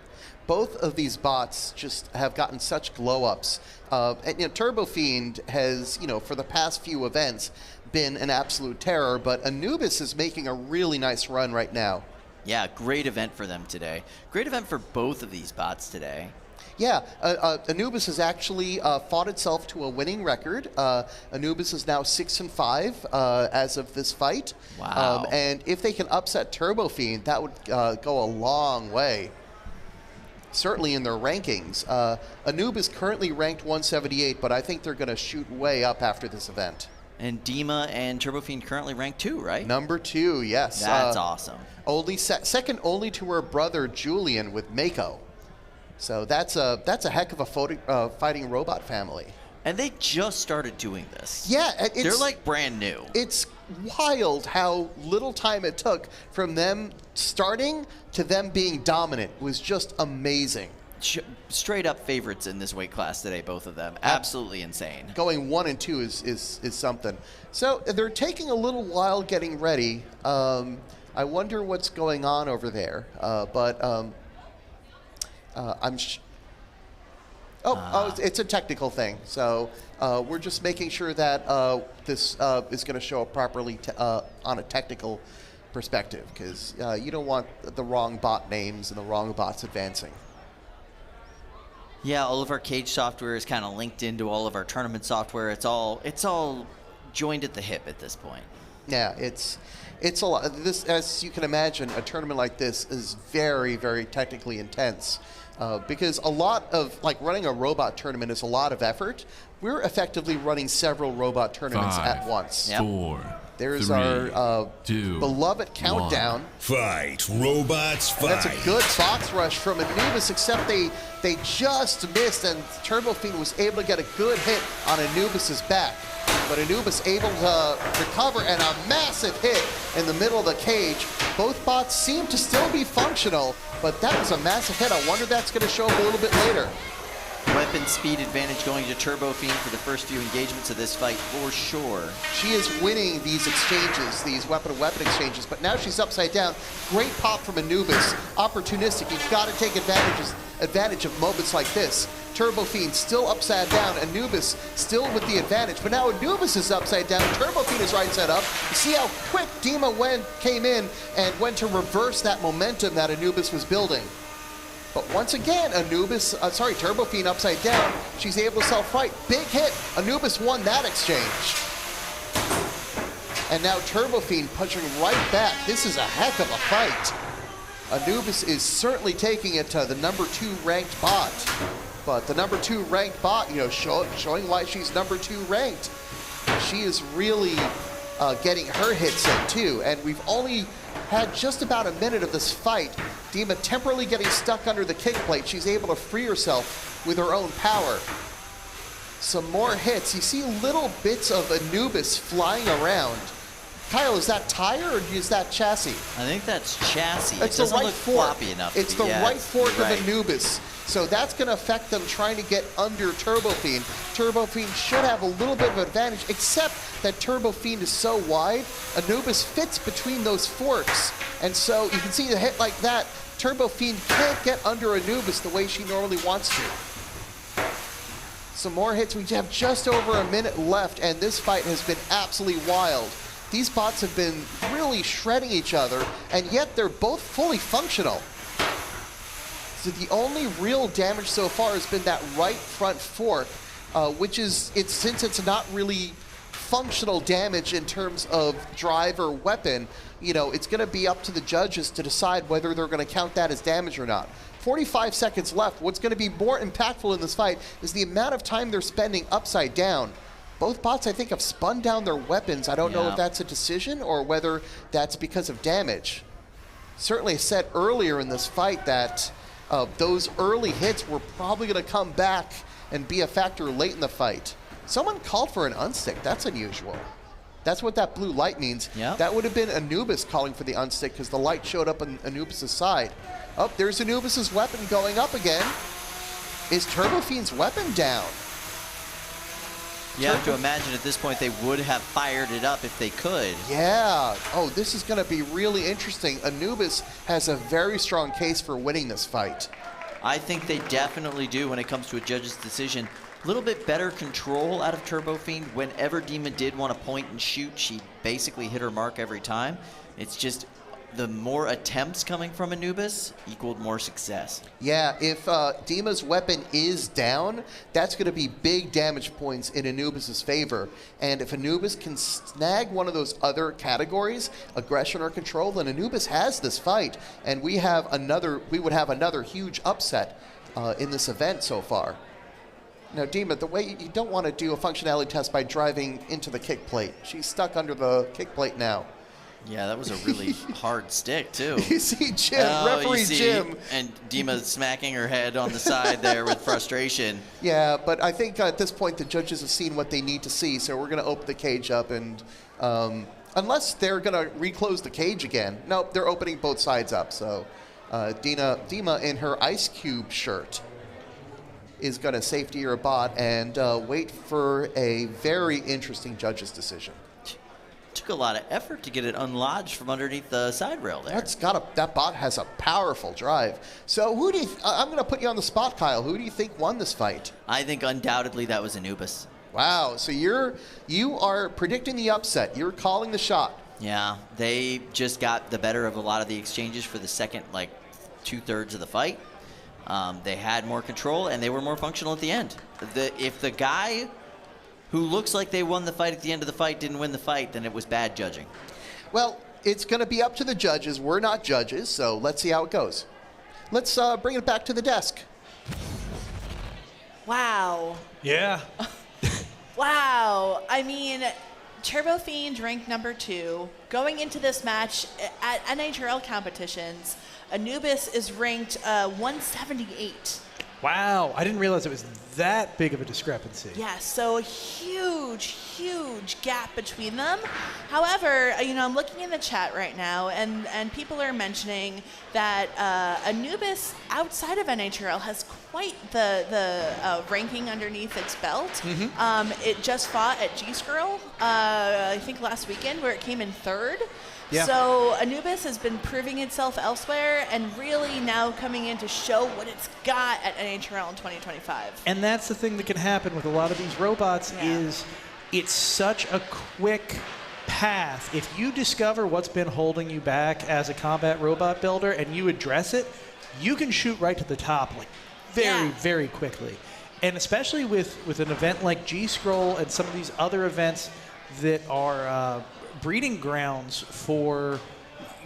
Both of these bots just have gotten such glow-ups. And Turbo Fiend has, for the past few events, been an absolute terror, but Anubis is making a really nice run right now. Yeah, great event for them today. Great event for both of these bots today. Yeah, Anubis has actually fought itself to a winning record. Anubis is now 6-5 as of this fight. Wow. And if they can upset Turbo Fiend, that would go a long way. Certainly in their rankings. Anubis currently ranked 178, but I think they're going to shoot way up after this event. And Dima and Turbo Fiend currently ranked 2, right? Number 2, yes. That's awesome. Only second only to her brother Julian with Mako. So that's a heck of a fighting robot family. And they just started doing this. Yeah. They're like brand new. It's wild how little time it took from them starting to them being dominant. It was just amazing. Straight up favorites in this weight class today, both of them. Absolutely insane. Going 1 and 2 is something. So they're taking a little while getting ready. I wonder what's going on over there. It's a technical thing. So we're just making sure that this is going to show up properly on a technical perspective, because you don't want the wrong bot names and the wrong bots advancing. Yeah, all of our cage software is kind of linked into all of our tournament software. It's all joined at the hip at this point. Yeah, it's It's a lot. This, as you can imagine, a tournament like this is very, very technically intense because a lot of, like, running a robot tournament is a lot of effort. We're effectively running several robot tournaments 5, at once. 4, There's 3, our 2, beloved countdown. Fight, robots, fight. And that's a good box rush from Anubis, except they just missed, and Turbo Fiend was able to get a good hit on Anubis's back. But Anubis able to recover, and a massive hit in the middle of the cage. Both bots seem to still be functional, but that was a massive hit. I wonder if that's going to show up a little bit later. Weapon speed advantage going to Turbo Fiend for the first few engagements of this fight for sure. She is winning these exchanges, these weapon-to-weapon exchanges, but now she's upside down. Great pop from Anubis. Opportunistic. You've got to take advantage of moments like this. Turbo Fiend still upside down. Anubis still with the advantage, but now Anubis is upside down. Turbo Fiend is right side up. You see how quick Dima came in and went to reverse that momentum that Anubis was building. But once again, Turbo Fiend upside down. She's able to self-fight. Big hit. Anubis won that exchange. And now Turbo Fiend punching right back. This is a heck of a fight. Anubis is certainly taking it to the number 2 ranked bot. But the number 2 ranked bot, showing why she's number 2 ranked. She is really getting her hits in too. And we've only had just about a minute of this fight. Dima temporarily getting stuck under the kick plate. She's able to free herself with her own power. Some more hits. You see little bits of Anubis flying around. Kyle, is that tire or is that chassis? I think that's chassis. It's it doesn't the right look fork. floppy enough. It's the right fork right. of Anubis. So that's going to affect them trying to get under Turbo Fiend. Turbo Fiend should have a little bit of advantage, except that Turbo Fiend is so wide, Anubis fits between those forks. And so you can see the hit like that. Turbo Fiend can't get under Anubis the way she normally wants to. Some more hits. We have just over a minute left, and this fight has been absolutely wild. These bots have been really shredding each other, and yet they're both fully functional. So the only real damage so far has been that right front fork, which is, since it's not really functional damage in terms of drive or weapon, it's going to be up to the judges to decide whether they're going to count that as damage or not. 45 seconds left. What's going to be more impactful in this fight is the amount of time they're spending upside down. Both bots, I think, have spun down their weapons. I don't know if that's a decision or whether that's because of damage. Certainly said earlier in this fight that those early hits were probably going to come back and be a factor late in the fight. Someone called for an unstick. That's unusual. That's what that blue light means. Yeah. That would have been Anubis calling for the unstick because the light showed up on Anubis' side. Oh, there's Anubis' weapon going up again. Is Turbo Fiend's weapon down? You have to imagine at this point they would have fired it up if they could. Yeah. Oh, this is going to be really interesting. Anubis has a very strong case for winning this fight. I think they definitely do when it comes to a judge's decision. A little bit better control out of Turbo Fiend. Whenever Dima did want to point and shoot, she basically hit her mark every time. It's just the more attempts coming from Anubis equaled more success. Yeah, if Dima's weapon is down, that's going to be big damage points in Anubis' favor. And if Anubis can snag one of those other categories, aggression or control, then Anubis has this fight. And we would have another huge upset in this event so far. Now, Dima, the way you don't want to do a functionality test by driving into the kick plate. She's stuck under the kick plate now. Yeah, that was a really hard stick, too. You see Jim, referee Jim. And Dima smacking her head on the side there with frustration. Yeah, but I think at this point the judges have seen what they need to see, so we're going to open the cage up and unless they're going to reclose the cage again. Nope, they're opening both sides up. So Dima in her Ice Cube shirt is going to safety her bot and wait for a very interesting judge's decision. Took a lot of effort to get it unlodged from underneath the side rail there. That bot has a powerful drive. So who do you? I'm going to put you on the spot, Kyle. Who do you think won this fight? I think undoubtedly that was Anubis. Wow. So you are predicting the upset. You're calling the shot. Yeah, they just got the better of a lot of the exchanges for the second, 2/3 of the fight. They had more control and they were more functional at the end. If the guy who looks like they won the fight at the end of the fight didn't win the fight, then it was bad judging. Well, it's going to be up to the judges. We're not judges, so let's see how it goes. Let's bring it back to the desk. Wow. Yeah. Wow. I mean, Turbo Fiend ranked number 2. Going into this match at NHRL competitions, Anubis is ranked 178. Wow. I didn't realize it was that big of a discrepancy. Yeah, so a huge, huge gap between them. However, I'm looking in the chat right now, and people are mentioning that Anubis, outside of NHRL, has quite the ranking underneath its belt. It just fought at G-Scroll, I think last weekend, where it came in 3rd. Yeah. So Anubis has been proving itself elsewhere and really now coming in to show what it's got at NHRL in 2025. And that's the thing that can happen with a lot of these robots is it's such a quick path. If you discover what's been holding you back as a combat robot builder and you address it, you can shoot right to the top like very quickly. And especially with an event like G-Scroll and some of these other events that are breeding grounds for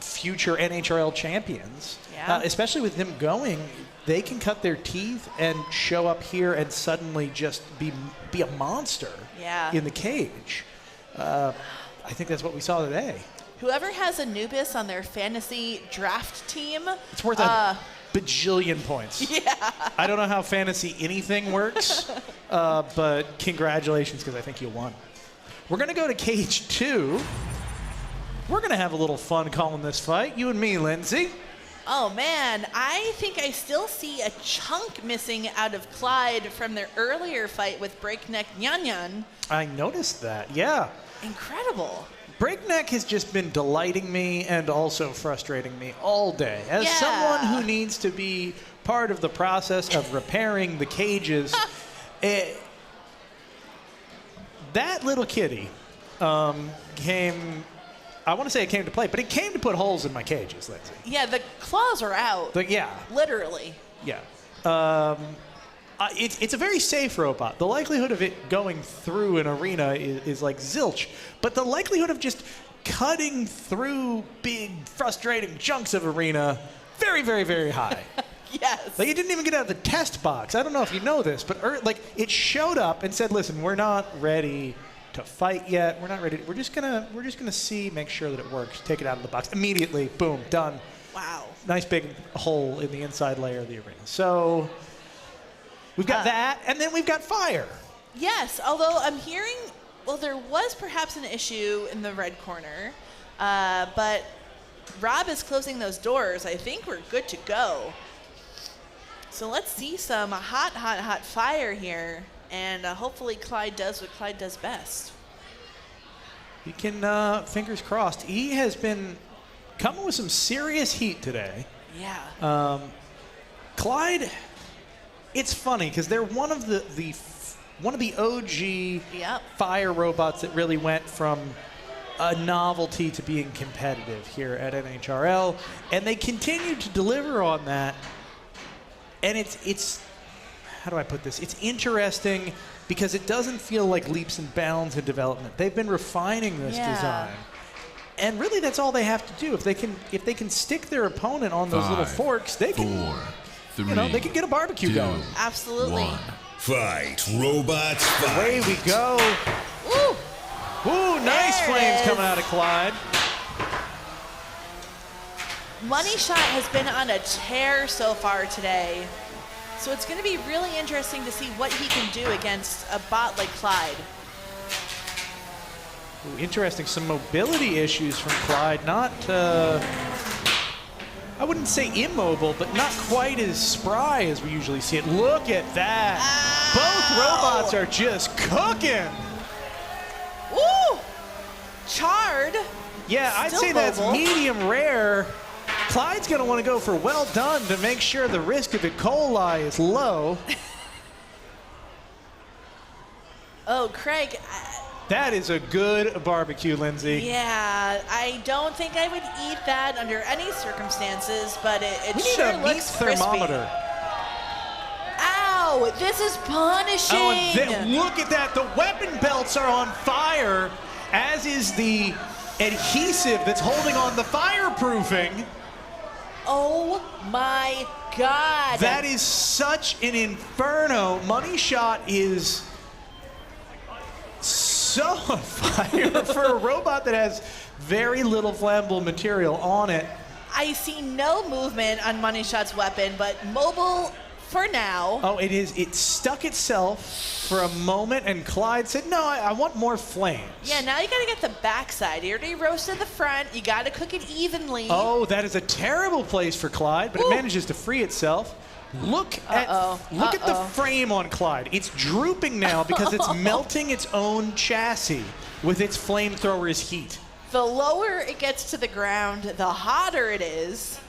future NHRL champions, especially with them going, they can cut their teeth and show up here and suddenly just be a monster in the cage. I think that's what we saw today. Whoever has Anubis on their fantasy draft team, it's worth a bajillion points. Yeah. I don't know how fantasy anything works, but congratulations, because I think you won. We're going to go to cage 2. We're going to have a little fun calling this fight. You and me, Lindsay. Oh, man. I think I still see a chunk missing out of Clyde from their earlier fight with Breakneck Nyan. I noticed that, yeah. Incredible. Breakneck has just been delighting me and also frustrating me all day. As someone who needs to be part of the process of repairing the cages, that little kitty came, I want to say it came to play, but it came to put holes in my cages, Lindsay. Yeah, the claws are out. Literally. Yeah. It's a very safe robot. The likelihood of it going through an arena is like zilch, but the likelihood of just cutting through big, frustrating chunks of arena, very, very, very high. Yes. Like, it didn't even get out of the test box. I don't know if you know this, but it showed up and said, "Listen, we're not ready to fight yet. We're not ready. We're just gonna see, make sure that it works. Take it out of the box immediately. Boom, done." Wow. Nice big hole in the inside layer of the arena. So we've got that, and then we've got fire. Yes, although I'm hearing, well, there was perhaps an issue in the red corner, but Rob is closing those doors. I think we're good to go. So let's see some hot fire here, and hopefully Clyde does what Clyde does best. He can, fingers crossed. He has been coming with some serious heat today. Yeah. Clyde, it's funny because they're one of the OG fire robots that really went from a novelty to being competitive here at NHRL, and they continue to deliver on that. And it's how do I put this? It's interesting because it doesn't feel like leaps and bounds in development. They've been refining this design. And really that's all they have to do. If they can stick their opponent on those little forks, they can they can get a barbecue going. Absolutely. Fight, robots, fight. Away we go. Woo! Ooh, nice flames coming out of Clyde. Money Shot has been on a tear so far today. So it's going to be really interesting to see what he can do against a bot like Clyde. Ooh, interesting. Some mobility issues from Clyde. Not, I wouldn't say immobile, but not quite as spry as we usually see it. Look at that. Both robots are just cooking. Woo! Charred. Yeah, I'd Still say that's mobile. medium rare. Clyde's going to want to go for well done to make sure the risk of E. coli is low. Oh, Craig. That is a good barbecue, Lindsay. Yeah, I don't think I would eat that under any circumstances, but it We need sure a meat looks crispy. thermometer. Ow, this is punishing. Oh, and look at that. The weapon belts are on fire, as is the adhesive that's holding on the fireproofing. Oh my God. That is such an inferno. Money Shot is so on fire for a robot that has very little flammable material on it. I see no movement on Money Shot's weapon, but mobile for now. Oh, it is. It stuck itself for a moment, and Clyde said, no, I want more flames. Yeah, now you gotta get the backside. You already roasted the front. You gotta cook it evenly. Oh, that is a terrible place for Clyde, but it manages to free itself. Look at the frame on Clyde. It's drooping now because it's melting its own chassis with its flamethrower's heat. The lower it gets to the ground, the hotter it is.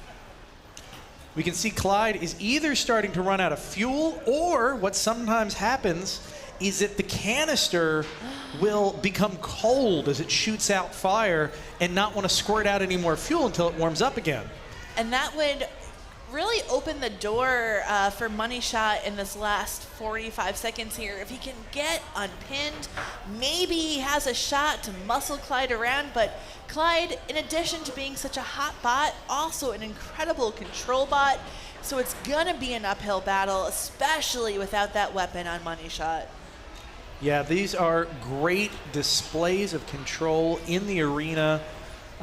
We can see Clyde is either starting to run out of fuel, or what sometimes happens is that the canister will become cold as it shoots out fire and not want to squirt out any more fuel until it warms up again. And that would really open the door for Money Shot in this last 45 seconds here. If he can get unpinned, maybe he has a shot to muscle Clyde around, but Clyde, in addition to being such a hot bot, also an incredible control bot, so it's gonna be an uphill battle, especially without that weapon on Money Shot. Yeah, these are great displays of control in the arena.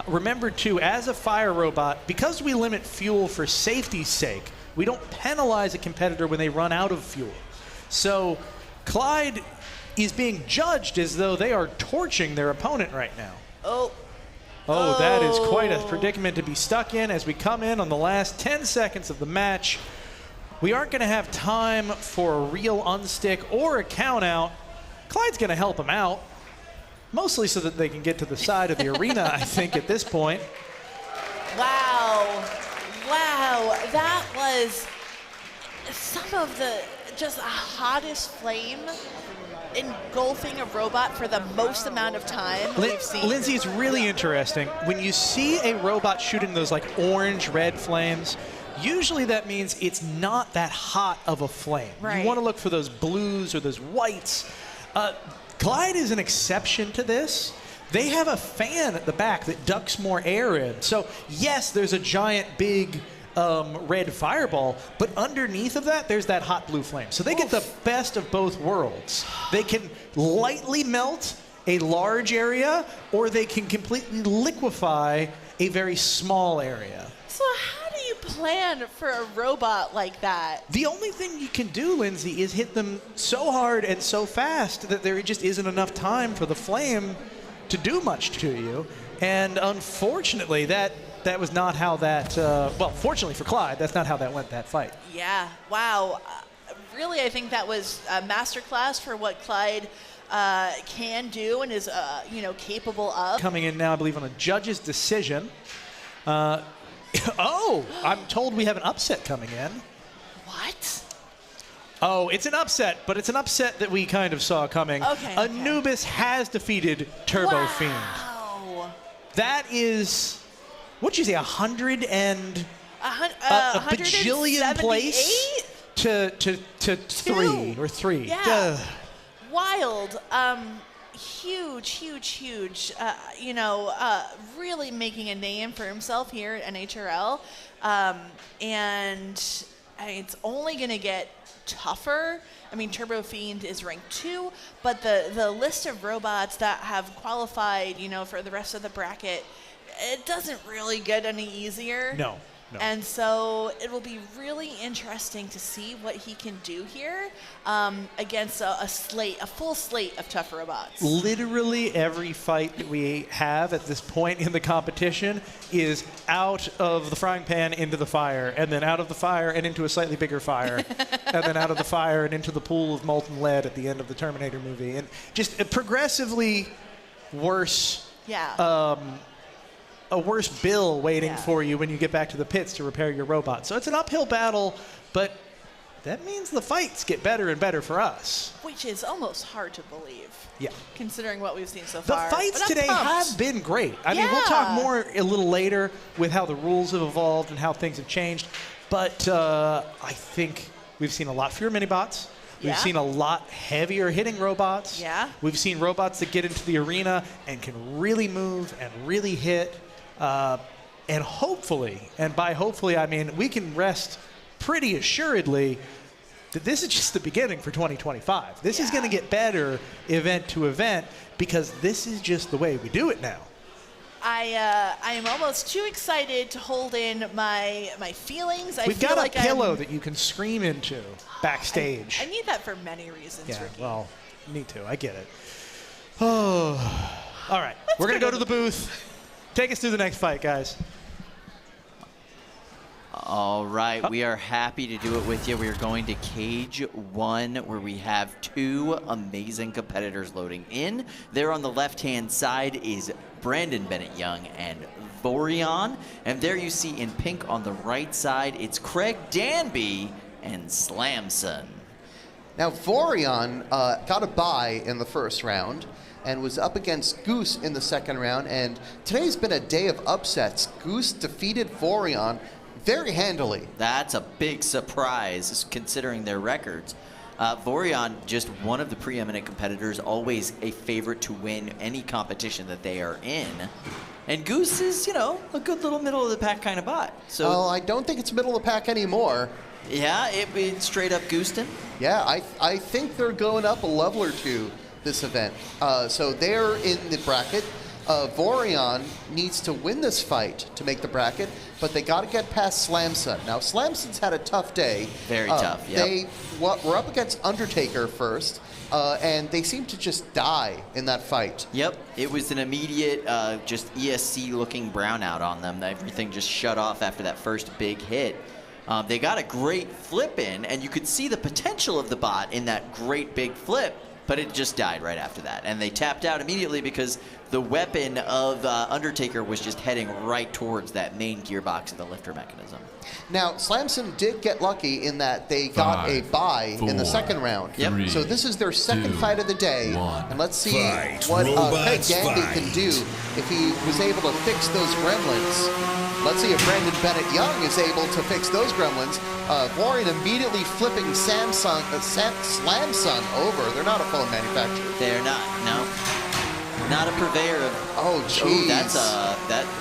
Remember, too, as a fire robot, because we limit fuel for safety's sake, we don't penalize a competitor when they run out of fuel. So Clyde is being judged as though they are torching their opponent right now. Oh, that is quite a predicament to be stuck in as we come in on the last 10 seconds of the match. We aren't going to have time for a real unstick or a count out. Clyde's going to help him out, mostly so that they can get to the side of the arena, I think, at this point. Wow. Wow. That was some of the just hottest flame engulfing a robot for the most amount of time we've seen. Lindsay, it's really interesting. When you see a robot shooting those like orange-red flames, usually that means it's not that hot of a flame. Right. You want to look for those blues or those whites. Clyde is an exception to this. They have a fan at the back that ducts more air in. So yes, there's a giant big red fireball, but underneath of that, there's that hot blue flame. So they get the best of both worlds. They can lightly melt a large area, or they can completely liquefy a very small area. So how do you plan for a robot like that? The only thing you can do, Lindsay, is hit them so hard and so fast that there just isn't enough time for the flame to do much to you. And unfortunately, that was not how that, well, fortunately for Clyde, that's not how that went, that fight. Yeah, wow. Really, I think that was a masterclass for what Clyde can do and is, capable of. Coming in now, I believe, on a judge's decision. Oh, I'm told we have an upset coming in. What? Oh, it's an upset, but it's an upset that we kind of saw coming. Okay. Anubis has defeated Turbo Fiend. That is, what'd you say, 100 and a bajillion place to 3 or 3. Yeah. Wild. Huge. Really making a name for himself here at NHRL. And it's only going to get tougher. I mean, Turbo Fiend is ranked 2, but the list of robots that have qualified, for the rest of the bracket, it doesn't really get any easier. No. And so it will be really interesting to see what he can do here against a full slate of tough robots. Literally every fight that we have at this point in the competition is out of the frying pan into the fire, and then out of the fire and into a slightly bigger fire, and then out of the fire and into the pool of molten lead at the end of the Terminator movie. And just progressively worse. Yeah. A worse bill waiting for you when you get back to the pits to repair your robot. So it's an uphill battle, but that means the fights get better and better for us. Which is almost hard to believe. Yeah. Considering what we've seen so The far. fights today have been great. I mean, we'll talk more a little later with how the rules have evolved and how things have changed. But I think we've seen a lot fewer mini-bots. We've seen a lot heavier hitting robots. Yeah. We've seen robots that get into the arena and can really move and really hit. And hopefully, and by hopefully I mean we can rest pretty assuredly that this is just the beginning for 2025. This is going to get better event to event because this is just the way we do it now. I am almost too excited to hold in my feelings. We've got a pillow that you can scream into backstage. I need that for many reasons, Yeah, Ricky. well, me too. I get it. Oh, all right. We're going to go to the booth. Take us through the next fight, guys. All right, we are happy to do it with you. We are going to Cage 1, where we have 2 amazing competitors loading in. There on the left-hand side is Brandon Bennett-Young and Vorion. And there you see in pink on the right side, it's Craig Danby and Slamson. Now, Vorion got a bye in the first round and was up against Goose in the second round. And today's been a day of upsets. Goose defeated Vorion very handily. That's a big surprise considering their records. Vorion, just one of the preeminent competitors, always a favorite to win any competition that they are in. And Goose is, you know, a good little middle of the pack kind of bot. So well, I don't think it's middle of the pack anymore. Yeah, it's straight up Gooston. Yeah, I think they're going up a level or two this event. So they're in the bracket. Vorion needs to win this fight to make the bracket, but they got to get past Slamson. Now, Slamson's had a tough day. Very tough, yep. They were up against Undertaker first, and they seemed to just die in that fight. Yep, it was an immediate, just ESC-looking brownout on them. Everything just shut off after that first big hit. They got a great flip in, and you could see the potential of the bot in that great big flip, but it just died right after that. And they tapped out immediately because the weapon of Undertaker was just heading right towards that main gearbox of the lifter mechanism. Now, Slamson did get lucky in that they got a bye in the second round. Yep. So this is their second fight of the day. And let's see Fight, what Craig robots, Danby fight. can do if he was able to fix those gremlins. Let's see if Brandon Bennett-Young is able to fix those gremlins. Vorion immediately flipping Slamson over. They're not a phone manufacturer. They're not, no. Not a purveyor of... Oh, jeez. That's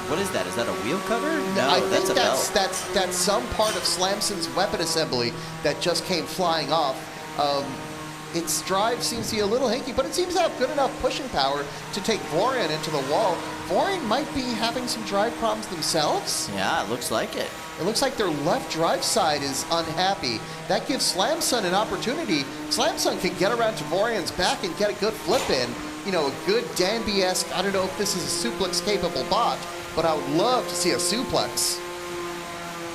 what is that? Is that a wheel cover? No, I that's think a belt. that's some part of Slamson's weapon assembly that just came flying off. Its drive seems to be a little hinky, but it seems to have good enough pushing power to take Vorion into the wall. Vorion might be having some drive problems themselves. Yeah, it looks like it. It looks like their left drive side is unhappy. That gives Slamson an opportunity. Slamson can get around to Vorion's back and get a good flip in. You know, a good Danby-esque, I don't know if this is a suplex-capable bot, but I would love to see a suplex.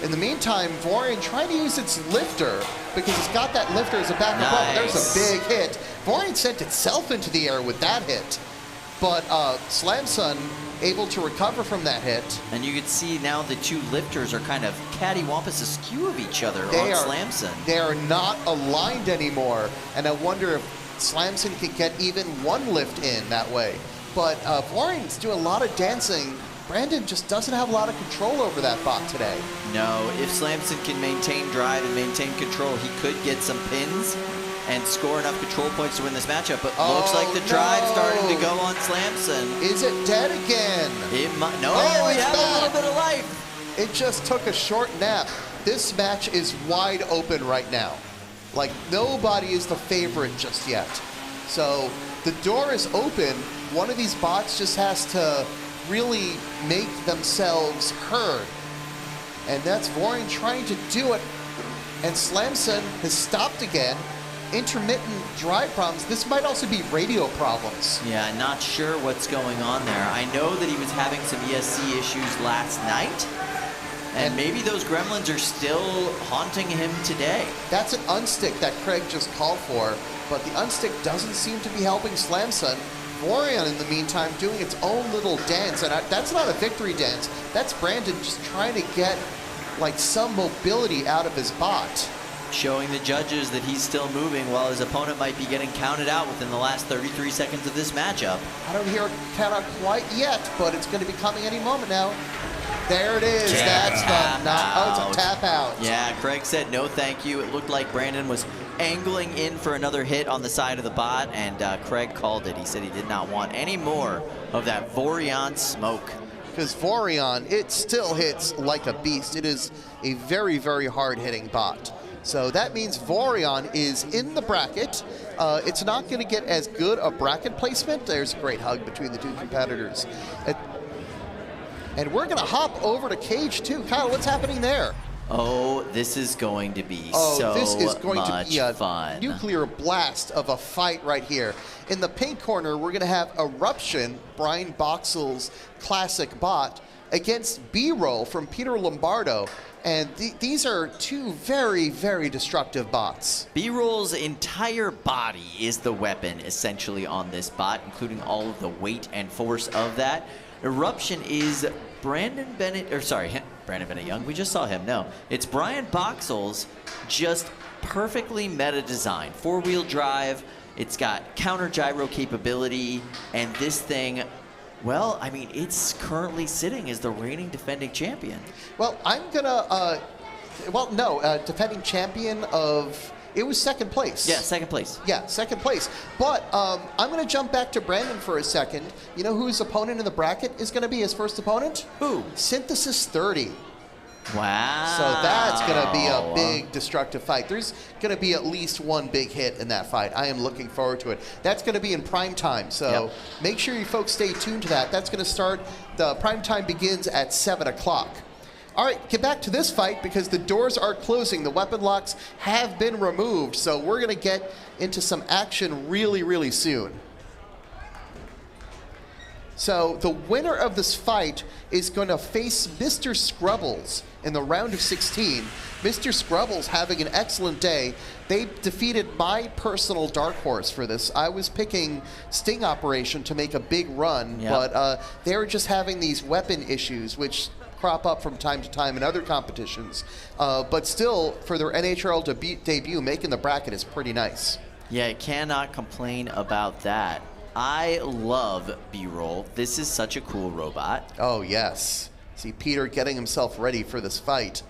In the meantime, Vorion trying to use its lifter because it's got that lifter as a backup. Nice. There's a big hit. Vorion sent itself into the air with that hit. But Slamson able to recover from that hit. And you can see now the two lifters are kind of cattywampus askew of each other on Slamson. They are not aligned anymore. And I wonder if Slamson can get even one lift in that way. But Vorion's doing a lot of dancing. Brandon just doesn't have a lot of control over that bot today. No, if Slamson can maintain drive and maintain control, he could get some pins and score enough control points to win this matchup. But looks like the drive's starting to go on Slamson. Is it dead again? It might. No, it's we have back. a little bit of life. It just took a short nap. This match is wide open right now. Like, nobody is the favorite just yet. So the door is open. One of these bots just has to really make themselves heard. And that's Vorion trying to do it. And Slamson has stopped again. Intermittent drive problems. This might also be radio problems. Yeah, not sure what's going on there. I know that he was having some ESC issues last night. And maybe those gremlins are still haunting him today. That's an unstick that Craig just called for, but the unstick doesn't seem to be helping Slamson. Vorion, in the meantime, doing its own little dance, and that's not a victory dance. That's Brandon just trying to get, like, some mobility out of his bot. Showing the judges that he's still moving while his opponent might be getting counted out within the last 33 seconds of this matchup. I don't hear a count out quite yet, but it's going to be coming any moment now. There it is. That's the it's a tap out. Yeah, Craig said no thank you. It looked like Brandon was angling in for another hit on the side of the bot, and Craig called it. He said he did not want any more of that Vorion smoke. Because Vorion, it still hits like a beast. It is a very, very hard-hitting bot. So that means Vorion is in the bracket. It's not going to get as good a bracket placement. There's a great hug between the two competitors. And we're going to hop over to Cage 2. Kyle, what's happening there? Oh, this is going to be this is going to be a fun. nuclear blast of a fight right here. In the pink corner, we're going to have Eruption, Brian Boxall's classic bot, against B-Roll from Peter Lombardo. And these are two very, very destructive bots. B-Roll's entire body is the weapon, essentially, on this bot, including all of the weight and force of that. Eruption is Brandon Bennett Young. We just saw him. No, it's Brian Boxall's just perfectly meta design. 4-wheel drive. It's got counter gyro capability, and this thing, well, I mean, it's currently sitting as the reigning defending champion. Well, I'm gonna, defending champion of, it was second place. Yeah, second place. Yeah, second place. But I'm gonna jump back to Brandon for a second. You know who his opponent in the bracket is gonna be, his first opponent? Who? Synthesis 30. Wow. So that's going to be a big destructive fight. There's going to be at least one big hit in that fight. I am looking forward to it. That's going to be in prime time. So make sure you folks stay tuned to that. That's going to start, the prime time begins at 7 o'clock. All right, get back to this fight because the doors are closing. The weapon locks have been removed. So we're going to get into some action really, really soon. So the winner of this fight is going to face Mr. Scrubbles in the round of 16. Mr. Scrubbles having an excellent day. They defeated my personal dark horse for this. I was picking Sting Operation to make a big run, but they were just having these weapon issues, which crop up from time to time in other competitions. But still, for their NHRL debut, making the bracket is pretty nice. Yeah, cannot complain about that. I love B-Roll. This is such a cool robot. Oh, yes. See Peter getting himself ready for this fight.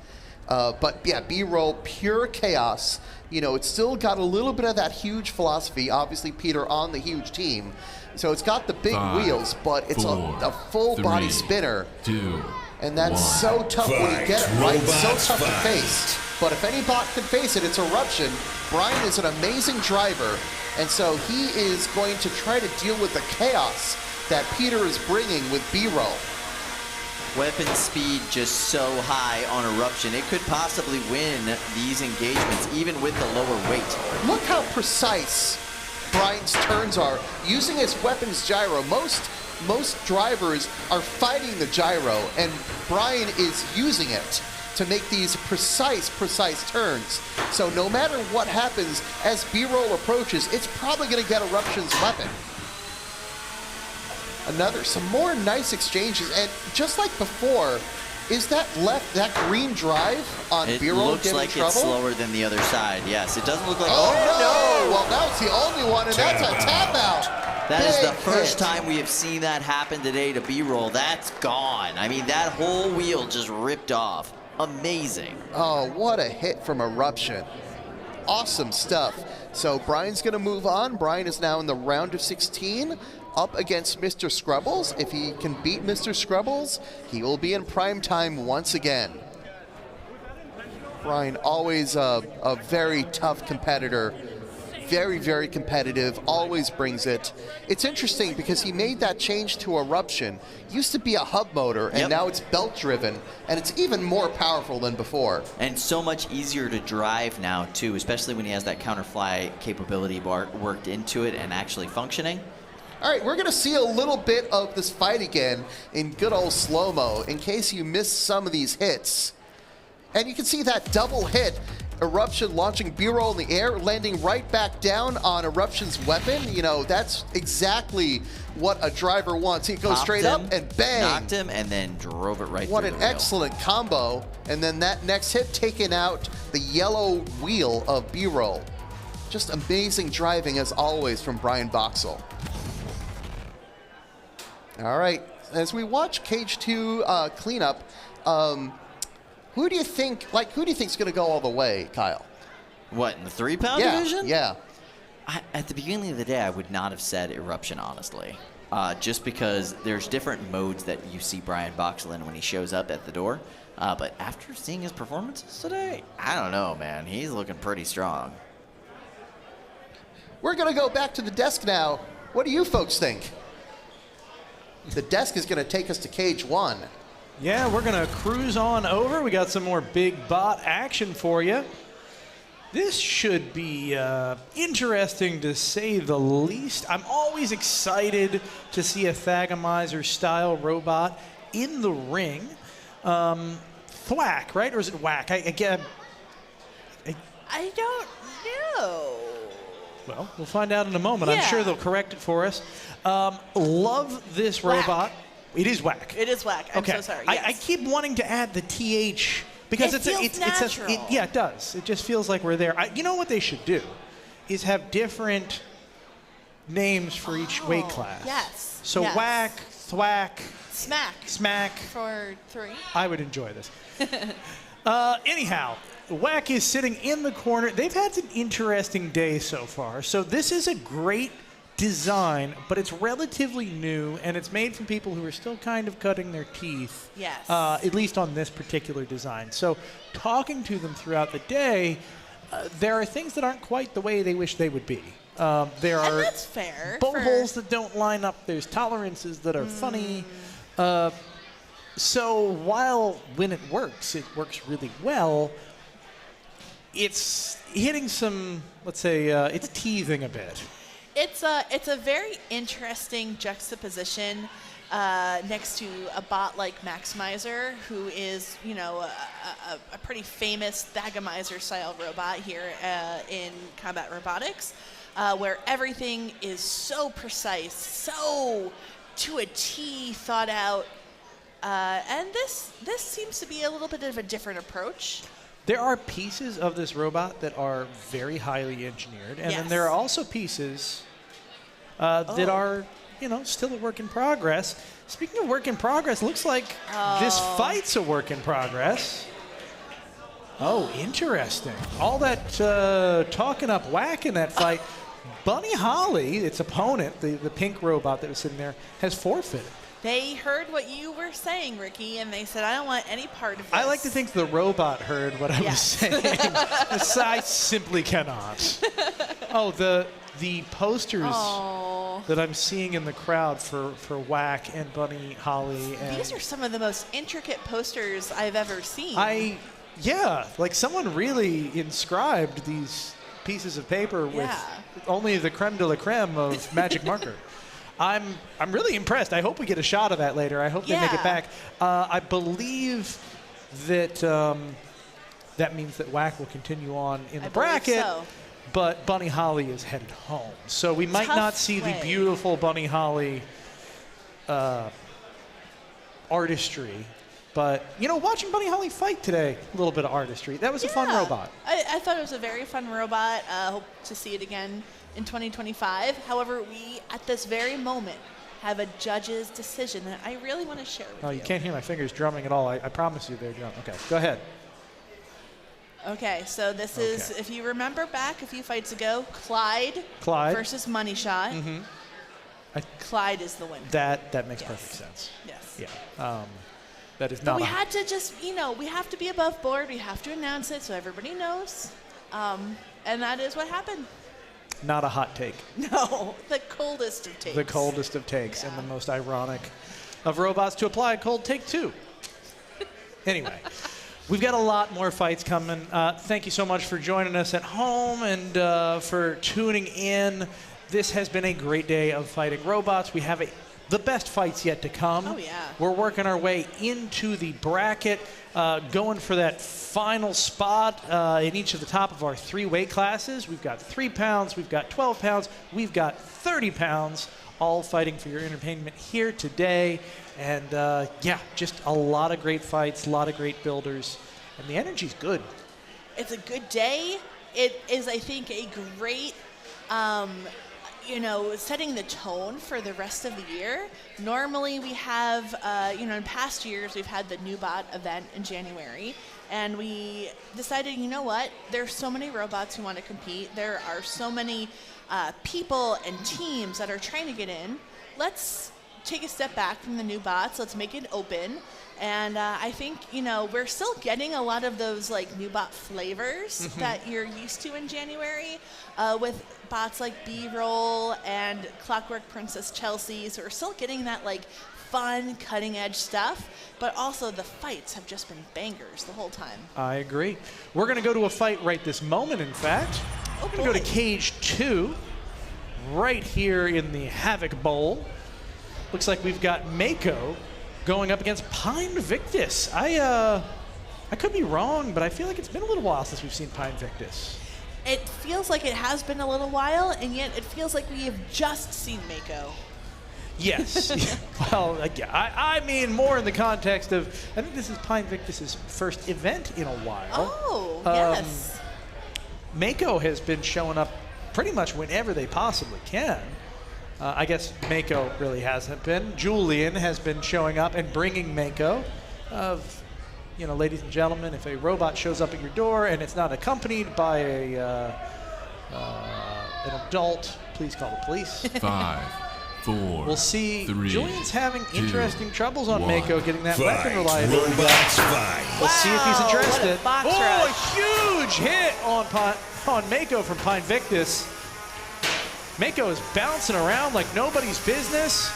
But yeah, B-Roll, pure chaos. You know, it's still got a little bit of that huge philosophy. Obviously, Peter on the huge team. So it's got the big wheels, but it's a full body spinner. 2, and that's so tough when you get it right. So tough to face. But if any bot can face it, it's Eruption. Brian is an amazing driver. And so he is going to try to deal with the chaos that Peter is bringing with B-Roll. Weapon speed just so high on Eruption. It could possibly win these engagements, even with the lower weight. Look how precise Brian's turns are. Using his weapon's gyro, most drivers are fighting the gyro, and Brian is using it to make these precise turns. So no matter what happens as B-Roll approaches, it's probably going to get Eruption's weapon. Some more nice exchanges, and just like before, is that green drive on B-Roll getting like trouble? It's slower than the other side. Yes, it doesn't look like. Oh no! Well, that was the only one, and that's a tap out. That is the first time we have seen that happen today to B-Roll. That's gone. I mean, that whole wheel just ripped off. Amazing. Oh, what a hit from Eruption. Awesome stuff. So Brian's going to move on. Brian is now in the round of 16 up against Mr. Scrubbles. If he can beat Mr. Scrubbles, he will be in prime time once again. Brian, always a very tough competitor. Very, very competitive, always brings it. It's interesting because he made that change to Eruption. Used to be a hub motor, and now it's belt-driven, and it's even more powerful than before. And so much easier to drive now, too, especially when he has that counterfly capability worked into it and actually functioning. All right, we're going to see a little bit of this fight again in good old slow-mo, in case you missed some of these hits. And you can see that double hit. Eruption launching B-Roll in the air, landing right back down on Eruption's weapon. You know, that's exactly what a driver wants. He goes straight up and bang. Knocked him and then drove it right What through an the wheel. excellent combo. And then that next hit taking out the yellow wheel of B-Roll. Just amazing driving as always from Brian Boxall. All right, as we watch Cage 2 cleanup, who do you think is going to go all the way, Kyle? What, in the 3-pound Yeah, division? yeah. At the beginning of the day, I would not have said Eruption, honestly. Just because there's different modes that you see Brian Boxel in when he shows up at the door. But after seeing his performances today, I don't know, man. He's looking pretty strong. We're going to go back to the desk now. What do you folks think? The desk is going to take us to cage 1. Yeah, we're going to cruise on over. We got some more big bot action for you. This should be interesting to say the least. I'm always excited to see a Thagomizer-style robot in the ring. Thwack, right? Or is it whack? I don't know. Well, we'll find out in a moment. Yeah. I'm sure they'll correct it for us. Love this robot. It is whack. It is whack. I'm okay. so sorry. I keep wanting to add the TH because It feels natural. Yeah, it does. It just feels like we're there. You know what they should do is have different names for each weight class. Yes. So yes. whack, thwack, smack for 3. I would enjoy this. Anyhow, Whack is sitting in the corner. They've had an interesting day so far. So this is a great design, but it's relatively new, and it's made from people who are still kind of cutting their teeth. Yes. At least on this particular design. So talking to them throughout the day, there are things that aren't quite the way they wish they would be. There are that's fair. bolt holes that don't line up. There's tolerances that are funny. So while when it works really well, it's hitting some, let's say, it's teething a bit. It's a very interesting juxtaposition next to a bot like Maximizer, who is, you know, a pretty famous Thagomizer-style robot here in combat robotics, where everything is so precise, so to a T thought out. And this seems to be a little bit of a different approach. There are pieces of this robot that are very highly engineered, and then there are also pieces that are, you know, still a work in progress. Speaking of work in progress, looks like this fight's a work in progress. Oh, interesting. All that talking up Whack in that fight. Bunny Holly, its opponent, the pink robot that was sitting there, has forfeited. They heard what you were saying, Ricky, and they said, I don't want any part of this. I like to think the robot heard what I was saying. I simply cannot. Oh, the posters that I'm seeing in the crowd for Whack and Bunny Holly. And these are some of the most intricate posters I've ever seen. Yeah, like someone really inscribed these pieces of paper with only the creme de la creme of magic marker. I'm really impressed. I hope we get a shot of that later. I hope they make it back. I believe that that means that Whack will continue on in the bracket, but Bunny Holly is headed home. So we might not see the beautiful Bunny Holly artistry. But, you know, watching Bunny Holly fight today, a little bit of artistry. That was a fun robot. I thought it was a very fun robot. Hope to see it again in 2025. However, we, at this very moment, have a judge's decision that I really want to share with you. Oh, you can't hear my fingers drumming at all. I promise you they're drumming. Okay, go ahead. Okay, so this is, if you remember back a few fights ago, Clyde versus Money Shot. Clyde is the winner. That makes perfect sense. Yes. Yeah. That is but not we had to just, you know, we have to be above board. We have to announce it so everybody knows. And that is what happened. Not a hot take. No, the coldest of takes. The coldest of takes and the most ironic of robots to apply a cold take to. Anyway, we've got a lot more fights coming. Thank you so much for joining us at home and for tuning in. This has been a great day of fighting robots. We have the best fights yet to come. Oh, yeah. We're working our way into the bracket, going for that final spot in each of the top of our 3 weight classes. We've got 3 pounds, we've got 12 pounds, we've got 30 pounds, all fighting for your entertainment here today. And yeah, just a lot of great fights, a lot of great builders, and the energy's good. It's a good day. It is, I think, a great you know, setting the tone for the rest of the year. Normally we have, you know, in past years we've had the new bot event in January, And we decided, you know what? There's so many robots who want to compete. There are so many people and teams that are trying to get in. Let's take a step back from the new bots. Let's make it open. And I think, we're still getting a lot of those like new bot flavors that you're used to in January with bots like B-Roll and Clockwork Princess Chelsea. So we're still getting that like fun, cutting edge stuff, but also the fights have just been bangers the whole time. I agree. We're going to go to a fight right this moment, in fact. We're going to go to Cage 2, right here in the Havoc Bowl. Looks like we've got Mako going up against Pine Victus. I could be wrong, but I feel like it's been a little while since we've seen Pine Victus. It feels like it has been a little while, and yet it feels like we have just seen Mako. Yes. Well, I mean more in the context of, I think this is Pine Victus's first event in a while. Oh, yes. Mako has been showing up pretty much whenever they possibly can. I guess Mako really hasn't been. Julian has been showing up and bringing Mako. Ladies and gentlemen, if a robot shows up at your door and it's not accompanied by an adult, please call the police. 5, 4. We'll see. 3, Julian's having 2, interesting troubles on 1. Mako getting that Fight. weapon reliability. Robots fight. Let's see if he's interested. What a box a rush. huge hit on Mako from Pine Victus. Mako is bouncing around like nobody's business.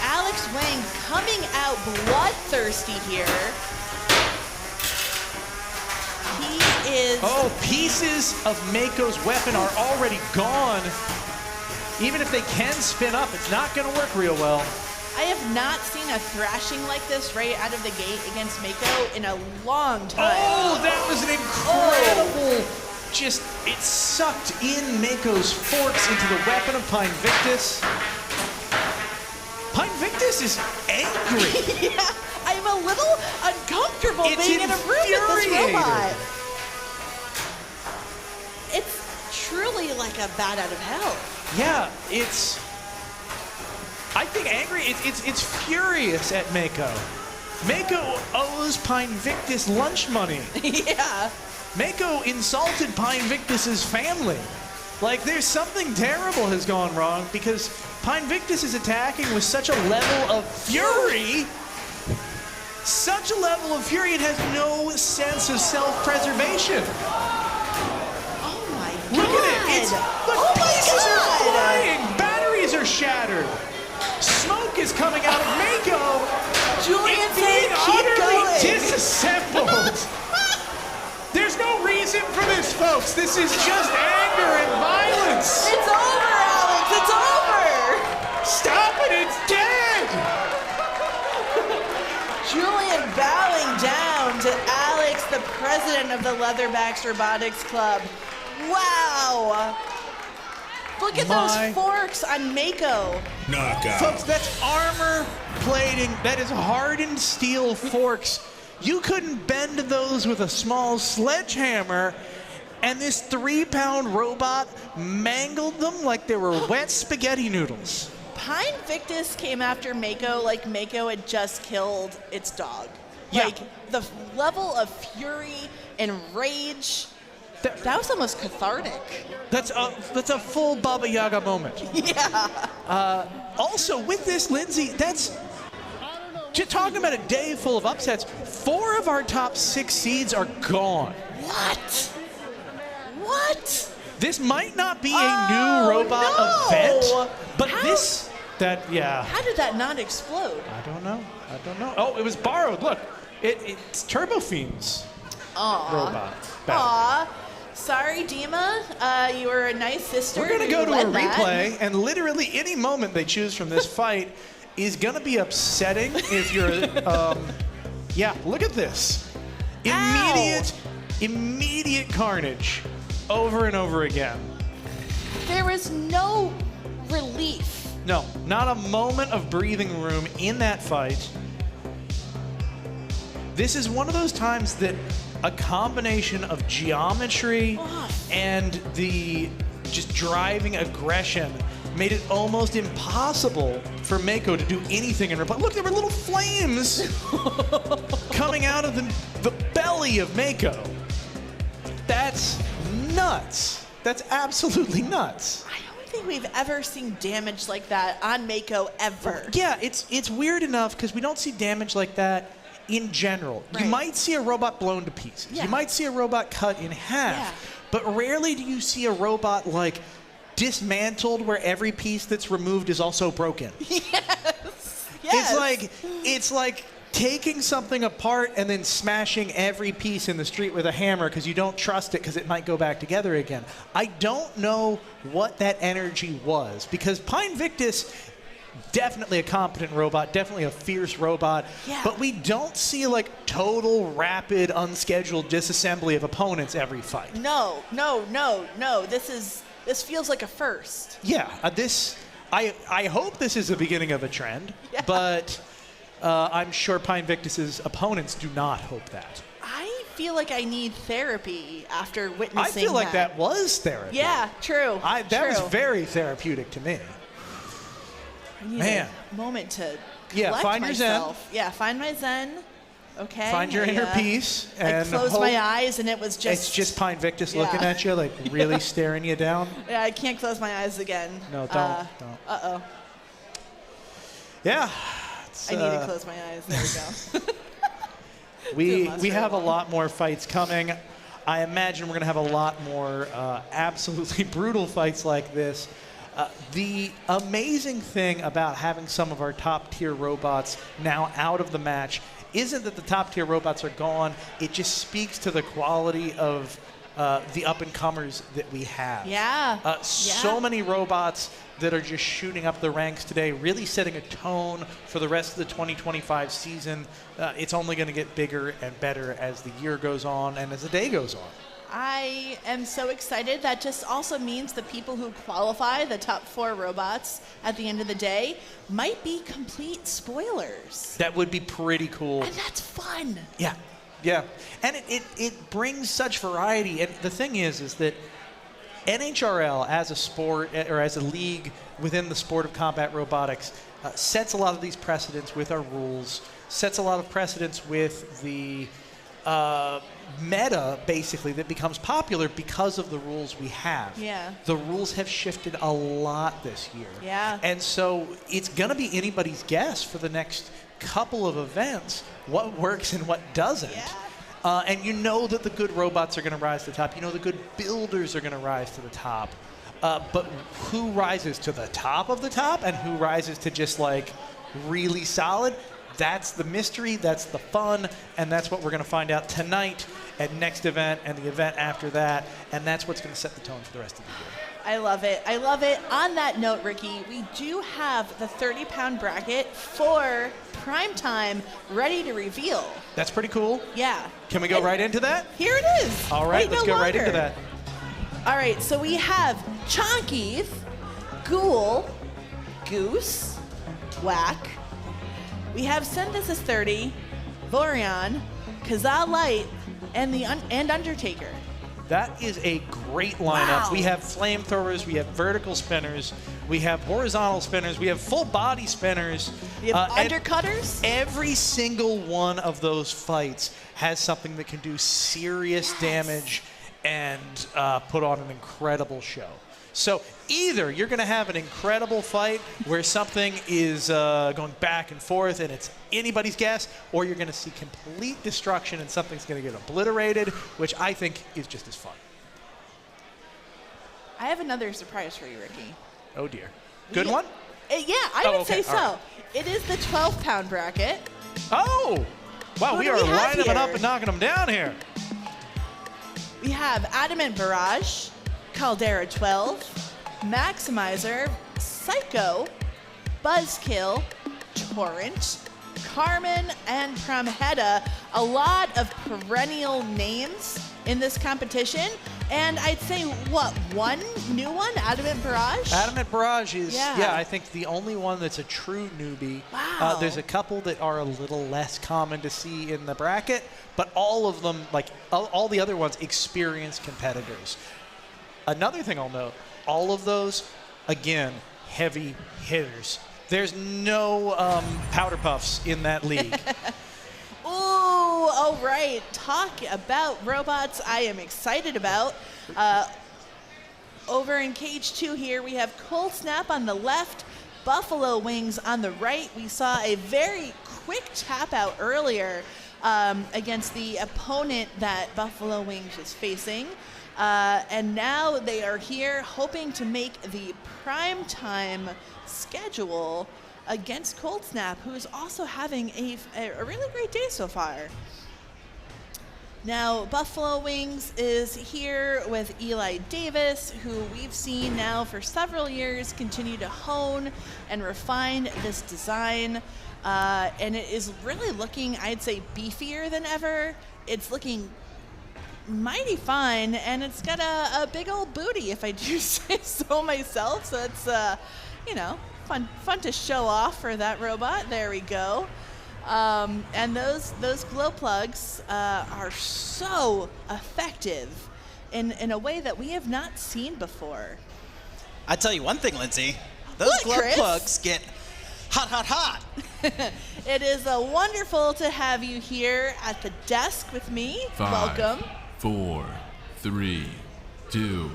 Alex Wang coming out bloodthirsty here. He is... Oh, pieces of Mako's weapon are already gone. Even if they can spin up, it's not going to work real well. I have not seen a thrashing like this right out of the gate against Mako in a long time. Oh, that was an incredible... it sucked in Mako's forks into the weapon of Pine Victus. Pine Victus is angry. Yeah, I'm a little uncomfortable being in a room with this robot. It's truly like a bat out of hell. Yeah, I think angry, it's furious at Mako. Mako owes Pine Victus lunch money. Yeah. Mako insulted Pine Victus's family. Like, there's something terrible has gone wrong because Pine Victus is attacking with such a level of fury. Such a level of fury, it has no sense of self-preservation. Oh my God. Look at it. Pieces are flying. Batteries are shattered. Smoke is coming out of Mako. Julian's being utterly going. disassembled. There's no reason for this, folks. This is just anger and violence. It's over, Alex. It's over. Stop it. It's dead. Julian bowing down to Alex, the president of the Leatherbacks Robotics Club. Wow. Look at those forks on Mako. Knockout. Folks, that's armor plating. That is hardened steel forks. You couldn't bend those with a small sledgehammer, and this 3-pound robot mangled them like they were wet spaghetti noodles. Pine Victus came after Mako like Mako had just killed its dog. Yeah. Like, the level of fury and rage, that was almost cathartic. That's a full Baba Yaga moment. Yeah. Also, with this, Lindsay, that's... Just talking about a day full of upsets, 4 of our top 6 seeds are gone. What? What? This might not be a new robot event, but How did that not explode? I don't know. Oh, it was borrowed. Look, it's Turbo Fiend's robot. Aw. Sorry, Dima. You were a nice sister. We're going to go to a led that. replay, and literally any moment they choose from this fight is going to be upsetting if you're... yeah, look at this. Immediate carnage over and over again. There was no relief. No, not a moment of breathing room in that fight. This is one of those times that a combination of geometry and the just driving aggression made it almost impossible for Mako to do anything in reply. Look, there were little flames coming out of the belly of Mako. That's nuts. That's absolutely nuts. I don't think we've ever seen damage like that on Mako ever. Yeah, it's weird enough because we don't see damage like that in general. Right. You might see a robot blown to pieces. Yeah. You might see a robot cut in half. Yeah. But rarely do you see a robot like dismantled where every piece that's removed is also broken. Yes. It's like taking something apart and then smashing every piece in the street with a hammer because you don't trust it because it might go back together again. I don't know what that energy was because Pine Victus, definitely a competent robot, definitely a fierce robot, but we don't see like total rapid unscheduled disassembly of opponents every fight. No. This feels like a first. Yeah, I hope this is the beginning of a trend, but I'm sure Pine Victus's opponents do not hope that. I feel like I need therapy after witnessing I feel like that was therapy. Yeah, true. That was very therapeutic to me. I need Man. a moment to Yeah, find your zen. myself. Yeah, find my zen. Okay. Find your inner peace. I And closed hope my eyes and it was just... It's just Pine Victus looking at you, like really staring you down. Yeah, I can't close my eyes again. No, don't. Uh-oh. Yeah. I need to close my eyes. There we go. We have a lot more fights coming. I imagine we're going to have a lot more absolutely brutal fights like this. The amazing thing about having some of our top-tier robots now out of the match isn't that the top-tier robots are gone. It just speaks to the quality of the up-and-comers that we have. Yeah. So many robots that are just shooting up the ranks today, really setting a tone for the rest of the 2025 season. It's only going to get bigger and better as the year goes on and as the day goes on. I am so excited. That just also means the people who qualify, the top 4 robots at the end of the day, might be complete spoilers. That would be pretty cool. And that's fun. Yeah. Yeah. And it brings such variety. And the thing is that NHRL as a sport or as a league within the sport of combat robotics sets a lot of these precedents with our rules, sets a lot of precedents with the meta, basically, that becomes popular because of the rules we have. Yeah. The rules have shifted a lot this year. Yeah. And so it's going to be anybody's guess for the next couple of events what works and what doesn't. Yeah. And you know that the good robots are going to rise to the top. You know the good builders are going to rise to the top. But who rises to the top of the top and who rises to just like really solid? That's the mystery, that's the fun, and that's what we're going to find out tonight at next event and the event after that, and that's what's going to set the tone for the rest of the year. I love it. I love it. On that note, Ricky, we do have the 30-pound bracket for Prime Time ready to reveal. That's pretty cool. Yeah. Can we go right into that? Here it is. All right, Wait let's no go right longer. into that. All right, so we have Chonkies, Ghoul, Goose, Whack. We have Synthesis 30, Vorion, Kazaa Light, and Undertaker. That is a great lineup. Wow. We have flamethrowers, we have vertical spinners, we have horizontal spinners, we have full body spinners. We have and undercutters. Every single one of those fights has something that can do serious damage and put on an incredible show. So either you're going to have an incredible fight where something is going back and forth and it's anybody's guess, or you're going to see complete destruction and something's going to get obliterated, which I think is just as fun. I have another surprise for you, Ricky. Oh, dear. Good one? Yeah, I would say so. All right. It is the 12-pound bracket. Oh! Wow, Who we do are we have lining them up here? and knocking them down here. We have Adamant Barrage, Caldera 12, Maximizer, Psycho, Buzzkill, Torrent, Carmen, and Promheta. A lot of perennial names in this competition. And I'd say, what, one new one? Adamant Barrage? Adamant Barrage is, Yeah. I think the only one that's a true newbie. Wow. There's a couple that are a little less common to see in the bracket, but all of them, like all the other ones, experienced competitors. Another thing I'll note, all of those, again, heavy hitters. There's no powder puffs in that league. Ooh, all right. Talk about robots I am excited about. Over in cage 2 here, we have Cold Snap on the left, Buffalo Wings on the right. We saw a very quick tap out earlier against the opponent that Buffalo Wings was facing. And now they are here hoping to make the prime time schedule against Cold Snap, who is also having a really great day so far. Now, Buffalo Wings is here with Eli Davis, who we've seen now for several years continue to hone and refine this design. And it is really looking, I'd say, beefier than ever. It's looking mighty fine, and it's got a big old booty, if I do say so myself. So it's, fun to show off for that robot. There we go. And those glow plugs are so effective in a way that we have not seen before. I tell you one thing, Lindsay. Those glow plugs get hot, hot, hot. It is wonderful to have you here at the desk with me. 5, Welcome. 4, 3, 2,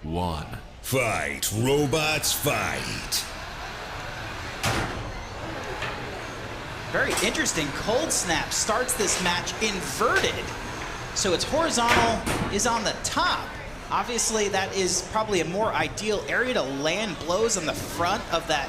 1. Fight, robots, fight. Very interesting. Cold Snap starts this match inverted. So its horizontal is on the top. Obviously, that is probably a more ideal area to land blows on the front of that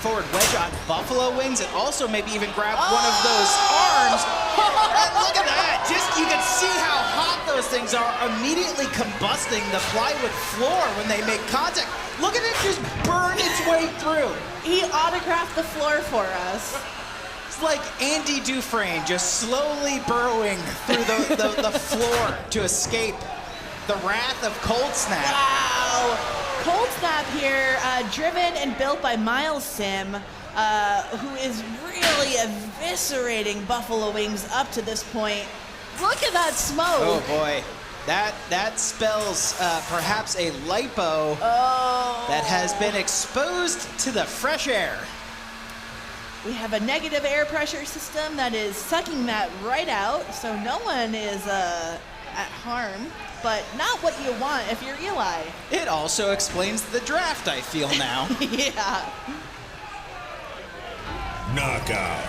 forward wedge on Buffalo Wings, and also maybe even grab one of those arms. And look at that. You can see how hot those things are, immediately combusting the plywood floor when they make contact. Look at it just burn its way through. He autographed the floor for us. It's like Andy Dufresne just slowly burrowing through the floor to escape the wrath of Cold Snap. Wow. Cold Snap here, driven and built by Miles Sim, who is really eviscerating Buffalo Wings up to this point. Look at that smoke. Oh boy. That spells perhaps a lipo that has been exposed to the fresh air. We have a negative air pressure system that is sucking that right out, so no one is at harm, but not what you want if you're Eli. It also explains the draft, I feel now. Yeah. Knockout.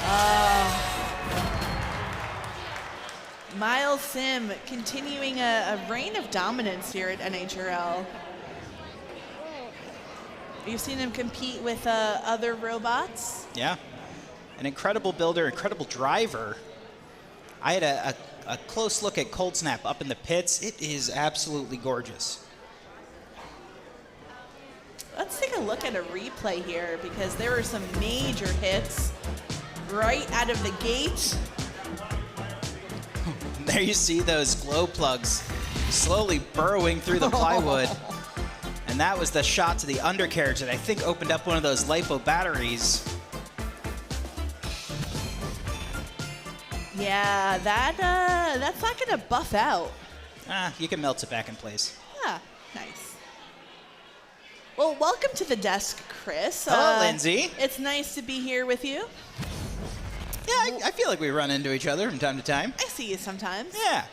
Miles Sim continuing a reign of dominance here at NHRL. You've seen him compete with other robots. Yeah. An incredible builder, incredible driver. I had a close look at Cold Snap up in the pits. It is absolutely gorgeous. Let's take a look at a replay here, because there were some major hits right out of the gate. There you see those glow plugs slowly burrowing through the plywood. And that was the shot to the undercarriage that I think opened up one of those LiPo batteries. Yeah, that's not gonna buff out. You can melt it back in place. Ah, nice. Well, welcome to the desk, Chris. Hello, Lindsay. It's nice to be here with you. Yeah, I feel like we run into each other from time to time. I see you sometimes. Yeah.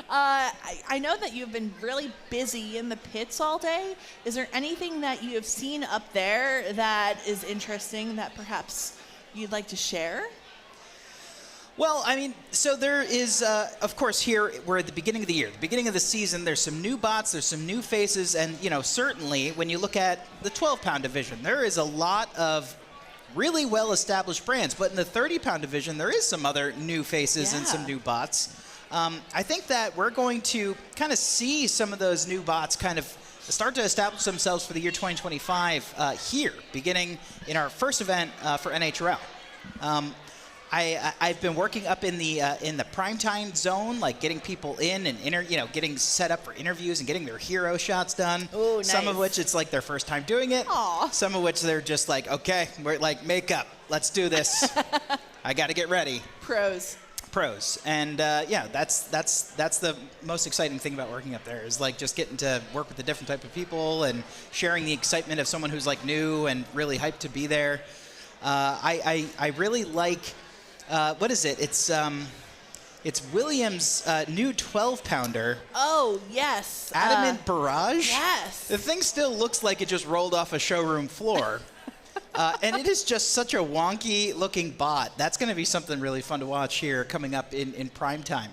I know that you've been really busy in the pits all day. Is there anything that you have seen up there that is interesting that perhaps you'd like to share? Well, I mean, so there is, of course, here we're at the beginning of the year, the beginning of the season. There's some new bots, there's some new faces, and certainly when you look at the 12-pound division, there is a lot of really well-established brands. But in the 30-pound division, there is some other new faces and some new bots. I think that we're going to kind of see some of those new bots kind of start to establish themselves for the year 2025 here, beginning in our first event for NHRL. I've been working up in the prime time zone, like getting people in and getting set up for interviews and getting their hero shots done. Ooh, nice. Some of which it's like their first time doing it. Aww. Some of which they're just like, okay, we're like makeup, let's do this. I got to get ready. Pros. pros, and yeah, that's the most exciting thing about working up there, is like just getting to work with the different type of people and sharing the excitement of someone who's like new and really hyped to be there. I really like what is it? It's Williams' new 12-pounder. Oh, yes. Adamant Barrage? Yes. The thing still looks like it just rolled off a showroom floor. And it is just such a wonky-looking bot. That's going to be something really fun to watch here coming up in prime time.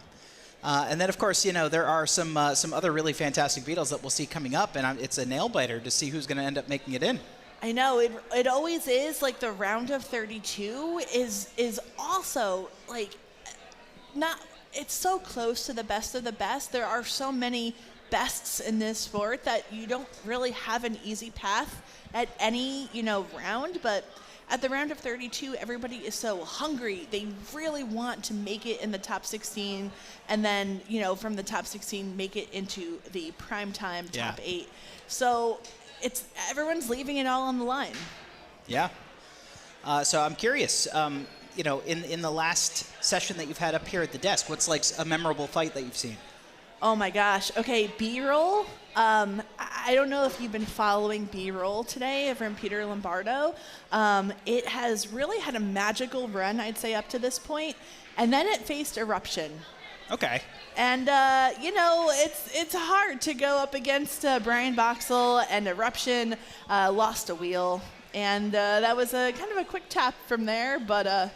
And then, of course, you know, there are some other really fantastic beetles that we'll see coming up, and it's a nail-biter to see who's going to end up making it in. I know, it always is. Like, the round of 32 is also, like, it's so close to the best of the best. There are so many bests in this sport that you don't really have an easy path at any, you know, round. But at the round of 32, everybody is so hungry. They really want to make it in the top 16, and then, you know, from the top 16, make it into the primetime top 8. So everyone's leaving it all on the line. Yeah. So I'm curious, you know, in the last session that you've had up here at the desk, what's like a memorable fight that you've seen? Oh my gosh. Okay, B-roll. I don't know if you've been following B-roll today from Peter Lombardo. It has really had a magical run, I'd say, up to this point. And then it faced Eruption. Okay. And, you know, it's hard to go up against Brian Boxall, and Eruption lost a wheel. And that was kind of a quick tap from there. But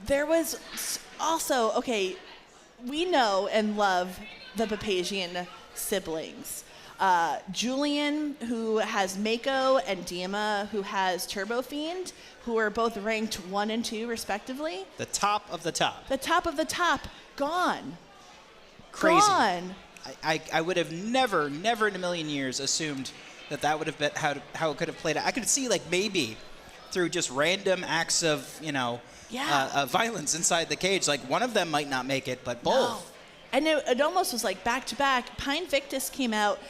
there was also, okay, we know and love the Papazian siblings. Julian, who has Mako, and Dima, who has Turbo Fiend, who are both ranked 1 and 2, respectively. The top of the top. The top of the top. Gone. Crazy. Gone. I would have never in a million years assumed that would have been how it could have played out. I could see, like, maybe through just random acts of, you know, violence inside the cage, like one of them might not make it, but both. No. And it almost was like back-to-back. Pine Victus came out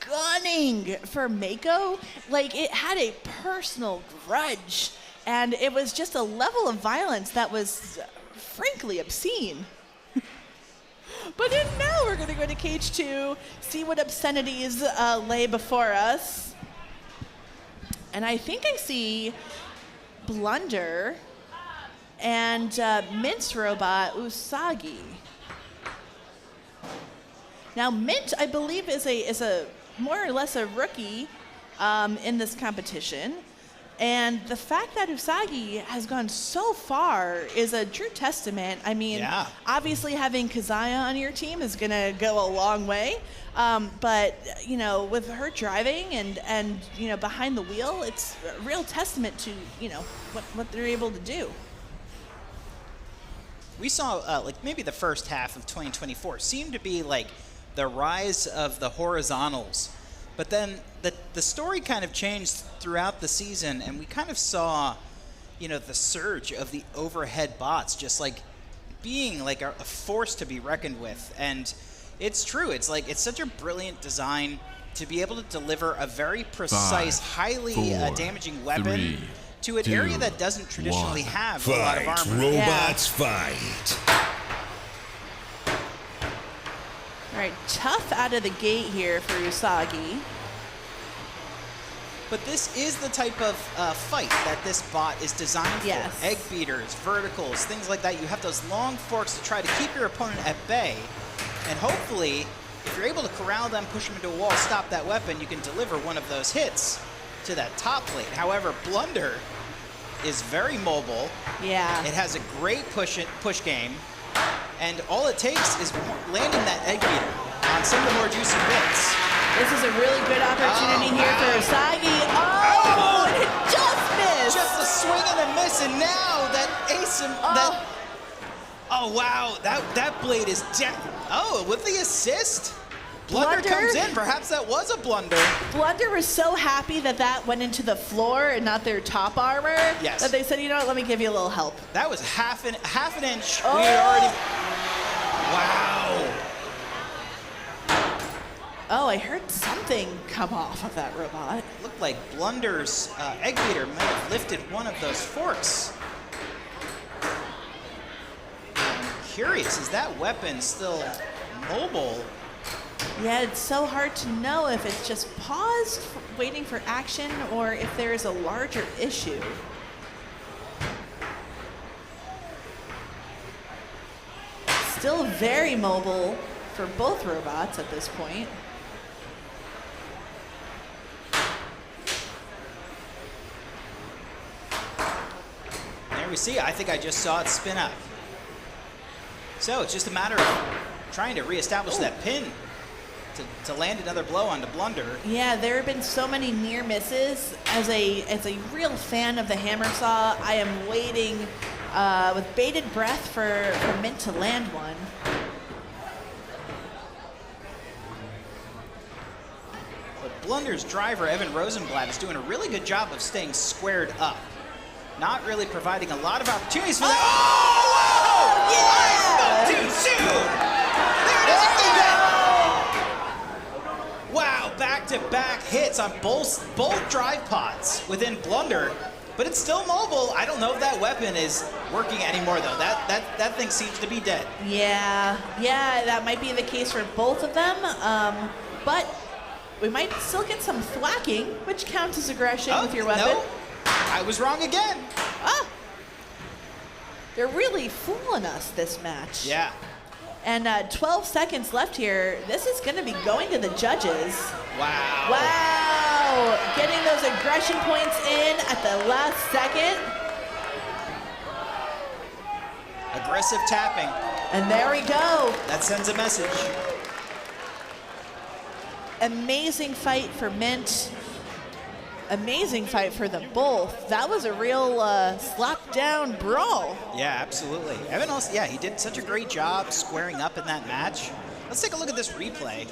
gunning for Mako. Like, it had a personal grudge. And it was just a level of violence that was frankly obscene. But now we're going to go to Cage 2, see what obscenities lay before us. And I think I see Blunder and Mint's robot, Usagi. Now, Mint, I believe, is a more or less a rookie in this competition. And the fact that Usagi has gone so far is a true testament. I mean, obviously having Kazaya on your team is going to go a long way. But, you know, with her driving and, you know, behind the wheel, it's a real testament to, you know, what they're able to do. We saw, like, maybe the first half of 2024 seemed to be, like, the rise of the horizontals. But then the story kind of changed throughout the season, and we kind of saw, you know, the surge of the overhead bots just, like, being, like, a force to be reckoned with. And it's true. It's, like, it's such a brilliant design to be able to deliver a very precise, highly damaging weapon to an area that doesn't traditionally have a lot of armor. Robots fight. All right, tough out of the gate here for Usagi. But this is the type of fight that this bot is designed for. Egg beaters, verticals, things like that. You have those long forks to try to keep your opponent at bay. And hopefully, if you're able to corral them, push them into a wall, stop that weapon, you can deliver one of those hits to that top plate. However, Blunder is very mobile. Yeah. It has a great push game. And all it takes is landing that egg beater on some of the more juicy bits. This is a really good opportunity here for Usagi. Oh, and it just missed. Just a swing and a miss, and now that oh wow, that blade is dead. Oh, with the assist, Blunder comes in. Perhaps that was a blunder. Blunder was so happy that went into the floor and not their top armor. Yes. That they said, you know what, let me give you a little help. That was half an inch. Oh. We had already. Wow. Oh, I heard something come off of that robot. Looked like Blunder's egg beater might have lifted one of those forks. curious, is that weapon still mobile? Yeah, it's so hard to know if it's just paused, waiting for action, or if there is a larger issue. Still very mobile for both robots at this point. There we see, I think I just saw it spin up. So it's just a matter of trying to reestablish that pin to land another blow onto Blunder. Yeah, there have been so many near misses. As a real fan of the hammer saw, I am waiting with bated breath for Mint to land one. But Blunder's driver, Evan Rosenblatt, is doing a really good job of staying squared up. Not really providing a lot of opportunities for that. Oh, whoa! Yeah! I spoke too soon! There it is again! Wow, back-to-back hits on both drive pods within Blunder, but it's still mobile. I don't know if that weapon is working anymore, though. That thing seems to be dead. Yeah, that might be the case for both of them, but we might still get some thwacking, which counts as aggression with your weapon. No. I was wrong again. Ah! They're really fooling us this match. Yeah. And 12 seconds left here. This is going to be going to the judges. Wow. Wow! Getting those aggression points in at the last second. Aggressive tapping. And there we go. That sends a message. Amazing fight for Mint. Amazing fight for them both. That was a real slap down brawl. Yeah, absolutely. Evan also, yeah, he did such a great job squaring up in that match. Let's take a look at this replay.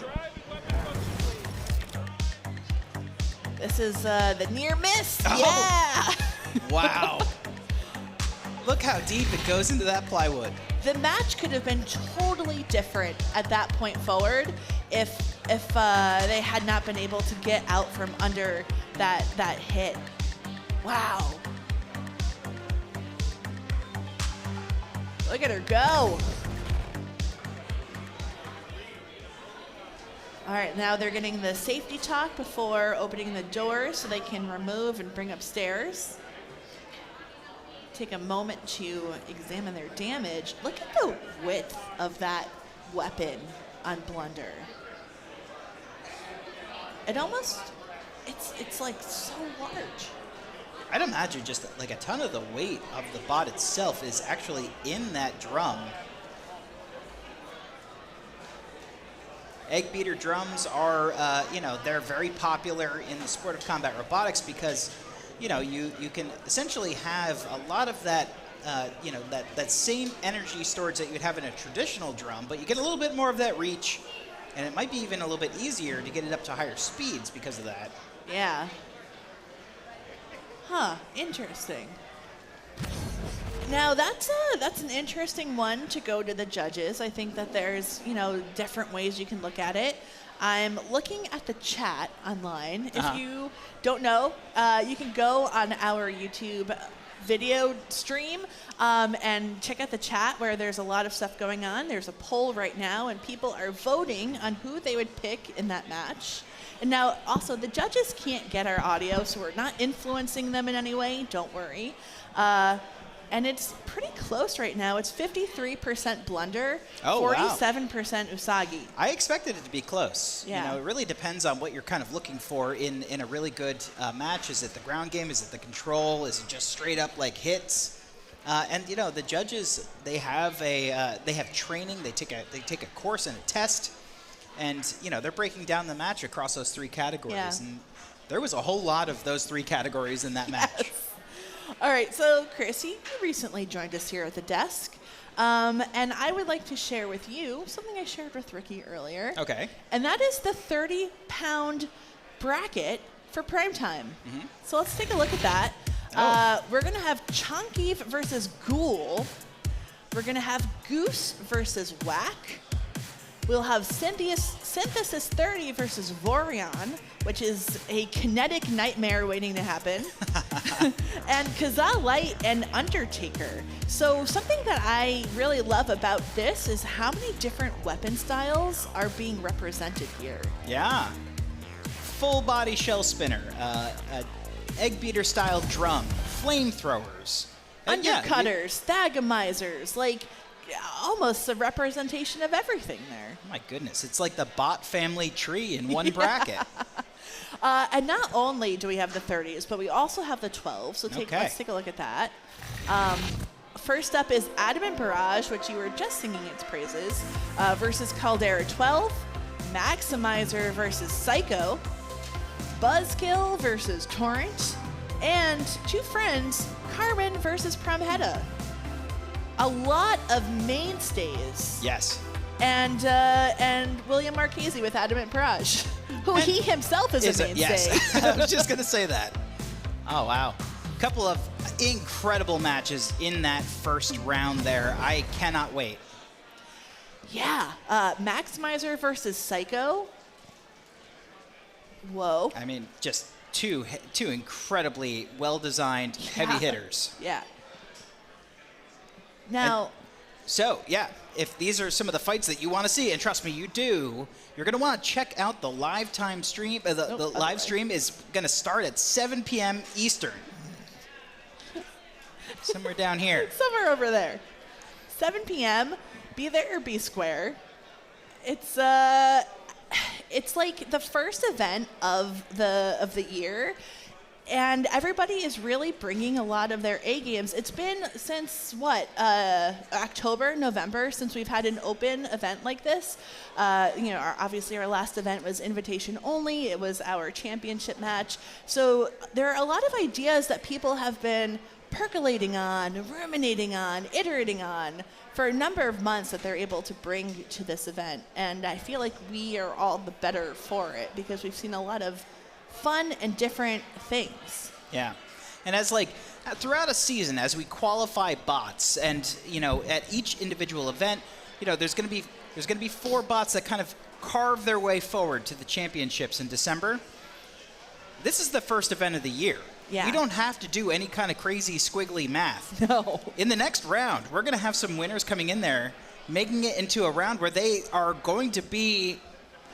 This is the near miss. Oh. Yeah. Wow. Look how deep it goes into that plywood. The match could have been totally different at that point forward if they had not been able to get out from under that hit. Wow. Look at her go. All right, now they're getting the safety talk before opening the door so they can remove and bring upstairs. Take a moment to examine their damage. Look at the width of that weapon on Blunder. It almost, it's like so large. I'd imagine just like a ton of the weight of the bot itself is actually in that drum. Egg beater drums are, they're very popular in the sport of combat robotics because, you can essentially have a lot of that, that same energy storage that you would have in a traditional drum, but you get a little bit more of that reach, and it might be even a little bit easier to get it up to higher speeds because of that. Yeah. Huh, interesting. Now that's an interesting one to go to the judges. I think that there's, different ways you can look at it. I'm looking at the chat online. If you don't know, you can go on our YouTube video stream and check out the chat where there's a lot of stuff going on. There's a poll right now, and people are voting on who they would pick in that match. And now, also, the judges can't get our audio, so we're not influencing them in any way. Don't worry. And it's pretty close right now. It's 53% Blunder, 47% Usagi. I expected it to be close. Yeah. It really depends on what you're kind of looking for in a really good match. Is it the ground game? Is it the control? Is it just straight up like hits? And the judges, they have training. They take a course and a test, and they're breaking down the match across those three categories. Yeah. And there was a whole lot of those three categories in that match. Yes. All right, so Chris, you recently joined us here at the desk, and I would like to share with you something I shared with Ricky earlier. Okay. And that is the 30-pound bracket for Prime Time. Mm-hmm. So let's take a look at that. We're going to have Chonky versus Ghoul. We're going to have Goose versus Whack. We'll have Synthesis 30 versus Vorion, which is a kinetic nightmare waiting to happen. And Kazaa Light and Undertaker. So something that I really love about this is how many different weapon styles are being represented here. Yeah. Full body shell spinner, egg beater style drum, flamethrowers. Undercutters, thagamizers, like almost a representation of everything there. Oh my goodness, it's like the bot family tree in one bracket. And not only do we have the 30s, but we also have the 12s. So let's take a look at that. First up is Adamant Barrage, which you were just singing its praises, versus Caldera 12, Maximizer versus Psycho, Buzzkill versus Torrent, and two friends, Carmen versus Promheta. A lot of mainstays. Yes. And William Marchese with Adamant Barrage, who he himself is a mainstay. Yes, I was just going to say that. Oh, wow. A couple of incredible matches in that first round there. I cannot wait. Yeah. Maximizer versus Psycho. Whoa. I mean, just two incredibly well-designed heavy hitters. Yeah. Now, if these are some of the fights that you want to see, and trust me, you do, you're going to want to check out the live time stream. The live stream is going to start at 7 p.m. Eastern. Somewhere down here. Somewhere over there. 7 p.m. Be there or be square. It's like the first event of the year. And everybody is really bringing a lot of their A games. It's been since October, November, since we've had an open event like this. Obviously our last event was invitation only. It was our championship match. So there are a lot of ideas that people have been percolating on, ruminating on, iterating on for a number of months that they're able to bring to this event. And I feel like we are all the better for it because we've seen a lot of fun and different things. Yeah. And as throughout a season, as we qualify bots and, at each individual event, there's going to be 4 bots that kind of carve their way forward to the championships in December. This is the first event of the year. Yeah. We don't have to do any kind of crazy squiggly math. No. In the next round, we're going to have some winners coming in there, making it into a round where they are going to be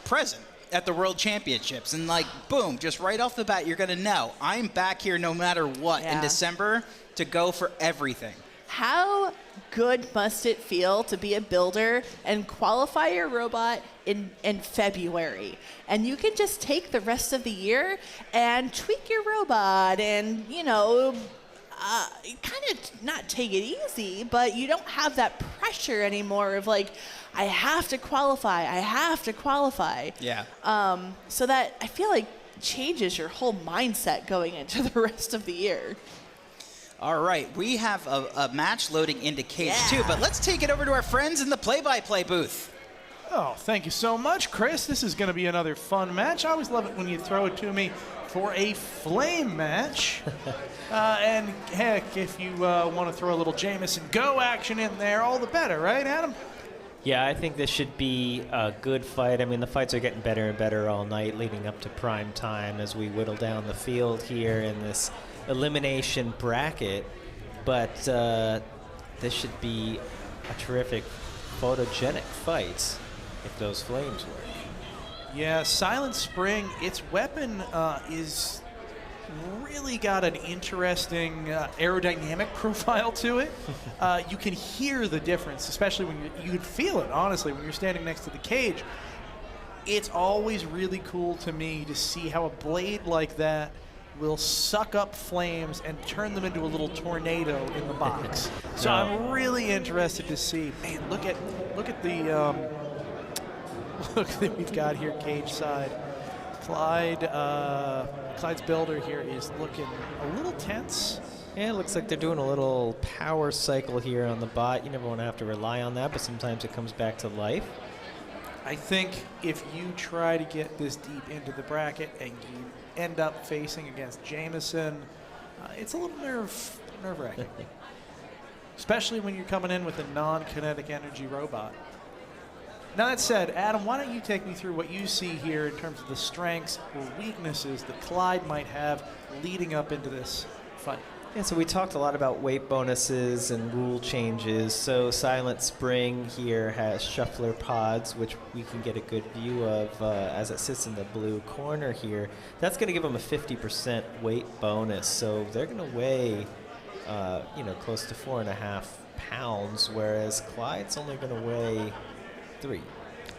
present at the World Championships. And boom, just right off the bat, you're going to know I'm back here no matter what in December to go for everything. How good must it feel to be a builder and qualify your robot in February? And you can just take the rest of the year and tweak your robot and, kind of not take it easy, but you don't have that pressure anymore of I have to qualify. Yeah. So that I feel like changes your whole mindset going into the rest of the year. All right, we have a match loading into Cage 2, but let's take it over to our friends in the play-by-play booth. Oh, thank you so much, Chris. This is going to be another fun match. I always love it when you throw it to me for a flame match. And heck, if you want to throw a little Jameson Go action in there, all the better, right, Adam? Yeah, I think this should be a good fight. I mean, the fights are getting better and better all night leading up to prime time as we whittle down the field here in this elimination bracket. But this should be a terrific photogenic fight if those flames work. Yeah, Silent Spring, its weapon is really got an interesting aerodynamic profile to it. You can hear the difference, especially when you can feel it, honestly, when you're standing next to the cage. It's always really cool to me to see how a blade like that will suck up flames and turn them into a little tornado in the box. So I'm really interested to see. Man, look at the look that we've got here cage side. Clyde's builder here is looking a little tense. Yeah, it looks like they're doing a little power cycle here on the bot. You never want to have to rely on that, but sometimes it comes back to life. I think if you try to get this deep into the bracket and you end up facing against Jameson, it's a little nerve-wracking. Especially when you're coming in with a non-kinetic energy robot. Now that said, Adam, why don't you take me through what you see here in terms of the strengths or weaknesses that Clyde might have leading up into this fight? Yeah, so we talked a lot about weight bonuses and rule changes. So Silent Spring here has shuffler pods, which we can get a good view of as it sits in the blue corner here. That's going to give them a 50% weight bonus. So they're going to weigh, close to 4.5 pounds, whereas Clyde's only going to weigh 3.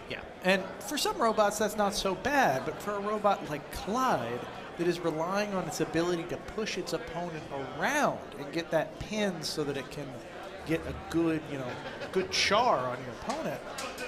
Yeah, and for some robots, that's not so bad, but for a robot like Clyde, that is relying on its ability to push its opponent around and get that pin so that it can get a good, good char on your opponent,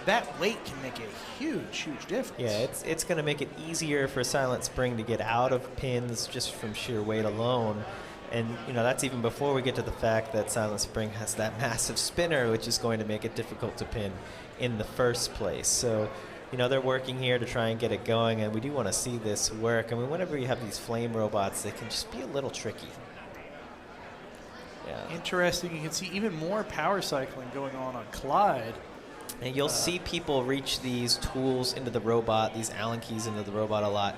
that weight can make a huge, huge difference. Yeah, it's going to make it easier for Silent Spring to get out of pins just from sheer weight alone. And, that's even before we get to the fact that Silent Spring has that massive spinner, which is going to make it difficult to pin in the first place. So, they're working here to try and get it going, and we do want to see this work. I mean, whenever you have these flame robots, they can just be a little tricky. Yeah. Interesting. You can see even more power cycling going on Clyde. And you'll see people reach these tools into the robot, these Allen keys into the robot a lot.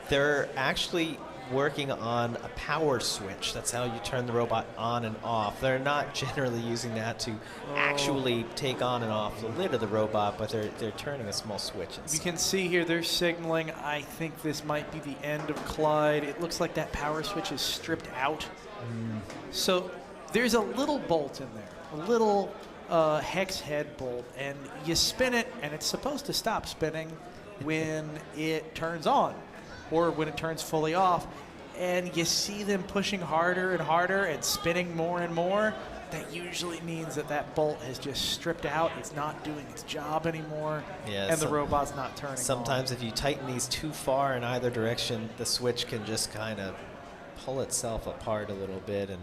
They're actually working on a power switch. That's how you turn the robot on and off. They're not generally using that to actually take on and off the lid of the robot, but they're turning a small switch inside. You can see here they're signaling, I think this might be the end of Clyde. It looks like that power switch is stripped out. So there's a little bolt in there, a little hex head bolt, and you spin it, and it's supposed to stop spinning when it turns on, or when it turns fully off, and you see them pushing harder and harder and spinning more and more. That usually means that bolt has just stripped out. It's not doing its job anymore, and the robot's not turning Sometimes if you tighten these too far in either direction, the switch can just kind of pull itself apart a little bit, and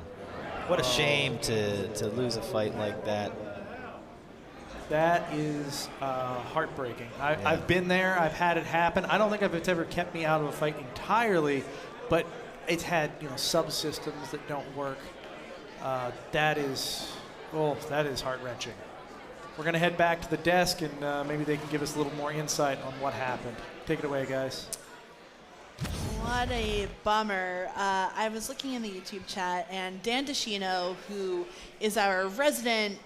what a shame to lose a fight like that. That is heartbreaking. I've been there. I've had it happen. I don't think it's ever kept me out of a fight entirely, but it's had subsystems that don't work. That is heart-wrenching. We're going to head back to the desk, and maybe they can give us a little more insight on what happened. Take it away, guys. What a bummer. I was looking in the YouTube chat, and Dan DeShino, who is our resident,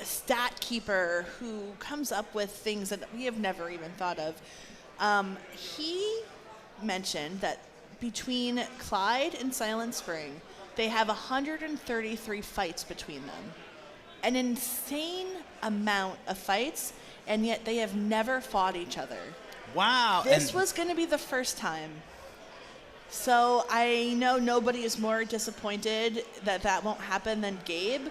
stat keeper, who comes up with things that we have never even thought of, he mentioned that between Clyde and Silent Spring, they have 133 fights between them. An insane amount of fights, and yet they have never fought each other. Wow. This was going to be the first time. So I know nobody is more disappointed that won't happen than Gabe.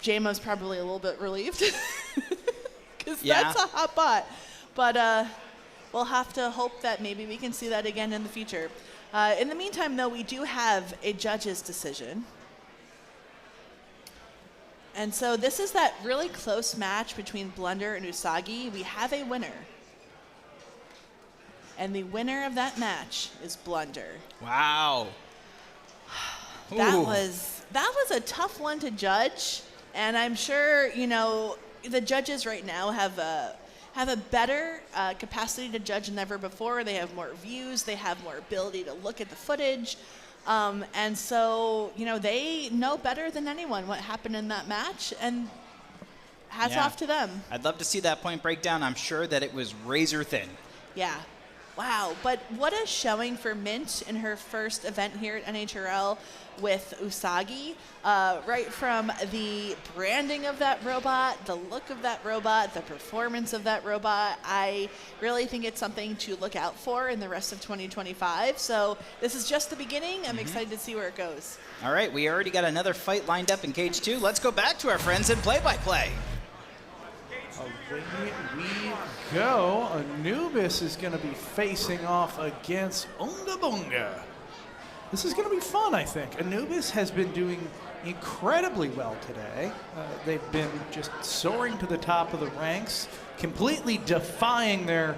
JMO's probably a little bit relieved because that's a hot bot. But we'll have to hope that maybe we can see that again in the future. In the meantime, though, we do have a judge's decision. And so this is that really close match between Blunder and Usagi. We have a winner. And the winner of that match is Blunder. Wow. That was a tough one to judge. And I'm sure, the judges right now have a better capacity to judge than ever before. They have more views. They have more ability to look at the footage. And so, they know better than anyone what happened in that match, and hats off to them. I'd love to see that point breakdown. I'm sure that it was razor thin. Yeah. Wow. But what a showing for Mint in her first event here at NHRL with Usagi. Right from the branding of that robot, the look of that robot, the performance of that robot. I really think it's something to look out for in the rest of 2025. So this is just the beginning. I'm excited to see where it goes. All right, we already got another fight lined up in Cage 2. Let's go back to our friends in play-by-play. Away we go. Anubis is going to be facing off against Unga Bunga. This is going to be fun, I think. Anubis has been doing incredibly well today. They've been just soaring to the top of the ranks, completely defying their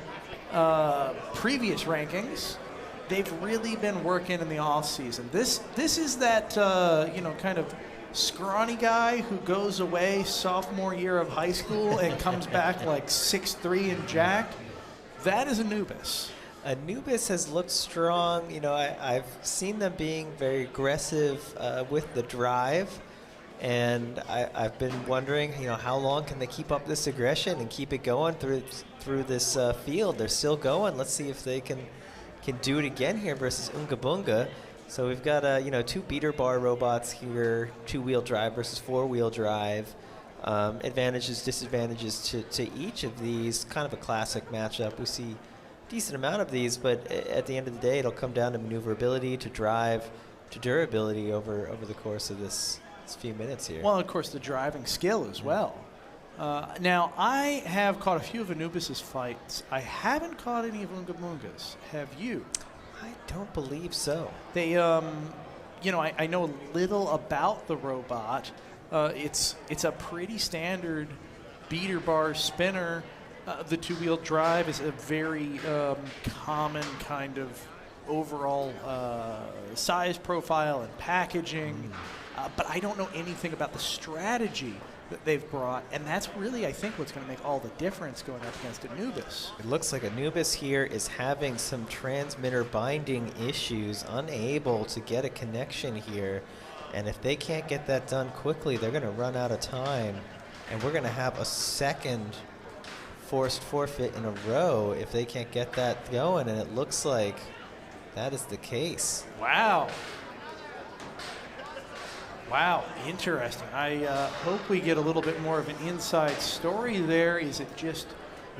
previous rankings. They've really been working in the off season. This is that kind of scrawny guy who goes away sophomore year of high school and comes back like 6'3" and jacked, that is Anubis. Anubis has looked strong. You know, I've seen them being very aggressive with the drive, and I've been wondering, you know, how long can they keep up this aggression and keep it going through this field? They're still going. Let's see if they can do it again here versus Unga Bunga. So we've got, you know, 2 beater bar robots here, 2-wheel drive versus 4-wheel drive. Advantages, disadvantages to each of these. Kind of a classic matchup. We see a decent amount of these, but at the end of the day, it'll come down to maneuverability, to drive, to durability over the course of this few minutes here. Well, of course, the driving skill as well. Now, I have caught a few of Anubis's fights. I haven't caught any of Unga Bunga's. Have you? I don't believe so. They, you know, I know a little about the robot. It's a pretty standard beater bar spinner. The 2-wheel drive is a very common kind of overall size profile and packaging. But I don't know anything about the strategy that they've brought, and that's really, I think, what's going to make all the difference going up against Anubis. It looks like Anubis here is having some transmitter binding issues, unable to get a connection here, and if they can't get that done quickly, they're going to run out of time, and we're going to have a second forced forfeit in a row if they can't get that going, and it looks like that is the case. Wow. Wow, interesting. I hope we get a little bit more of an inside story there. Is it just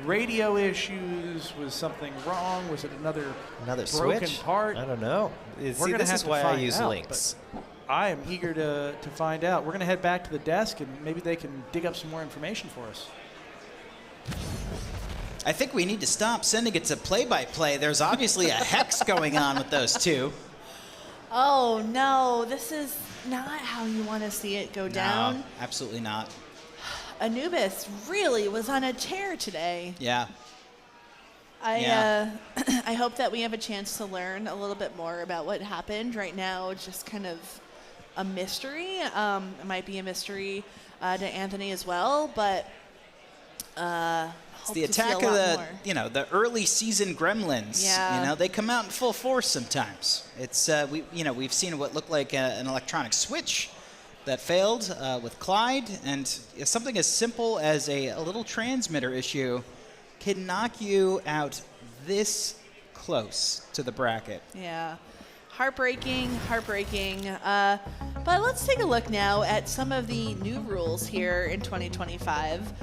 radio issues? Was something wrong? Was it another broken switch? part? I don't know. We're See, this is why I use links. I am eager to find out. We're going to head back to the desk, and maybe they can dig up some more information for us. I think we need to stop sending it to play-by-play. There's obviously a hex going on with those two. Oh, no. This is not how you want to see it go down. No, absolutely not. Anubis really was on a tear today. Yeah. I hope that we have a chance to learn a little bit more about what happened. Right now, it's just kind of a mystery. It might be a mystery to Anthony as well, but it's the attack of the early season gremlins. Yeah. You know, they come out in full force sometimes. It's we've seen what looked like an electronic switch that failed with Clyde, and something as simple as a little transmitter issue can knock you out this close to the bracket. Yeah. Heartbreaking. But let's take a look now at some of the new rules here in 2025.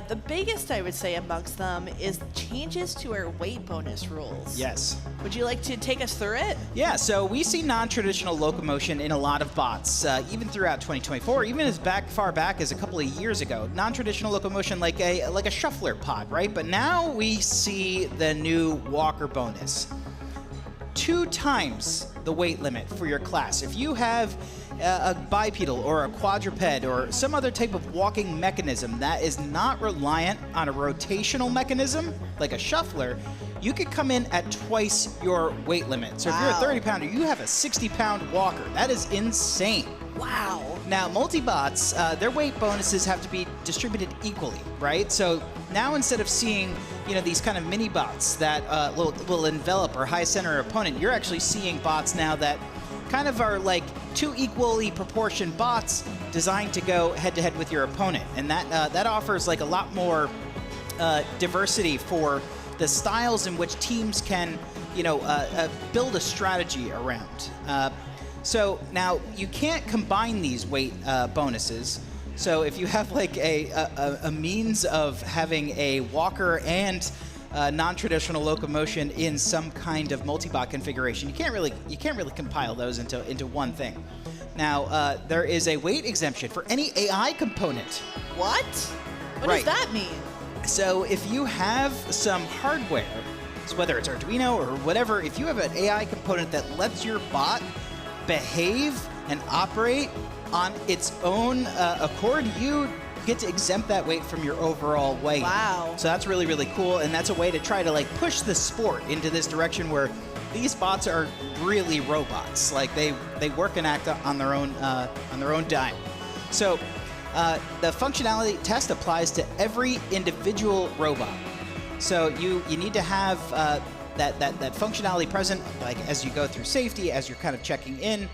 The biggest, I would say, amongst them is changes to our weight bonus rules. Yes. Would you like to take us through it? Yeah, so we see non-traditional locomotion in a lot of bots, even throughout 2024, even as far back as a couple of years ago. Non-traditional locomotion like a shuffler pod, right? But now we see the new walker bonus. 2 times the weight limit for your class. If you have a bipedal or a quadruped or some other type of walking mechanism that is not reliant on a rotational mechanism, like a shuffler, you could come in at twice your weight limit. So if you're a 30-pounder, you have a 60-pound walker. That is insane. Wow. Now, multi-bots, their weight bonuses have to be distributed equally, right? So now instead of seeing, these kind of mini bots that will envelop or high center opponent, you're actually seeing bots now that kind of are like 2 equally proportioned bots designed to go head-to-head with your opponent. And that offers like a lot more diversity for the styles in which teams can, build a strategy around. So now you can't combine these weight bonuses. So if you have like a means of having a walker and non-traditional locomotion in some kind of multi-bot configuration, you can't really compile those into one thing. Now there is a weight exemption for any AI component. What? What does that mean? So if you have some hardware, so whether it's Arduino or whatever, if you have an AI component that lets your bot behave and operate on its own accord, you get to exempt that weight from your overall weight. Wow. So that's really, really cool, and that's a way to try to like push the sport into this direction where these bots are really robots. Like they work and act on their own dime. So the functionality test applies to every individual robot. So you need to have that functionality present, like as you go through safety, as you're kind of checking in,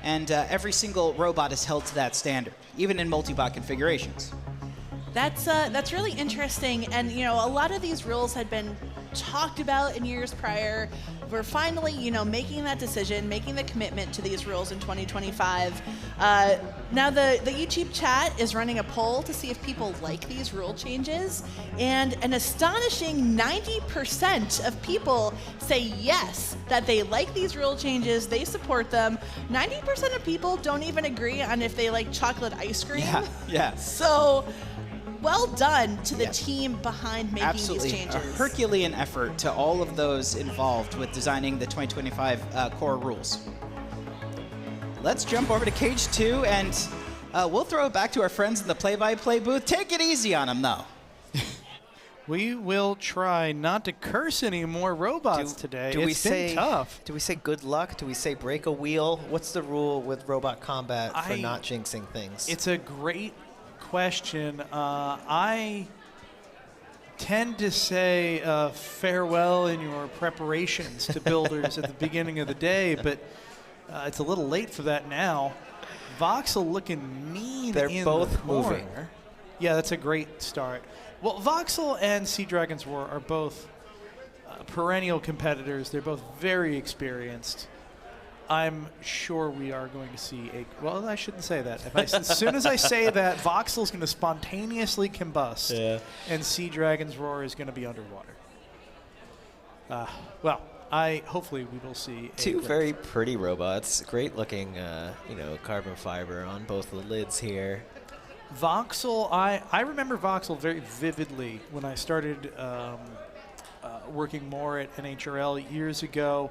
and every single robot is held to that standard, even in multi-bot configurations. That's really interesting, and you know, a lot of these rules had been talked about in years prior. We're finally, you know, making that decision, making the commitment to these rules in 2025. Now the YouTube chat is running a poll to see if people like these rule changes, and an astonishing 90% of people say yes, that they like these rule changes, they support them. 90% of people don't even agree on if they like chocolate ice cream. Yeah. So, well done to the team behind making Absolutely. these changes. A Herculean effort to all of those involved with designing the 2025 core rules. Let's jump over to Cage 2, and we'll throw it back to our friends in the play-by-play booth. Take it easy on them, though. We will try not to curse any more robots today. It's been tough. Do we say good luck? Do we say break a wheel? What's the rule with robot combat for not jinxing things? It's a great question. I tend to say farewell in your preparations to builders at the beginning of the day, but it's a little late for that now. Voxel looking mean. They're both the corner. moving. Yeah, that's a great start. Well, Voxel and Sea Dragon's Roar are both perennial competitors. They're both very experienced. I'm sure we are going to see a... Well, I shouldn't say that. As soon as I say that, Voxel's going to spontaneously combust, and Sea Dragon's Roar is going to be underwater. Well, hopefully we will see two very pretty robots. Great looking, carbon fiber on both the lids here. Voxel, I remember Voxel very vividly when I started working more at NHRL years ago.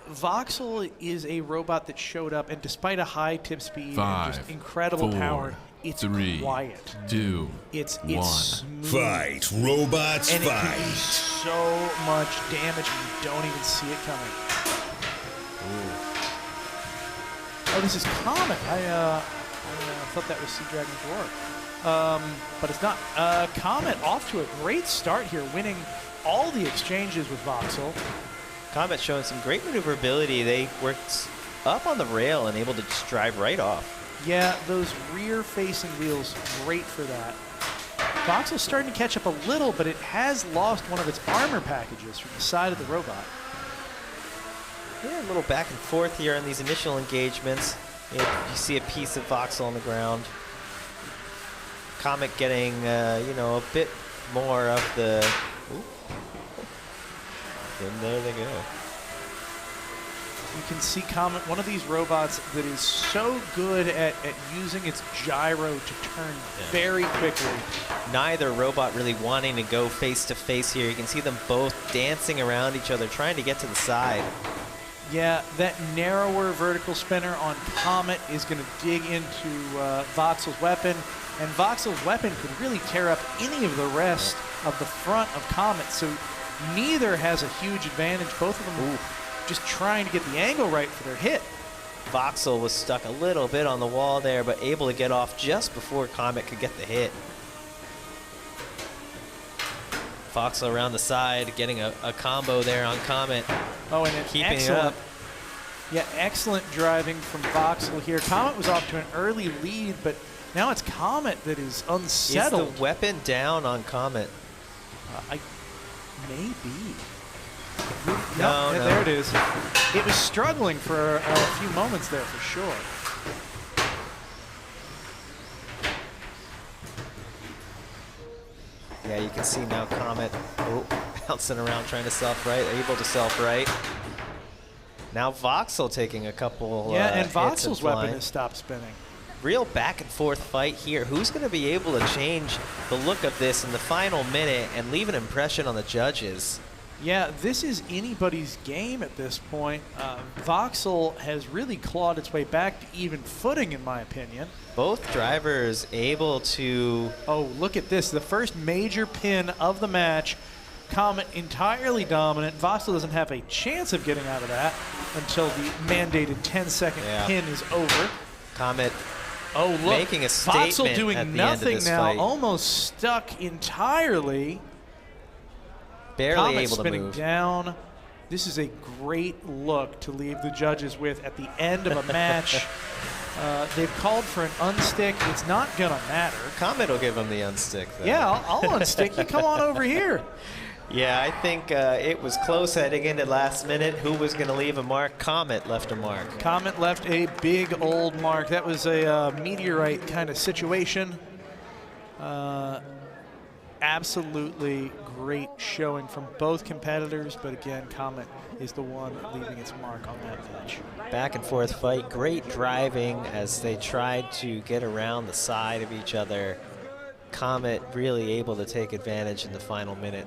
Voxel is a robot that showed up, and despite a high tip speed and just incredible power, it's quiet. 2, it's 1. smooth. Fight, robots, and fight. it can do so much damage, and you don't even see it coming. Oh, this is Comet. I thought that was Sea Dragon's Roar. But it's not. Comet off to a great start here, winning all the exchanges with Voxel. Comet showing some great maneuverability. They worked up on the rail and able to just drive right off. Yeah, those rear-facing wheels, great for that. Voxel's starting to catch up a little, but it has lost one of its armor packages from the side of the robot. Yeah, a little back and forth here on these initial engagements. You see a piece of Voxel on the ground. Comet getting, a bit more of the... Ooh. And there they go. You can see Comet, one of these robots that is so good at using its gyro to turn very quickly. Neither robot really wanting to go face-to-face here. You can see them both dancing around each other, trying to get to the side. Yeah, that narrower vertical spinner on Comet is going to dig into Voxel's weapon, and Voxel's weapon could really tear up any of the rest of the front of Comet, so neither has a huge advantage. Both of them just trying to get the angle right for their hit. Voxel was stuck a little bit on the wall there, but able to get off just before Comet could get the hit. Voxel around the side, getting a combo there on Comet. Oh, and keeping excellent, it up. Yeah, excellent driving from Voxel here. Comet was off to an early lead, but now it's Comet that is unsettled. Is the weapon down on Comet? Maybe. No, there it is. It was struggling for a few moments there for sure. Yeah, you can see now Comet bouncing around trying to self-right, able to self-right. Now Voxel taking a couple and hits Voxel's weapon has stopped spinning. Real back and forth fight here. Who's going to be able to change the look of this in the final minute and leave an impression on the judges? Yeah, this is anybody's game at this point. Voxel has really clawed its way back to even footing, in my opinion. Both drivers able to... Oh, look at this. The first major pin of the match. Comet entirely dominant. Voxel doesn't have a chance of getting out of that until the mandated 10-second pin is over. Comet Oh, look. Making a statement Voxel doing at the nothing end of this now. fight. Almost stuck entirely. Barely Comet able to spinning move. down. This is a great look to leave the judges with at the end of a match. They've called for an unstick. It's not going to matter. Comet will give him the unstick, though. Yeah, I'll unstick you. Come on over here. Yeah, I think it was close heading into last minute. Who was going to leave a mark? Comet left a mark. Comet left a big old mark. That was a meteorite kind of situation. Absolutely great showing from both competitors, but again, Comet is the one leaving its mark on that match. Back and forth fight. Great driving as they tried to get around the side of each other. Comet really able to take advantage in the final minute.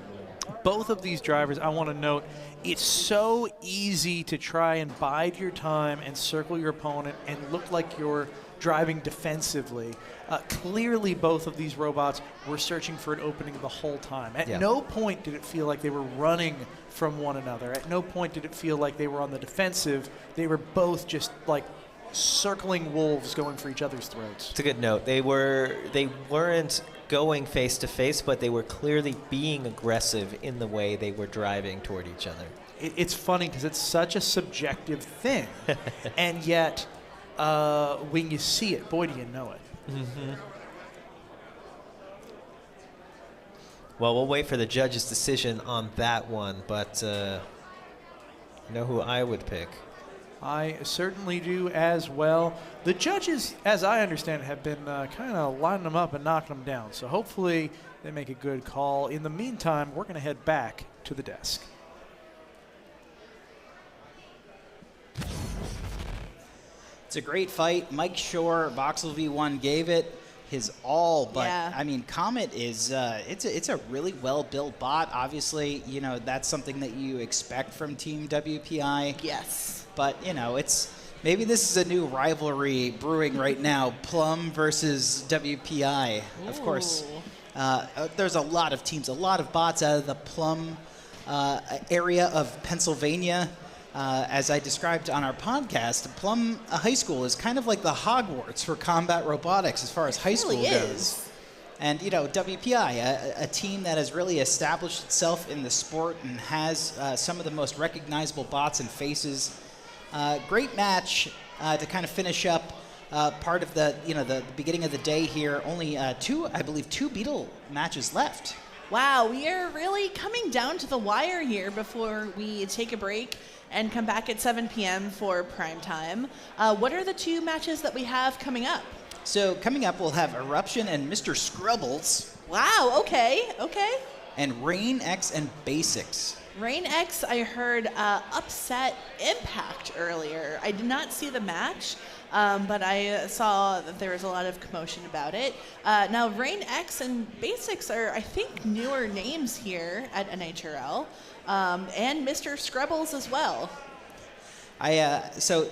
Both of these drivers, I want to note, it's so easy to try and bide your time and circle your opponent and look like you're driving defensively. Clearly, both of these robots were searching for an opening the whole time. At no point did it feel like they were running from one another. At no point did it feel like they were on the defensive. They were both just like circling wolves going for each other's throats. It's a good note. They weren't going face to face, but they were clearly being aggressive in the way they were driving toward each other. It's funny because it's such a subjective thing, and yet when you see it, boy, do you know it. Mm-hmm. Well, we'll wait for the judge's decision on that one, but you know who I would pick? I certainly do as well. The judges, as I understand it, have been kind of lining them up and knocking them down. So hopefully they make a good call. In the meantime, we're going to head back to the desk. It's a great fight. Mike Shore, Voxel V1 gave it his all, but Yeah. I mean, Comet is it's a really well-built bot. Obviously, you know, that's something that you expect from Team WPI. Yes. But, you know, it's maybe this is a new rivalry brewing right now, Plum versus WPI. Of course, there's a lot of teams, a lot of bots out of the Plum area of Pennsylvania. As I described on our podcast, Plum High School is kind of like the Hogwarts for combat robotics as far as high school goes. And, you know, WPI, a team that has really established itself in the sport and has some of the most recognizable bots and faces. Great match to kind of finish up part of the, you know, the beginning of the day here. Only two Beetle matches left. Wow, we are really coming down to the wire here before we take a break and come back at 7 p.m. for prime time. What are the two matches that we have coming up? So coming up, we'll have Eruption and Mr. Scrubbles. Wow, okay. And Rain X and Basics. Rain X, I heard upset Impact earlier. I did not see the match, but I saw that there was a lot of commotion about it. Now, Rain X and Basics are, I think, newer names here at NHRL, and Mr. Scrubbles as well. So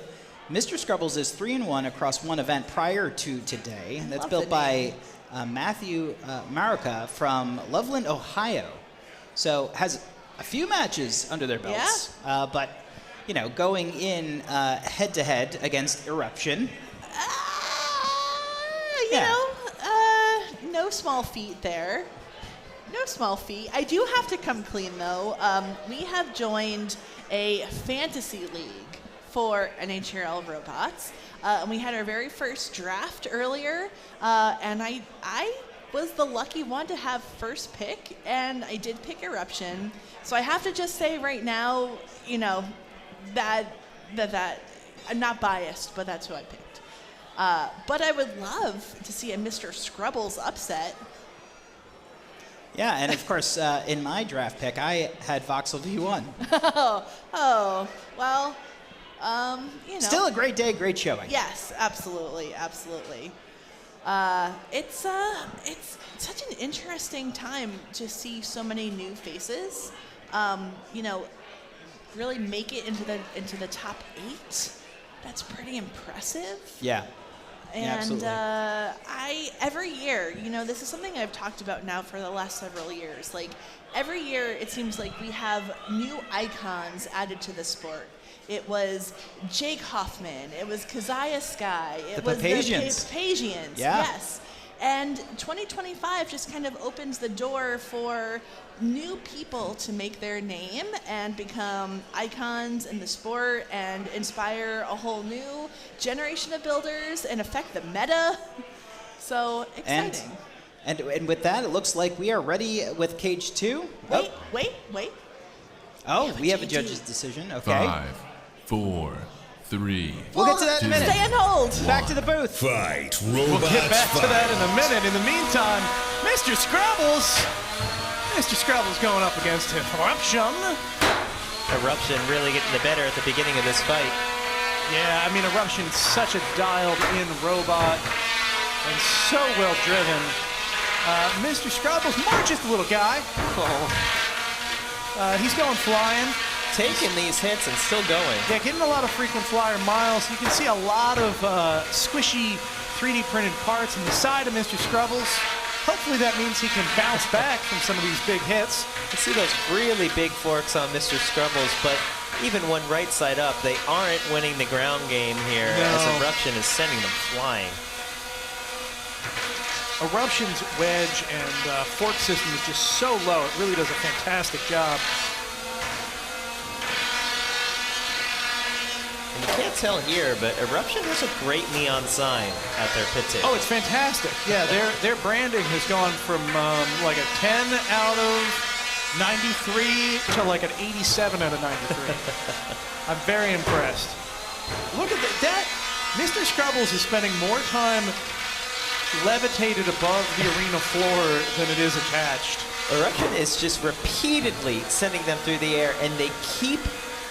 Mr. Scrubbles is 3-1 across one event prior to today. That's built by Matthew Marica from Loveland, Ohio. So has a few matches under their belts, but you know, going in head-to-head against Eruption. No small feat there. No small feat. I do have to come clean, though. We have joined a fantasy league for NHRL Robots. And we had our very first draft earlier, and I was the lucky one to have first pick, and I did pick Eruption. So I have to just say right now, you know, that I'm not biased, but that's who I picked. But I would love to see a Mr. Scrubbles upset. Yeah, and of course, in my draft pick, I had Voxel V1. Well, you know. Still a great day, great showing. Yes, absolutely. It's such an interesting time to see so many new faces. You know, really make it into the top 8. That's pretty impressive. Yeah. And every year, this is something I've talked about now for the last several years. Like every year, it seems like we have new icons added to the sport. It was Jake Hoffman. It was Keziah Sky. It was Papazians. the Papazians. Yeah. Yes. And 2025 just kind of opens the door for new people to make their name and become icons in the sport and inspire a whole new generation of builders and affect the meta. So exciting. And with that, it looks like we are ready with Cage 2. Wait. Oh, we have a judge's decision. Okay. 5, 4, 3. We'll get to that in a minute. Stay on hold. Back to the booth. Fight, We'll robots, get back to fight. that in a minute. In the meantime, Mr. Scrabbles. Mr. Scrabbles going up against Eruption. Eruption really getting the better at the beginning of this fight. Yeah, I mean, Eruption's such a dialed-in robot and so well driven. Mr. Scrabbles, more just a little guy. He's going flying. Taking these hits and still going. Yeah, getting a lot of frequent flyer miles. You can see a lot of squishy 3D printed parts on the side of Mr. Scrabbles. Hopefully that means he can bounce back from some of these big hits. You see those really big forks on Mr. Scrubbles, but even when right side up, they aren't winning the ground game here as Eruption is sending them flying. Eruption's wedge and fork system is just so low. It really does a fantastic job. And you can't tell here, but Eruption has a great neon sign at their pit tail. Oh, it's fantastic. Yeah, their branding has gone from like a 10 out of 93 to like an 87 out of 93. I'm very impressed. Look at that. Mr. Scrabbles is spending more time levitated above the arena floor than it is attached. Eruption is just repeatedly sending them through the air, and they keep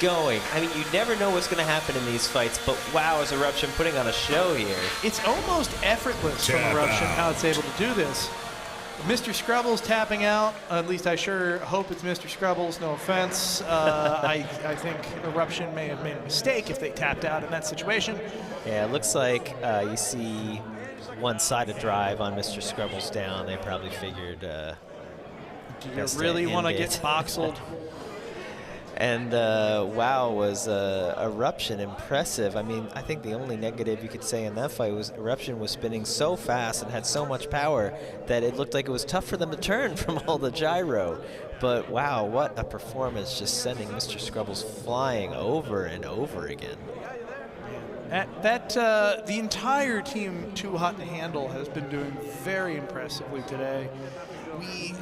going. I mean, you never know what's going to happen in these fights, but wow, is Eruption putting on a show here. It's almost effortless from Eruption how it's able to do this. Mr. Scrabbles tapping out. At least I sure hope it's Mr. Scrabbles. No offense. I think Eruption may have made a mistake if they tapped out in that situation. Yeah, it looks like you see one-sided drive on Mr. Scrabbles down. They probably figured. Do you really want to get boxeled? And wow, was Eruption impressive. I mean, I think the only negative you could say in that fight was Eruption was spinning so fast and had so much power that it looked like it was tough for them to turn from all the gyro. But wow, what a performance, just sending Mr. Scrabbles flying over and over again. The entire team Too Hot to Handle has been doing very impressively today. We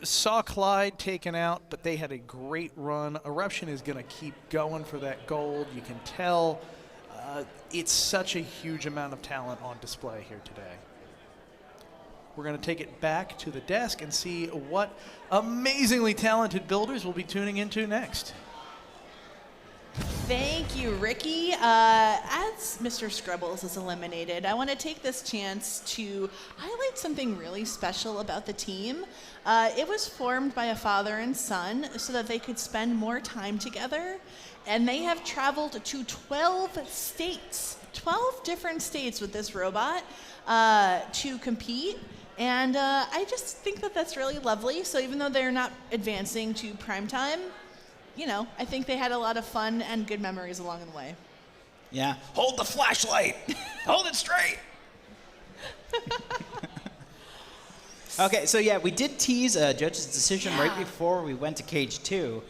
saw Clyde taken out, but they had a great run. Eruption is going to keep going for that gold. You can tell it's such a huge amount of talent on display here today. We're going to take it back to the desk and see what amazingly talented builders we'll be tuning into next. Thank you, Ricky. As Mr. Scrabbles is eliminated, I want to take this chance to highlight something really special about the team. It was formed by a father and son so that they could spend more time together, and they have traveled to 12 states, 12 different states with this robot to compete. And I just think that that's really lovely. So even though they're not advancing to prime time, I think they had a lot of fun and good memories along the way. Yeah. Hold the flashlight. Hold it straight. Okay, so yeah, we did tease a judge's decision right before we went to Cage 2.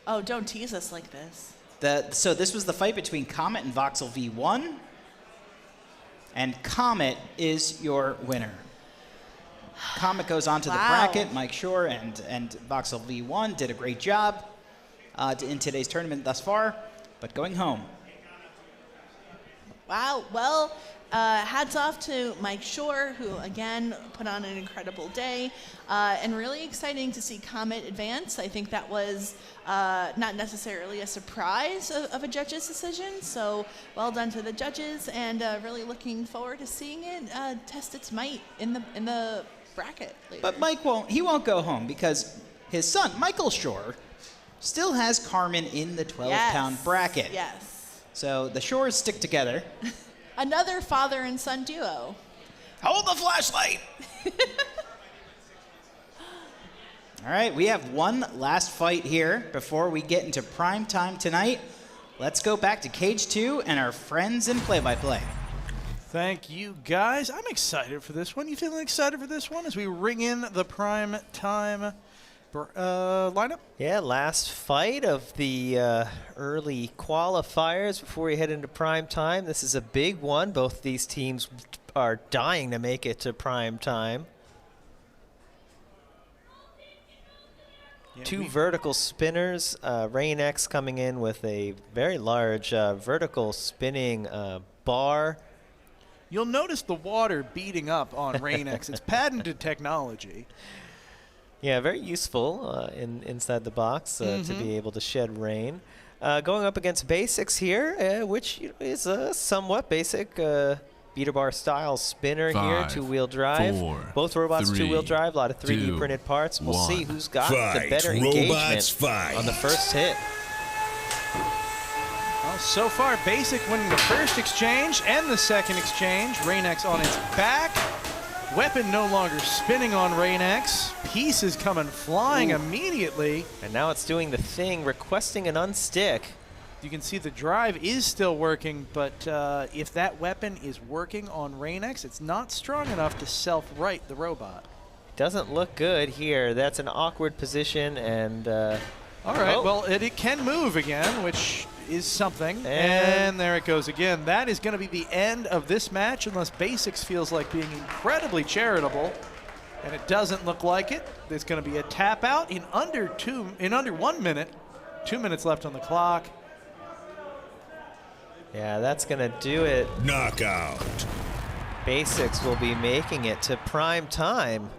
Oh, don't tease us like this. So this was the fight between Comet and Voxel V1. And Comet is your winner. Comet goes on to the bracket. Mike Shore and Voxel V1 did a great job in today's tournament thus far, but going home. Wow. Well, hats off to Mike Shore, who, again, put on an incredible day. And really exciting to see Comet advance. I think that was not necessarily a surprise of a judge's decision. So well done to the judges, and really looking forward to seeing it test its might in the bracket later. But Mike won't go home because his son, Michael Shore, still has Carmen in the 12-pound bracket. Yes. So the shores stick together. Another father and son duo. Hold the flashlight. All right, we have one last fight here before we get into prime time tonight. Let's go back to Cage 2 and our friends in play-by-play. Thank you, guys. I'm excited for this one. You feeling excited for this one as we ring in the prime time lineup? Yeah, last fight of the early qualifiers before we head into prime time. This is a big one. Both these teams are dying to make it to prime time. Yeah, Two vertical spinners. Rain X coming in with a very large vertical spinning bar. You'll notice the water beating up on Rain X. It's patented technology. Yeah, very useful inside the box to be able to shed rain. Going up against Basics here, which is a somewhat basic beater bar style spinner here, 5, two-wheel drive. 4, Both robots 3, two-wheel drive, a lot of 3D 2, printed parts. We'll see 1. who's got the Fight, better robots, engagement fight. on the first hit. Well, so far, Basic winning the first exchange and the second exchange. Rain X on its back. Weapon no longer spinning on Rain X. Pieces coming flying immediately. And now it's doing the thing, requesting an unstick. You can see the drive is still working, but if that weapon is working on Rain X, it's not strong enough to self-right the robot. Doesn't look good here. That's an awkward position, and all right, well, it can move again, which is something. And there it goes again. That is going to be the end of this match, unless Basics feels like being incredibly charitable, and it doesn't look like it. There's going to be a tap out in under 1 minute. 2 minutes left on the clock. Yeah, that's going to do it. Knockout. Basics will be making it to prime time.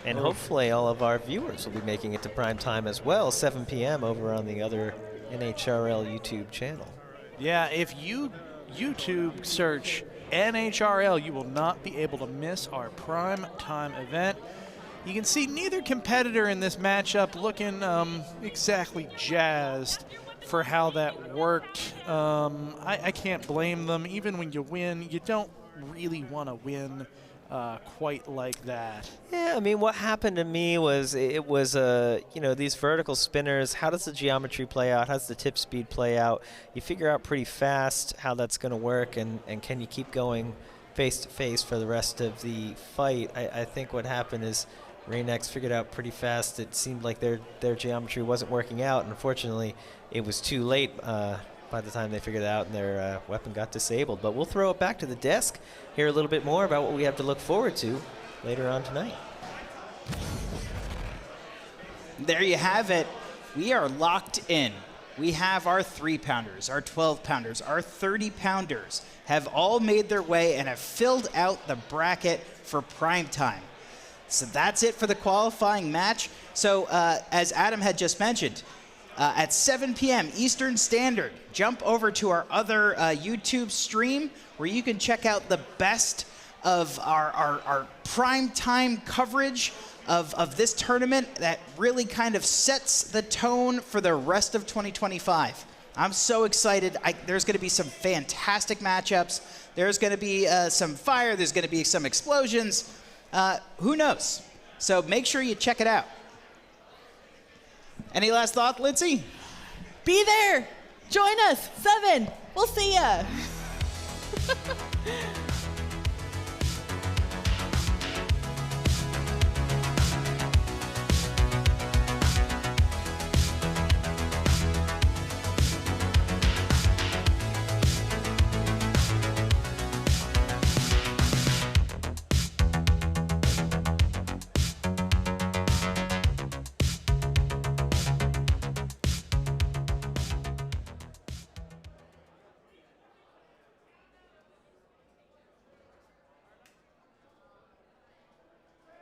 And hopefully all of our viewers will be making it to prime time as well, 7 p.m. over on the other NHRL YouTube channel. Yeah, if you YouTube search NHRL, you will not be able to miss our prime time event. You can see neither competitor in this matchup looking exactly jazzed for how that worked. I can't blame them. Even when you win, you don't really want to win quite like that. Yeah, I mean, what happened to me was it was, these vertical spinners, how does the geometry play out? How does the tip speed play out? You figure out pretty fast how that's going to work, and can you keep going face-to-face for the rest of the fight? I think what happened is Rain-X figured out pretty fast. It seemed like their geometry wasn't working out, and unfortunately, it was too late by the time they figured it out and their weapon got disabled. But we'll throw it back to the desk, hear a little bit more about what we have to look forward to later on tonight. There you have it. We are locked in. We have our 3-pounders, our 12-pounders, our 30-pounders have all made their way and have filled out the bracket for prime time. So that's it for the qualifying match. So as Adam had just mentioned, at 7 p.m. Eastern Standard, jump over to our other YouTube stream where you can check out the best of our prime time coverage of this tournament that really kind of sets the tone for the rest of 2025. I'm so excited. There's going to be some fantastic matchups. There's going to be some fire. There's going to be some explosions. Who knows? So make sure you check it out. Any last thought, Lindsay? Be there. Join us. 7. We'll see ya.